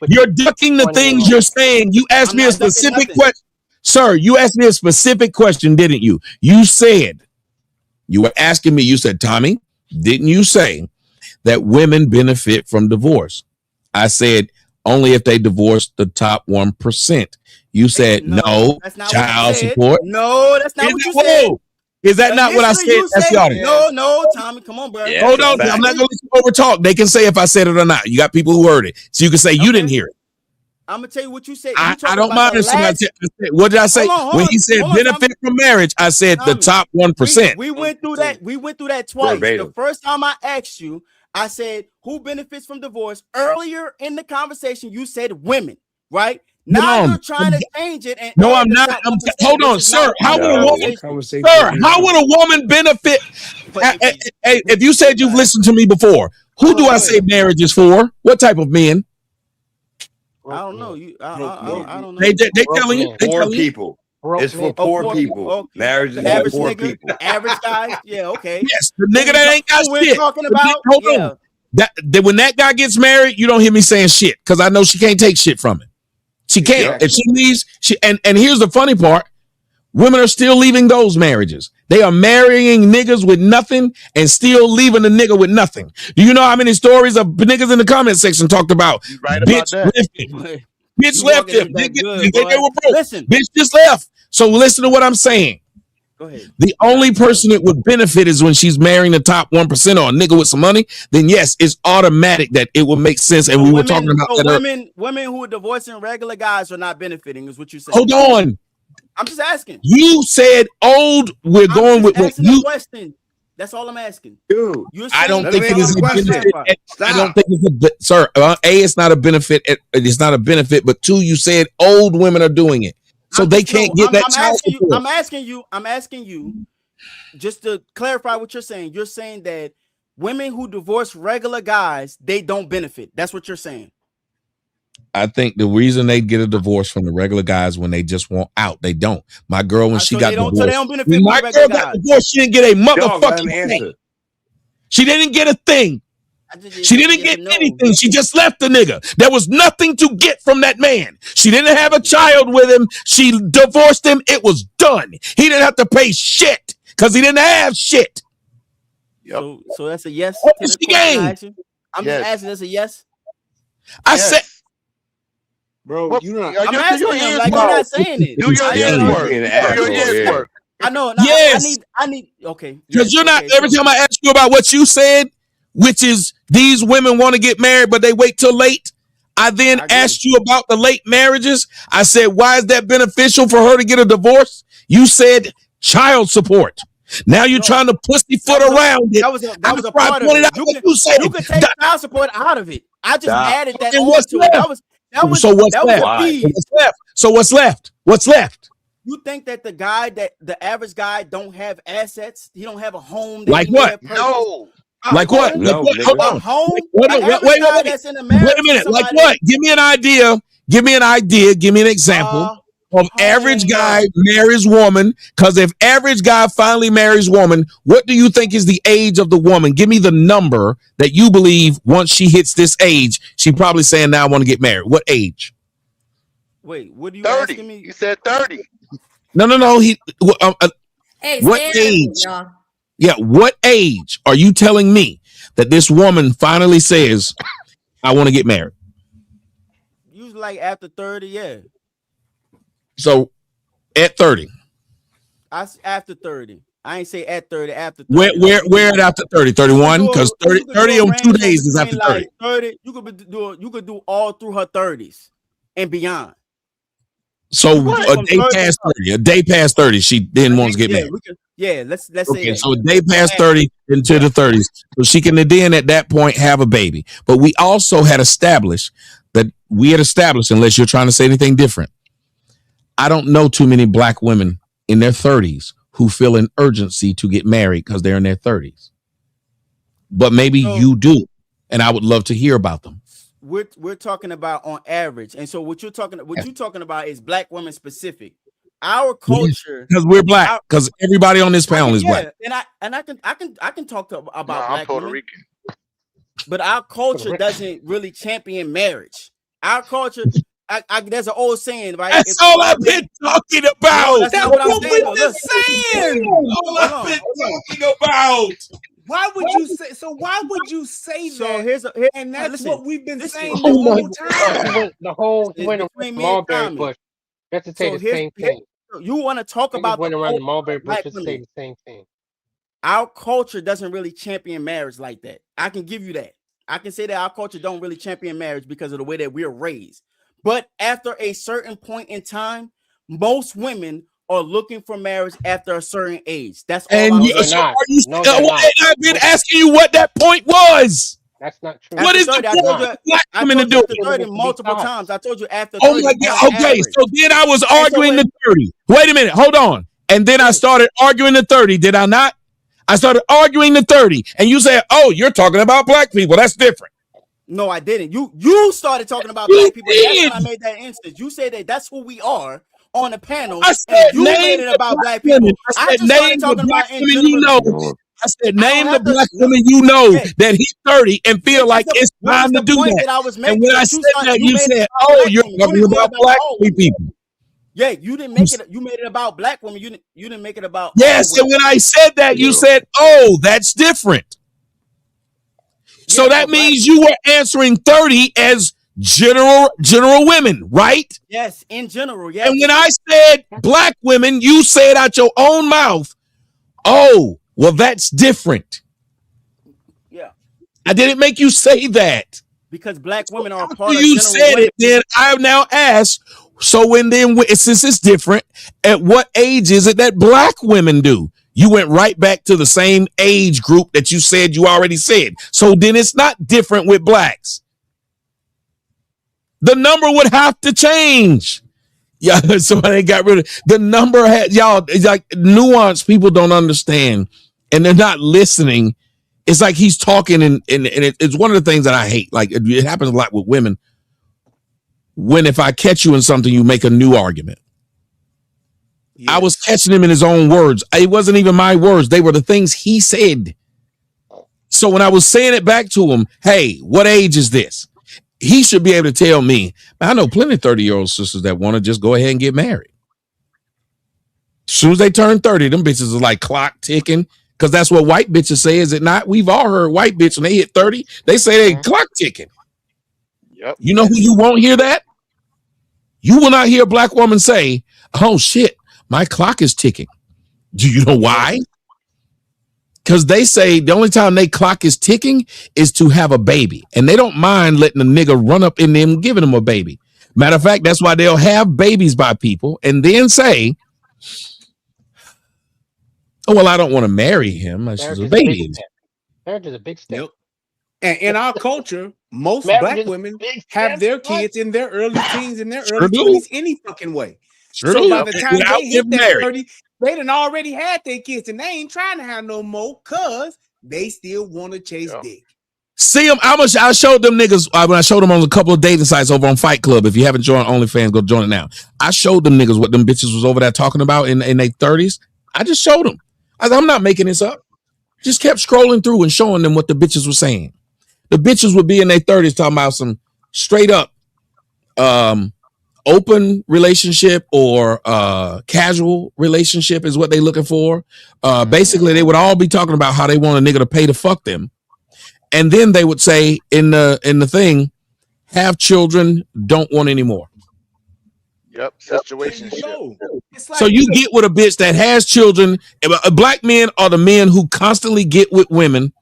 you're ducking the things you're saying. You asked me a specific question. Sir, you asked me a specific question, didn't you? You said, you were asking me, you said, Tommy, didn't you say that women benefit from divorce? I said, only if they divorce the top 1%. You said, no, child support. No, that's not what you said. Is that not what I said? That's the audience. No, Tommy, come on, bro. Yeah, hold on. I'm not going to let you over talk. They can say if I said it or not. You got people who heard it. So you can say you didn't hear it. I'm going to tell you what you said. I don't mind if somebody said, what did I say? When he said benefit from marriage, I said the top 1%. We went through that. We went through that twice. The first time I asked you, I said, who benefits from divorce? Earlier in the conversation, you said women, right? Now you're trying to change it. And no, I'm not. Hold on, sir. How would a woman, sir, how would a woman benefit? If you said you've listened to me before, who do I say marriage is for? What type of men? I don't know. I don't know. They telling you. Poor people. It's for poor people. Okay. Marriage is Average for poor nigga, people. Average guys. Yeah, okay. Yes, the nigga that ain't got we're shit. talking about. Hold on. That when that guy gets married, you don't hear me saying shit because I know she can't take shit from him. She can't. If she leaves, and here's the funny part: women are still leaving those marriages. They are marrying niggas with nothing and still leaving the nigga with nothing. Do you know how many stories of niggas in the comment section talked about? Right Bitch about that. left him. Bitch left him. They were broke. Listen. Bitch just left. So listen to what I'm saying. Go ahead. The only person that would benefit is when she's marrying the top 1% or a nigga with some money. Then yes, it's automatic that it would make sense. And we were talking about that. Women who are divorcing regular guys are not benefiting, is what you said. Hold on. I'm just asking. You said old. We're going with what you. Question. That's all I'm asking. Dude, I don't think it is a benefit. I don't think it's a sir. It's not a benefit. It's not a benefit. But two, you said old women are doing it, so they can't get that child support. I'm asking you, just to clarify what you're saying. You're saying that women who divorce regular guys, they don't benefit. That's what you're saying. I think the reason they get a divorce from the regular guys when they just want out, they don't. My girl, when she got divorced, so they don't benefit when my girl got divorced, she didn't get a motherfucking thing. She didn't get a thing. She didn't get anything. She just left the nigga. There was nothing to get from that man. She didn't have a child with him. She divorced him. It was done. He didn't have to pay shit because he didn't have shit. So that's a yes. To the question I'm just asking. That's a yes. I said. Bro, you know, I'm asking him like you're not saying it. Do your yes work. I know. Yes. I need. Okay. Because you're not. Every time I ask you about what you said, which is these women want to get married, but they wait till late. I then asked you about the late marriages. I said, why is that beneficial for her to get a divorce? You said child support. Now you're trying to pussyfoot around it. That was a part of it. You could take child support out of it. I just added that on to it. So what's left? So what's left? What's left? You think that the average guy don't have assets? He don't have a home. Like what? No. Like what? No, hold on. Home? Wait a minute. Like what? Give me an idea. Give me an example of average guy marries woman. Because if average guy finally marries woman, what do you think is the age of the woman? Give me the number that you believe once she hits this age, she probably saying, now I want to get married. What age? Wait, what are you 30. asking me? You said 30. No. Hey, what age? Y'all. Yeah, what age are you telling me that this woman finally says, I want to get married? Usually like after 30, yeah. So at 30. After 30. I ain't say at 30, after 30. Where at after 30? 31? Because 30 on 2 days is after 30. Like 30. You could do all through her 30s and beyond. So a day past 30. A day past 30, she then wants to get married. Let's say Okay, that. so a day past 30 into the 30s. So she can then at that point have a baby. But we also had established, unless you're trying to say anything different, I don't know too many black women in their 30s who feel an urgency to get married because they're in their 30s. But maybe you do. And I would love to hear about them. We're talking about on average. And so what you're talking about is black women specific. Our culture, because we're black, because everybody on this panel is black. And I can talk about black Puerto women, Rican. But our culture doesn't really champion marriage. Our culture, there's an old saying, right? That's all I've been talking about. That's not what I'm saying. Look, All I've been talking about. Why would you say so? Why would you say that? And that's what we've been saying the whole time. The whole went around the mulberry bush. That's to say the same thing. You want to talk about went around the mulberry bush to say the same thing. Our culture doesn't really champion marriage like that. I can give you that. I can say that our culture don't really champion marriage because of the way that we're raised. But after a certain point in time, most women are looking for marriage after a certain age. That's all. And I've been asking you what that point was. That's not true. What is the point black women to do? 30 multiple times. I told you after 30. Oh my God. Okay, so then I was arguing the 30. Wait a minute, hold on. And then I started arguing the 30. Did I not? I started arguing the 30, and you said, "Oh, you're talking about black people. That's different." No, I didn't. You started talking about black people. That's when I made that instance. You said that that's who we are on the panel. I said, you made it about black people. I said, name the black women you know. I said, name the black women you know that he's 30 and feel like it's time to do that. And when I said that, you said, "Oh, you're talking about black people." Yeah, you didn't make it. You made it about black women. You didn't make it about. Yes, and when I said that, you said, "Oh, that's different." So that means you were answering 30 as general women, right? Yes, in general, yes. And when I said black women, you said out your own mouth, "Oh, well, that's different." Yeah. I didn't make you say that. Because black women are part of you general said women. it, then I now ask, so since it's different, at what age is it that black women do? You went right back to the same age group that you said you already said. So then it's not different with blacks. The number would have to change. Yeah, somebody got rid of the number. Y'all, it's like nuance people don't understand, and they're not listening. It's like he's talking, and it's one of the things that I hate. Like it happens a lot with women. When if I catch you in something, you make a new argument. Yes. I was catching him in his own words. It wasn't even my words. They were the things he said. So when I was saying it back to him, hey, what age is this? He should be able to tell me. I know plenty of 30-year-old sisters that want to just go ahead and get married. As soon as they turn 30, them bitches are like clock ticking. Because that's what white bitches say, is it not? We've all heard white bitch when they hit 30, they say they clock ticking. Yep. You know who you won't hear that? You will not hear a black woman say, "Oh shit, my clock is ticking." Do you know why? Because they say the only time they clock is ticking is to have a baby. And they don't mind letting a nigga run up in them, giving them a baby. Matter of fact, that's why they'll have babies by people and then say, oh, well, I don't want to marry him. She's a baby. Marriage is a big step. Yep. And in our culture, most black women have their kids in their early teens, in their early 20s any fucking way. So by the time they hit that 30, they done already had their kids and they ain't trying to have no more because they still want to chase dick. See them. I showed them niggas when I showed them on a couple of dating sites over on Fight Club. If you haven't joined OnlyFans, go join it now. I showed them niggas what them bitches was over there talking about in their 30s. I just showed them. I'm not making this up. Just kept scrolling through and showing them what the bitches were saying. The bitches would be in their 30s talking about some straight up open relationship or casual relationship is what they looking for. Basically, they would all be talking about how they want a nigga to pay to fuck them. And then they would say in the thing, have children, don't want any more. Yep, situation. So you get with a bitch that has children. Black men are the men who constantly get with women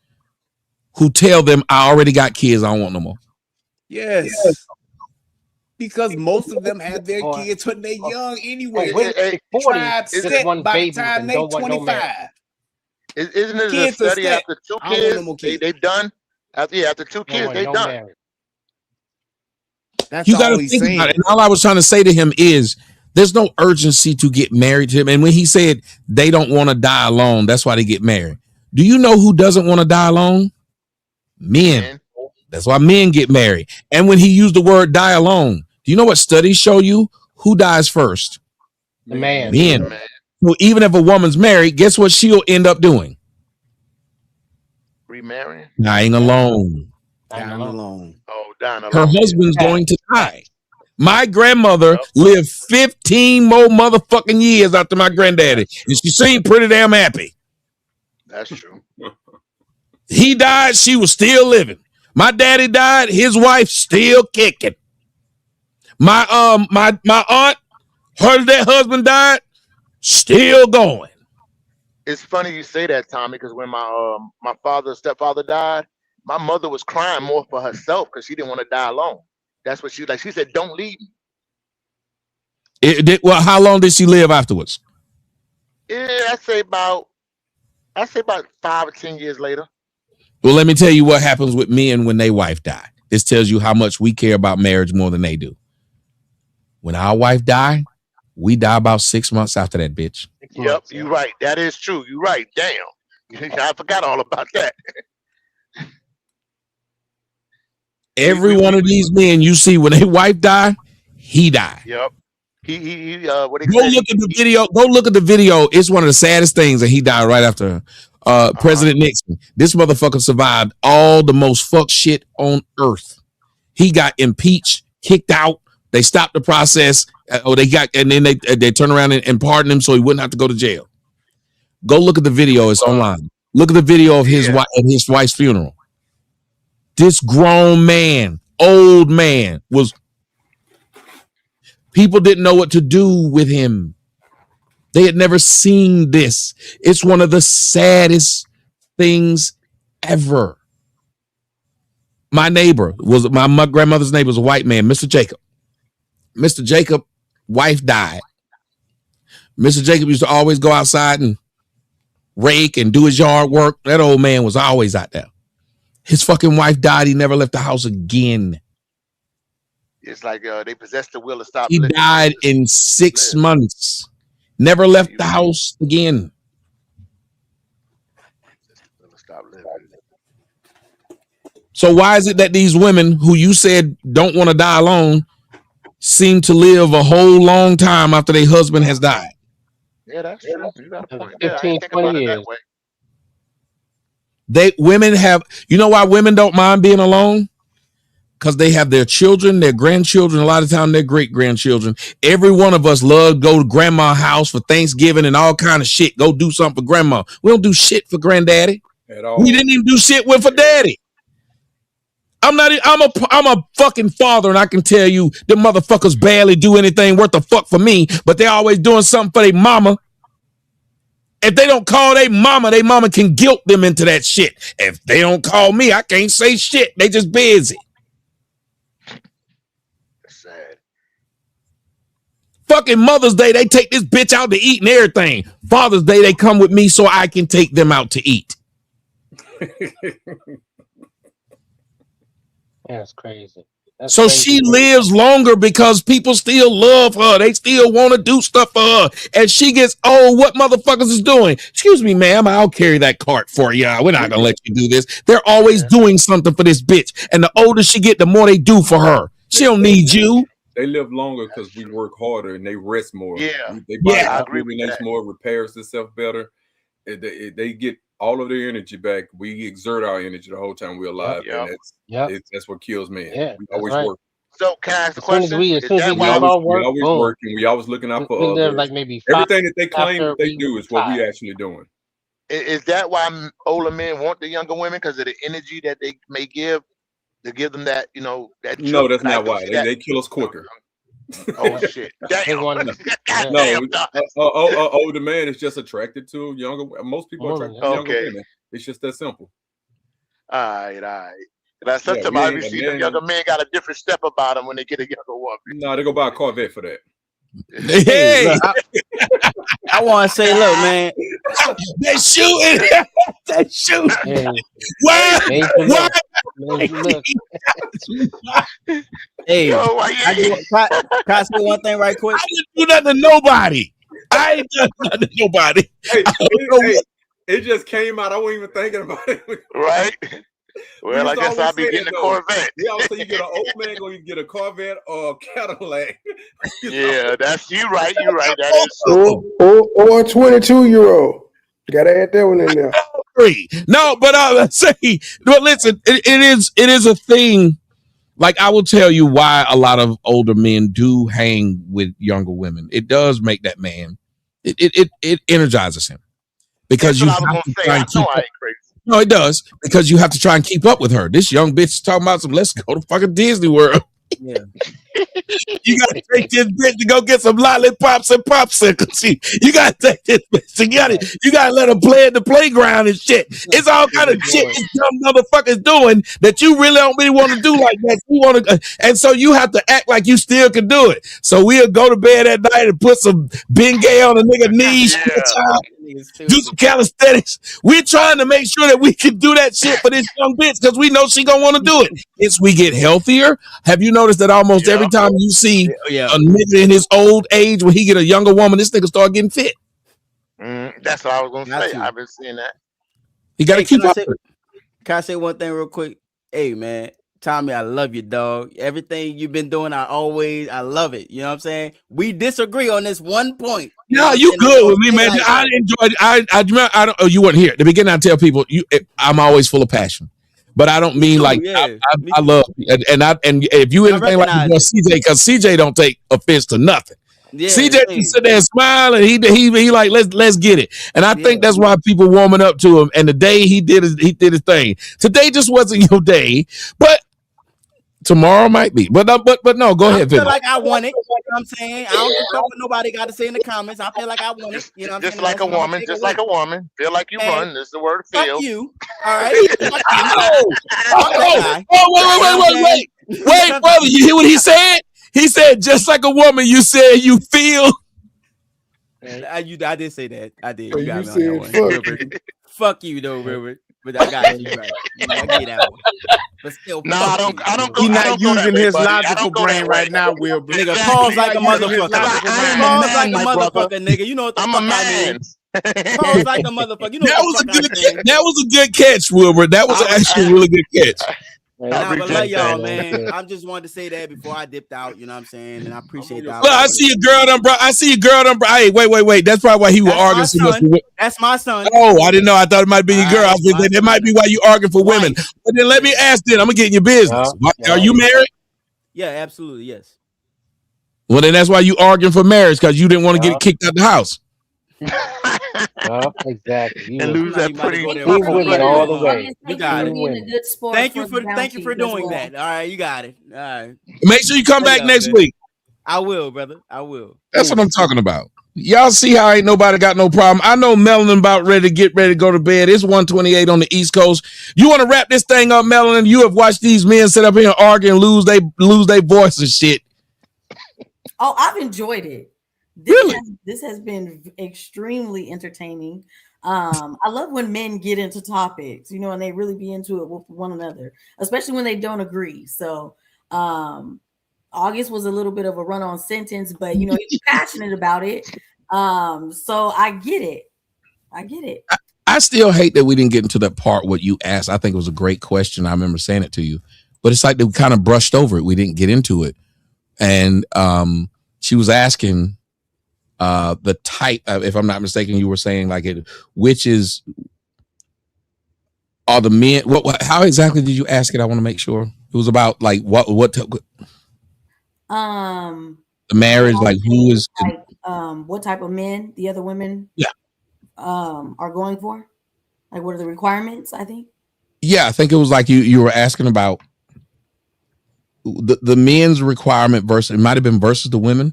who tell them, I already got kids, I don't want no more. Yes. Because most of them have their kids when they're young anyway. Tribe set by the time they're 25. Isn't it a study after 2 kids? They've done? After 2 kids, they've done. That's you got to think about it. And all I was trying to say to him is there's no urgency to get married to him. And when he said they don't want to die alone, that's why they get married. Do you know who doesn't want to die alone? Men. That's why men get married. And when he used the word die alone, do you know what studies show you? Who dies first? The man. Men. So even if a woman's married, guess what she'll end up doing? Remarrying? Dying alone. Dying alone. Oh, dying alone. Her husband's going to die. My grandmother lived 15 more motherfucking years after my granddaddy. And she seemed pretty damn happy. That's true. He died, she was still living. My daddy died, his wife still kicking. My aunt, that husband died, still going. It's funny you say that, Tommy, because when my stepfather died, my mother was crying more for herself because she didn't want to die alone. That's what she was like. She said, "Don't leave me." Well, how long did she live afterwards? Yeah, I'd say about 5 or 10 years later. Well, let me tell you what happens with men when their wife die. This tells you how much we care about marriage more than they do. When our wife die, we die about 6 months after that bitch. Yep, you're right. That is true. You're right. Damn. I forgot all about that. Every one of these men you see when their wife die, he died. Yep. He what Go look at the video. Go look at the video. It's one of the saddest things that he died right after President Nixon. This motherfucker survived all the most fuck shit on earth. He got impeached, kicked out. They stopped the process. And then they turn around and pardon him so he wouldn't have to go to jail. Go look at the video. It's online. Look at the video of his wife's funeral. This grown man, old man, people didn't know what to do with him. They had never seen this. It's one of the saddest things ever. My neighbor was my grandmother's neighbor was a white man, Mr. Jacob. Mr. Jacob, wife died. Mr. Jacob used to always go outside and rake and do his yard work. That old man was always out there. His fucking wife died. He never left the house again. It's like they possessed the will to stop. He died in 6 months. Never left the house again. So why is it that these women who you said don't want to die alone seem to live a whole long time after their husband has died? Yeah, that's true. You got a point. 15, 20 years. Women have, you know why women don't mind being alone? Because they have their children, their grandchildren, a lot of time their great-grandchildren. Every one of us love to go to grandma's house for Thanksgiving and all kind of shit. Go do something for grandma. We don't do shit for granddaddy. At all. We didn't even do shit with for daddy. I'm a fucking father, and I can tell you the motherfuckers barely do anything worth a fuck for me, but they always doing something for their mama. If they don't call their mama can guilt them into that shit. If they don't call me, I can't say shit. They just busy. Sad. Fucking Mother's Day, they take this bitch out to eat and everything. Father's Day, they come with me so I can take them out to eat. That's crazy. So she lives longer because people still love her. They still want to do stuff for her. And she gets old. What motherfuckers is doing? Excuse me, ma'am. I'll carry that cart for you. We're not going to let you do this. They're always doing something for this bitch. And the older she get, the more they do for her. She don't need you. They live longer because we work harder and they rest more. Yeah. They body I agree with rejuvenates that. more, repairs itself better. They get all of their energy back. We exert our energy the whole time we're alive. Yep. And that's what kills men. Yeah, we that's always right. work. So can I ask a As soon as question? we Is that leave why our work, We always boom. working. We always looking out for We live others. like maybe 5 Everything that they claim after that they we do is what we retire. actually doing. Is that why older men want the younger women? Because of the energy that they may give to give them that, you know, that No, joke? that's And I not do why. see that. They kill us quicker. Oh shit! They Damn. want No, older man is just attracted to younger. Most people are Woman, attracted to younger Okay. women. It's just that simple. All right. Now, Yeah, sometimes we I ain't be a seeing them man. younger men got a different step about them when they get a younger woman. No, they go buy a Corvette for that. Hey, Look, I want to say, look, man. they shooting. They shooting. Hey, Why? Major Why? look. Major look. Hey, Yo, why can I say one thing right quick? I didn't do nothing to nobody. I ain't done nothing to nobody. Hey, I don't know what. it just came out. I wasn't even thinking about it. Right? We Well, I used to guess always I'll be say getting that, a though. Corvette. We always say you get an old man going to get a Corvette or a Cadillac. Yeah, that's you right. You right. That is true. Or a 22-year-old. You gotta add that one in there. No, but I say, but listen, it is a thing. Like, I will tell you why a lot of older men do hang with younger women. It does make that man. It energizes him because That's you what I was have gonna to say. try I and keep know I up. ain't crazy. No, it does because you have to try and keep up with her. This young bitch is talking about some. Let's go to fucking Disney World. Yeah. You gotta take this bitch to go get some lollipops and popsicles. You gotta take this bitch. You gotta let her play at the playground and shit. It's all kind of shit these dumb motherfuckers doing that you really don't really want to do like that. You want to, and so you have to act like you still can do it. So we'll go to bed at night and put some Bengay on a nigga knees. Do some calisthenics. We're trying to make sure that we can do that shit for this young bitch because we know she gonna want to do it. As we get healthier, have you noticed that almost every time you see a nigga in his old age when he get a younger woman, this nigga start getting fit? That's what I was gonna say. I've been seeing that. You gotta keep up. Can I say one thing real quick? Hey, man, Tommy, I love you, dog. Everything you've been doing, I love it. You know what I'm saying? We disagree on this one point. No, you good with me, man. I enjoyed. I don't. Oh, you weren't here at the beginning. I tell people, I'm always full of passion, but I don't mean like I love. And if you anything like CJ, because CJ don't take offense to nothing. Yeah, CJ can sit there and smile, and he like let's get it. And I think that's why people warming up to him. And the day he did his thing. Today just wasn't your day, but tomorrow might be. But no, go ahead. I feel like I won it. You know what I'm saying? I don't give a fuck what nobody got to say in the comments. I feel like I won it. You know what I'm Just saying? like a woman. Just like a woman. Feel like you won. This is the word feel. Fuck you. All right. Fuck you. Wait, brother. You hear what he said? He said, just like a woman, you said you feel. I did say that. I did. So You got you me on that said one. fuck. Wilbert. Fuck you, though, Wilbert. But I got you right. I get that one. But still, no, I don't go. He's I not don't go that using way, his buddy. I logical don't go brain that right way. now, Wilbur. Nigga, Exactly. pause like a He's not using his motherfucker. logical I am brain. a Pause man, like a my motherfucker, brother. nigga. You know what the I'm fuck a man. I mean. Pause like a motherfucker. You know That what was the a fuck good. I mean. That was a good catch, Wilbur. That was actually a really good catch. Nah, but love reject y'all, that. man. I just wanted to say that before I dipped out. You know what I'm saying? And I appreciate that. Look, I see your girl done, bro. I see your girl done, bro. Hey, wait. That's probably why he was arguing so much. That's my son. Oh, I didn't know. I thought it might be your girl. I was thinking that might be why you arguing for women. But then let me ask then. I'm gonna get in your business. Are you married? Yeah, absolutely. Yes. Well, then that's why you arguing for marriage, because you didn't want to get kicked out the house. Exactly. And lose that pretty. He winning all the way. You got it. Being a good sport Thank you for for doing that. All right, you got it. All right. Make sure you come back next week. I will, brother. I will. That's what I'm talking about. Y'all see how ain't nobody got no problem. I know Melanin about ready to go to bed. It's 1:28 on the East Coast. You want to wrap this thing up, Melanin? You have watched these men sit up here and argue and lose they voice and shit. Oh, I've enjoyed it. This has been extremely entertaining. I love when men get into topics, and they really be into it with one another, especially when they don't agree. So August was a little bit of a run-on sentence, but he's passionate about it. So I get it. I still hate that we didn't get into that part what you asked. I think it was a great question. I remember saying it to you, but it's like they kind of brushed over it. We didn't get into it. And she was asking the type of, if I'm not mistaken, you were saying like are the men, how exactly did you ask it? I want to make sure it was about like the marriage, like who is like what type of men the other women are going for, like what are the requirements? I think I think it was like you were asking about the men's requirement versus, it might have been versus the women,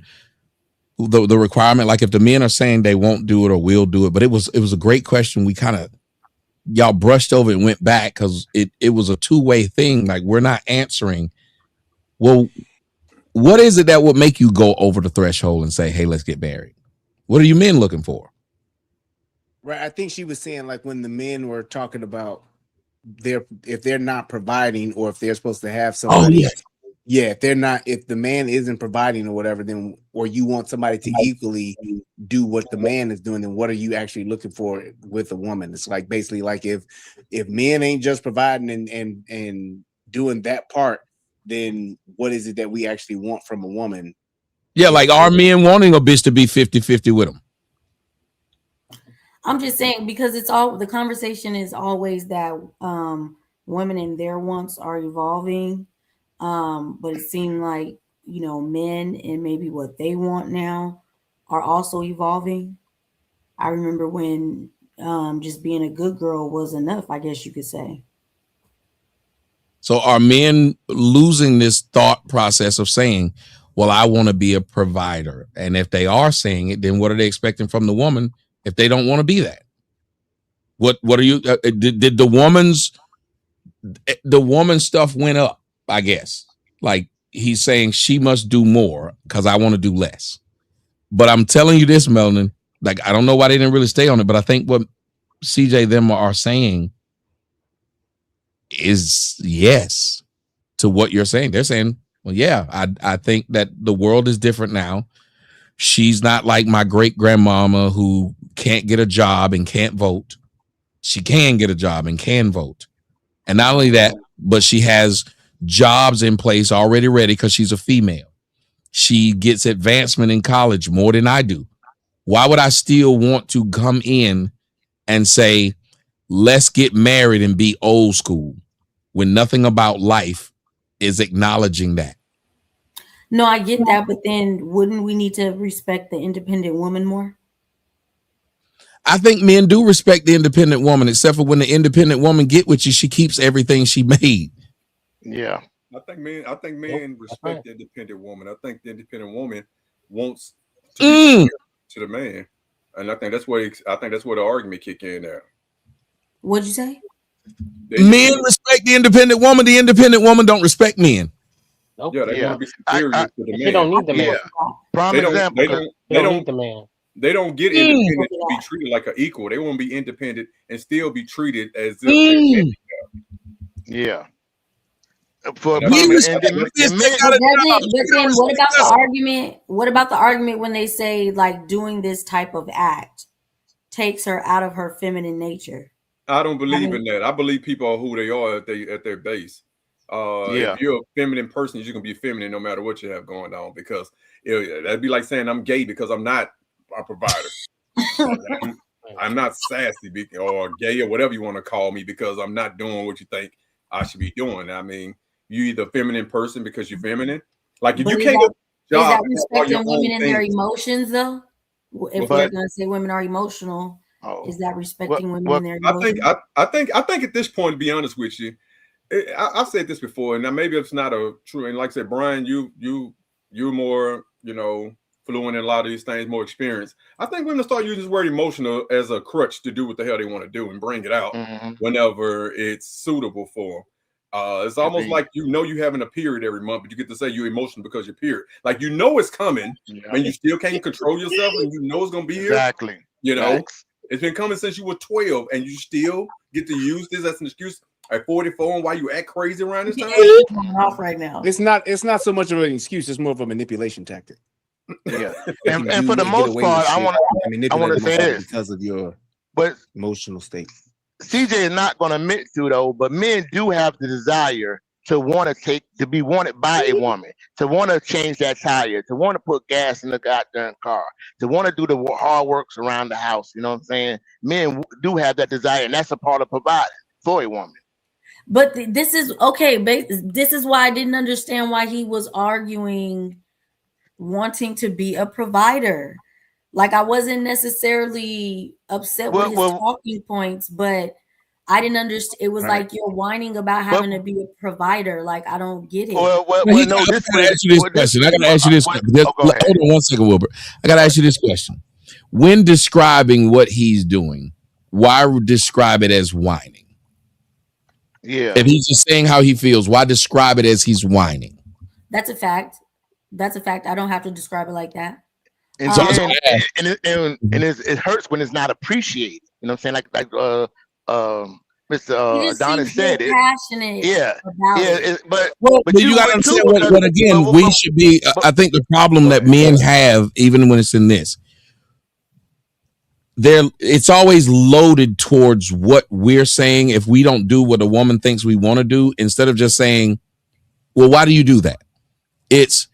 the requirement, like if the men are saying they won't do it or will do it. But it was a great question. We kind of, y'all brushed over it and went back because it was a two-way thing. Like we're not answering, well, what is it that would make you go over the threshold and say, hey, let's get married? What are you men looking for? Right. I think she was saying like when the men were talking about if they're not providing, or if they're supposed to have somebody. If the man isn't providing or whatever, then, or you want somebody to equally do what the man is doing, then what are you actually looking for with a woman? It's like basically like if men ain't just providing and doing that part, then what is it that we actually want from a woman? Yeah, like are men wanting a bitch to be 50-50 with them? I'm just saying, because it's all, the conversation is always that women and their wants are evolving. But it seemed like, men and maybe what they want now are also evolving. I remember when just being a good girl was enough, I guess you could say. So are men losing this thought process of saying, well, I want to be a provider? And if they are saying it, then what are they expecting from the woman if they don't want to be that? What are you, did the woman's stuff went up, I guess. Like he's saying she must do more because I want to do less. But I'm telling you this, Melanin, like I don't know why they didn't really stay on it, but I think what CJ them are saying is yes to what you're saying. They're saying, well, yeah, I think that the world is different now. She's not like my great grandmama who can't get a job and can't vote. She can get a job and can vote. And not only that, but she has jobs in place already ready because she's a female. She gets advancement in college more than I do. Why would I still want to come in and say, let's get married and be old school when nothing about life is acknowledging that? No, I get that, but then wouldn't we need to respect the independent woman more? I think men do respect the independent woman, except for when the independent woman get with you, she keeps everything she made. Yeah. I think men respect the independent woman. I think the independent woman wants to be to the man. And I think that's where the argument kick in there. What'd you say? Men respect the independent woman. The independent woman don't respect men. Nope. Yeah, they want to be superior to the man. They don't need the man. Prime example. They don't need the man. They don't get independent to be treated like an equal. They want to be independent and still be treated as if yeah. For but then what about the argument? What about the argument when they say like doing this type of act takes her out of her feminine nature? I don't believe in that. I believe people are who they are at their base. If you're a feminine person, you're gonna be feminine no matter what you have going on, because that'd be like saying I'm gay because I'm not a provider. I'm not sassy or gay or whatever you want to call me because I'm not doing what you think I should be doing. I mean, you either a feminine person because you're feminine. Like if you can't get a job, is that respecting women and their emotions though? If we're gonna say women are emotional, is that respecting women and their emotions? I think at this point, to be honest with you, I've said this before, and now maybe it's not a true. And like I said, Brian, you're more, fluent in a lot of these things, more experienced. I think women start using this word emotional as a crutch to do what the hell they want to do and bring it out whenever it's suitable for them. It's almost like you having a period every month, but you get to say you're emotional because your period. Like it's coming, and you still can't control yourself, and it's gonna be here. Exactly. It's been coming since you were 12, and you still get to use this as an excuse at 44 and why you act crazy around this time. Off right now. It's not so much of an excuse. It's more of a manipulation tactic. Yeah, and for the most part, I want to say this because of your emotional state. CJ is not going to admit to though, but men do have the desire to want to be wanted by a woman, to want to change that tire, to want to put gas in the goddamn car, to want to do the hard works around the house. You know what I'm saying? Men do have that desire, and that's a part of providing for a woman. But this is okay. This is why I didn't understand why he was arguing wanting to be a provider. Like, I wasn't necessarily upset with his talking points, but I didn't understand. It was like you're whining about having to be a provider. Like, I don't get it. I gotta ask you this question. Hold on 1 second, Wilbur. I gotta ask you this question. When describing what he's doing, why describe it as whining? Yeah. If he's just saying how he feels, why describe it as he's whining? That's a fact. That's a fact. I don't have to describe it like that. And it hurts when it's not appreciated. You know what I'm saying? Like Mr. Adonis said it. Passionate. Yeah. But you got to understand what again, we should be. I think the problem that men have, even when it's in this, it's always loaded towards what we're saying. If we don't do what a woman thinks we want to do, instead of just saying, well, why do you do that? It's,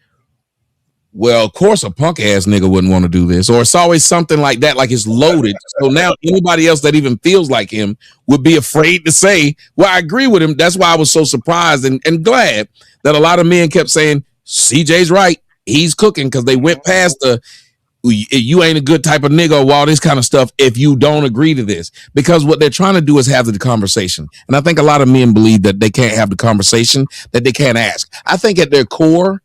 well, of course, a punk ass nigga wouldn't want to do this, or it's always something like that. Like, it's loaded. So now anybody else that even feels like him would be afraid to say, well, I agree with him. That's why I was so surprised and glad that a lot of men kept saying, CJ's right. He's cooking, because they went past the, you ain't a good type of nigga, or all this kind of stuff if you don't agree to this. Because what they're trying to do is have the conversation. And I think a lot of men believe that they can't have the conversation, that they can't ask. I think at their core,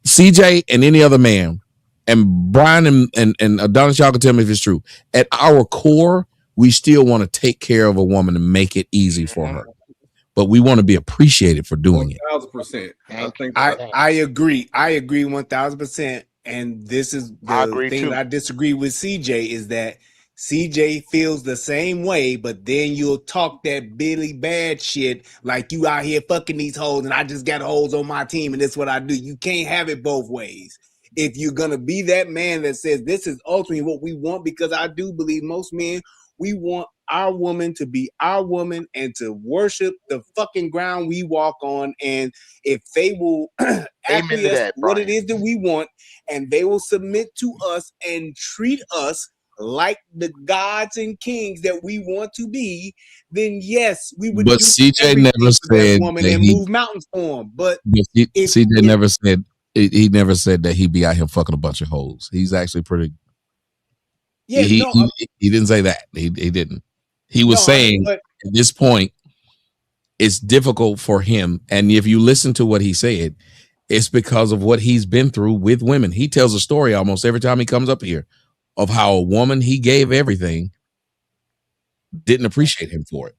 CJ and any other man, and Brian and Adonis, y'all can tell me if it's true. At our core, we still want to take care of a woman and make it easy for her, but we want to be appreciated for doing it. 1,000%. I agree. I agree 1,000%. And this is the thing that I disagree with CJ is that CJ feels the same way, but then you'll talk that Billy Bad shit like you out here fucking these hoes and I just got hoes on my team and that's what I do. You can't have it both ways. If you're going to be that man that says this is ultimately what we want, because I do believe most men, we want our woman to be our woman and to worship the fucking ground we walk on. And if they will acquiesce what it is that we want, and they will submit to us and treat us like the gods and kings that we want to be, then yes, we would. But CJ never said woman and move mountains for him. But CJ never said he never said that he'd be out here fucking a bunch of hoes. He's actually pretty. Yeah, he didn't say that. He didn't. He was saying at this point, it's difficult for him. And if you listen to what he said, it's because of what he's been through with women. He tells a story almost every time he comes up here of how a woman he gave everything didn't appreciate him for it.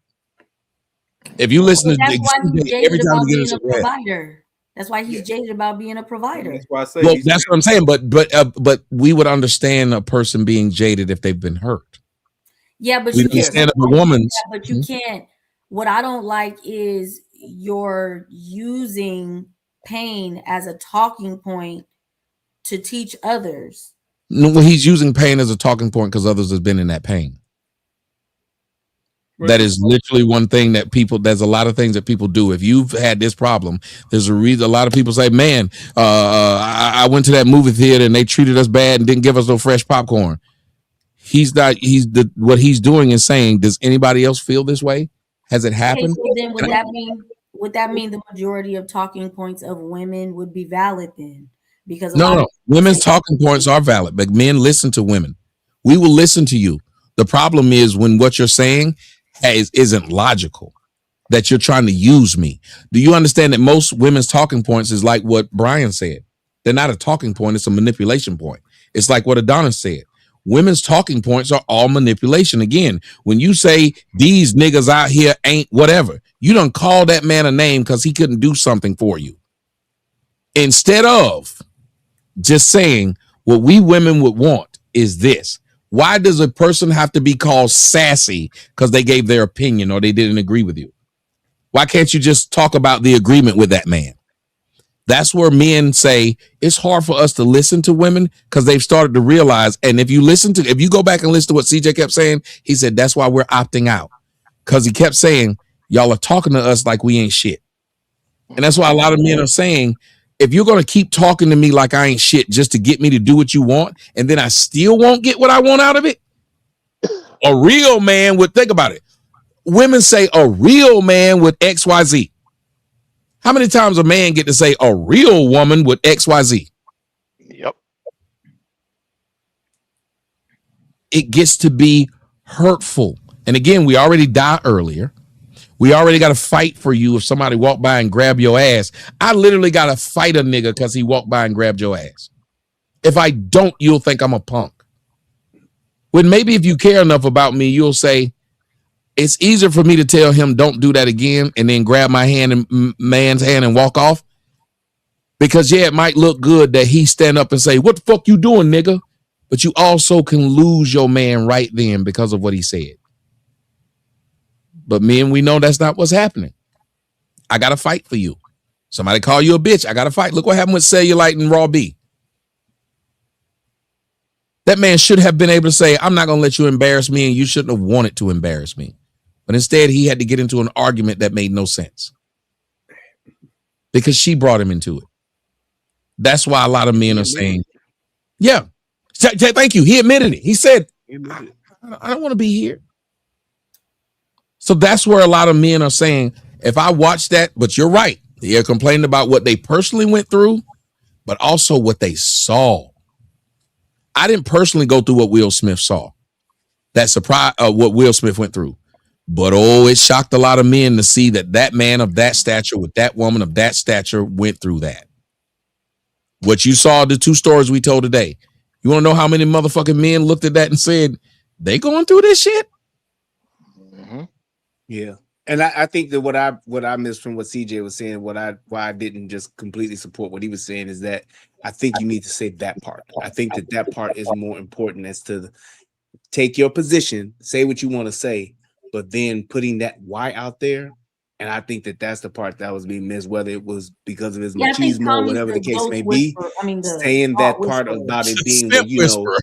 If you listen to that's why he's jaded about being a provider. That's why he's jaded about being a provider. That's why I say that's what I'm saying. But we would understand a person being jaded if they've been hurt. Yeah, but you can't. But you can't. What I don't like is you're using pain as a talking point to teach others. No, well, he's using pain as a talking point because others have been in that pain. That is literally one thing that there's a lot of things that people do. If you've had this problem, there's a reason a lot of people say, man, I went to that movie theater and they treated us bad and didn't give us no fresh popcorn. What he's doing is saying, does anybody else feel this way? Has it happened? Okay, so then would that mean the majority of talking points of women would be valid then? Because no, women's talking points are valid, but men listen to women. We will listen to you. The problem is when what you're saying isn't logical, that you're trying to use me. Do you understand that most women's talking points is like what Brian said? They're not a talking point. It's a manipulation point. It's like what Adonis said. Women's talking points are all manipulation. Again, when you say these niggas out here ain't whatever, you done call that man a name because he couldn't do something for you. Instead of just saying what we women would want is this. Why does a person have to be called sassy because they gave their opinion or they didn't agree with you? Why can't you just talk about the agreement with that man? That's where men say it's hard for us to listen to women because they've started to realize. And if you go back and listen to what CJ kept saying, he said that's why we're opting out, because he kept saying y'all are talking to us like we ain't shit. And that's why a lot of men are saying, if you're going to keep talking to me like I ain't shit just to get me to do what you want, and then I still won't get what I want out of it, a real man would think about it. Women say a real man with XYZ. How many times a man get to say a real woman with XYZ? Yep. It gets to be hurtful. And again, we already died earlier. We already got to fight for you if somebody walk by and grab your ass. I literally got to fight a nigga because he walked by and grabbed your ass. If I don't, you'll think I'm a punk. When maybe if you care enough about me, you'll say, it's easier for me to tell him don't do that again and then grab my hand and man's hand and walk off. Because yeah, it might look good that he stand up and say, what the fuck you doing, nigga? But you also can lose your man right then because of what he said. But men, we know that's not what's happening. I got to fight for you. Somebody call you a bitch. I got to fight. Look what happened with Cellulite and Raw B. That man should have been able to say, I'm not going to let you embarrass me, and you shouldn't have wanted to embarrass me. But instead, he had to get into an argument that made no sense because she brought him into it. That's why a lot of men are saying, yeah, thank you. He admitted it. He said, I don't want to be here. So that's where a lot of men are saying, if I watch that, but you're right. They're complaining about what they personally went through, but also what they saw. I didn't personally go through what Will Smith saw. That surprise, what Will Smith went through. But it shocked a lot of men to see that man of that stature with that woman of that stature went through that. What you saw, the two stories we told today. You want to know how many motherfucking men looked at that and said, they going through this shit? Mm-hmm. Yeah. And I think that what I missed from what CJ was saying, why I didn't just completely support what he was saying is that I think you need to say that part. I think that part is more important as to take your position, say what you want to say, but then putting that why out there. And I think that's the part that was being missed, whether it was because of his machismo or whatever the case may be. Saying that part about it being that, you know.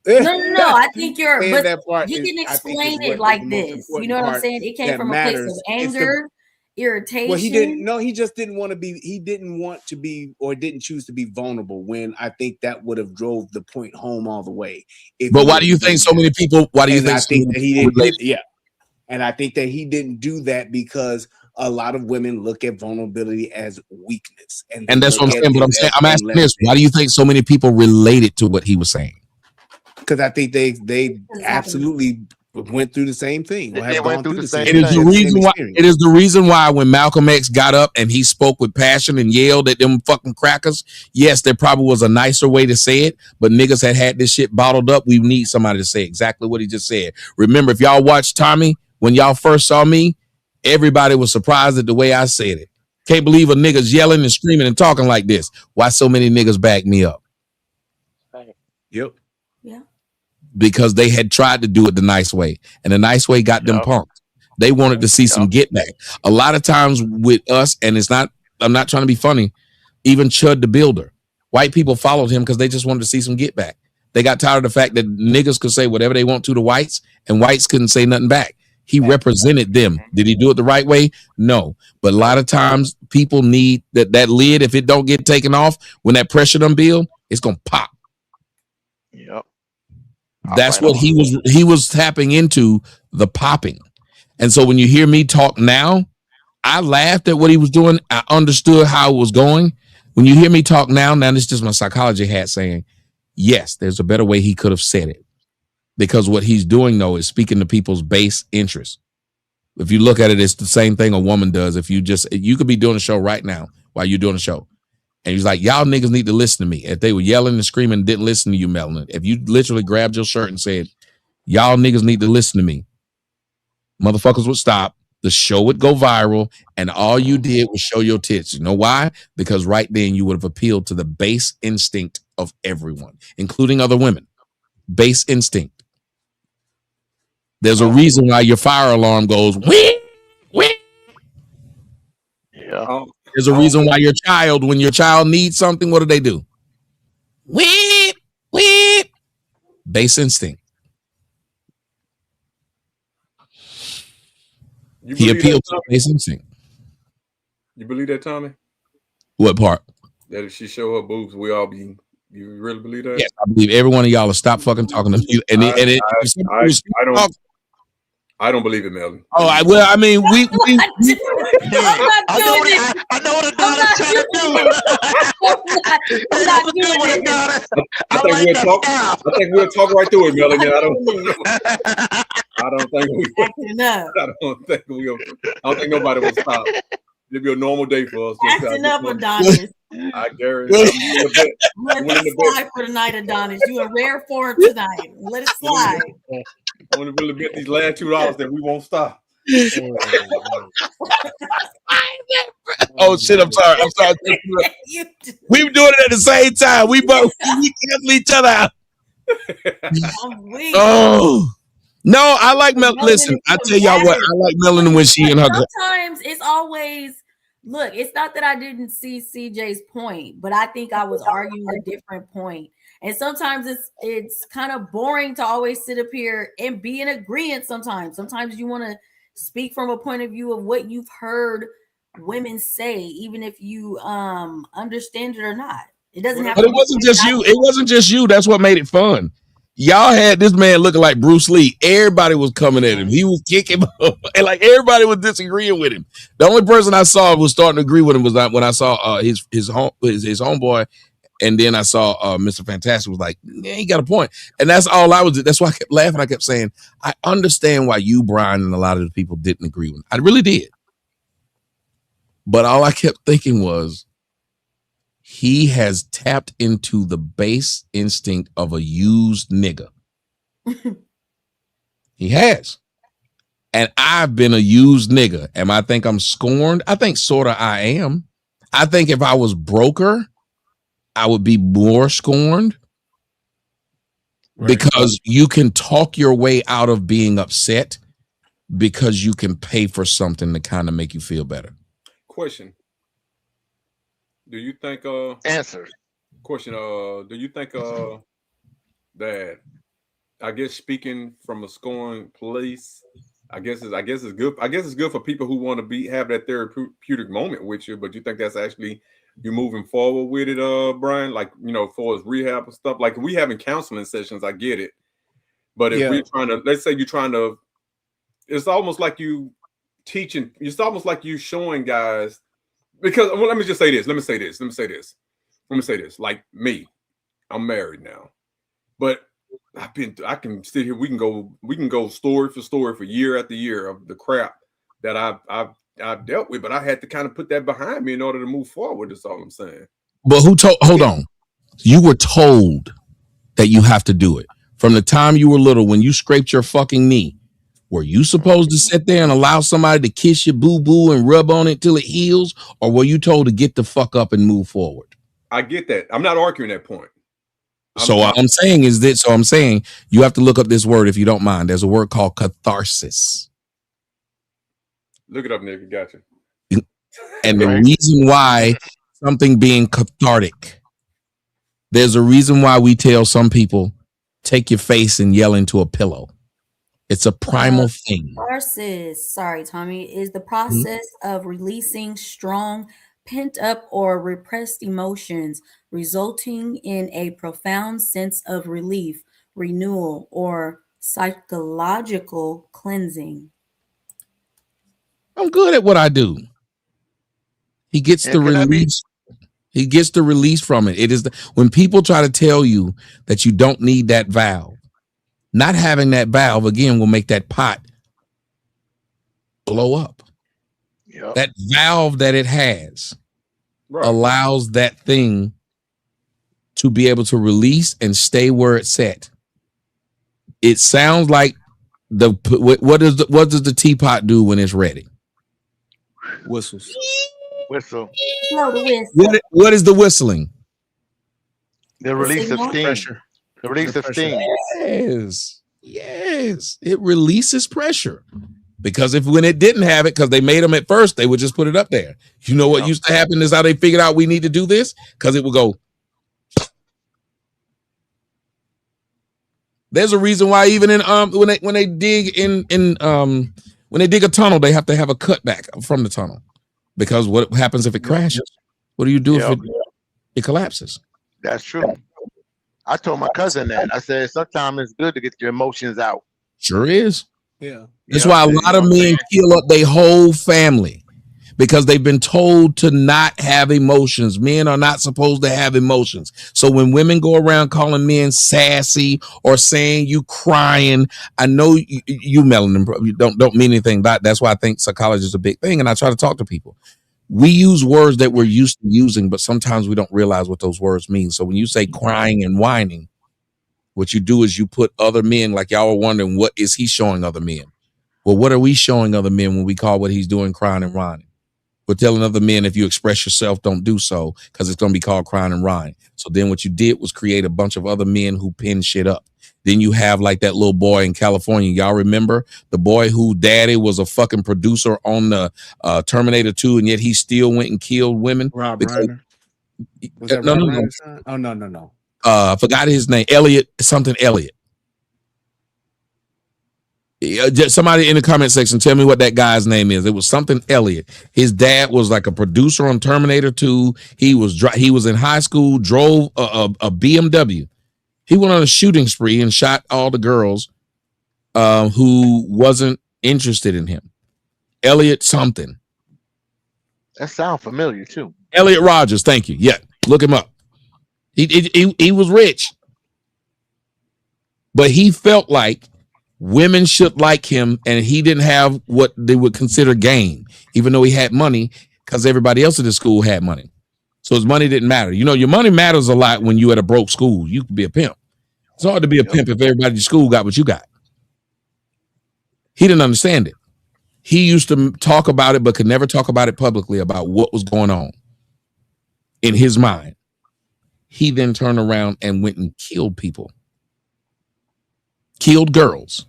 No. I think you're. But that part you can explain it like this. You know what I'm saying? It came from a place of anger, irritation. Well, he didn't. No, he just didn't want to be. He didn't want to be, or didn't choose to be vulnerable. When I think that would have drove the point home all the way. But why do you think so many people? Why do you think? I think that he didn't. Yeah, and I think that he didn't do that because a lot of women look at vulnerability as weakness, and that's what I'm saying. But I'm asking this: why do you think so many people related to what he was saying? Because I think they absolutely went through the same thing. They went through the same thing. It is the reason why when Malcolm X got up and he spoke with passion and yelled at them fucking crackers, yes, there probably was a nicer way to say it, but niggas had this shit bottled up. We need somebody to say exactly what he just said. Remember, if y'all watched Tommy, when y'all first saw me, everybody was surprised at the way I said it. Can't believe a nigga's yelling and screaming and talking like this. Why so many niggas back me up? Yep. Yeah. Because they had tried to do it the nice way, and the nice way got them punked. They wanted to see some get back. A lot of times with us, and I'm not trying to be funny, even Chud the Builder, white people followed him because they just wanted to see some get back. They got tired of the fact that niggas could say whatever they want to whites, and whites couldn't say nothing back. He represented them. Did he do it the right way? No. But a lot of times people need that lid. If it don't get taken off, when that pressure done build, it's gonna pop. Yep. That's what he was tapping into, the popping. And so when you hear me talk now, I laughed at what he was doing. I understood how it was going. When you hear me talk now this is just my psychology hat saying, yes, there's a better way he could have said it. Because what he's doing, though, is speaking to people's base interests. If you look at it, it's the same thing a woman does. You could be doing a show right now while you're doing a show. And he's like, y'all niggas need to listen to me. If they were yelling and screaming and didn't listen to you, Melanin, if you literally grabbed your shirt and said, y'all niggas need to listen to me, motherfuckers would stop. The show would go viral, and all you did was show your tits. You know why? Because right then you would have appealed to the base instinct of everyone, including other women. Base instinct. There's a reason why your fire alarm goes, wee, wee. Yeah. There's a reason why your child, when your child needs something, what do? Weep, weep. Base instinct. He appealed to base instinct. You believe that, Tommy? What part? That if she show her boobs, we all be. You really believe that? Yes, I believe every one of y'all will stop fucking talking to me. I don't believe it, Melvin. Oh, I mean, we I know what a daughter's trying to do. I think we'll talk right through it, Melvin. I don't think nobody will stop. It'll be a normal day for us. Acting up, Adonis. I guarantee. Let it slide for tonight, Adonis. You in rare form tonight. Let it slide. I want to really bet these last $2 that we won't stop. Oh shit! I'm sorry. We were doing it at the same time. We both cancel each other out. Oh. No, I like Melanin. Listen, I tell y'all what, I like Melanin when she and her. Sometimes it's always, look, it's not that I didn't see CJ's point, but I think I was arguing a different point. And sometimes it's kind of boring to always sit up here and be in agreement sometimes. Sometimes you want to speak from a point of view of what you've heard women say, even if you understand it or not. It doesn't have But it wasn't just you. It wasn't just you. That's what made it fun. Y'all had this man looking like Bruce Lee. Everybody was coming at him. He was kicking and like everybody was disagreeing with him. The only person I saw was starting to agree with him was when I saw his homeboy, and then I saw Mr. Fantastic was like, yeah, he got a point. And that's all I was. That's why I kept laughing. I kept saying, I understand why you, Brian, and a lot of the people didn't agree with him. I really did. But all I kept thinking was, he has tapped into the base instinct of a used nigga. He has. And I've been a used nigga. And I think I'm scorned. I think sort of I am. I think if I was broker, I would be more scorned. Right. Because you can talk your way out of being upset because you can pay for something to kind of make you feel better. Question. Do you think answer question do you think that, I guess, speaking from a scoring place, I guess it's good for people who want to have that therapeutic moment with you, but you think that's actually you moving forward with it, Brian, like, you know, for his rehab and stuff? Like, we having counseling sessions, I get it, but if we're trying to, let's say you're trying to, it's almost like you teaching, it's almost like you showing guys. Because, well, let me say this. Like me, I'm married now, but I can sit here. We can go story for story for year after year of the crap that I've dealt with, but I had to kind of put that behind me in order to move forward. That's all I'm saying. But hold on. You were told that you have to do it from the time you were little. When you scraped your fucking knee, were you supposed to sit there and allow somebody to kiss your boo-boo and rub on it till it heals? Or were you told to get the fuck up and move forward? I get that. I'm not arguing that point. I'm saying you have to look up this word if you don't mind. There's a word called catharsis. Look it up, nigga. Gotcha. And the reason why something being cathartic, there's a reason why we tell some people, take your face and yell into a pillow. It's a primal thing. Catharsis, sorry, Tommy, is the process of releasing strong, pent-up or repressed emotions, resulting in a profound sense of relief, renewal, or psychological cleansing. I'm good at what I do. He gets the release. He gets the release from it. It is when people try to tell you that you don't need that valve. Not having that valve, again, will make that pot blow up. Yep. That valve that it has allows that thing to be able to release and stay where it's set. It sounds like what does the teapot do when it's ready? Whistles. Whistle. Blow the whistle. What is the whistling? The release of signal? steam. Pressure. The release of steam. Yes. It releases pressure. Because when it didn't have it, because they made them at first, they would just put it up there. You know what used to happen is how they figured out we need to do this? Because it would go. There's a reason why even in when they dig when they dig a tunnel, they have to have a cutback from the tunnel. Because what happens if it crashes? What do you do if it collapses? That's true. I told my cousin that. I said sometimes it's good to get your emotions out. Sure is. Yeah. That's why a lot of men kill up their whole family because they've been told to not have emotions. Men are not supposed to have emotions. So when women go around calling men sassy or saying you crying, I know you melanin, you don't mean anything by it. That's why I think psychology is a big thing. And I try to talk to people. We use words that we're used to using, but sometimes we don't realize what those words mean. So when you say crying and whining, what you do is you put other men, like y'all are wondering, what is he showing other men? Well, what are we showing other men when we call what he's doing crying and whining? We're telling other men, if you express yourself, don't do so, because it's going to be called crying and whining. So then what you did was create a bunch of other men who pin shit up. Then you have like that little boy in California. Y'all remember the boy who daddy was a fucking producer on the Terminator 2, and yet he still went and killed women? Rob because, Reiner. Was that no. Reiner's son? Oh, no. I forgot his name. Elliot. Somebody in the comment section tell me what that guy's name is. It was something Elliot. His dad was like a producer on Terminator 2. He was in high school, drove a BMW. He went on a shooting spree and shot all the girls who wasn't interested in him. Elliot something. That sounds familiar too. Elliot Rogers, thank you. Yeah, look him up. He was rich, but he felt like women should like him, and he didn't have what they would consider game, even though he had money, because everybody else at the school had money. So his money didn't matter. You know, your money matters a lot when you at a broke school. You could be a pimp. It's hard to be a pimp if everybody at school got what you got. He didn't understand it. He used to talk about it, but could never talk about it publicly about what was going on in his mind. He then turned around and went and killed people. Killed girls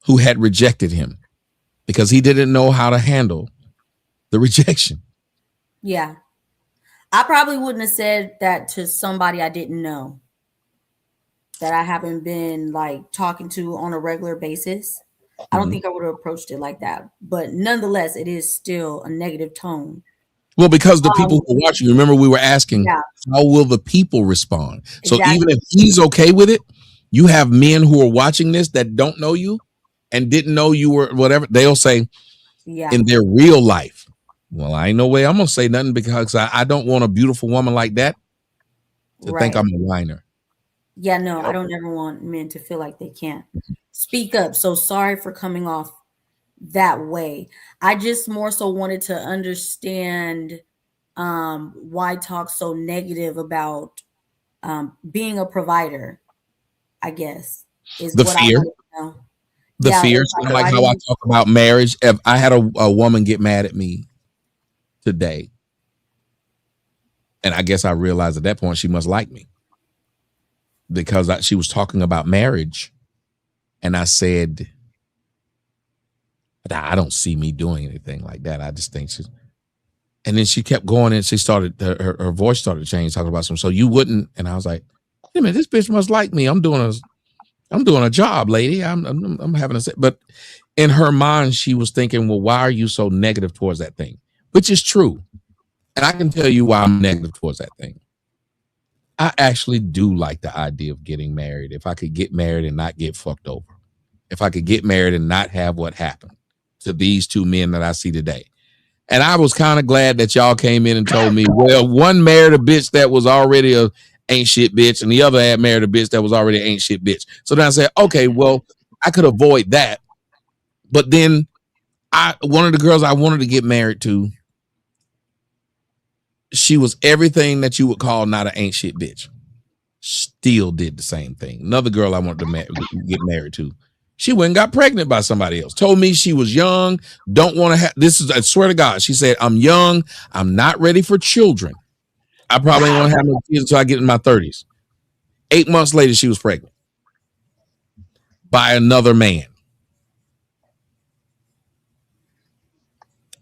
who had rejected him because he didn't know how to handle the rejection. Yeah. I probably wouldn't have said that to somebody I didn't know, that I haven't been like talking to on a regular basis. I don't think I would have approached it like that. But nonetheless, it is still a negative tone. Well, because the people who are watching, remember we were asking, how will the people respond? So even if he's okay with it, you have men who are watching this that don't know you and didn't know you were whatever. They'll say in their real life, well, I ain't no way I'm going to say nothing because I don't want a beautiful woman like that to think I'm a whiner. Yeah, no, I don't ever want men to feel like they can't speak up. So sorry for coming off that way. I just more so wanted to understand why talk so negative about being a provider, I guess, is the what fear. I want to know. The fear, like how I talk about marriage. If I had a woman get mad at me today, and I guess I realized at that point she must like me because she was talking about marriage, and I said, I don't see me doing anything like that. I just think she's. And then she kept going, and she started her voice started to change, talking about something. So you wouldn't, and I was like, "Hey man, this bitch must like me. I'm doing a job, lady. I'm having a." But in her mind, she was thinking, "Well, why are you so negative towards that thing?" Which is true, and I can tell you why I'm negative towards that thing. I actually do like the idea of getting married. If I could get married and not get fucked over, if I could get married and not have what happened to these two men that I see today. And I was kind of glad that y'all came in and told me, well, one married a bitch that was already a ain't shit bitch, and the other had married a bitch that was already ain't shit bitch. So then I said, okay, well, I could avoid that. But then one of the girls I wanted to get married to, She was everything that you would call not an ain't shit bitch. Still did the same thing. Another girl I wanted to get married to. She went and got pregnant by somebody else. Told me she was young, don't want to have this is I swear to God. She said, I'm young, I'm not ready for children. I probably ain't want to have no kids until I get in my 30s. 8 months later, she was pregnant by another man.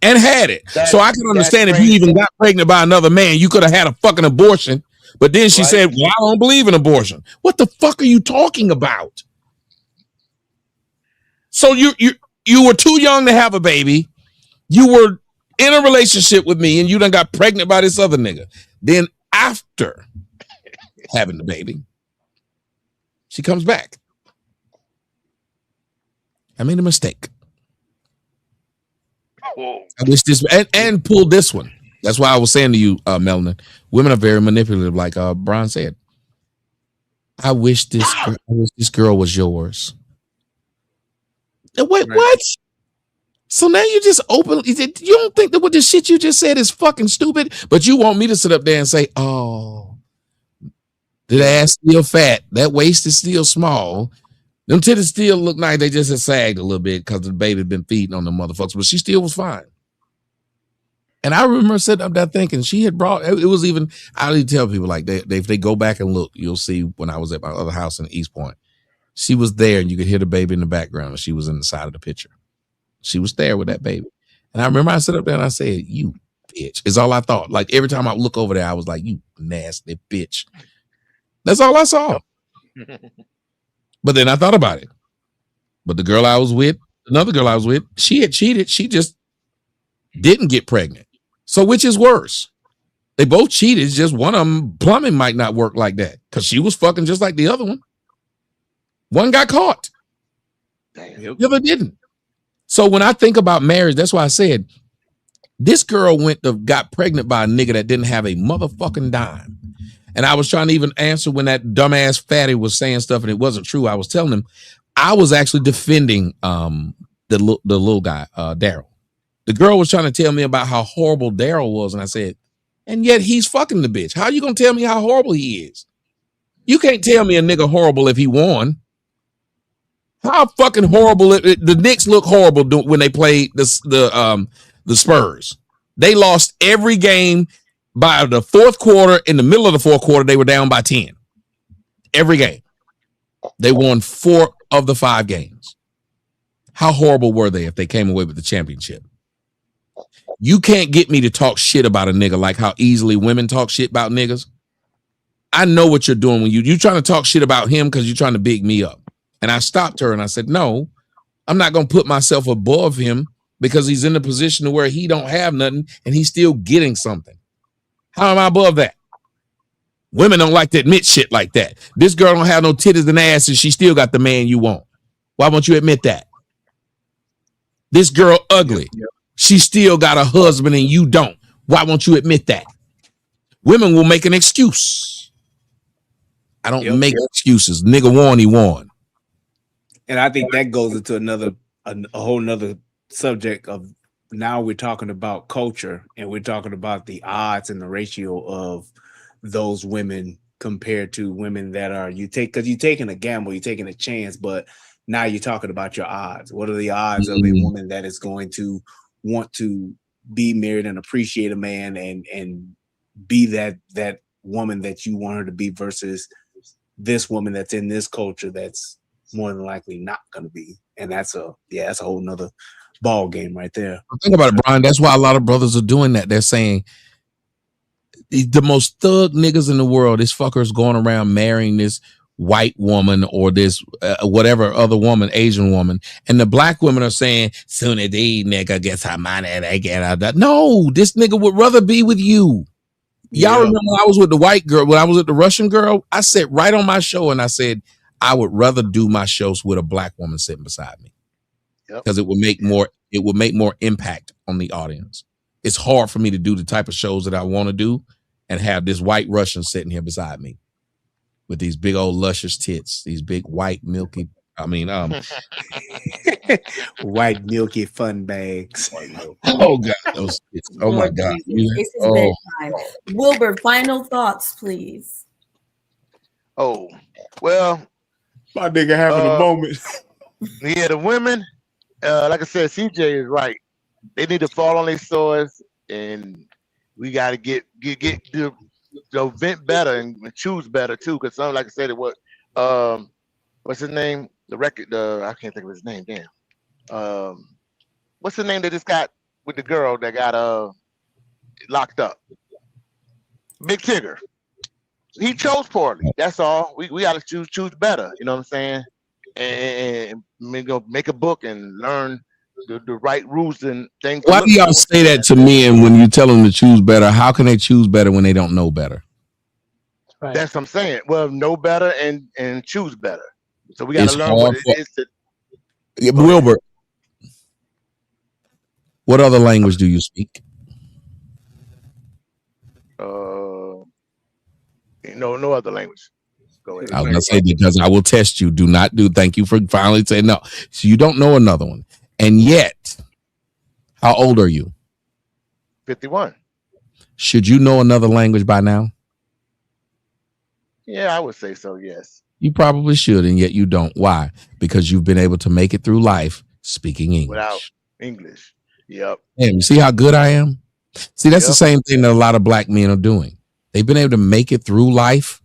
And had it. So I can understand if you even got pregnant by another man, you could have had a fucking abortion. But then she said, well, I don't believe in abortion. What the fuck are you talking about? So you were too young to have a baby. You were in a relationship with me and you done got pregnant by this other nigga. Then after having the baby, she comes back. I made a mistake. I wish this and pulled this one. That's why I was saying to you, Melanin, women are very manipulative, like Brian said. I wish this girl was yours. Wait, right. What? So now you just open. You don't think that what the shit you just said is fucking stupid, but you want me to sit up there and say, "Oh, the ass still fat, that waist is still small, them titties still look like they just had sagged a little bit because the baby been feeding on the motherfuckers, but she still was fine." And I remember sitting up there thinking she had brought. It was even. I would tell people like if they go back and look, you'll see when I was at my other house in East Point, she was there and you could hear the baby in the background, and she was in the side of the picture. She was there with that baby. And I remember I sat up there and I said, "You bitch," is all I thought. Like every time I look over there, I was like, "You nasty bitch." That's all I saw. But then I thought about it. But the girl I was with, another girl I was with, she had cheated. She just didn't get pregnant. So which is worse? They both cheated. It's just one of them plumbing might not work like that because she was fucking just like the other one. One got caught. The other didn't. So when I think about marriage, that's why I said this girl got pregnant by a nigga that didn't have a motherfucking dime. And I was trying to even answer when that dumbass fatty was saying stuff and it wasn't true. I was telling him I was actually defending the little guy, Daryl. The girl was trying to tell me about how horrible Daryl was, and I said, and yet he's fucking the bitch. How are you gonna tell me how horrible he is? You can't tell me a nigga horrible if he won. How fucking horrible the Knicks look horrible when they played the Spurs. They lost every game by the fourth quarter. In the middle of the fourth quarter, they were down by 10. Every game. They won 4 of the 5 games. How horrible were they if they came away with the championship? You can't get me to talk shit about a nigga like how easily women talk shit about niggas. I know what you're doing when you're trying to talk shit about him because you're trying to big me up. And I stopped her and I said, no, I'm not going to put myself above him because he's in a position where he don't have nothing and he's still getting something. How am I above that? Women don't like to admit shit like that. This girl don't have no titties and ass and she still got the man you want. Why won't you admit that? This girl ugly. Yep. She still got a husband and you don't. Why won't you admit that? Women will make an excuse. I don't make excuses. Nigga won, he won. And I think that goes into a whole nother subject of now we're talking about culture and we're talking about the odds and the ratio of those women compared to women that are because you're taking a gamble, you're taking a chance, but now you're talking about your odds. What are the odds of a woman that is going to want to be married and appreciate a man and be that woman that you want her to be versus this woman that's in this culture that's more than likely not going to be? And that's a whole nother ball game right there. Think about it, Brian. That's why a lot of brothers are doing that. They're saying the most thug niggas in the world, this fucker's going around marrying this white woman or this whatever other woman, Asian woman, and the black women are saying soon as the nigga gets her money they get her that. No, this nigga would rather be with you. Y'all remember I was with the white girl, when I was with the Russian girl, I sat right on my show and I said I would rather do my shows with a black woman sitting beside me because it would make more impact on the audience. It's hard for me to do the type of shows that I want to do and have this white Russian sitting here beside me with these big old luscious tits, these big white milky. I mean, White milky fun bags. Oh God, those kids. Oh my Lord God. Jesus. It's his Oh, bedtime. Wilbur, final thoughts, please. Oh, well, My nigga having a moment. yeah, the women, like I said, CJ is right. They need to fall on their swords, and we got to get the vent better and choose better too. Because some, like I said, it was what's his name? The record, I can't think of his name. Damn. What's the name that just got with the girl that got locked up? Big Tigger. He chose poorly. That's all. We got to choose better. You know what I'm saying? And make a book and learn the right rules and things to why look do y'all for. say that to men when you tell them to choose better? How can they choose better when they don't know better? That's what I'm saying. Well, know better and choose better. So we got to It's learn what hard it for is to. Wilbur. What other language do you speak? No other language. Go ahead. I was gonna say because I will test you. Do not do. Thank you for finally saying no. So you don't know another one, and yet, how old are you? 51. Should you know another language by now? Yeah, I would say so. Yes. You probably should, and yet you don't. Why? Because you've been able to make it through life speaking English. Without English. Yep. Damn, you see how good I am? See, that's the same thing that a lot of black men are doing. They've been able to make it through life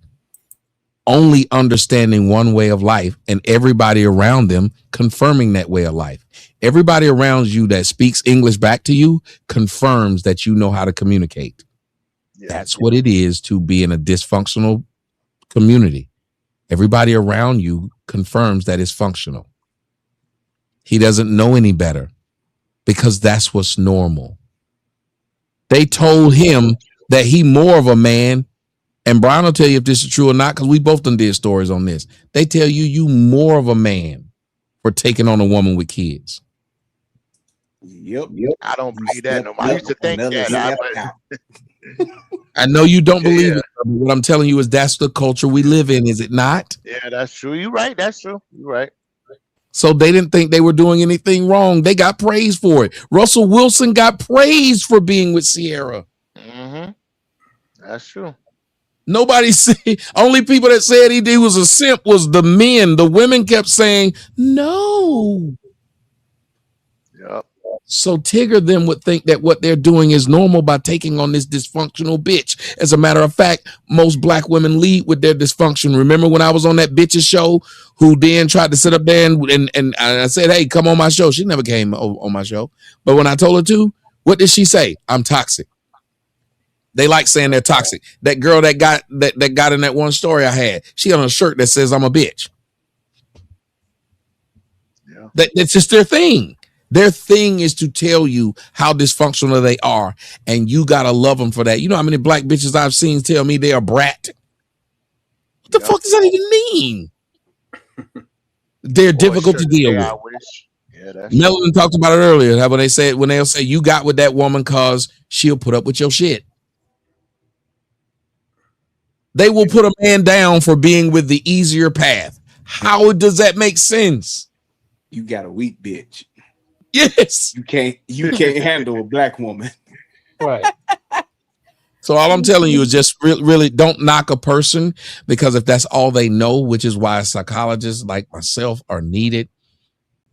only understanding one way of life and everybody around them confirming that way of life. Everybody around you that speaks English back to you confirms that you know how to communicate. That's what it is to be in a dysfunctional community. Everybody around you confirms that it's functional. He doesn't know any better because that's what's normal. They told him that he more of a man, and Brian will tell you if this is true or not, because we both done did stories on this. They tell you more of a man for taking on a woman with kids. Yep. I don't believe that no more. I used to think that. I know you don't believe it, but what I'm telling you is that's the culture we live in, is it not? Yeah, that's true. You're right. That's true. You're right. So they didn't think they were doing anything wrong. They got praised for it. Russell Wilson got praised for being with Sierra. Mm-hmm. That's true. Nobody said, only people that said he was a simp was the men. The women kept saying, no. Yep. So Tigger them would think that what they're doing is normal by taking on this dysfunctional bitch. As a matter of fact, most black women lead with their dysfunction. Remember when I was on that bitch's show who then tried to sit up there and I said, hey, come on my show. She never came on my show. But when I told her to, what did she say? I'm toxic. They like saying they're toxic. That girl that got in that one story I had, she on a shirt that says I'm a bitch. Yeah. That's just their thing. Their thing is to tell you how dysfunctional they are, and you gotta love them for that. You know how many black bitches I've seen tell me they're a brat? What the fuck does that even mean? They're difficult to deal with. I wish. Yeah, that's Melvin talked about it earlier. How when they'll say you got with that woman cause she'll put up with your shit. They will put a man down for being with the easier path. How does that make sense? You got a weak bitch. Yes. You can't handle a black woman. Right. So all I'm telling you is just really don't knock a person, because if that's all they know, which is why psychologists like myself are needed,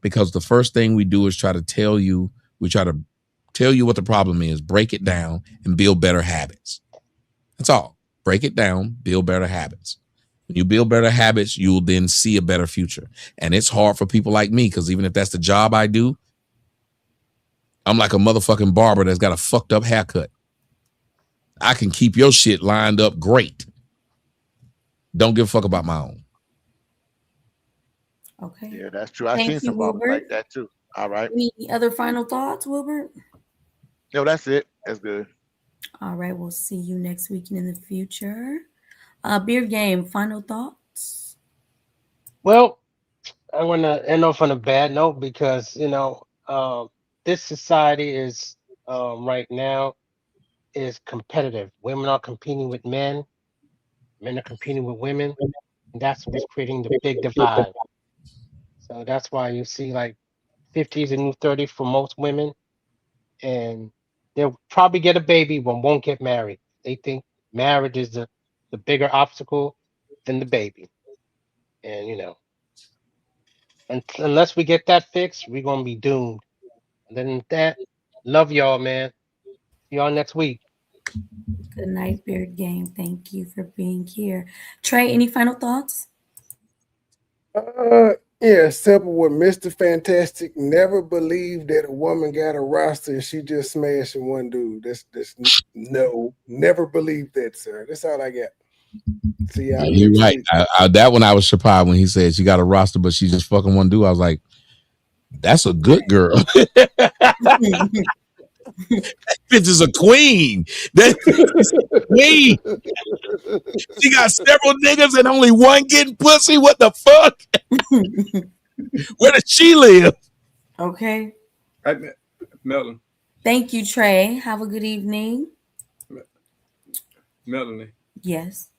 because the first thing we do is try to tell you what the problem is, break it down, and build better habits. That's all. Break it down, build better habits. When you build better habits, you'll then see a better future. And it's hard for people like me, because even if that's the job I do, I'm like a motherfucking barber that's got a fucked up haircut. I can keep your shit lined up great. Don't give a fuck about my own. Okay. Yeah, that's true. I've Thank seen you, some barbers Wilbur. like that too. All right. Any other final thoughts, Wilbur? No, that's it. That's good. All right, we'll see you next week and in the future. Beer game, final thoughts? Well, I want to end off on a bad note because, this society is right now is competitive. Women are competing with men are competing with women, and that's what's creating the big divide. So that's why you see like 50 is a new 30 for most women, and they'll probably get a baby but won't get married. They think marriage is the bigger obstacle than the baby. And unless we get that fixed, we're gonna be doomed. And then that, love y'all, man. See y'all next week. Good night, Beard Gang. Thank you for being here. Trey, any final thoughts? Yeah, simple with Mr. Fantastic. Never believed that a woman got a roster and she just smashing one dude. That's no, never believed that, sir. That's all I got. See y'all You're next right. week. That one I was surprised when he said she got a roster, but she just fucking one dude. I was like, that's a good girl. That bitch is a queen. That is a queen. She got several niggas and only one getting pussy. What the fuck? Where does she live? Okay. Melanie. Thank you, Trey. Have a good evening. Melanie. Yes.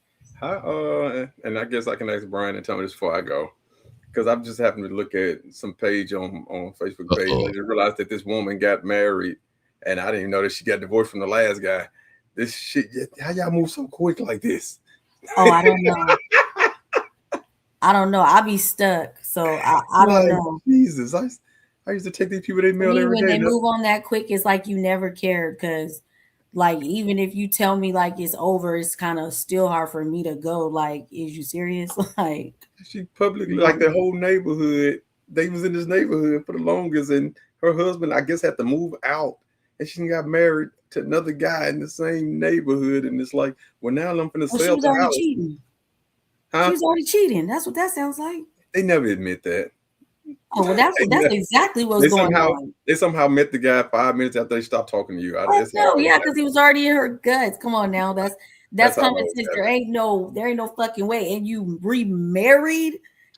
And I guess I can ask Brian and tell me this before I go, because I've just happened to look at some page on Facebook page and I realized that this woman got married, and I didn't even know that she got divorced from the last guy. This shit, how y'all move so quick like this? Oh, I don't know. I don't know. I'll be stuck, so I don't know. Jesus, I used to take these people their mail every when day. they move on that quick, it's like you never cared, because like even if you tell me like it's over, it's kind of still hard for me to go. Like, is you serious? Like, she publicly, like the whole neighborhood, they was in this neighborhood for the longest, and her husband, I guess, had to move out, and she got married to another guy in the same neighborhood, and it's like, well, now I'm gonna sell she was the already house. cheating. Huh? She was already cheating. That's what that sounds like. They never admit that. Oh, well, that's exactly what's going on. They somehow met the guy 5 minutes after they stopped talking to you. Yeah, because he was already in her guts. Come on now, that's common sense. There ain't no fucking way. And you remarried,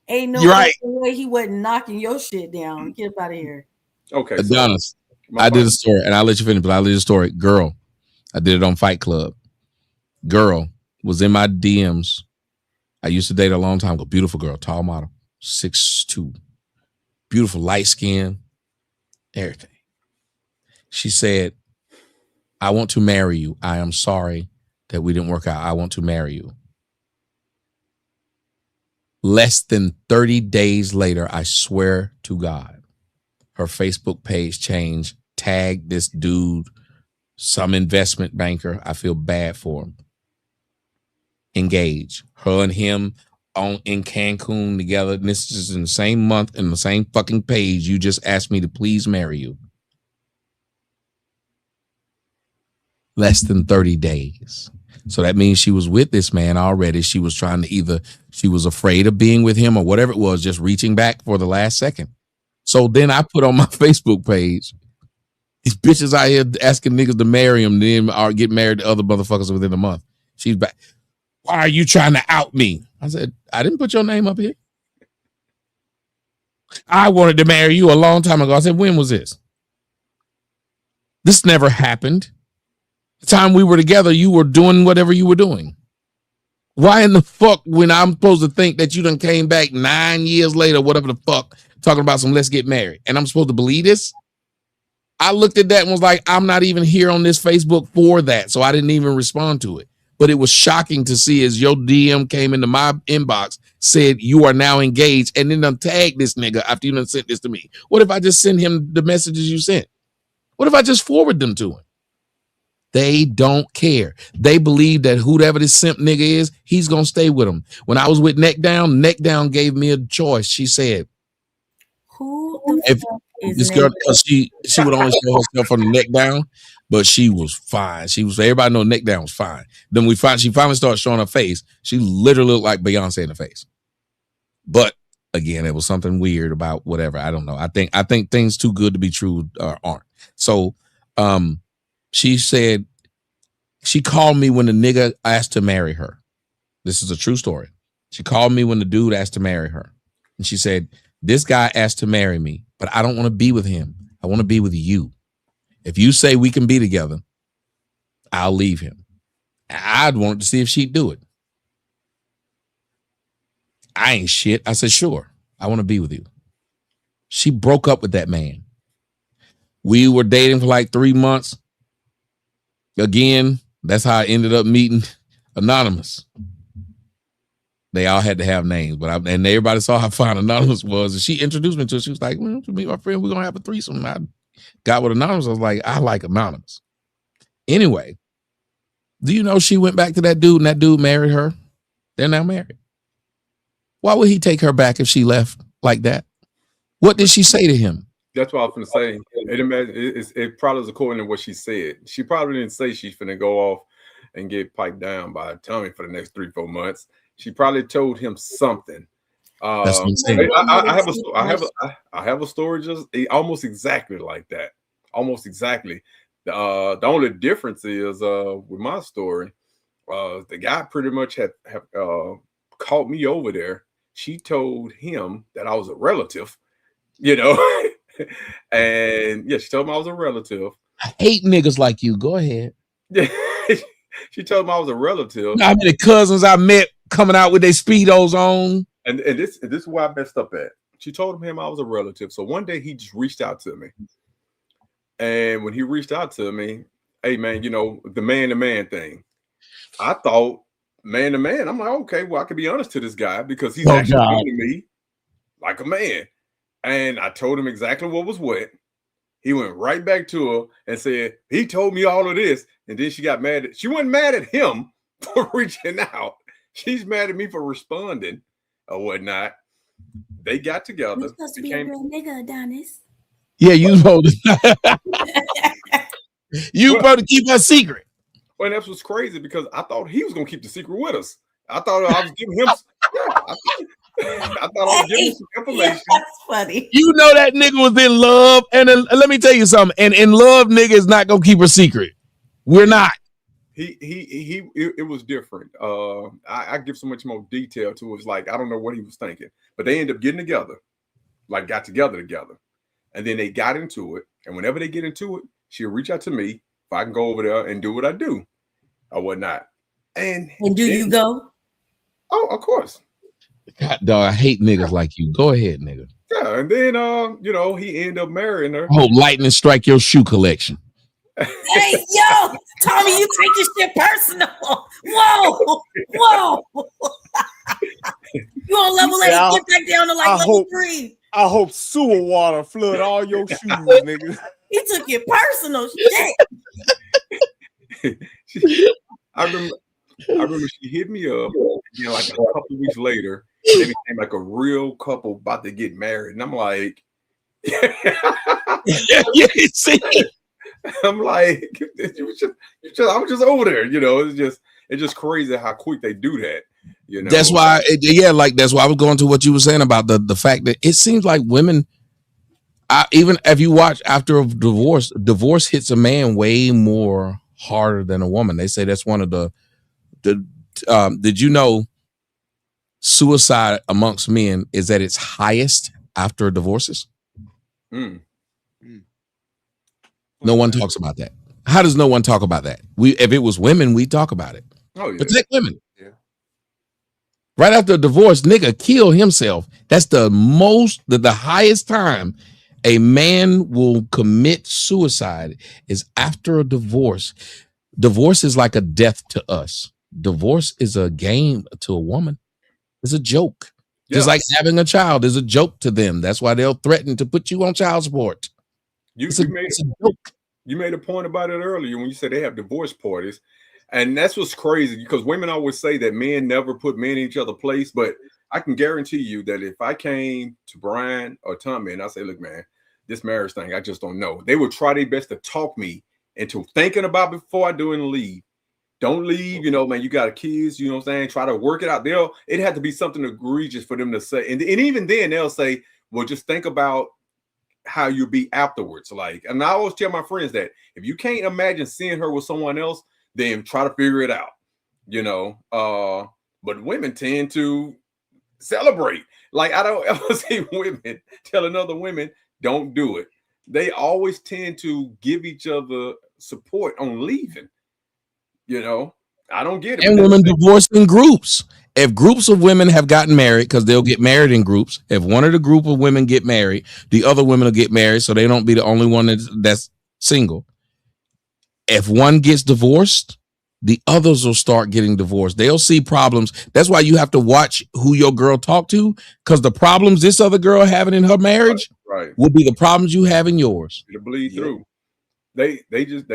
ain't no right. fucking way he wasn't knocking your shit down. Get up out of here. Okay, Adonis, I did a story, and I'll let you finish, but I'll let you story. Girl, I did it on Fight Club. Girl was in my DMs. I used to date a long time ago. Beautiful girl, tall model, 6'2", beautiful light skin, everything. She said, I want to marry you. I am sorry that we didn't work out. I want to marry you. Less than 30 days later, I swear to God, her Facebook page changed, tagged this dude, some investment banker. I feel bad for him. Engaged. Her and him in Cancun together. And this is in the same month, in the same fucking page. You just asked me to please marry you. Less than 30 days. So that means she was with this man already. She was trying to she was afraid of being with him or whatever it was, just reaching back for the last second. So then I put on my Facebook page, these bitches out here asking niggas to marry them, then are get married to other motherfuckers within a month. She's back. Why are you trying to out me? I said, I didn't put your name up here. I wanted to marry you a long time ago. I said, when was this? This never happened. The time we were together, you were doing whatever you were doing. Why in the fuck, when I'm supposed to think that you done came back 9 years later, whatever the fuck, talking about some let's get married, and I'm supposed to believe this? I looked at that and was like, I'm not even here on this Facebook for that, so I didn't even respond to it. But it was shocking to see as your DM came into my inbox, said you are now engaged, and then tagged this nigga after you done sent this to me. What if I just send him the messages you sent? What if I just forward them to him? They don't care. They believe that whoever this simp nigga is, he's going to stay with him. When I was with Neck Down gave me a choice. She said, who the fuck is this girl, because she would only show herself from the neck down, but she was fine. Everybody know Neck Down was fine. Then she finally started showing her face. She literally looked like Beyonce in the face. But again, it was something weird about whatever. I don't know. I think things too good to be true aren't. So, she said, she called me when the nigga asked to marry her. This is a true story. She called me when the dude asked to marry her. And she said, this guy asked to marry me, but I don't want to be with him. I want to be with you. If you say we can be together, I'll leave him. I'd want to see if she'd do it. I ain't shit. I said, sure. I want to be with you. She broke up with that man. We were dating for like 3 months. Again, that's how I ended up meeting Anonymous. They all had to have names, but and everybody saw how fine Anonymous was. And she introduced me to it. She was like, well, to meet my friend, we're gonna have a threesome. And I got with Anonymous. I was like, I like Anonymous. Anyway, do you know she went back to that dude and that dude married her? They're now married. Why would he take her back if she left like that? What did she say to him? That's what I was going to say. It probably was according to what she said. She probably didn't say she's going to go off and get piped down by Tommy for the next 3-4 months. She probably told him something. That's what I'm saying. I have a story just almost exactly like that. Almost exactly. The only difference is with my story, the guy pretty much have caught me over there. She told him that I was a relative, you know. And yeah, she told me I was a relative. I hate niggas like you. Go ahead. Yeah, she told me I was a relative. You know how many cousins I met coming out with their Speedos on? And this is where I messed up at. She told him I was a relative. So one day he just reached out to me. And when he reached out to me, hey man, you know, the man-to-man thing. I thought man-to-man. I'm like, okay, well, I can be honest to this guy because he's actually talking to me like a man. And I told him exactly what was what. He went right back to her and said, he told me all of this. And then she got mad. She wasn't mad at him for reaching out. She's mad at me for responding or whatnot. They got together. You're supposed to be a real nigga, Adonis. Yeah, you supposed to. You supposed to keep that secret. Well, that's what's crazy because I thought he was going to keep the secret with us. I thought I was giving him. I thought I was giving him some information. Yeah, that's funny. You know that nigga was in love, and let me tell you something. And in love, nigga is not gonna keep a secret. We're not. It was different. I give so much more detail to it. It's like I don't know what he was thinking, but they ended up getting together, got together, and then they got into it. And whenever they get into it, she'll reach out to me if I can go over there and do what I do or whatnot. And do you go? Oh, of course. God, dog, I hate niggas like you. Go ahead, nigga. Yeah, and then you know, he ended up marrying her. I hope lightning strike your shoe collection. Hey, yo, Tommy, you take this shit personal. Whoa. You on level 8, get back down to level 3. I hope sewer water flood all your shoes, nigga. He took it personal. Shit. I remember she hit me up, you know, like a couple weeks later, they became like a real couple about to get married. And I'm like, I'm like, I was just over there, you know. It's just crazy how quick they do that. You know, that's why, that's why I was going to what you were saying about the fact that it seems like women, even if you watch after a divorce hits a man way more harder than a woman. They say that's one of the did you know suicide amongst men is at its highest after divorces? No one talks about that. How does no one talk about that? If it was women, we talk about it. Oh, yeah. Protect women. Yeah. Right after a divorce, nigga kill himself. That's the highest time a man will commit suicide is after a divorce. Divorce is like a death to us. Divorce is a game to a woman. It's a joke. Yeah. Just like having a child is a joke to them. That's why they'll threaten to put you on child support. You made a point about it earlier when you said they have divorce parties. And that's what's crazy because women always say that men never put men in each other's place. But I can guarantee you that if I came to Brian or Tommy and I say, look, man, this marriage thing, I just don't know. They would try their best to talk me into thinking about before I do and leave. Don't leave, you know, man, you got kids, you know what I'm saying? Try to work it out. It had to be something egregious for them to say. And even then they'll say, well, just think about how you'll be afterwards. Like, and I always tell my friends that if you can't imagine seeing her with someone else, then try to figure it out, you know. But women tend to celebrate. Like, I don't ever see women telling other women, don't do it. They always tend to give each other support on leaving. You know, I don't get it. And women divorce in groups. If groups of women have gotten married, because they'll get married in groups, if one of the group of women get married, the other women will get married, so they don't be the only one that's single. If one gets divorced, the others will start getting divorced. They'll see problems. That's why you have to watch who your girl talk to, because the problems this other girl having in her marriage will be the problems you have in yours. It'll bleed through. They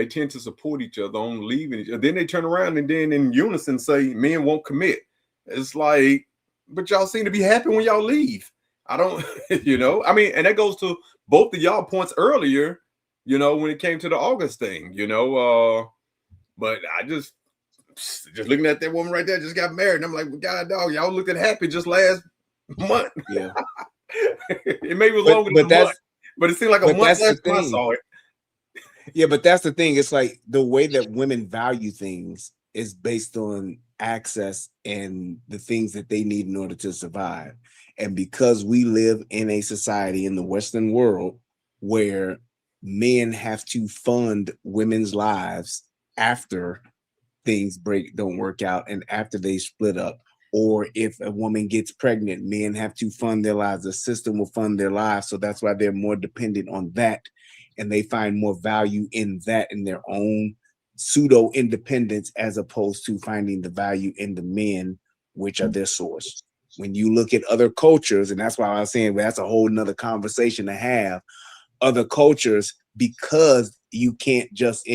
tend to support each other on leaving each other. Then they turn around and then in unison say men won't commit. It's like, but y'all seem to be happy when y'all leave. I don't, I mean, and that goes to both of y'all points earlier, when it came to the August thing, but I just looking at that woman right there, just got married. And I'm like, well, God, dog, y'all looked at happy just last month. Yeah. It maybe was longer than a month, but it seemed like a month last time I saw it. Yeah, but that's the thing. It's like the way that women value things is based on access and the things that they need in order to survive. And because we live in a society in the Western world where men have to fund women's lives after things don't work out and after they split up, or if a woman gets pregnant, men have to fund their lives. The system will fund their lives. So that's why they're more dependent on that. And they find more value in that, in their own pseudo independence, as opposed to finding the value in the men, which are their source. When you look at other cultures, and that's why I was saying, well, that's a whole nother conversation to have. Other cultures, because you can't just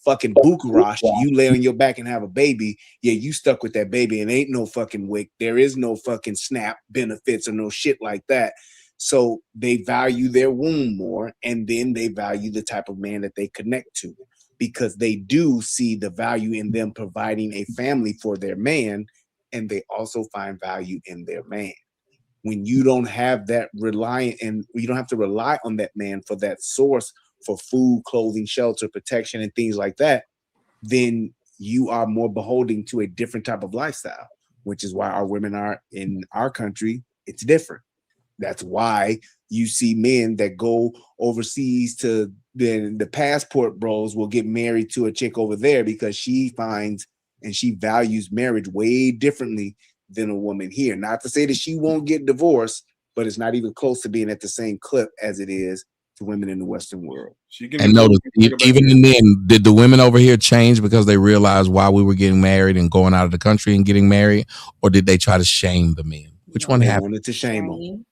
fucking Bucharest, you lay on your back and have a baby. Yeah, you stuck with that baby and ain't no fucking WIC. There is no fucking SNAP benefits or no shit like that. So they value their womb more, and then they value the type of man that they connect to, because they do see the value in them providing a family for their man, and they also find value in their man. When you don't have that reliant, and you don't have to rely on that man for that source for food, clothing, shelter, protection, and things like that, then you are more beholden to a different type of lifestyle, which is why our women are in our country. It's different. That's why you see men that go overseas to the passport bros will get married to a chick over there, because she finds and she values marriage way differently than a woman here. Not to say that she won't get divorced, but it's not even close to being at the same clip as it is to women in the Western world. And notice, even in then, did the women over here change because they realized why we were getting married and going out of the country and getting married, or did they try to shame the men? Which one happened? They wanted to shame them,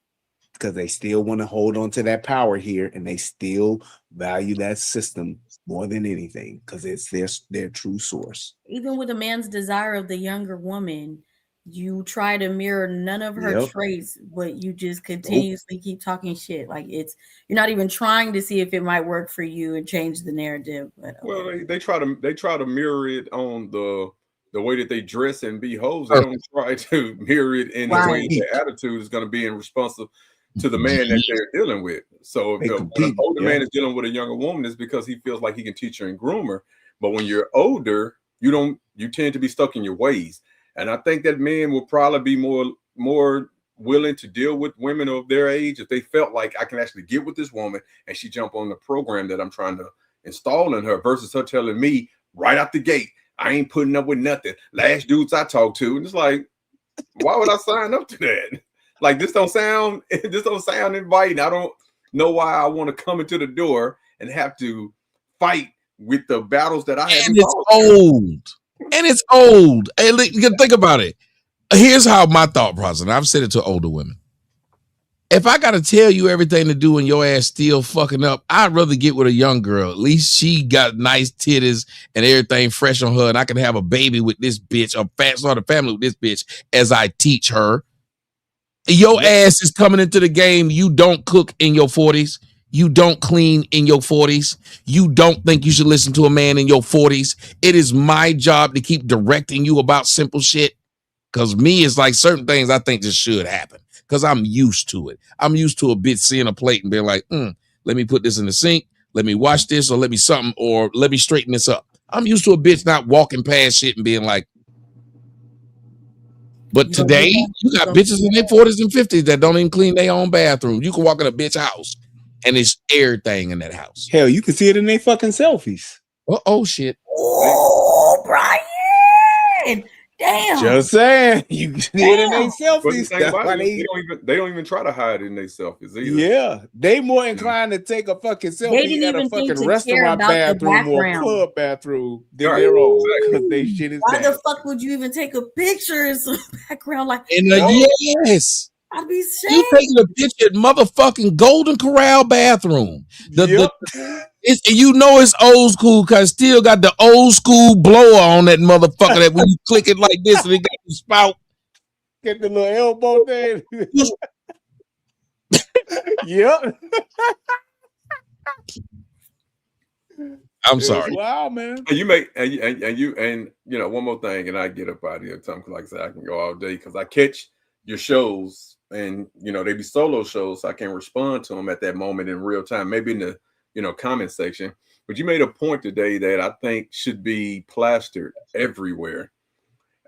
because they still want to hold on to that power here, and they still value that system more than anything, because it's their true source. Even with a man's desire of the younger woman, you try to mirror none of her traits, but you just continuously keep talking shit. Like you're not even trying to see if it might work for you and change the narrative. But well, they try to mirror it on the way that they dress and be hoes. They don't try to mirror it in the way their attitude is going to be in response to the man that they're dealing with. So if an older man is dealing with a younger woman, it's because he feels like he can teach her and groom her. But when you're older, you tend to be stuck in your ways. And I think that men will probably be more willing to deal with women of their age if they felt like, I can actually get with this woman and she jump on the program that I'm trying to install in her, versus her telling me right out the gate, I ain't putting up with nothing. Last dudes I talked to, and it's like, why would I sign up to that? Like, this don't sound inviting. I don't know why I want to come into the door and have to fight with the battles that I have. And it's old. And it's old. Hey, think about it. Here's how my thought process, and I've said it to older women. If I got to tell you everything to do and your ass still fucking up, I'd rather get with a young girl. At least she got nice titties and everything fresh on her, and I can have a baby with this bitch, or start a family with this bitch as I teach her. Your ass is coming into the game. You don't cook in your 40s. You don't clean in your 40s. You don't think you should listen to a man in your 40s. It is my job to keep directing you about simple shit. Because me, it's like certain things I think just should happen. Because I'm used to it. I'm used to a bitch seeing a plate and being like, let me put this in the sink. Let me wash this, or let me something, or let me straighten this up. I'm used to a bitch not walking past shit and being like, but today, you got bitches in their 40s and 50s that don't even clean their own bathroom. You can walk in a bitch house, and it's everything in that house. Hell, you can see it in their fucking selfies. Oh shit. Oh, Brian. Damn. Just saying, you get in they But the selfies. thing That's about why it is they don't even try to hide it in their selfies either. yeah, they more inclined to take a fucking They selfie didn't at a even think fucking to care restaurant about the bathroom or background. club bathroom than Right, their own, exactly. because they shit is Why the nasty. fuck would you even take a picture in some background like? Yes. I'd be You ashamed. taking a picture at motherfucking Golden Corral bathroom. Yep. You know it's old school because still got the old school blower on that motherfucker that when you click it like this and it got the spout. Get the little elbow thing. Yep. I'm sorry. Wow, man. And you make and you know, one more thing, and I get up out of here, Tom, because like I said, I can go all day because I catch your shows, and you know they be solo shows, so I can respond to them at that moment in real time, maybe in the comment section. But you made a point today that I think should be plastered everywhere,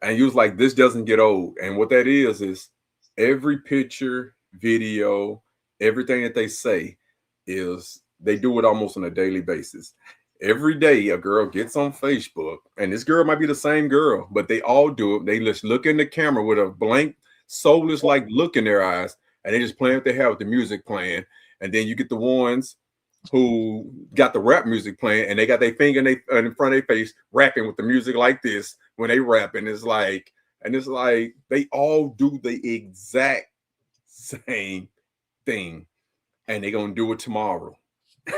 and you was like, this doesn't get old, and what that is every picture, video, everything that they say is they do it almost on a daily basis. Every day a girl gets on Facebook, and this girl might be the same girl, but they all do it. They just look in the camera with a blank, soulless like look in their eyes, and they just playing what they have with the music playing. And then you get the ones who got the rap music playing, and they got their finger in front of their face, rapping with the music like this when they rap, and it's like they all do the exact same thing, and they're gonna do it tomorrow.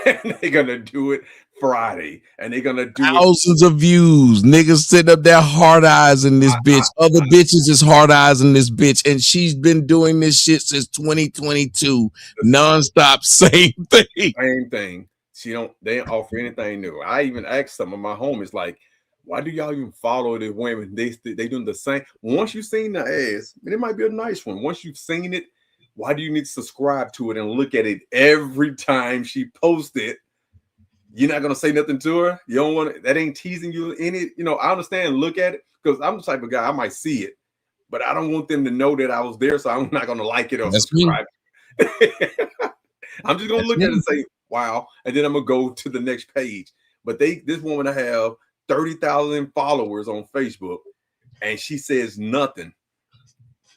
And they're gonna do it Friday, and they're gonna do Thousands of views. Niggas sitting up there hard eyes in this bitch. Other bitches is hard eyes in this bitch. And she's been doing this shit since 2022. Nonstop, same thing. Same thing. They don't offer anything new. I even asked some of my homies, like, why do y'all even follow the women? They doing the same. Once you've seen the ass, and it might be a nice one. Once you've seen it, why do you need to subscribe to it and look at it every time she posts it? You're not gonna say nothing to her. You don't want it. That ain't teasing you in it. You know, I understand. Look at it because I'm the type of guy I might see it, but I don't want them to know that I was there, so I'm not gonna like it or subscribe. I'm just gonna look at it and say, wow, and then I'm gonna go to the next page. But this woman I have 30,000 followers on Facebook, and she says nothing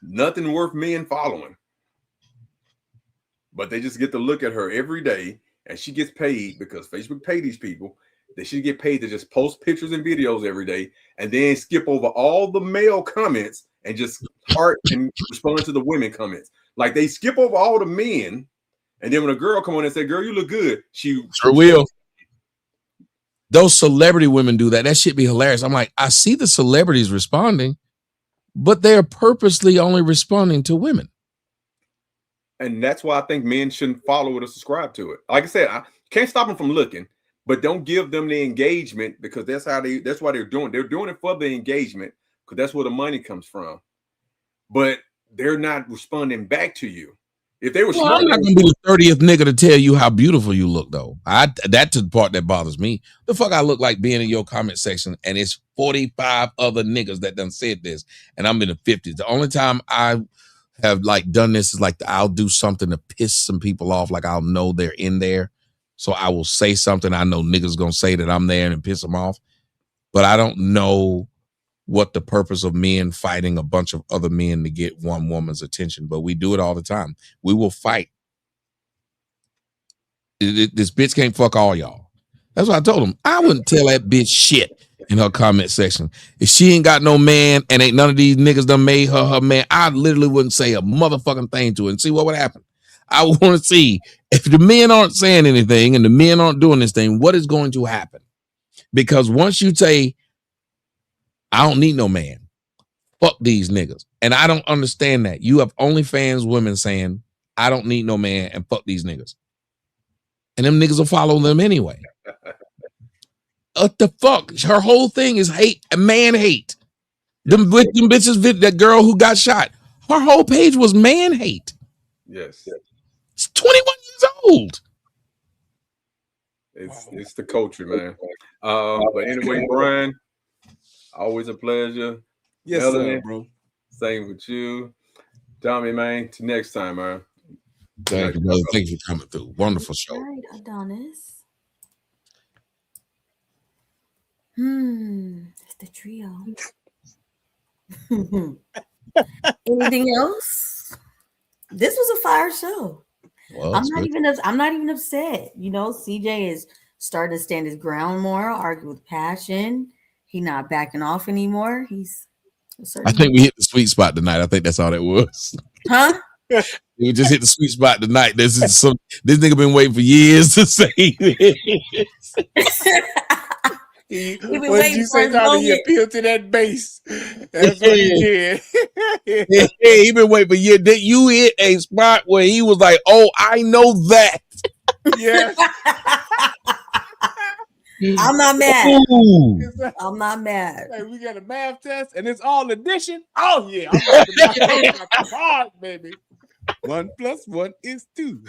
worth men following. But they just get to look at her every day, and she gets paid because Facebook pay these people. They should get paid to just post pictures and videos every day, and then skip over all the male comments and just heart and respond to the women comments. Like they skip over all the men, and then when a girl come on and say, "Girl, you look good," she sure will. Those celebrity women do that. That shit be hilarious. I'm like, I see the celebrities responding, but they're purposely only responding to women. And that's why I think men shouldn't follow it or subscribe to it. Like I said, I can't stop them from looking, but don't give them the engagement because that's why they're doing. They're doing it for the engagement because that's where the money comes from. But they're not responding back to you. If they were smart, I'm not gonna be the 30th nigga to tell you how beautiful you look, though. That's the part that bothers me. The fuck I look like being in your comment section, and it's 45 other niggas that done said this, and I'm in the 50s. The only time I have like done this is like I'll do something to piss some people off, like I'll know they're in there, so I will say something I know niggas gonna say that I'm there and piss them off, but I don't know what the purpose of men fighting a bunch of other men to get one woman's attention, but we do it all the time. We will fight. This bitch can't fuck all y'all. That's what I told him. I wouldn't tell that bitch shit in her comment section. If she ain't got no man and ain't none of these niggas done made her man, I literally wouldn't say a motherfucking thing to her and see what would happen. I want to see if the men aren't saying anything and the men aren't doing this thing, what is going to happen? Because once you say, I don't need no man, fuck these niggas. And I don't understand that. You have OnlyFans women saying, I don't need no man and fuck these niggas. And them niggas will follow them anyway. What the fuck? Her whole thing is hate, man hate. Them bitches, that girl who got shot, her whole page was man hate. Yes. It's 21 years old. It's the culture, man. But anyway, Brian, always a pleasure. Yes, Melanie, sir, bro. Same with you. Tommy, man. Till next time, man. Thank you, brother. Thank you for coming through. Wonderful show. All right, Adonis. It's the trio. Anything else? This was a fire show. Well, I'm not even upset. You know, CJ is starting to stand his ground more, argue with passion. He's not backing off anymore. He's I think we hit the sweet spot tonight. I think that's all that was. Huh? We just hit the sweet spot tonight. This nigga been waiting for years to say this. What did you say, Tommy? He appealed to that bass. That's what he did. Yeah, he been waiting for years. You hit a spot where he was like, "Oh, I know that." Yes. I'm not mad. Ooh. I'm not mad. Hey, we got a math test and it's all addition. Oh yeah, I'm about to knock the hard, baby. 1 + 1 is 2.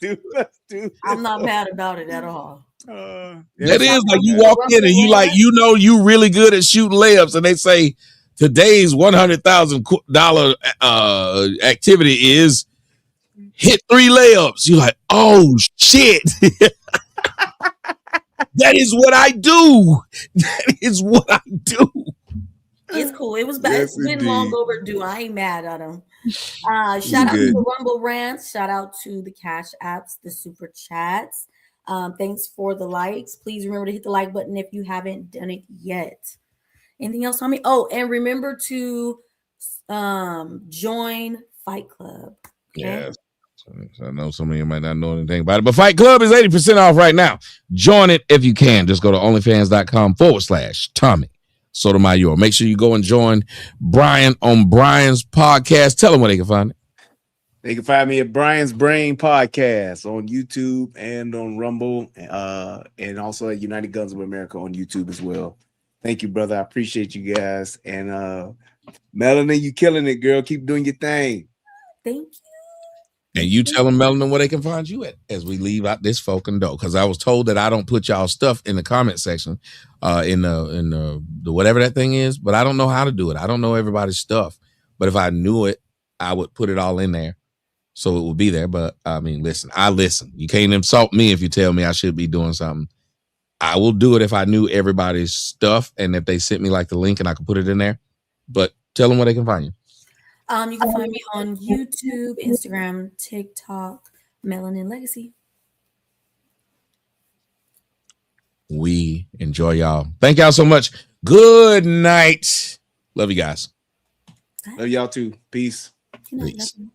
2 + 2. I'm not mad about it at all. That is like you walk in and you like, you know, you really good at shooting layups, and they say today's $100,000 activity is hit 3 layups. You're like, oh shit. That is what I do. That is what I do. It's cool. It was bad. Yes, It's been indeed. long overdue. I ain't mad at him. Shout out to the Rumble Rants. Shout out to the Cash Apps, the Super Chats. Thanks for the likes. Please remember to hit the like button if you haven't done it yet. Anything else, Tommy? Oh, and remember to join Fight Club. Okay? Yes. I know some of you might not know anything about it, but Fight Club is 80% off right now. Join it if you can. Just go to onlyfans.com/Tommy Sotomayor. Make sure you go and join Brian on Brian's podcast. Tell them where they can find it. They can find me at Brian's Brain Podcast on YouTube and on Rumble, and also at United Guns of America on YouTube as well. Thank you, brother. I appreciate you guys. And Melanie, you killing it, girl. Keep doing your thing. Thank you. And you tell them, Melanin, where they can find you at as we leave out this fucking door. Because I was told that I don't put y'all stuff in the comment section, in the whatever that thing is, but I don't know how to do it. I don't know everybody's stuff. But if I knew it, I would put it all in there, so it would be there. But I mean, listen. You can't insult me if you tell me I should be doing something. I will do it if I knew everybody's stuff and if they sent me like the link and I could put it in there. But tell them where they can find you. You can find me on YouTube, Instagram, TikTok, Melanin Legacy. We enjoy y'all. Thank y'all so much. Good night. Love you guys. Love y'all too. Peace. Good night, Peace. love you.